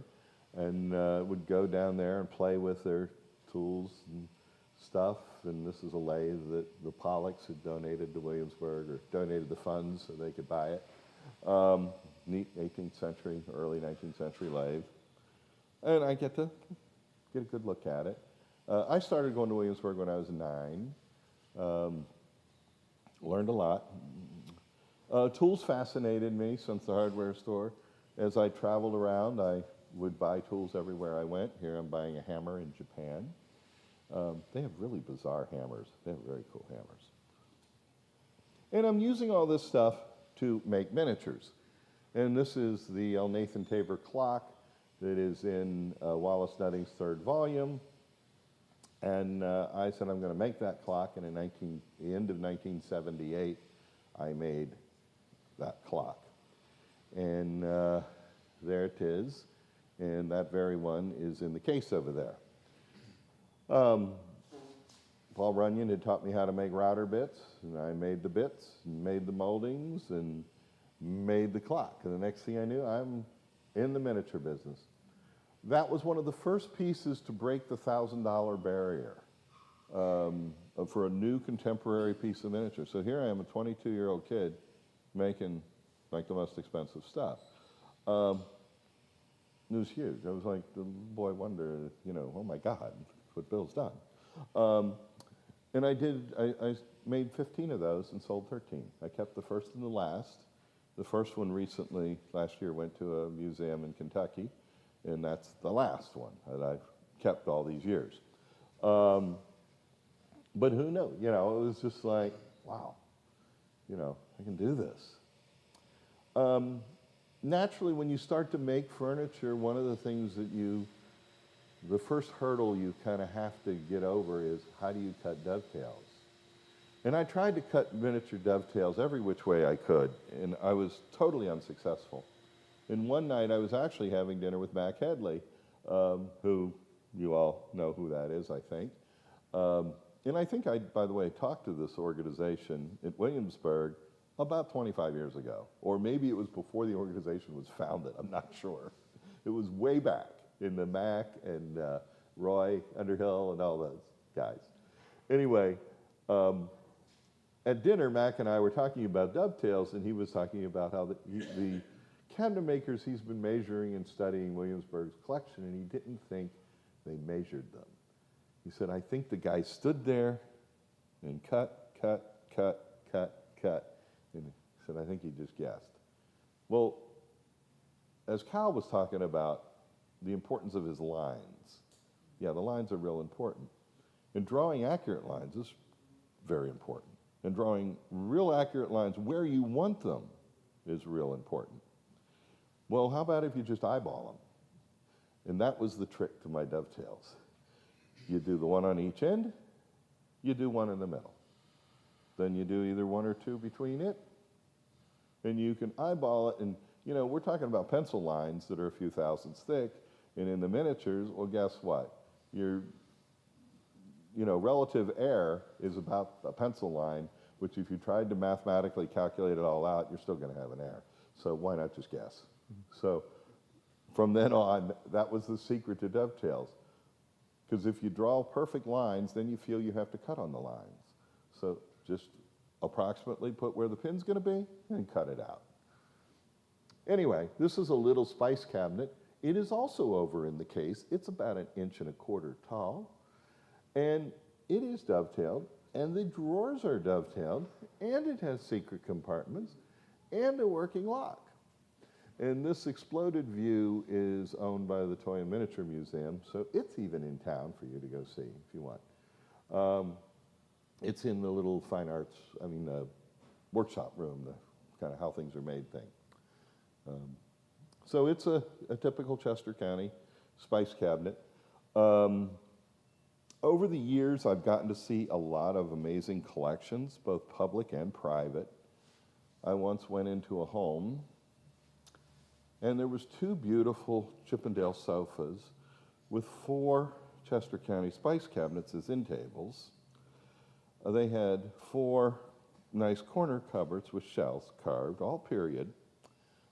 [SPEAKER 16] and would go down there and play with their tools and stuff. And this is a lathe that the Pollocks had donated to Williamsburg, or donated the funds so they could buy it. Neat 18th century, early 19th century lathe. And I get to get a good look at it. I started going to Williamsburg when I was 9. Learned a lot. Tools fascinated me since the hardware store. As I traveled around, I would buy tools everywhere I went. Here I'm buying a hammer in Japan. They have really bizarre hammers. They have very cool hammers. And I'm using all this stuff to make miniatures. And this is the L. Nathan Tabor clock that is in Wallace Nutting's 3rd volume. And I said I'm going to make that clock, and in the end of 1978, I made that clock. And there it is, and that very one is in the case over there. Paul Runyon had taught me how to make router bits, and I made the bits, and made the moldings, and made the clock. And the next thing I knew, I'm in the miniature business. That was one of the first pieces to break the $1,000 barrier for a new contemporary piece of miniature. So here I am, a 22-year-old kid, making like the most expensive stuff. It was huge. I was like the boy wonder, oh my God, what Bill's done. And I made 15 of those and sold 13. I kept the first and the last. The first one recently, last year, went to a museum in Kentucky, and that's the last one that I've kept all these years. But who knew? It was just like, wow, I can do this. Naturally, when you start to make furniture, one of the things that the first hurdle you kind of have to get over is, how do you cut dovetails? And I tried to cut miniature dovetails every which way I could, and I was totally unsuccessful. And one night I was actually having dinner with Mac Headley, who you all know who that is, I think. And I think I, by the way, talked to this organization at Williamsburg about 25 years ago, or maybe it was before the organization was founded, I'm not sure. It was way back in the Mac and Roy Underhill and all those guys. Anyway, at dinner, Mac and I were talking about dovetails, and he was talking about how the cabinet makers he's been measuring and studying Williamsburg's collection, and he didn't think they measured them. He said, I think the guy stood there and cut. And he said, I think he just guessed. Well, as Cal was talking about the importance of his lines, yeah, the lines are real important. And drawing accurate lines is very important. And drawing real accurate lines where you want them is real important. Well, how about if you just eyeball them? And that was the trick to my dovetails. You do the one on each end, you do one in the middle. Then you do either one or two between it, and you can eyeball it. And, you know, we're talking about pencil lines that are a few thousandths thick, and in the miniatures, well, guess what? Your, you know, relative error is about a pencil line, which if you tried to mathematically calculate it all out, you're still going to have an error. So why not just guess? So from then on, that was the secret to dovetails. Because if you draw perfect lines, then you feel you have to cut on the lines. So just approximately put where the pin's going to be and cut it out. Anyway, this is a little spice cabinet. It is also over in the case. It's about 1.25 inches tall. And it is dovetailed, and the drawers are dovetailed, and it has secret compartments, and a working lock. And this exploded view is owned by the Toy and Miniature Museum, so it's even in town for you to go see if you want. It's in the little fine arts, workshop room, the kind of how things are made thing. So it's a typical Chester County spice cabinet. Over the years, I've gotten to see a lot of amazing collections, both public and private. I once went into a home, and there was 2 beautiful Chippendale sofas with 4 Chester County spice cabinets as end tables. They had 4 nice corner cupboards with shelves carved, all period.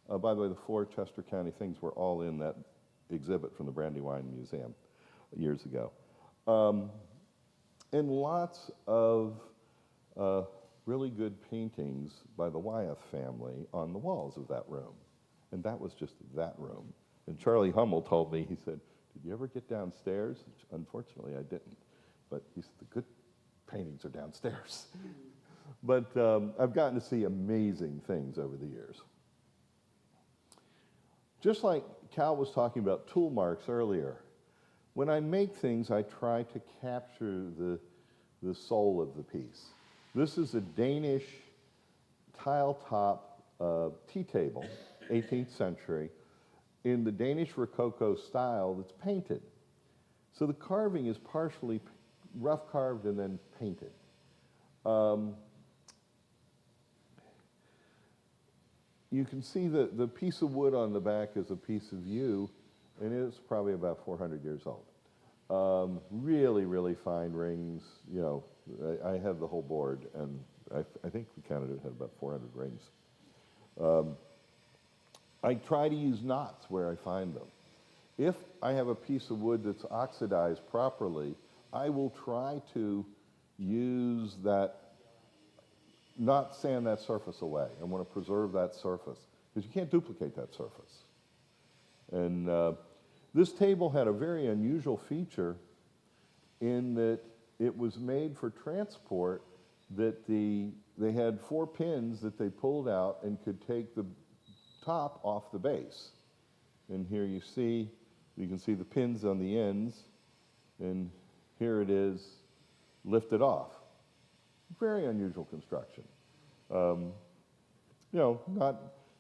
[SPEAKER 16] By the way, the 4 Chester County things were all in that exhibit from the Brandywine Museum years ago. And lots of really good paintings by the Wyeth family on the walls of that room. And that was just that room. And Charlie Hummel told me, he said, "Did you ever get downstairs?" Which, unfortunately, I didn't. But he said, "The good paintings are downstairs." But I've gotten to see amazing things over the years. Just like Cal was talking about tool marks earlier, when I make things, I try to capture the soul of the piece. This is a Danish tile-top tea table, 18th century, in the Danish Rococo style that's painted. So the carving is partially rough carved and then painted. You can see that the piece of wood on the back is a piece of yew, and it's probably about 400 years old. Really, really fine rings. You know, I have the whole board, and I think we counted it had about 400 rings. I try to use knots where I find them. If I have a piece of wood that's oxidized properly, I will try to use that, not sand that surface away. I want to preserve that surface, because you can't duplicate that surface. And this table had a very unusual feature in that it was made for transport, that they had 4 pins that they pulled out and could take the top off the base. And here you can see the pins on the ends, and here it is lifted off. Very unusual construction. You know, not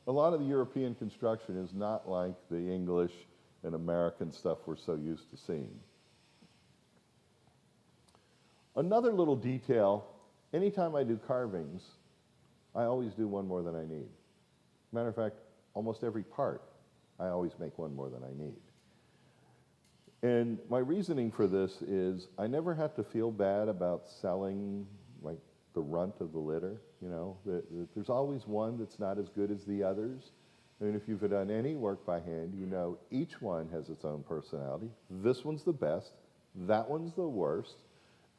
[SPEAKER 16] a lot of the European construction is not like the English and American stuff we're so used to seeing. Another little detail, anytime I do carvings, I always do one more than I need. Matter of fact, almost every part, I always make one more than I need. And my reasoning for this is I never have to feel bad about selling like the runt of the litter, you know. There's always one that's not as good as the others. I mean, if you've done any work by hand, you know each one has its own personality. This one's the best, that one's the worst,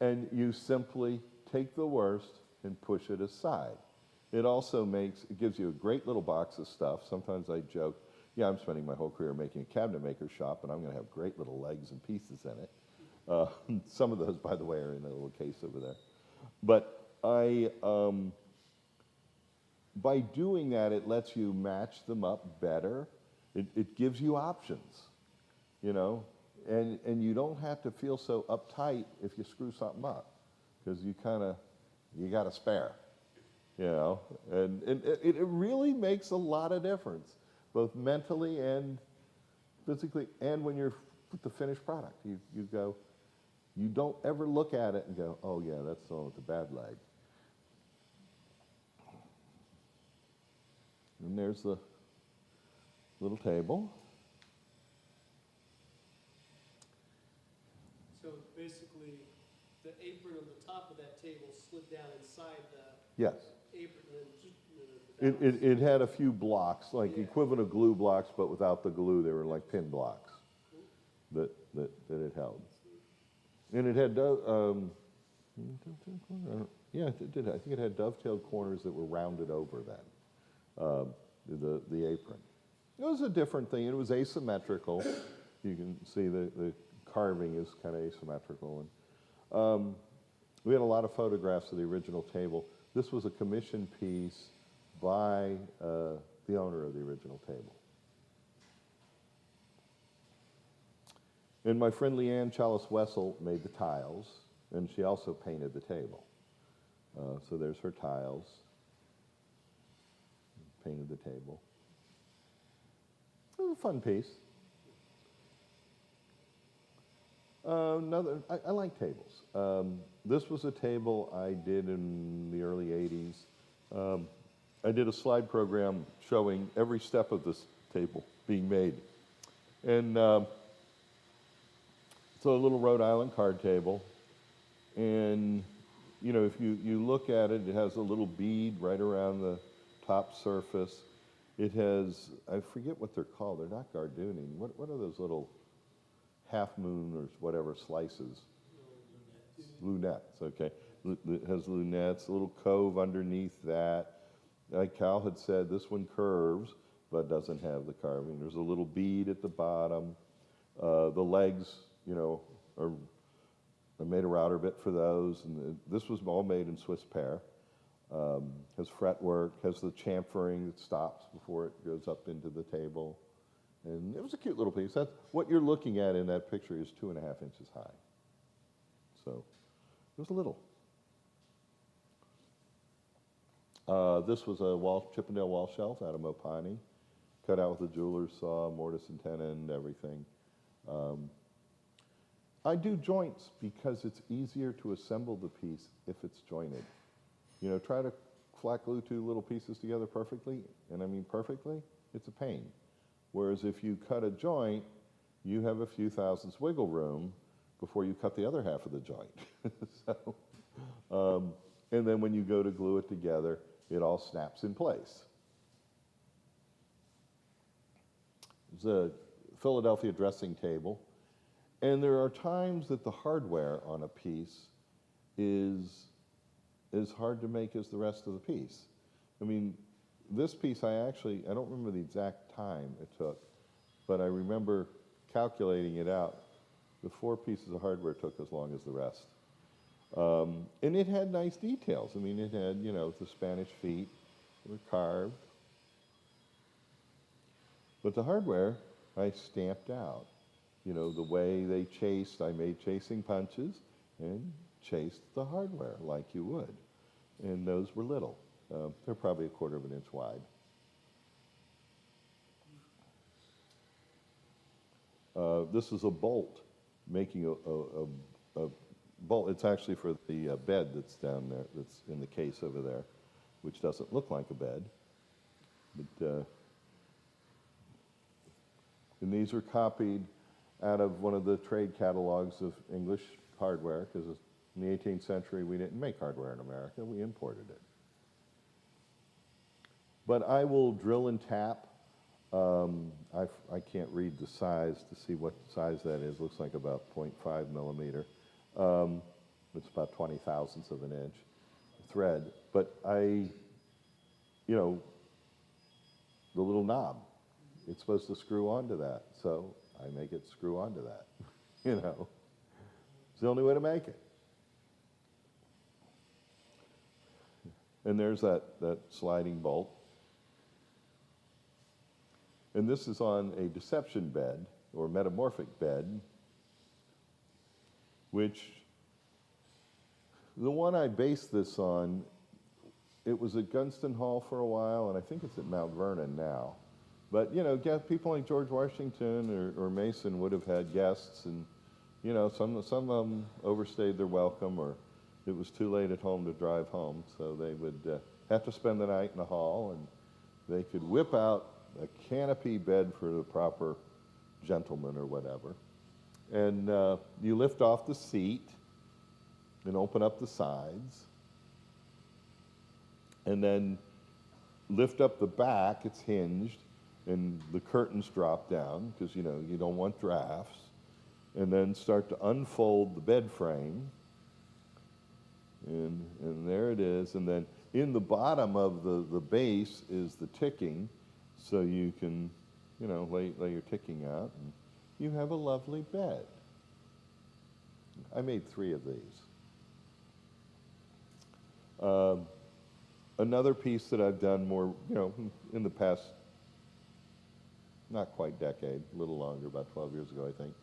[SPEAKER 16] and you simply take the worst and push it aside. It also gives you a great little box of stuff. Sometimes I joke, yeah, I'm spending my whole career making a cabinet maker shop, and I'm going to have great little legs and pieces in it. Some of those, by the way, are in a little case over there. But by doing that, it lets you match them up better. It gives you options, you know, and you don't have to feel so uptight if you screw something up, because you kind of, you got a spare, you know, and it really makes a lot of difference, both mentally and physically, and when you're with the finished product, you go, you don't ever look at it and go, oh yeah, that's the one with the bad leg. And there's the little table.
[SPEAKER 3] So basically, the apron on the top of that table slid down inside the
[SPEAKER 16] Yes.
[SPEAKER 3] apron and then just,
[SPEAKER 16] It had a few blocks, like
[SPEAKER 3] Yeah.
[SPEAKER 16] equivalent of glue blocks, but without the glue, they were like pin blocks that it held. And it had, yeah, it did. I think it had dovetailed corners that were rounded over then, the apron. It was a different thing. It was asymmetrical. You can see the carving is kind of asymmetrical. And we had a lot of photographs of the original table. This was a commission piece by the owner of the original table. And my friend Leanne Chalice-Wessel made the tiles, and she also painted the table. So there's her tiles. Painted the table. It was a fun piece. I like tables. This was a table I did in the early 80s. I did a slide program showing every step of this table being made. And so a little Rhode Island card table. And, you know, if you look at it, it has a little bead right around the top surface. It has, I forget what they're called. They're not gardooning. What are those little half moon or whatever slices? Lunettes, okay. It has lunettes, a little cove underneath that. Like Cal had said, this one curves, but doesn't have the carving. There's a little bead at the bottom. The legs, you know, I made a router bit for those, and this was all made in Swiss pear. Has fretwork, has the chamfering that stops before it goes up into the table. And it was a cute little piece. That's what you're looking at in that picture is 2.5 inches high. So it was little. This was a Chippendale wall shelf out of Mopani, cut out with a jeweler's saw, mortise and tenon, everything. I do joints because it's easier to assemble the piece if it's jointed. You know, try to flat glue two little pieces together perfectly, and I mean perfectly, it's a pain. Whereas if you cut a joint, you have a few thousandths wiggle room before you cut the other half of the joint. So, and then when you go to glue it together, it all snaps in place. It's a Philadelphia dressing table. And there are times that the hardware on a piece is as hard to make as the rest of the piece. I mean, this piece I don't remember the exact time it took, but I remember calculating it out. The 4 pieces of hardware took as long as the rest. And it had nice details. I mean, it had, you know, the Spanish feet were carved. But the hardware, I stamped out. You know, the way they chased, I made chasing punches and chased the hardware like you would. And those were little. They're probably 1/4 of an inch wide. This is a bolt, making a bolt. It's actually for the bed that's down there, that's in the case over there, which doesn't look like a bed. But, and these are copied out of one of the trade catalogs of English hardware, because in the 18th century we didn't make hardware in America, we imported it. But I will drill and tap. I can't read the size to see what size that is. Looks like about 0.5 millimeter. It's about 20 thousandths of an inch thread. But you know, the little knob, it's supposed to screw onto that. So I make it screw onto that, you know. It's the only way to make it. And there's that sliding bolt. And this is on a deception bed, or metamorphic bed, which The one I based this on, it was at Gunston Hall for a while, and I think it's at Mount Vernon now. But, you know, people like George Washington or Mason would have had guests, and, you know, some of them overstayed their welcome, or it was too late at home to drive home, so they would have to spend the night in the hall, and they could whip out a canopy bed for the proper gentleman or whatever. And you lift off the seat and open up the sides, and then lift up the back, it's hinged, and the curtains drop down, because, you know, you don't want drafts, and then start to unfold the bed frame, and there it is, and then in the bottom of the base is the ticking, so you can, you know, lay your ticking out, and you have a lovely bed. I made 3 of these. Another piece that I've done more, you know, in the past, not quite decade, a little longer, about 12 years ago, I think.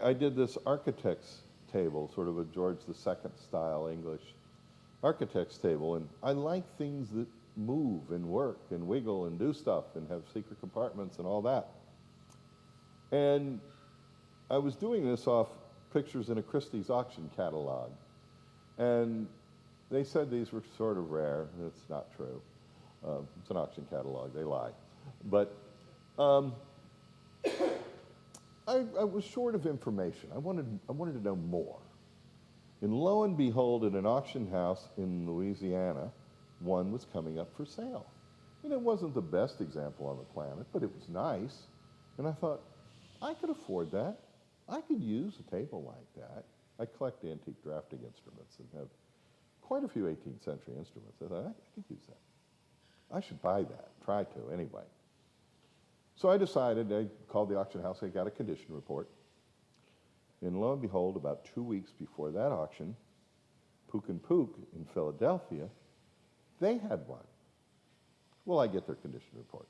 [SPEAKER 16] I did this architect's table, sort of a George II style English architect's table, and I like things that move and work and wiggle and do stuff and have secret compartments and all that. And I was doing this off pictures in a Christie's auction catalog, and they said these were sort of rare. It's not true. It's an auction catalog. They lie. But I was short of information. I wanted to know more. And lo and behold, at an auction house in Louisiana, one was coming up for sale. And it wasn't the best example on the planet, but it was nice. And I thought, I could afford that. I could use a table like that. I collect antique drafting instruments and have quite a few 18th century instruments. I thought, I could use that. I should buy that, try to anyway. So I decided, I called the auction house, I got a condition report. And lo and behold, about 2 weeks before that auction, Pook and Pook in Philadelphia, they had one. Well, I get their condition report.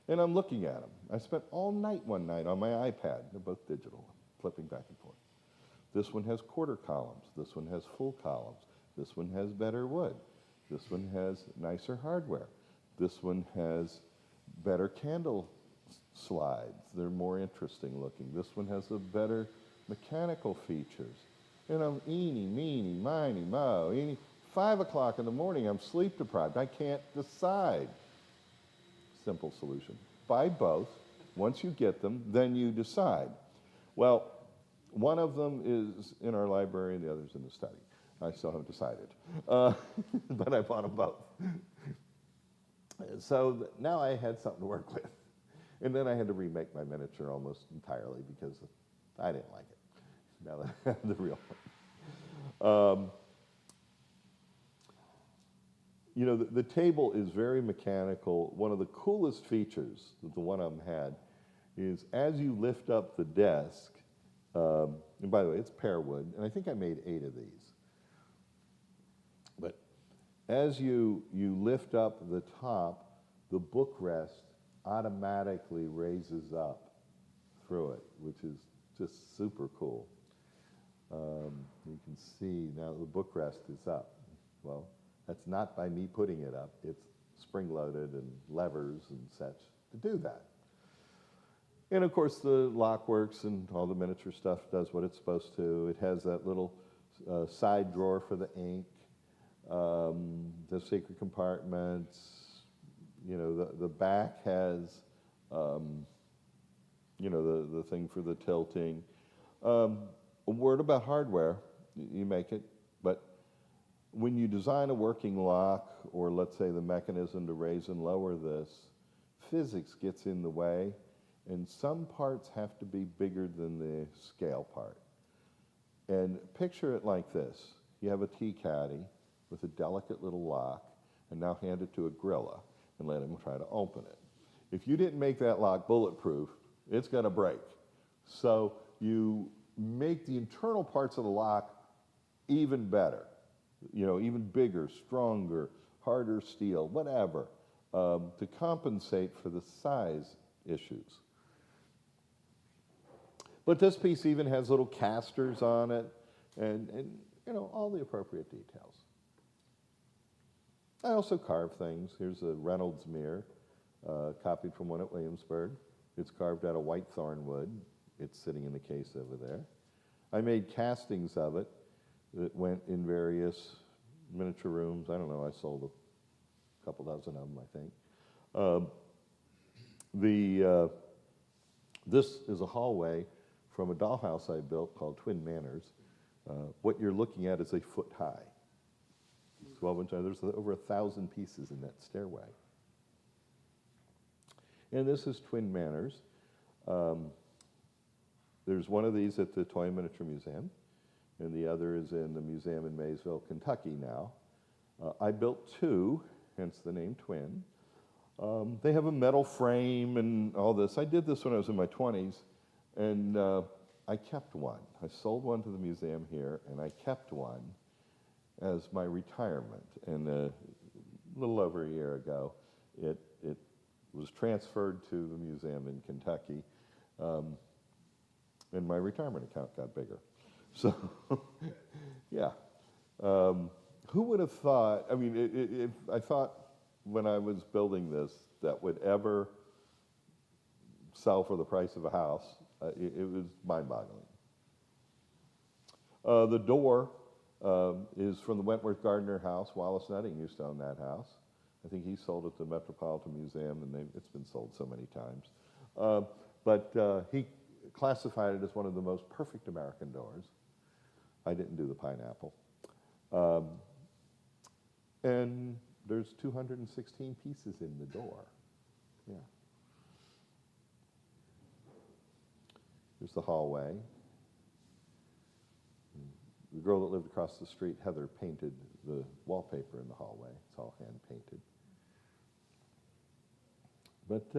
[SPEAKER 16] And I'm looking at them. I spent all night one night on my iPad. They're both digital, flipping back and forth. This one has quarter columns. This one has full columns. This one has better wood. This one has nicer hardware. This one has better candle slides. They're more interesting looking. This one has a better mechanical features. And I'm eeny, meeny, miny, mo, eeny. 5 o'clock in the morning, I'm sleep deprived. I can't decide. Simple solution. Buy both. Once you get them, then you decide. Well, one of them is in our library and the other's in the study. I still haven't decided. But I bought them both. So now I had something to work with. And then I had to remake my miniature almost entirely because I didn't like it. Now that I have the real one. You know, the table is very mechanical. One of the coolest features that the one of them had is as you lift up the desk, and by the way, it's pear wood, and I think I made 8 of these. But as you lift up the top, the bookrest automatically raises up through it, which is just super cool. You can see now the bookrest is up. Well, that's not by me putting it up. It's spring-loaded and levers and such to do that. And of course, the lock works and all the miniature stuff does what it's supposed to. It has that little side drawer for the ink, the secret compartments. You know, the back has, you know, the thing for the tilting. A word about hardware, you make it, but when you design a working lock, or let's say the mechanism to raise and lower this, physics gets in the way, and some parts have to be bigger than the scale part. And picture it like this. You have a tea caddy with a delicate little lock, and now hand it to a gorilla and let him try to open it. If you didn't make that lock bulletproof, it's going to break. So you make the internal parts of the lock even better. You know, even bigger, stronger, harder steel, whatever, to compensate for the size issues. But this piece even has little casters on it, and all the appropriate details. I also carve things. Here's a Reynolds mirror, copied from one at Williamsburg. It's carved out of white thorn wood. It's sitting in the case over there. I made castings of it that went in various miniature rooms. I don't know, I sold a couple dozen of them, I think. This is a hallway from a dollhouse I built called Twin Manors. What you're looking at is a foot high. 12-inch, there's over 1,000 pieces in that stairway. And this is Twin Manors. There's one of these at the Toy and Miniature Museum, and the other is in the museum in Maysville, Kentucky now. I built two, hence the name Twin. They have a metal frame and all this. I did this when I was in my 20s, and I kept one. I sold one to the museum here, and I kept one as my retirement. And a little over a year ago, it was transferred to the museum in Kentucky, and my retirement account got bigger. So, yeah. Who would have thought, I mean, if I thought when I was building this that would ever sell for the price of a house, it was mind-boggling. The door is from the Wentworth Gardner house. Wallace Nutting used to own that house. I think he sold it to the Metropolitan Museum, and it's been sold so many times. But he classified it as one of the most perfect American doors. I didn't do the pineapple. And there's 216 pieces in the door. Yeah. Here's the hallway. The girl that lived across the street, Heather, painted the wallpaper in the hallway. It's all hand-painted. But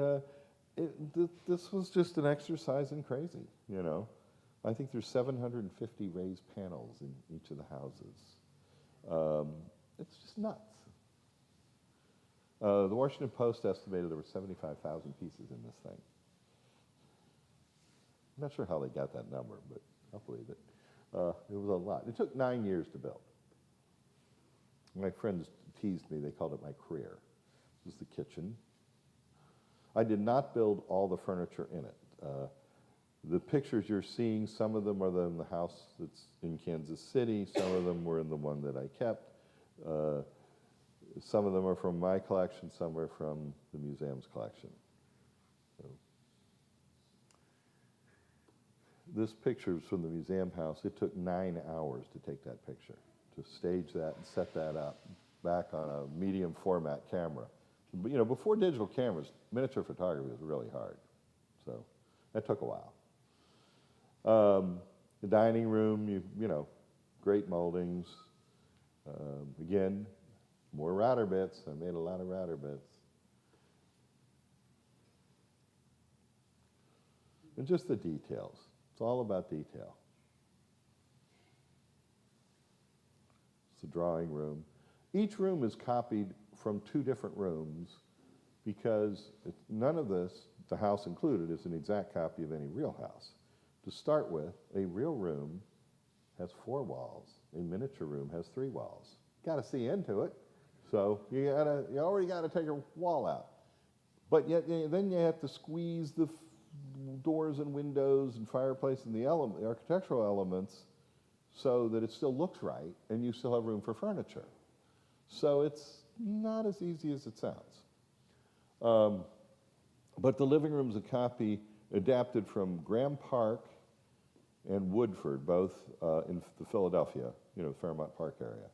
[SPEAKER 16] this was just an exercise in crazy, I think there's 750 raised panels in each of the houses. It's just nuts. The Washington Post estimated there were 75,000 pieces in this thing. I'm not sure how they got that number, but I'll believe it. It was a lot. It took 9 years to build. My friends teased me. They called it my career. This is the kitchen. I did not build all the furniture in it. The pictures you're seeing, some of them are in the house that's in Kansas City. Some of them were in the one that I kept. Some of them are from my collection. Some are from the museum's collection. So, this picture is from the museum house. It took 9 hours to take that picture, to stage that and set that up back on a medium format camera. Before digital cameras, miniature photography was really hard. So that took a while. The dining room, great moldings. Again, more router bits. I made a lot of router bits. And just the details. It's all about detail. It's the drawing room. Each room is copied from 2 different rooms because none of this, the house included, is an exact copy of any real house. To start with, a real room has 4 walls. A miniature room has 3 walls. Got to see into it, so you already got to take a wall out. But yet, then you have to squeeze the doors and windows and fireplace and the architectural elements so that it still looks right and you still have room for furniture. So it's not as easy as it sounds. But the living room's a copy adapted from Graham Park and Woodford, both in the Philadelphia, Fairmount Park area.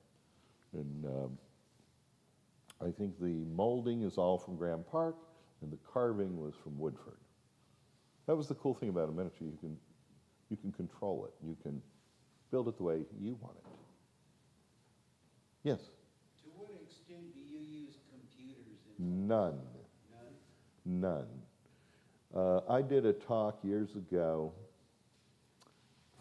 [SPEAKER 16] And I think the molding is all from Graham Park, and the carving was from Woodford. That was the cool thing about a miniature. You can control it. You can build it the way you want it. Yes?
[SPEAKER 18] To what extent do you use computers in
[SPEAKER 16] None. None. I did a talk years ago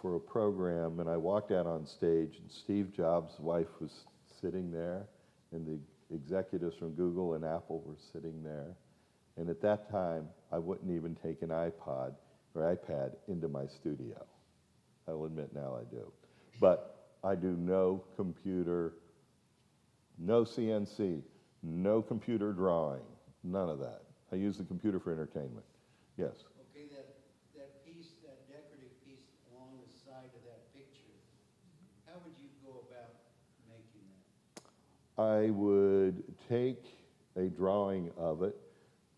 [SPEAKER 16] for a program, and I walked out on stage, and Steve Jobs' wife was sitting there, and the executives from Google and Apple were sitting there. And at that time, I wouldn't even take an iPod or iPad into my studio. I will admit now I do. But I do no computer, no CNC, no computer drawing, none of that. I use the computer for entertainment. Yes?
[SPEAKER 18] Okay, that piece, that decorative piece along the side of that picture, how would you go about making that?
[SPEAKER 16] I would take a drawing of it.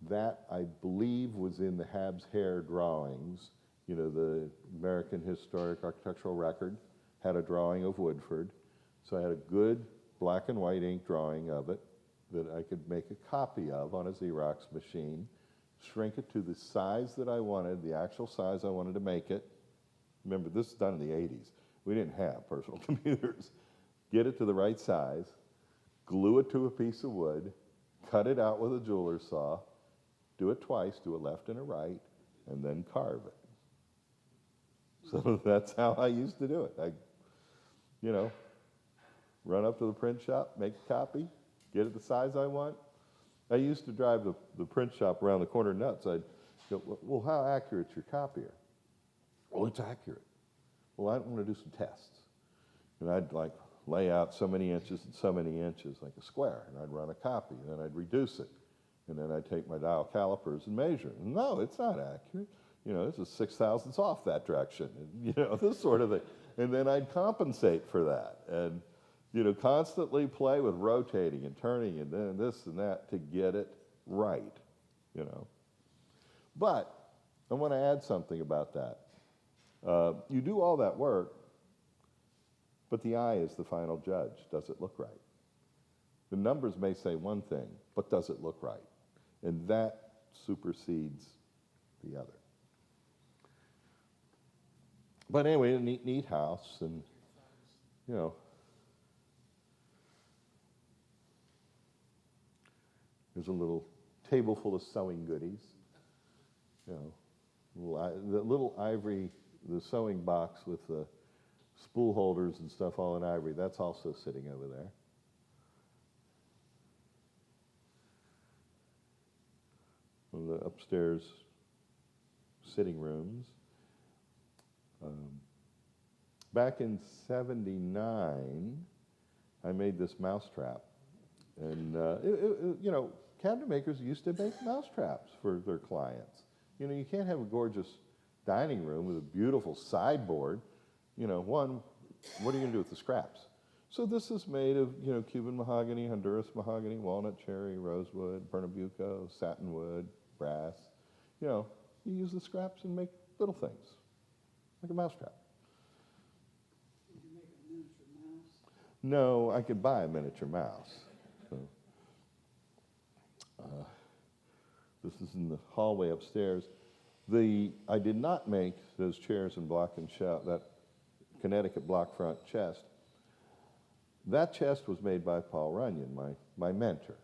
[SPEAKER 16] That, I believe, was in the Hobbs Cal drawings. You know, the American Historic Architectural Record had a drawing of Woodford. So I had a good black and white ink drawing of it that I could make a copy of on a Xerox machine, shrink it to the size that I wanted, the actual size I wanted to make it. Remember, this is done in the 80s. We didn't have personal computers. Get it to the right size, glue it to a piece of wood, cut it out with a jeweler's saw, do it twice, do a left and a right, and then carve it. So that's how I used to do it. I, you know, run up to the print shop, make a copy, get it the size I want. I used to drive the print shop around the corner nuts. I'd go, well, how accurate's your copier? Well, it's accurate. Well, I want to do some tests. And I'd like lay out so many inches and so many inches, like a square, and I'd run a copy, and then I'd reduce it. And then I'd take my dial calipers and measure. No, it's not accurate. You know, this is 6/1000ths off that direction, and, you know, this sort of thing. And then I'd compensate for that, and, you know, constantly play with rotating and turning and then this and that to get it right, you know. But I want to add something about that. You do all that work, but the eye is the final judge. Does it look right? The numbers may say one thing, but does it look right? And that supersedes the other. But anyway, a neat house, and, you know, there's a little table full of sewing goodies. You know, the little ivory, the sewing box with the spool holders and stuff all in ivory, that's also sitting over there. One of the upstairs sitting rooms. Back in '79, I made this mousetrap. And, you know, cabinet makers used to make mousetraps for their clients. You know, you can't have a gorgeous dining room with a beautiful sideboard. You know, one, what are you going to do with the scraps? So this is made of, you know, Cuban mahogany, Honduras mahogany, walnut, cherry, rosewood, Pernambuco, satinwood, brass. You know, you use the scraps and make little things, like a mousetrap.
[SPEAKER 17] Did you make a miniature mouse?
[SPEAKER 16] No, I could buy a miniature mouse. So, this is in the hallway upstairs. I did not make those chairs in block and shelf, that Connecticut block front chest. That chest was made by Paul Runyon, my mentor.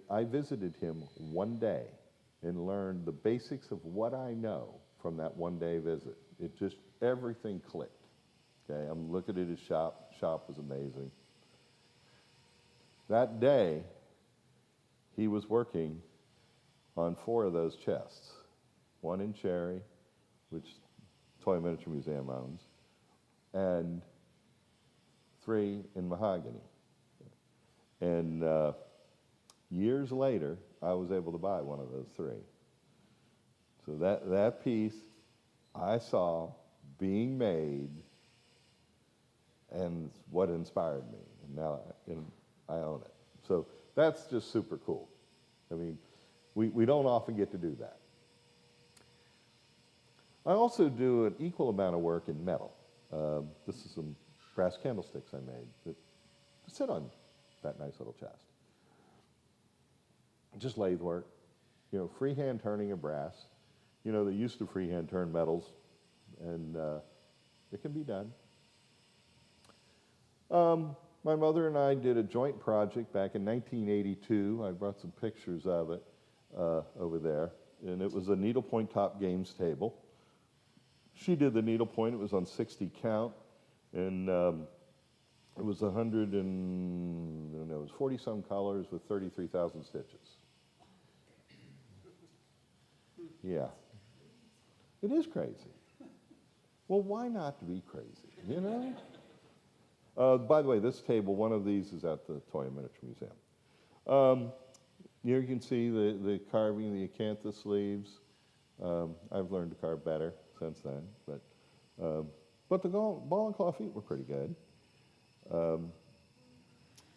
[SPEAKER 16] I visited him one day and learned the basics of what I know from that one-day visit. It just, everything clicked. Okay, I'm looking at his shop. Shop was amazing. That day, he was working on 4 of those chests. 1 in cherry, which Toy Miniature Museum owns, and 3 in mahogany. And years later, I was able to buy one of those 3. So that piece I saw being made, and what inspired me. And now I own it. So that's just super cool. I mean, we don't often get to do that. I also do an equal amount of work in metal. This is some brass candlesticks I made that sit on that nice little chest. Just lathe work, you know, freehand turning of brass. You know, they used to freehand turn metals, and it can be done. My mother and I did a joint project back in 1982. I brought some pictures of it over there, and it was a needlepoint top games table. She did the needlepoint. It was on 60 count, and it was 100 and, I don't know, it was 40-some colors with 33,000 stitches. Yeah. It is crazy. Well, why not be crazy, you know? By the way, this table, one of these is at the Toy and Miniature Museum. Here you can see the carving, the acanthus leaves. I've learned to carve better since then, but the ball and claw feet were pretty good.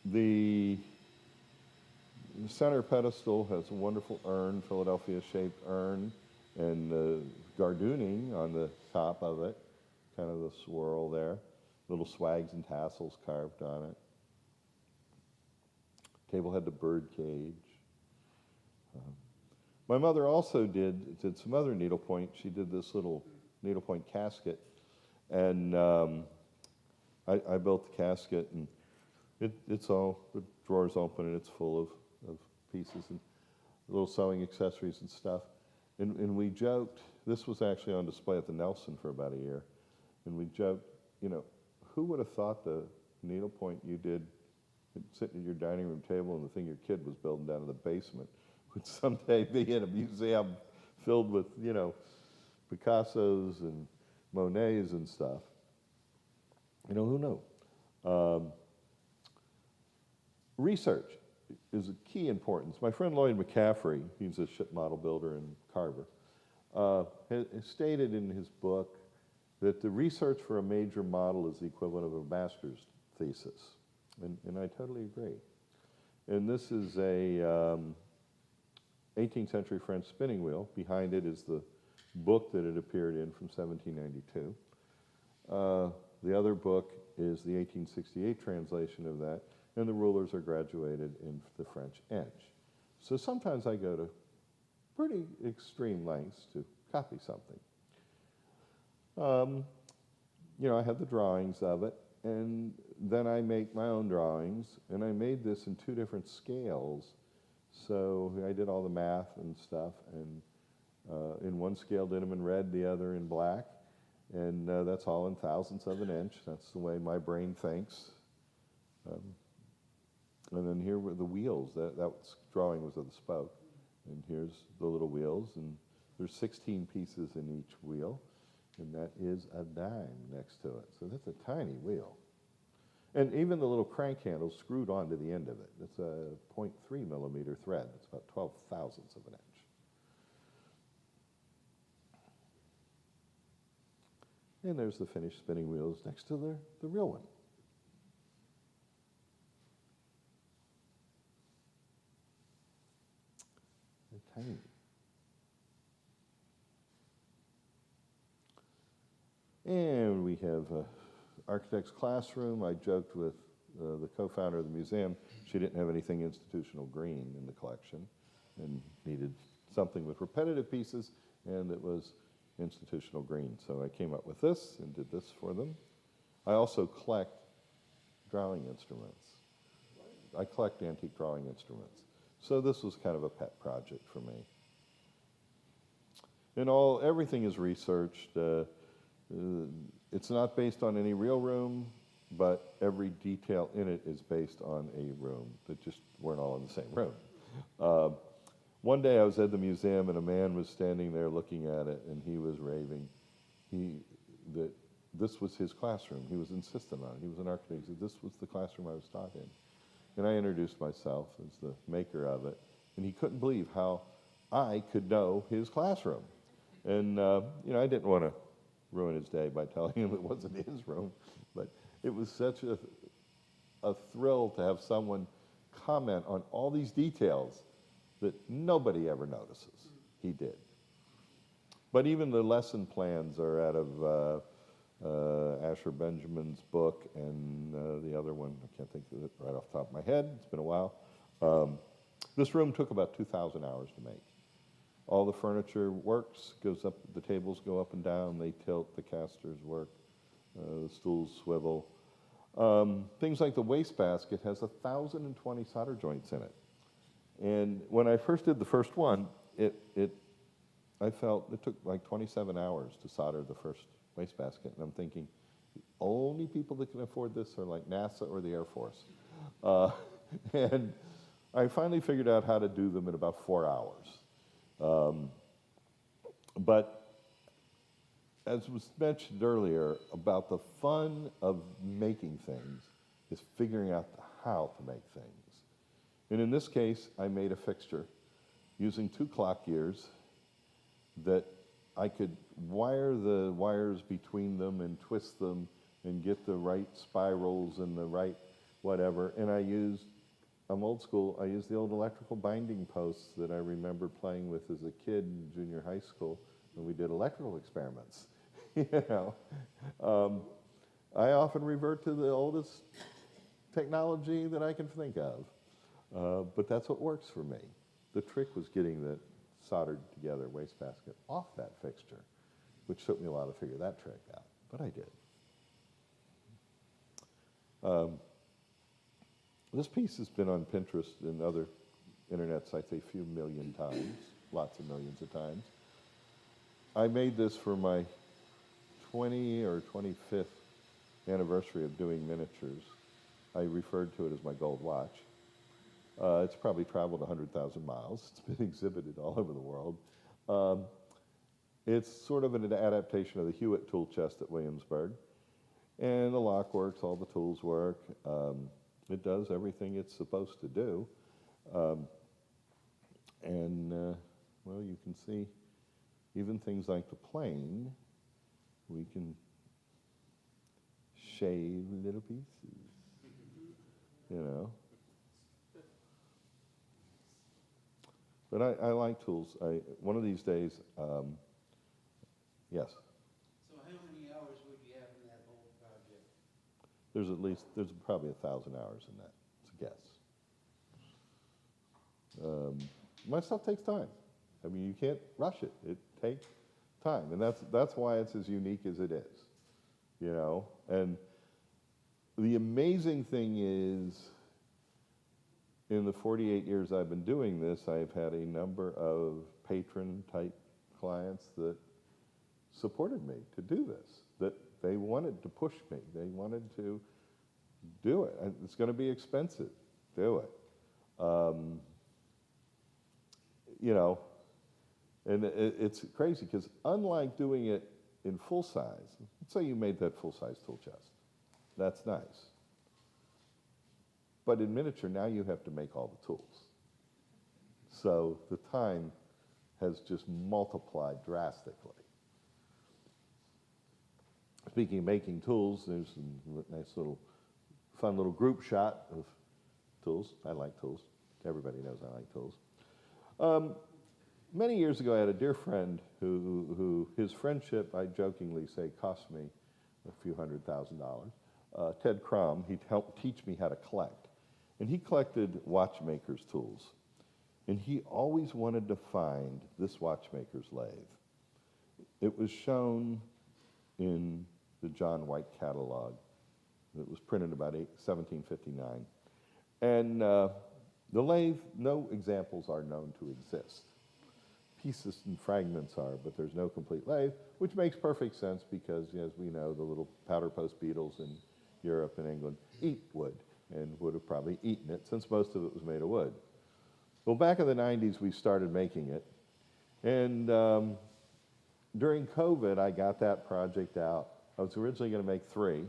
[SPEAKER 16] The center pedestal has a wonderful urn, Philadelphia-shaped urn, and gadrooning on the top of it, kind of the swirl there. Little swags and tassels carved on it. Table had the bird cage. My mother also did some other needlepoint. She did this little needlepoint casket, and I built the casket, and it's all, the drawer's open, and it's full of pieces and little sewing accessories and stuff. And we joked, this was actually on display at the Nelson for about a year, and we joked, you know, who would have thought the needlepoint you did sitting at your dining room table and the thing your kid was building down in the basement would someday be in a museum filled with, you know, Picassos and Monets and stuff. You know, who knew? Research is a key importance. My friend Lloyd McCaffrey, he's a ship model builder and carver, has stated in his book that the research for a major model is the equivalent of a master's thesis. And I totally agree. And this is a 18th century French spinning wheel. Behind it is the book that it appeared in from 1792. The other book is the 1868 translation of that, and the rulers are graduated in the French inch. So sometimes I go to pretty extreme lengths to copy something. You know, I have the drawings of it, and then I make my own drawings, and I made this in 2 different scales. So I did all the math and stuff, and in one scale did them in red, the other in black, and that's all in thousandths of an inch. That's the way my brain thinks. And then here were the wheels. That drawing was of the spoke, and here's the little wheels, and there's 16 pieces in each wheel. And that is a dime next to it. So that's a tiny wheel. And even the little crank handle screwed onto the end of it. It's a 0.3 millimeter thread. It's about 12 thousandths of an inch. And there's the finished spinning wheels next to the real one. They're tiny. And we have architect's classroom. I joked with the co-founder of the museum. She didn't have anything institutional green in the collection and needed something with repetitive pieces, and it was institutional green. So I came up with this and did this for them. I also collect drawing instruments. I collect antique drawing instruments. So this was kind of a pet project for me. And everything is researched. It's not based on any real room, but every detail in it is based on a room that just weren't all in the same room. One day I was at the museum and a man was standing there looking at it, and he was raving that this was his classroom. He was insistent on it. He was an architect. He said, this was the classroom I was taught in. And I introduced myself as the maker of it, and he couldn't believe how I could know his classroom. And you know, I didn't want to ruin his day by telling him it wasn't his room, but it was such a thrill to have someone comment on all these details that nobody ever notices. He did. But even the lesson plans are out of Asher Benjamin's book, and the other one, I can't think of it right off the top of my head. It's been a while. This room took about 2,000 hours to make. All the furniture works, goes up, the tables go up and down, they tilt, the casters work, the stools swivel. Things like the wastebasket has 1,020 solder joints in it. And when I first did the first one, I felt it took like 27 hours to solder the first wastebasket, and I'm thinking, the only people that can afford this are like NASA or the Air Force. And I finally figured out how to do them in about 4 hours. But as was mentioned earlier, about the fun of making things is figuring out how to make things. And in this case, I made a fixture using 2 clock gears that I could wire the wires between them and twist them and get the right spirals and the right whatever. And I'm old school, I used the old electrical binding posts that I remember playing with as a kid in junior high school when we did electrical experiments. You know, I often revert to the oldest technology that I can think of, but that's what works for me. The trick was getting the soldered together wastebasket off that fixture, which took me a while to figure that trick out, but I did. This piece has been on Pinterest and other internet sites a few million times, lots of millions of times. I made this for my 20 or 25th anniversary of doing miniatures. I referred to it as my gold watch. It's probably traveled 100,000 miles. It's been exhibited all over the world. It's sort of an adaptation of the Hewitt tool chest at Williamsburg. And the lock works, all the tools work. It does everything it's supposed to do. Well, you can see even things like the plane, we can shave little pieces, you know. But I like tools. One of these days, yes?
[SPEAKER 18] So how many hours would you have in that whole project?
[SPEAKER 16] There's probably 1,000 hours in that. It's a guess. My stuff takes time. I mean, you can't rush it. It takes time, and that's why it's as unique as it is, you know. And the amazing thing is, in the 48 years I've been doing this, I've had a number of patron-type clients that supported me to do this, that they wanted to push me. They wanted to do it. It's going to be expensive. Do it. You know, and it's crazy because unlike doing it in full size, let's say you made that full-size tool chest. That's nice. But in miniature, now you have to make all the tools. So the time has just multiplied drastically. Speaking of making tools, there's a nice little, fun little group shot of tools. I like tools. Everybody knows I like tools. Many years ago, I had a dear friend who his friendship, I jokingly say, cost me a few $100,000. Ted Crum, he helped teach me how to collect. And he collected watchmaker's tools. And he always wanted to find this watchmaker's lathe. It was shown in the John White catalog. It was printed about 1759. And the lathe, no examples are known to exist. Pieces and fragments are, but there's no complete lathe, which makes perfect sense because, as we know, the little powder post beetles in Europe and England eat wood and would have probably eaten it since most of it was made of wood. Well, back in the 90s, we started making it. And during COVID, I got that project out. I was originally going to make 3,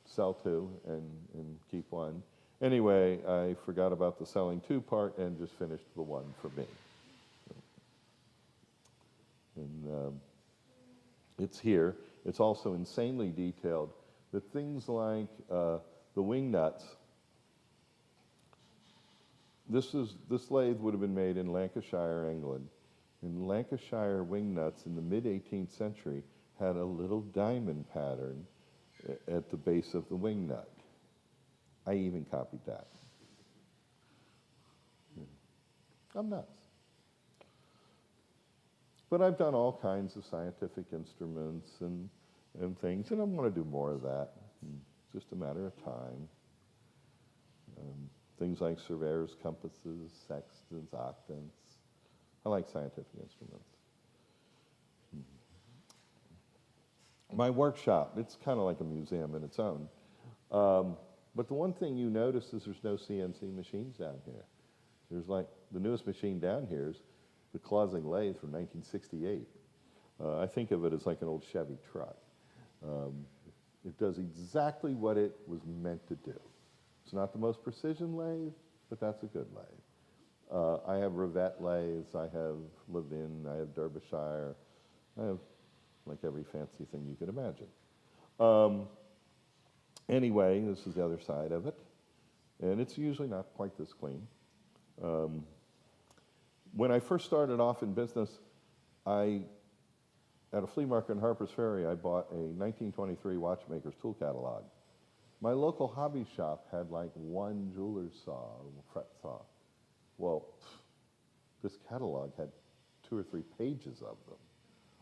[SPEAKER 16] sell 2 and keep 1. Anyway, I forgot about the selling 2 part and just finished the 1 for me. And it's here. It's also insanely detailed. The things like the wing nuts. This lathe would have been made in Lancashire, England. And Lancashire wing nuts in the mid-18th century had a little diamond pattern at the base of the wing nut. I even copied that. I'm nuts. But I've done all kinds of scientific instruments and things, and I want to do more of that. It's just a matter of time. Things like surveyor's compasses, sextants, octants. I like scientific instruments. My workshop, it's kind of like a museum in its own. But the one thing you notice is there's no CNC machines down here. There's like, the newest machine down here is the Clausing lathe from 1968. I think of it as like an old Chevy truck. It does exactly what it was meant to do. It's not the most precision lathe, but that's a good lathe. I have Rivette lathes, I have Levin, I have Derbyshire, I have like every fancy thing you could imagine. Anyway, this is the other side of it, and it's usually not quite this clean. When I first started off in business, at a flea market in Harper's Ferry, I bought a 1923 watchmaker's tool catalog. My local hobby shop had like one jeweler's saw, a fret saw. Well, this catalog had 2 or 3 pages of them.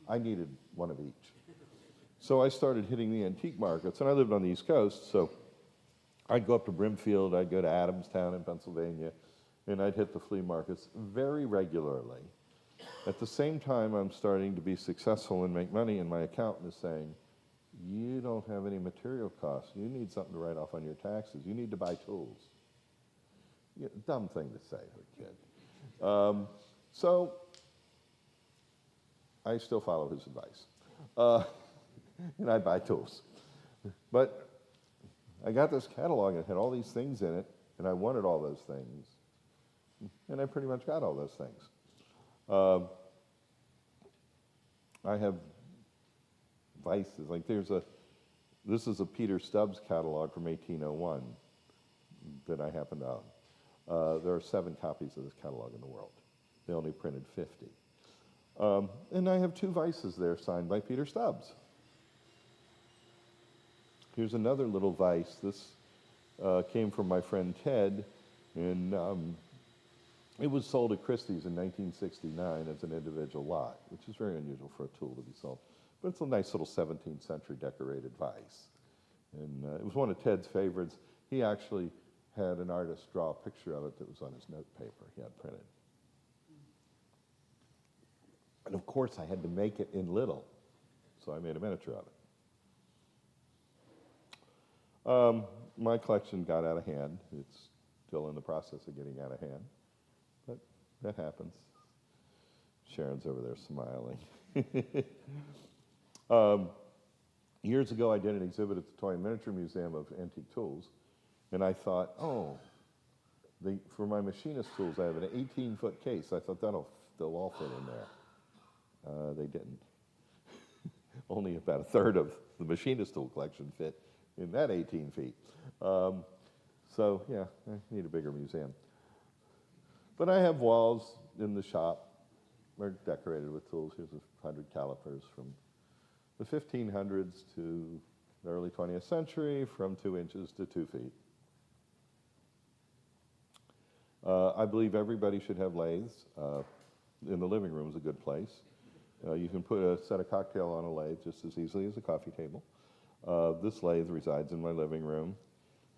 [SPEAKER 16] I needed one of each. So I started hitting the antique markets, and I lived on the East Coast, so I'd go up to Brimfield, I'd go to Adamstown in Pennsylvania, and I'd hit the flea markets very regularly. At the same time, I'm starting to be successful and make money, and my accountant is saying, you don't have any material costs. You need something to write off on your taxes. You need to buy tools. Yeah, dumb thing to say to a kid. So I still follow his advice. And I buy tools. But I got this catalog and it had all these things in it, and I wanted all those things. And I pretty much got all those things. I have vices, like this is a Peter Stubbs catalog from 1801 that I happen to own. There are 7 copies of this catalog in the world. They only printed 50. And I have 2 vices there signed by Peter Stubbs. Here's another little vice. This came from my friend Ted, and it was sold at Christie's in 1969 as an individual lot, which is very unusual for a tool to be sold. But it's a nice little 17th century decorated vice. And it was one of Ted's favorites. He actually had an artist draw a picture of it that was on his note paper he had printed. And of course, I had to make it in little, so I made a miniature of it. My collection got out of hand. It's still in the process of getting out of hand. But that happens. Sharon's over there smiling. Years ago, I did an exhibit at the Toy and Miniature Museum of Antique Tools, and I thought, for my machinist tools, I have an 18-foot case. I thought they'll all fit in there. They didn't. Only about a third of the machinist tool collection fit in that 18 feet. So, yeah, I need a bigger museum. But I have walls in the shop. They're decorated with tools. Here's 100 calipers from the 1500s to the early 20th century, from 2 inches to 2 feet. I believe everybody should have lathes. In the living room is a good place. You can put a set of cocktail on a lathe just as easily as a coffee table. This lathe resides in my living room.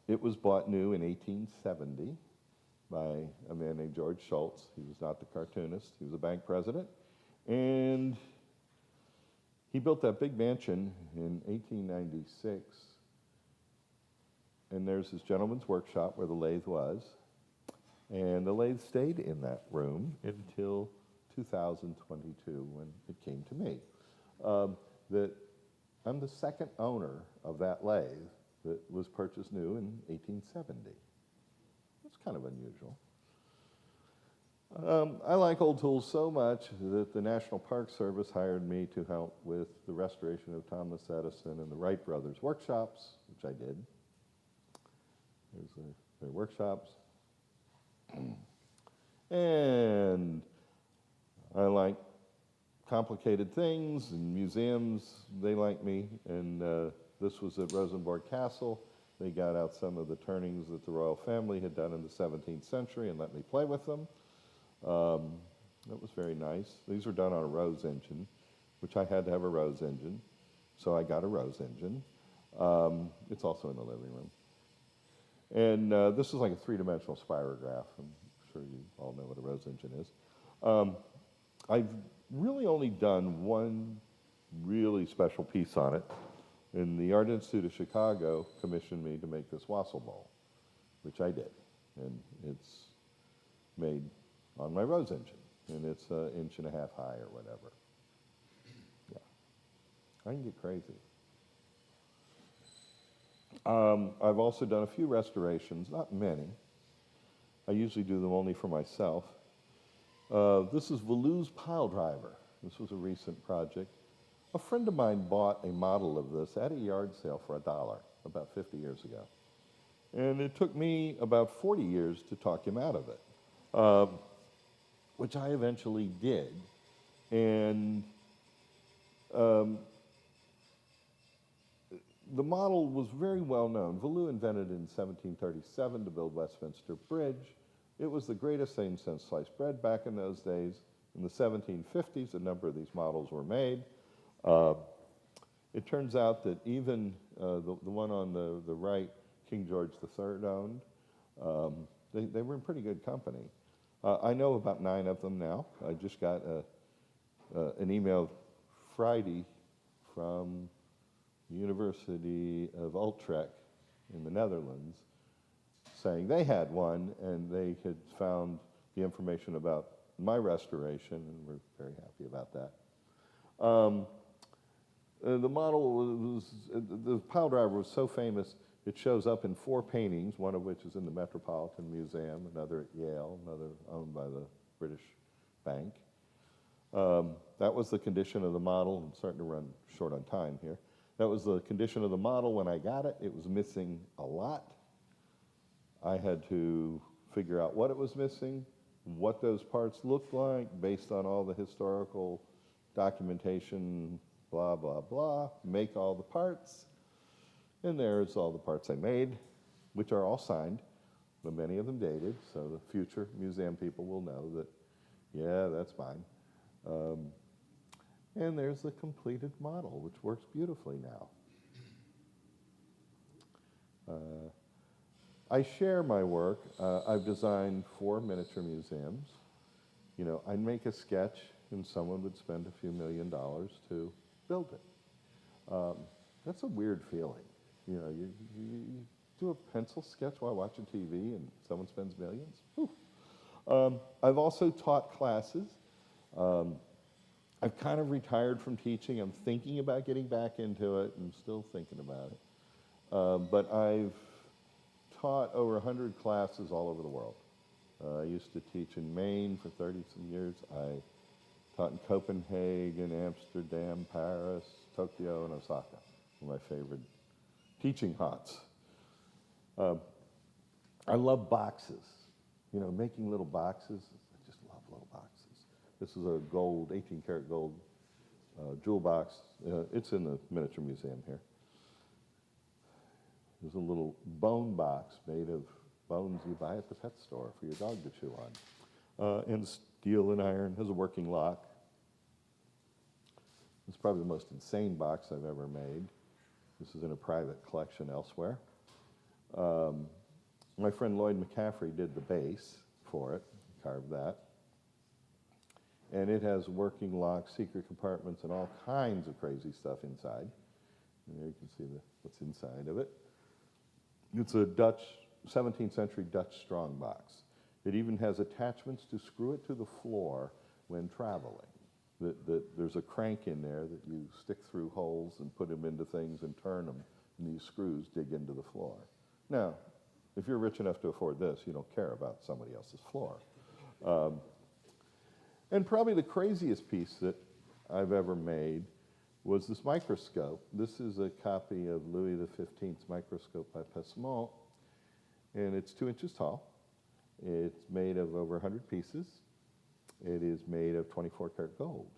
[SPEAKER 16] It was bought new in 1870 by a man named George Schultz. He was not the cartoonist. He was a bank president. And he built that big mansion in 1896. And there's his gentleman's workshop where the lathe was. And the lathe stayed in that room until 2022 when it came to me. That I'm the second owner of that lathe that was purchased new in 1870. That's kind of unusual. I like old tools so much that the National Park Service hired me to help with the restoration of Thomas Edison and the Wright brothers' workshops, which I did. There's their workshops. And I like complicated things, and museums, they like me. And this was at Rosenborg Castle. They got out some of the turnings that the royal family had done in the 17th century and let me play with them. That was very nice. These were done on a Rose engine, which I had to have a Rose engine, so I got a Rose engine. It's also in the living room. And this is like a 3-dimensional spirograph. I'm sure you all know what a Rose engine is. I've really only done one really special piece on it, and the Art Institute of Chicago commissioned me to make this wassail bowl, which I did. And it's made on my Rose engine, and it's 1.5 inches high or whatever. I can get crazy. I've also done a few restorations, not many. I usually do them only for myself. This is Valu's pile driver. This was a recent project. A friend of mine bought a model of this at a yard sale for $1 about 50 years ago. And it took me about 40 years to talk him out of it, which I eventually did. And the model was very well known. Valu invented it in 1737 to build Westminster Bridge. It was the greatest thing since sliced bread back in those days. In the 1750s, a number of these models were made. It turns out that even the one on the right, King George III owned, they were in pretty good company. I know about 9 of them now. I just got an email Friday from the University of Utrecht in the Netherlands saying they had one and they had found the information about my restoration, and we're very happy about that. The model was, the pile driver was so famous, it shows up in 4 paintings, one of which is in the Metropolitan Museum, another at Yale, another owned by the British Bank. That was the condition of the model. I'm starting to run short on time here. That was the condition of the model when I got it. It was missing a lot. I had to figure out what it was missing, what those parts looked like based on all the historical documentation, blah, blah, blah, make all the parts. And there's all the parts I made, which are all signed, but many of them dated, so the future museum people will know that, yeah, that's mine. And there's the completed model, which works beautifully now. I share my work. I've designed 4 miniature museums. You know, I'd make a sketch and someone would spend a few $1 million to build it. That's a weird feeling. You know, you do a pencil sketch while watching TV and someone spends millions. Whew. I've also taught classes. I've kind of retired from teaching. I'm thinking about getting back into it and still thinking about it. But I've taught over 100 classes all over the world. I used to teach in Maine for 30-some years. I taught in Copenhagen, Amsterdam, Paris, Tokyo, and Osaka. Were my favorite teaching haunts. I love boxes. You know, making little boxes. I just love little boxes. This is a gold, 18-karat gold jewel box. It's in the Miniature Museum here. There's a little bone box made of bones you buy at the pet store for your dog to chew on. And steel and iron, has a working lock. It's probably the most insane box I've ever made. This is in a private collection elsewhere. My friend Lloyd McCaffrey did the base for it, carved that. And it has working locks, secret compartments, and all kinds of crazy stuff inside. And there you can see what's inside of it. It's a 17th century Dutch strong box. It even has attachments to screw it to the floor when traveling. There's a crank in there that you stick through holes and put them into things and turn them, and these screws dig into the floor. Now, if you're rich enough to afford this, you don't care about somebody else's floor. And probably the craziest piece that I've ever made was this microscope. This is a copy of Louis XV's microscope by Pessemont, and it's 2 inches tall. It's made of over 100 pieces. It is made of 24-karat gold,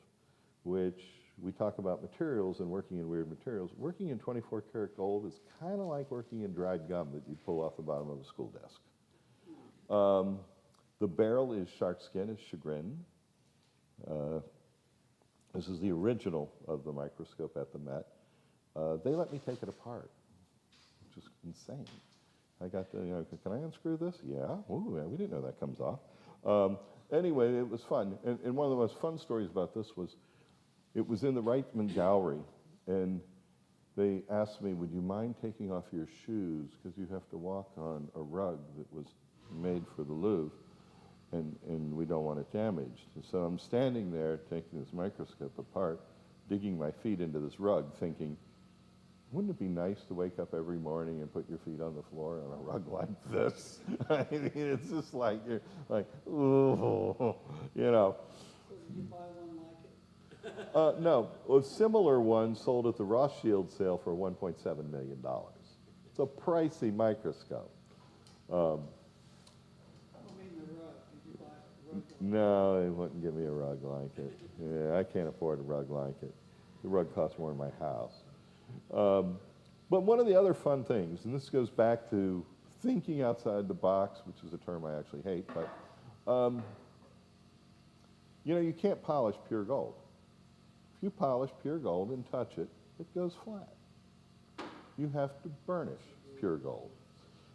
[SPEAKER 16] which we talk about materials and working in weird materials. Working in 24-karat gold is kind of like working in dried gum that you pull off the bottom of a school desk. The barrel is shark skin, is chagrin. This is the original of the microscope at the Met. They let me take it apart, which is insane. I got to, you know, can I unscrew this? Yeah. Ooh, yeah, we didn't know that comes off. Anyway, it was fun. And one of the most fun stories about this was, it was in the Reitman Gallery, and they asked me, would you mind taking off your shoes, because you have to walk on a rug that was made for the Louvre, and we don't want it damaged. And so I'm standing there taking this microscope apart, digging my feet into this rug thinking, wouldn't it be nice to wake up every morning and put your feet on the floor on a rug like this? I mean, it's just like, you're like, ooh, you know.
[SPEAKER 17] So did you buy one like it?
[SPEAKER 16] No, a similar one sold at the Rothschild sale for $1.7 million. It's a pricey microscope.
[SPEAKER 17] I mean the rug. Did you buy a rug?
[SPEAKER 16] No, they wouldn't give me a rug like it. Yeah, I can't afford a rug like it. The rug costs more than my house. But one of the other fun things, and this goes back to thinking outside the box, which is a term I actually hate, but you know, you can't polish pure gold. If you polish pure gold and touch it, it goes flat. You have to burnish pure gold.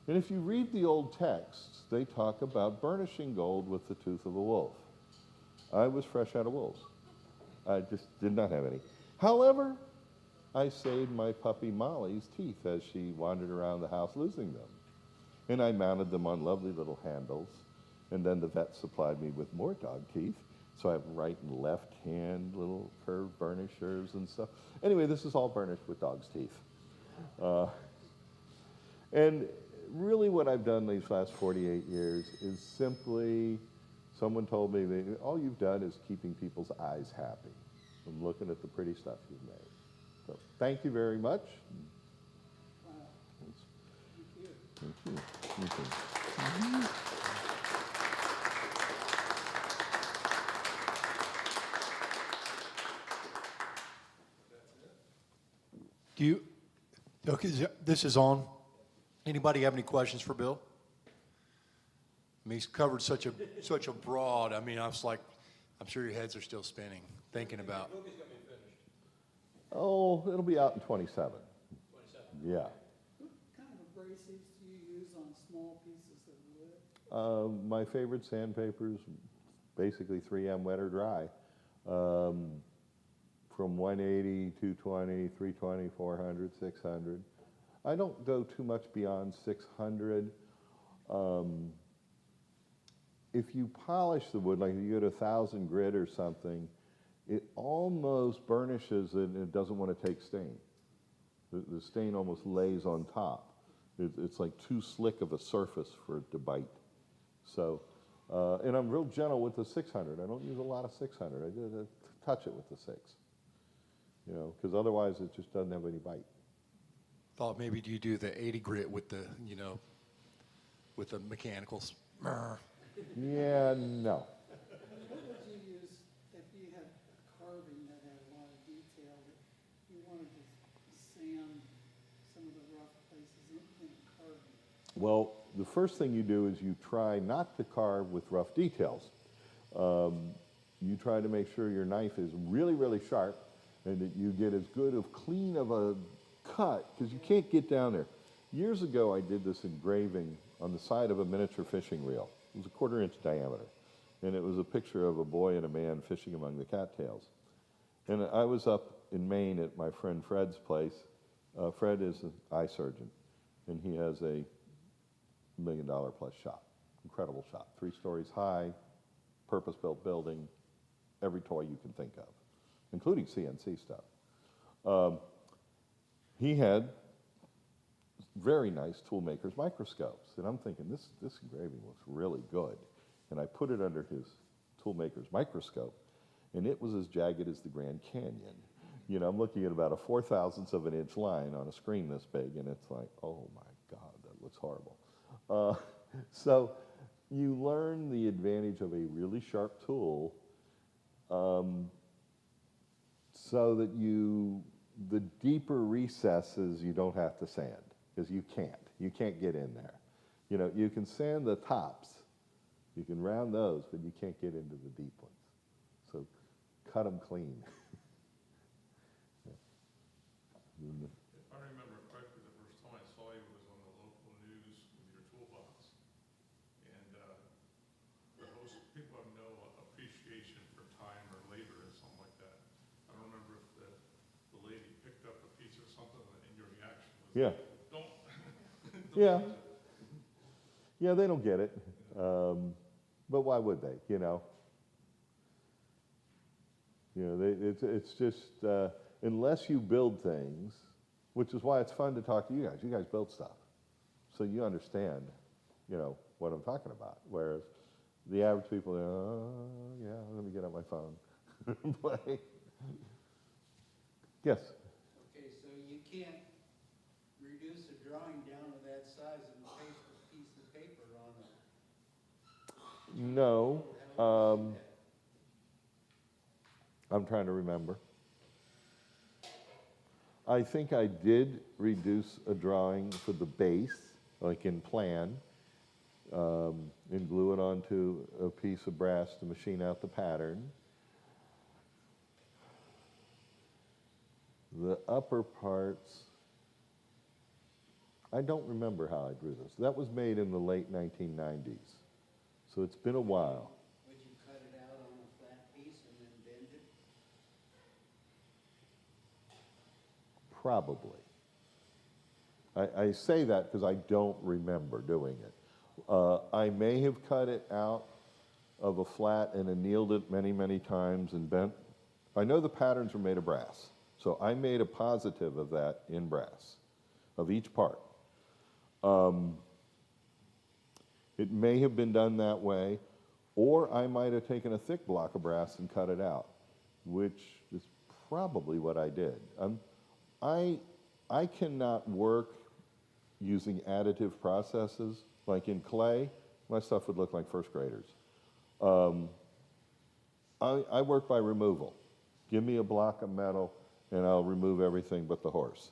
[SPEAKER 16] And if you read the old texts, they talk about burnishing gold with the tooth of a wolf. I was fresh out of wolves. I just did not have any. However, I saved my puppy Molly's teeth as she wandered around the house losing them. And I mounted them on lovely little handles. And then the vet supplied me with more dog teeth. So I have right and left hand little curved burnishers and stuff. Anyway, this is all burnished with dog's teeth. And really what I've done these last 48 years is simply, someone told me that all you've done is keeping people's eyes happy from looking at the pretty stuff you've made. So thank you very much. Thank you. Thank you.
[SPEAKER 15] Do you, okay, this is on. Anybody have any questions for Bill? I mean, he's covered such a broad, I mean, I was like, I'm sure your heads are still spinning, thinking about.
[SPEAKER 16] Oh, it'll be out in 27.
[SPEAKER 15] 27.
[SPEAKER 16] Yeah.
[SPEAKER 17] What kind of abrasives do you use on small pieces of wood?
[SPEAKER 16] My favorite sandpapers, basically 3M wet or dry. From 180, 220, 320, 400, 600. I don't go too much beyond 600. If you polish the wood, like you go to 1,000 grit or something, it almost burnishes it and it doesn't want to take stain. The stain almost lays on top. It's like too slick of a surface for it to bite. So, and I'm real gentle with the 600. I don't use a lot of 600. I just touch it with the 6. You know, because otherwise it just doesn't have any bite.
[SPEAKER 15] Thought maybe you do the 80 grit with the, you know, with the mechanicals.
[SPEAKER 16] Yeah, no.
[SPEAKER 17] What would you use if you had carving that had a lot of detail that you wanted to sand some of the rough places in carving?
[SPEAKER 16] Well, the first thing you do is you try not to carve with rough details. You try to make sure your knife is really, really sharp and that you get as good of clean of a cut, because you can't get down there. Years ago, I did this engraving on the side of a miniature fishing reel. It was a 1/4 inch diameter. And it was a picture of a boy and a man fishing among the cattails. And I was up in Maine at my friend Fred's place. Fred is an eye surgeon, and he has a $1 million plus shop. Incredible shop. 3 stories high, purpose-built building, every toy you can think of, including CNC stuff. He had very nice toolmaker's microscopes. And I'm thinking, this engraving looks really good. And I put it under his toolmaker's microscope, and it was as jagged as the Grand Canyon. You know, I'm looking at about a 4/1000th of an inch line on a screen this big, and it's like, oh my God, that looks horrible. So you learn the advantage of a really sharp tool so that the deeper recesses you don't have to sand, because you can't get in there. You know, you can sand the tops, you can round those, but you can't get into the deep ones. So cut them clean.
[SPEAKER 5] If I remember correctly, the first time I saw you was on the local news with your toolbox. And the host, people have no appreciation for time or labor or something like that. I don't remember if the lady picked up a piece or something and your reaction was,
[SPEAKER 16] Yeah.
[SPEAKER 5] Don't.
[SPEAKER 16] Yeah. Yeah, they don't get it. But why would they, you know? You know, it's just, unless you build things, which is why it's fun to talk to you guys. You guys build stuff. So you understand, you know, what I'm talking about. Whereas the average people, oh, yeah, let me get out my phone and play. Yes?
[SPEAKER 18] Okay, so you can't reduce a drawing down to that size and paste a piece of paper on it.
[SPEAKER 16] No. I'm trying to remember. I think I did reduce a drawing for the base, like in plan, and glue it onto a piece of brass to machine out the pattern. The upper parts, I don't remember how I drew this. That was made in the late 1990s, so it's been a while.
[SPEAKER 18] Would you cut it out on a flat piece and then bend it?
[SPEAKER 16] Probably. I say that because I don't remember doing it. I may have cut it out of a flat and annealed it many, many times and bent. I know the patterns were made of brass, so I made a positive of that in brass, of each part. It may have been done that way, or I might have taken a thick block of brass and cut it out, which is probably what I did. I cannot work using additive processes. Like in clay, my stuff would look like first graders. I work by removal. Give me a block of metal and I'll remove everything but the horse.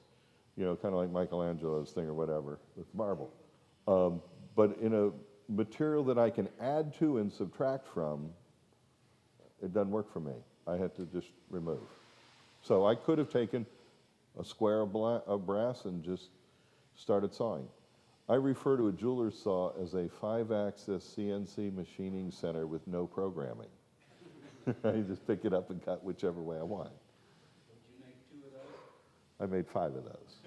[SPEAKER 16] You know, kind of like Michelangelo's thing or whatever with marble. But in a material that I can add to and subtract from, it doesn't work for me. I had to just remove. So I could have taken a square of brass and just started sawing. I refer to a jeweler's saw as a 5-axis CNC machining center with no programming. I just pick it up and cut whichever way I want.
[SPEAKER 18] Would you make 2 of those?
[SPEAKER 16] I made 5 of those.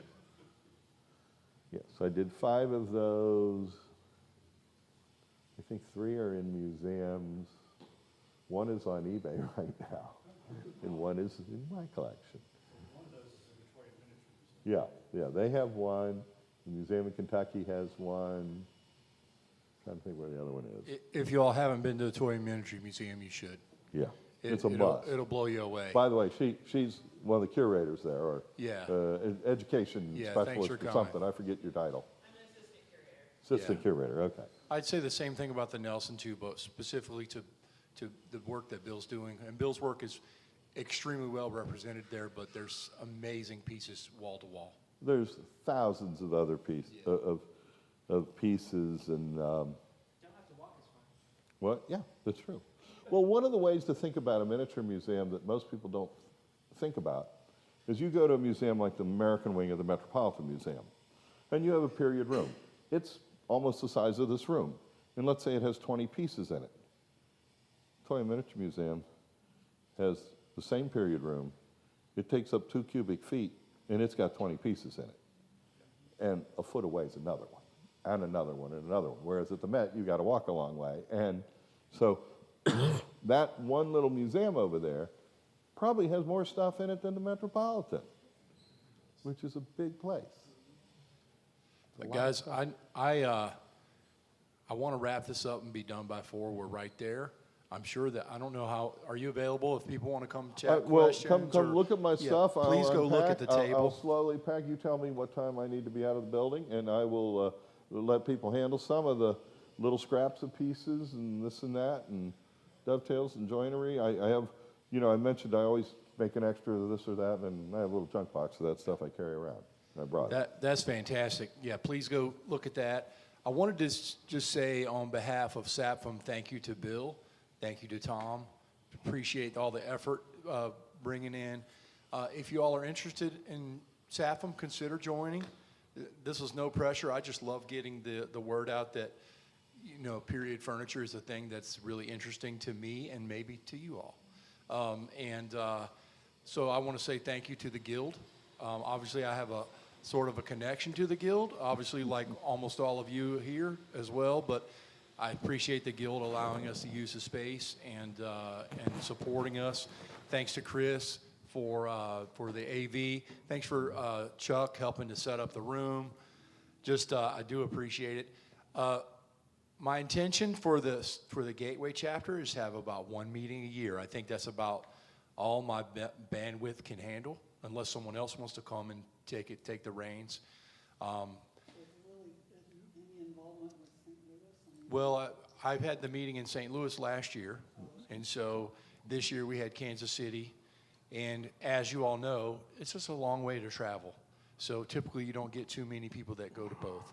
[SPEAKER 16] Yes, I did 5 of those. I think 3 are in museums. 1 is on eBay right now, and 1 is in my collection.
[SPEAKER 15] One of those is the Victoria Miniature Museum.
[SPEAKER 16] Yeah, they have 1. The Museum of Kentucky has 1. Trying to think where the other one is.
[SPEAKER 1] If you all haven't been to the Toy and Miniature Museum, you should.
[SPEAKER 16] Yeah, it's a must.
[SPEAKER 1] It'll blow you away.
[SPEAKER 16] By the way, she's one of the curators there, or
[SPEAKER 1] Yeah.
[SPEAKER 16] Education
[SPEAKER 1] Yeah,
[SPEAKER 16] specialist
[SPEAKER 1] thanks for
[SPEAKER 16] or
[SPEAKER 1] coming.
[SPEAKER 16] something. I forget your title.
[SPEAKER 10] I'm an assistant curator.
[SPEAKER 16] Assistant curator, okay.
[SPEAKER 1] I'd say the same thing about the Nelson too, but specifically to the work that Bill's doing. And Bill's work is extremely well represented there, but there's amazing pieces wall to wall.
[SPEAKER 16] There's thousands of other pieces of pieces and.
[SPEAKER 11] Don't have to walk as far.
[SPEAKER 16] What? Yeah, that's true. Well, one of the ways to think about a miniature museum that most people don't think about is you go to a museum like the American wing of the Metropolitan Museum, and you have a period room. It's almost the size of this room, and let's say it has 20 pieces in it. Toy and Miniature Museum has the same period room. It takes up 2 cubic feet, and it's got 20 pieces in it. And a foot away is another one, and another one, and another one. Whereas at the Met, you got to walk a long way. And so that one little museum over there probably has more stuff in it than the Metropolitan, which is a big place.
[SPEAKER 1] But guys, I want to wrap this up and be done by 4. We're right there. I'm sure that, I don't know how, are you available if people want to come chat
[SPEAKER 16] Well,
[SPEAKER 1] questions?
[SPEAKER 16] come look at my stuff.
[SPEAKER 1] Please
[SPEAKER 16] I'll
[SPEAKER 1] go look
[SPEAKER 16] unpack.
[SPEAKER 1] at the table.
[SPEAKER 16] I'll slowly pack. You tell me what time I need to be out of the building, and I will let people handle some of the little scraps of pieces and this and that, and dovetails and joinery. I have, you know, I mentioned I always make an extra of this or that, and I have a little junk box of that stuff I carry around. I brought it.
[SPEAKER 1] That's fantastic. Yeah, please go look at that. I wanted to just say on behalf of SAPFM, thank you to Bill. Thank you to Tom. Appreciate all the effort bringing in. If you all are interested in SAPFM, consider joining. This is no pressure. I just love getting the word out that, you know, period furniture is a thing that's really interesting to me and maybe to you all. So I want to say thank you to the Guild. Obviously, I have a sort of a connection to the Guild, obviously like almost all of you here as well, but I appreciate the Guild allowing us to use the space and supporting us.
[SPEAKER 15] Thanks to Chris for the AV. Thanks for Chuck helping to set up the room. Just I do appreciate it. My intention for the Gateway chapter is to have about one meeting a year. I think that's about all my bandwidth can handle, unless someone else wants to come and take the reins. Well, I've had the meeting in St. Louis last year, and so this year we had Kansas City. And as you all know, it's just a long way to travel. So typically you don't get too many people that go to both.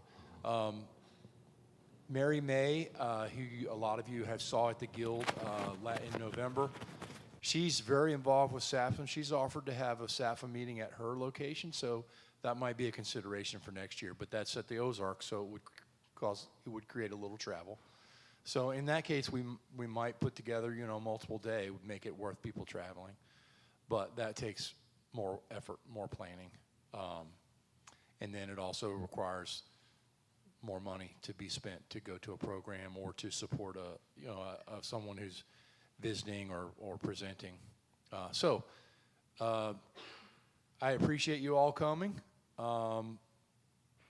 [SPEAKER 15] Mary May, who a lot of you have saw at the Guild in November, she's very involved with SAPFM. She's offered to have a SAPFM meeting at her location, so that might be a consideration for next year. But that's at the Ozarks, so it would create a little travel. So in that case, we might put together, multiple day, would make it worth people traveling. But that takes more effort, more planning. And then it also requires more money to be spent to go to a program or to support someone who's visiting or presenting. So I appreciate you all coming.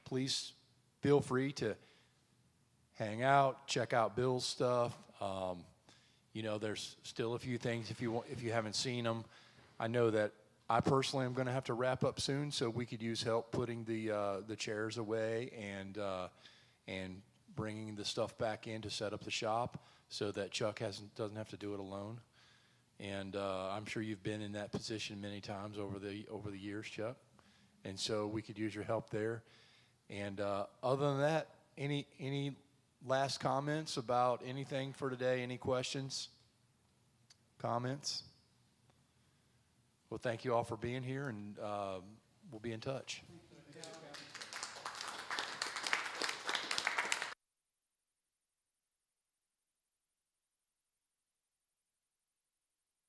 [SPEAKER 15] Please feel free to hang out, check out Bill's stuff. There's still a few things if you haven't seen them. I know that I personally am going to have to wrap up soon, so we could use help putting the chairs away and bringing the stuff back in to set up the shop, so that Chuck doesn't have to do it alone. And I'm sure you've been in that position many times over the years, Chuck. And so we could use your help there. And other than that, any last comments about anything for today? Any questions? Comments? Well, thank you all for being here, and we'll be in touch.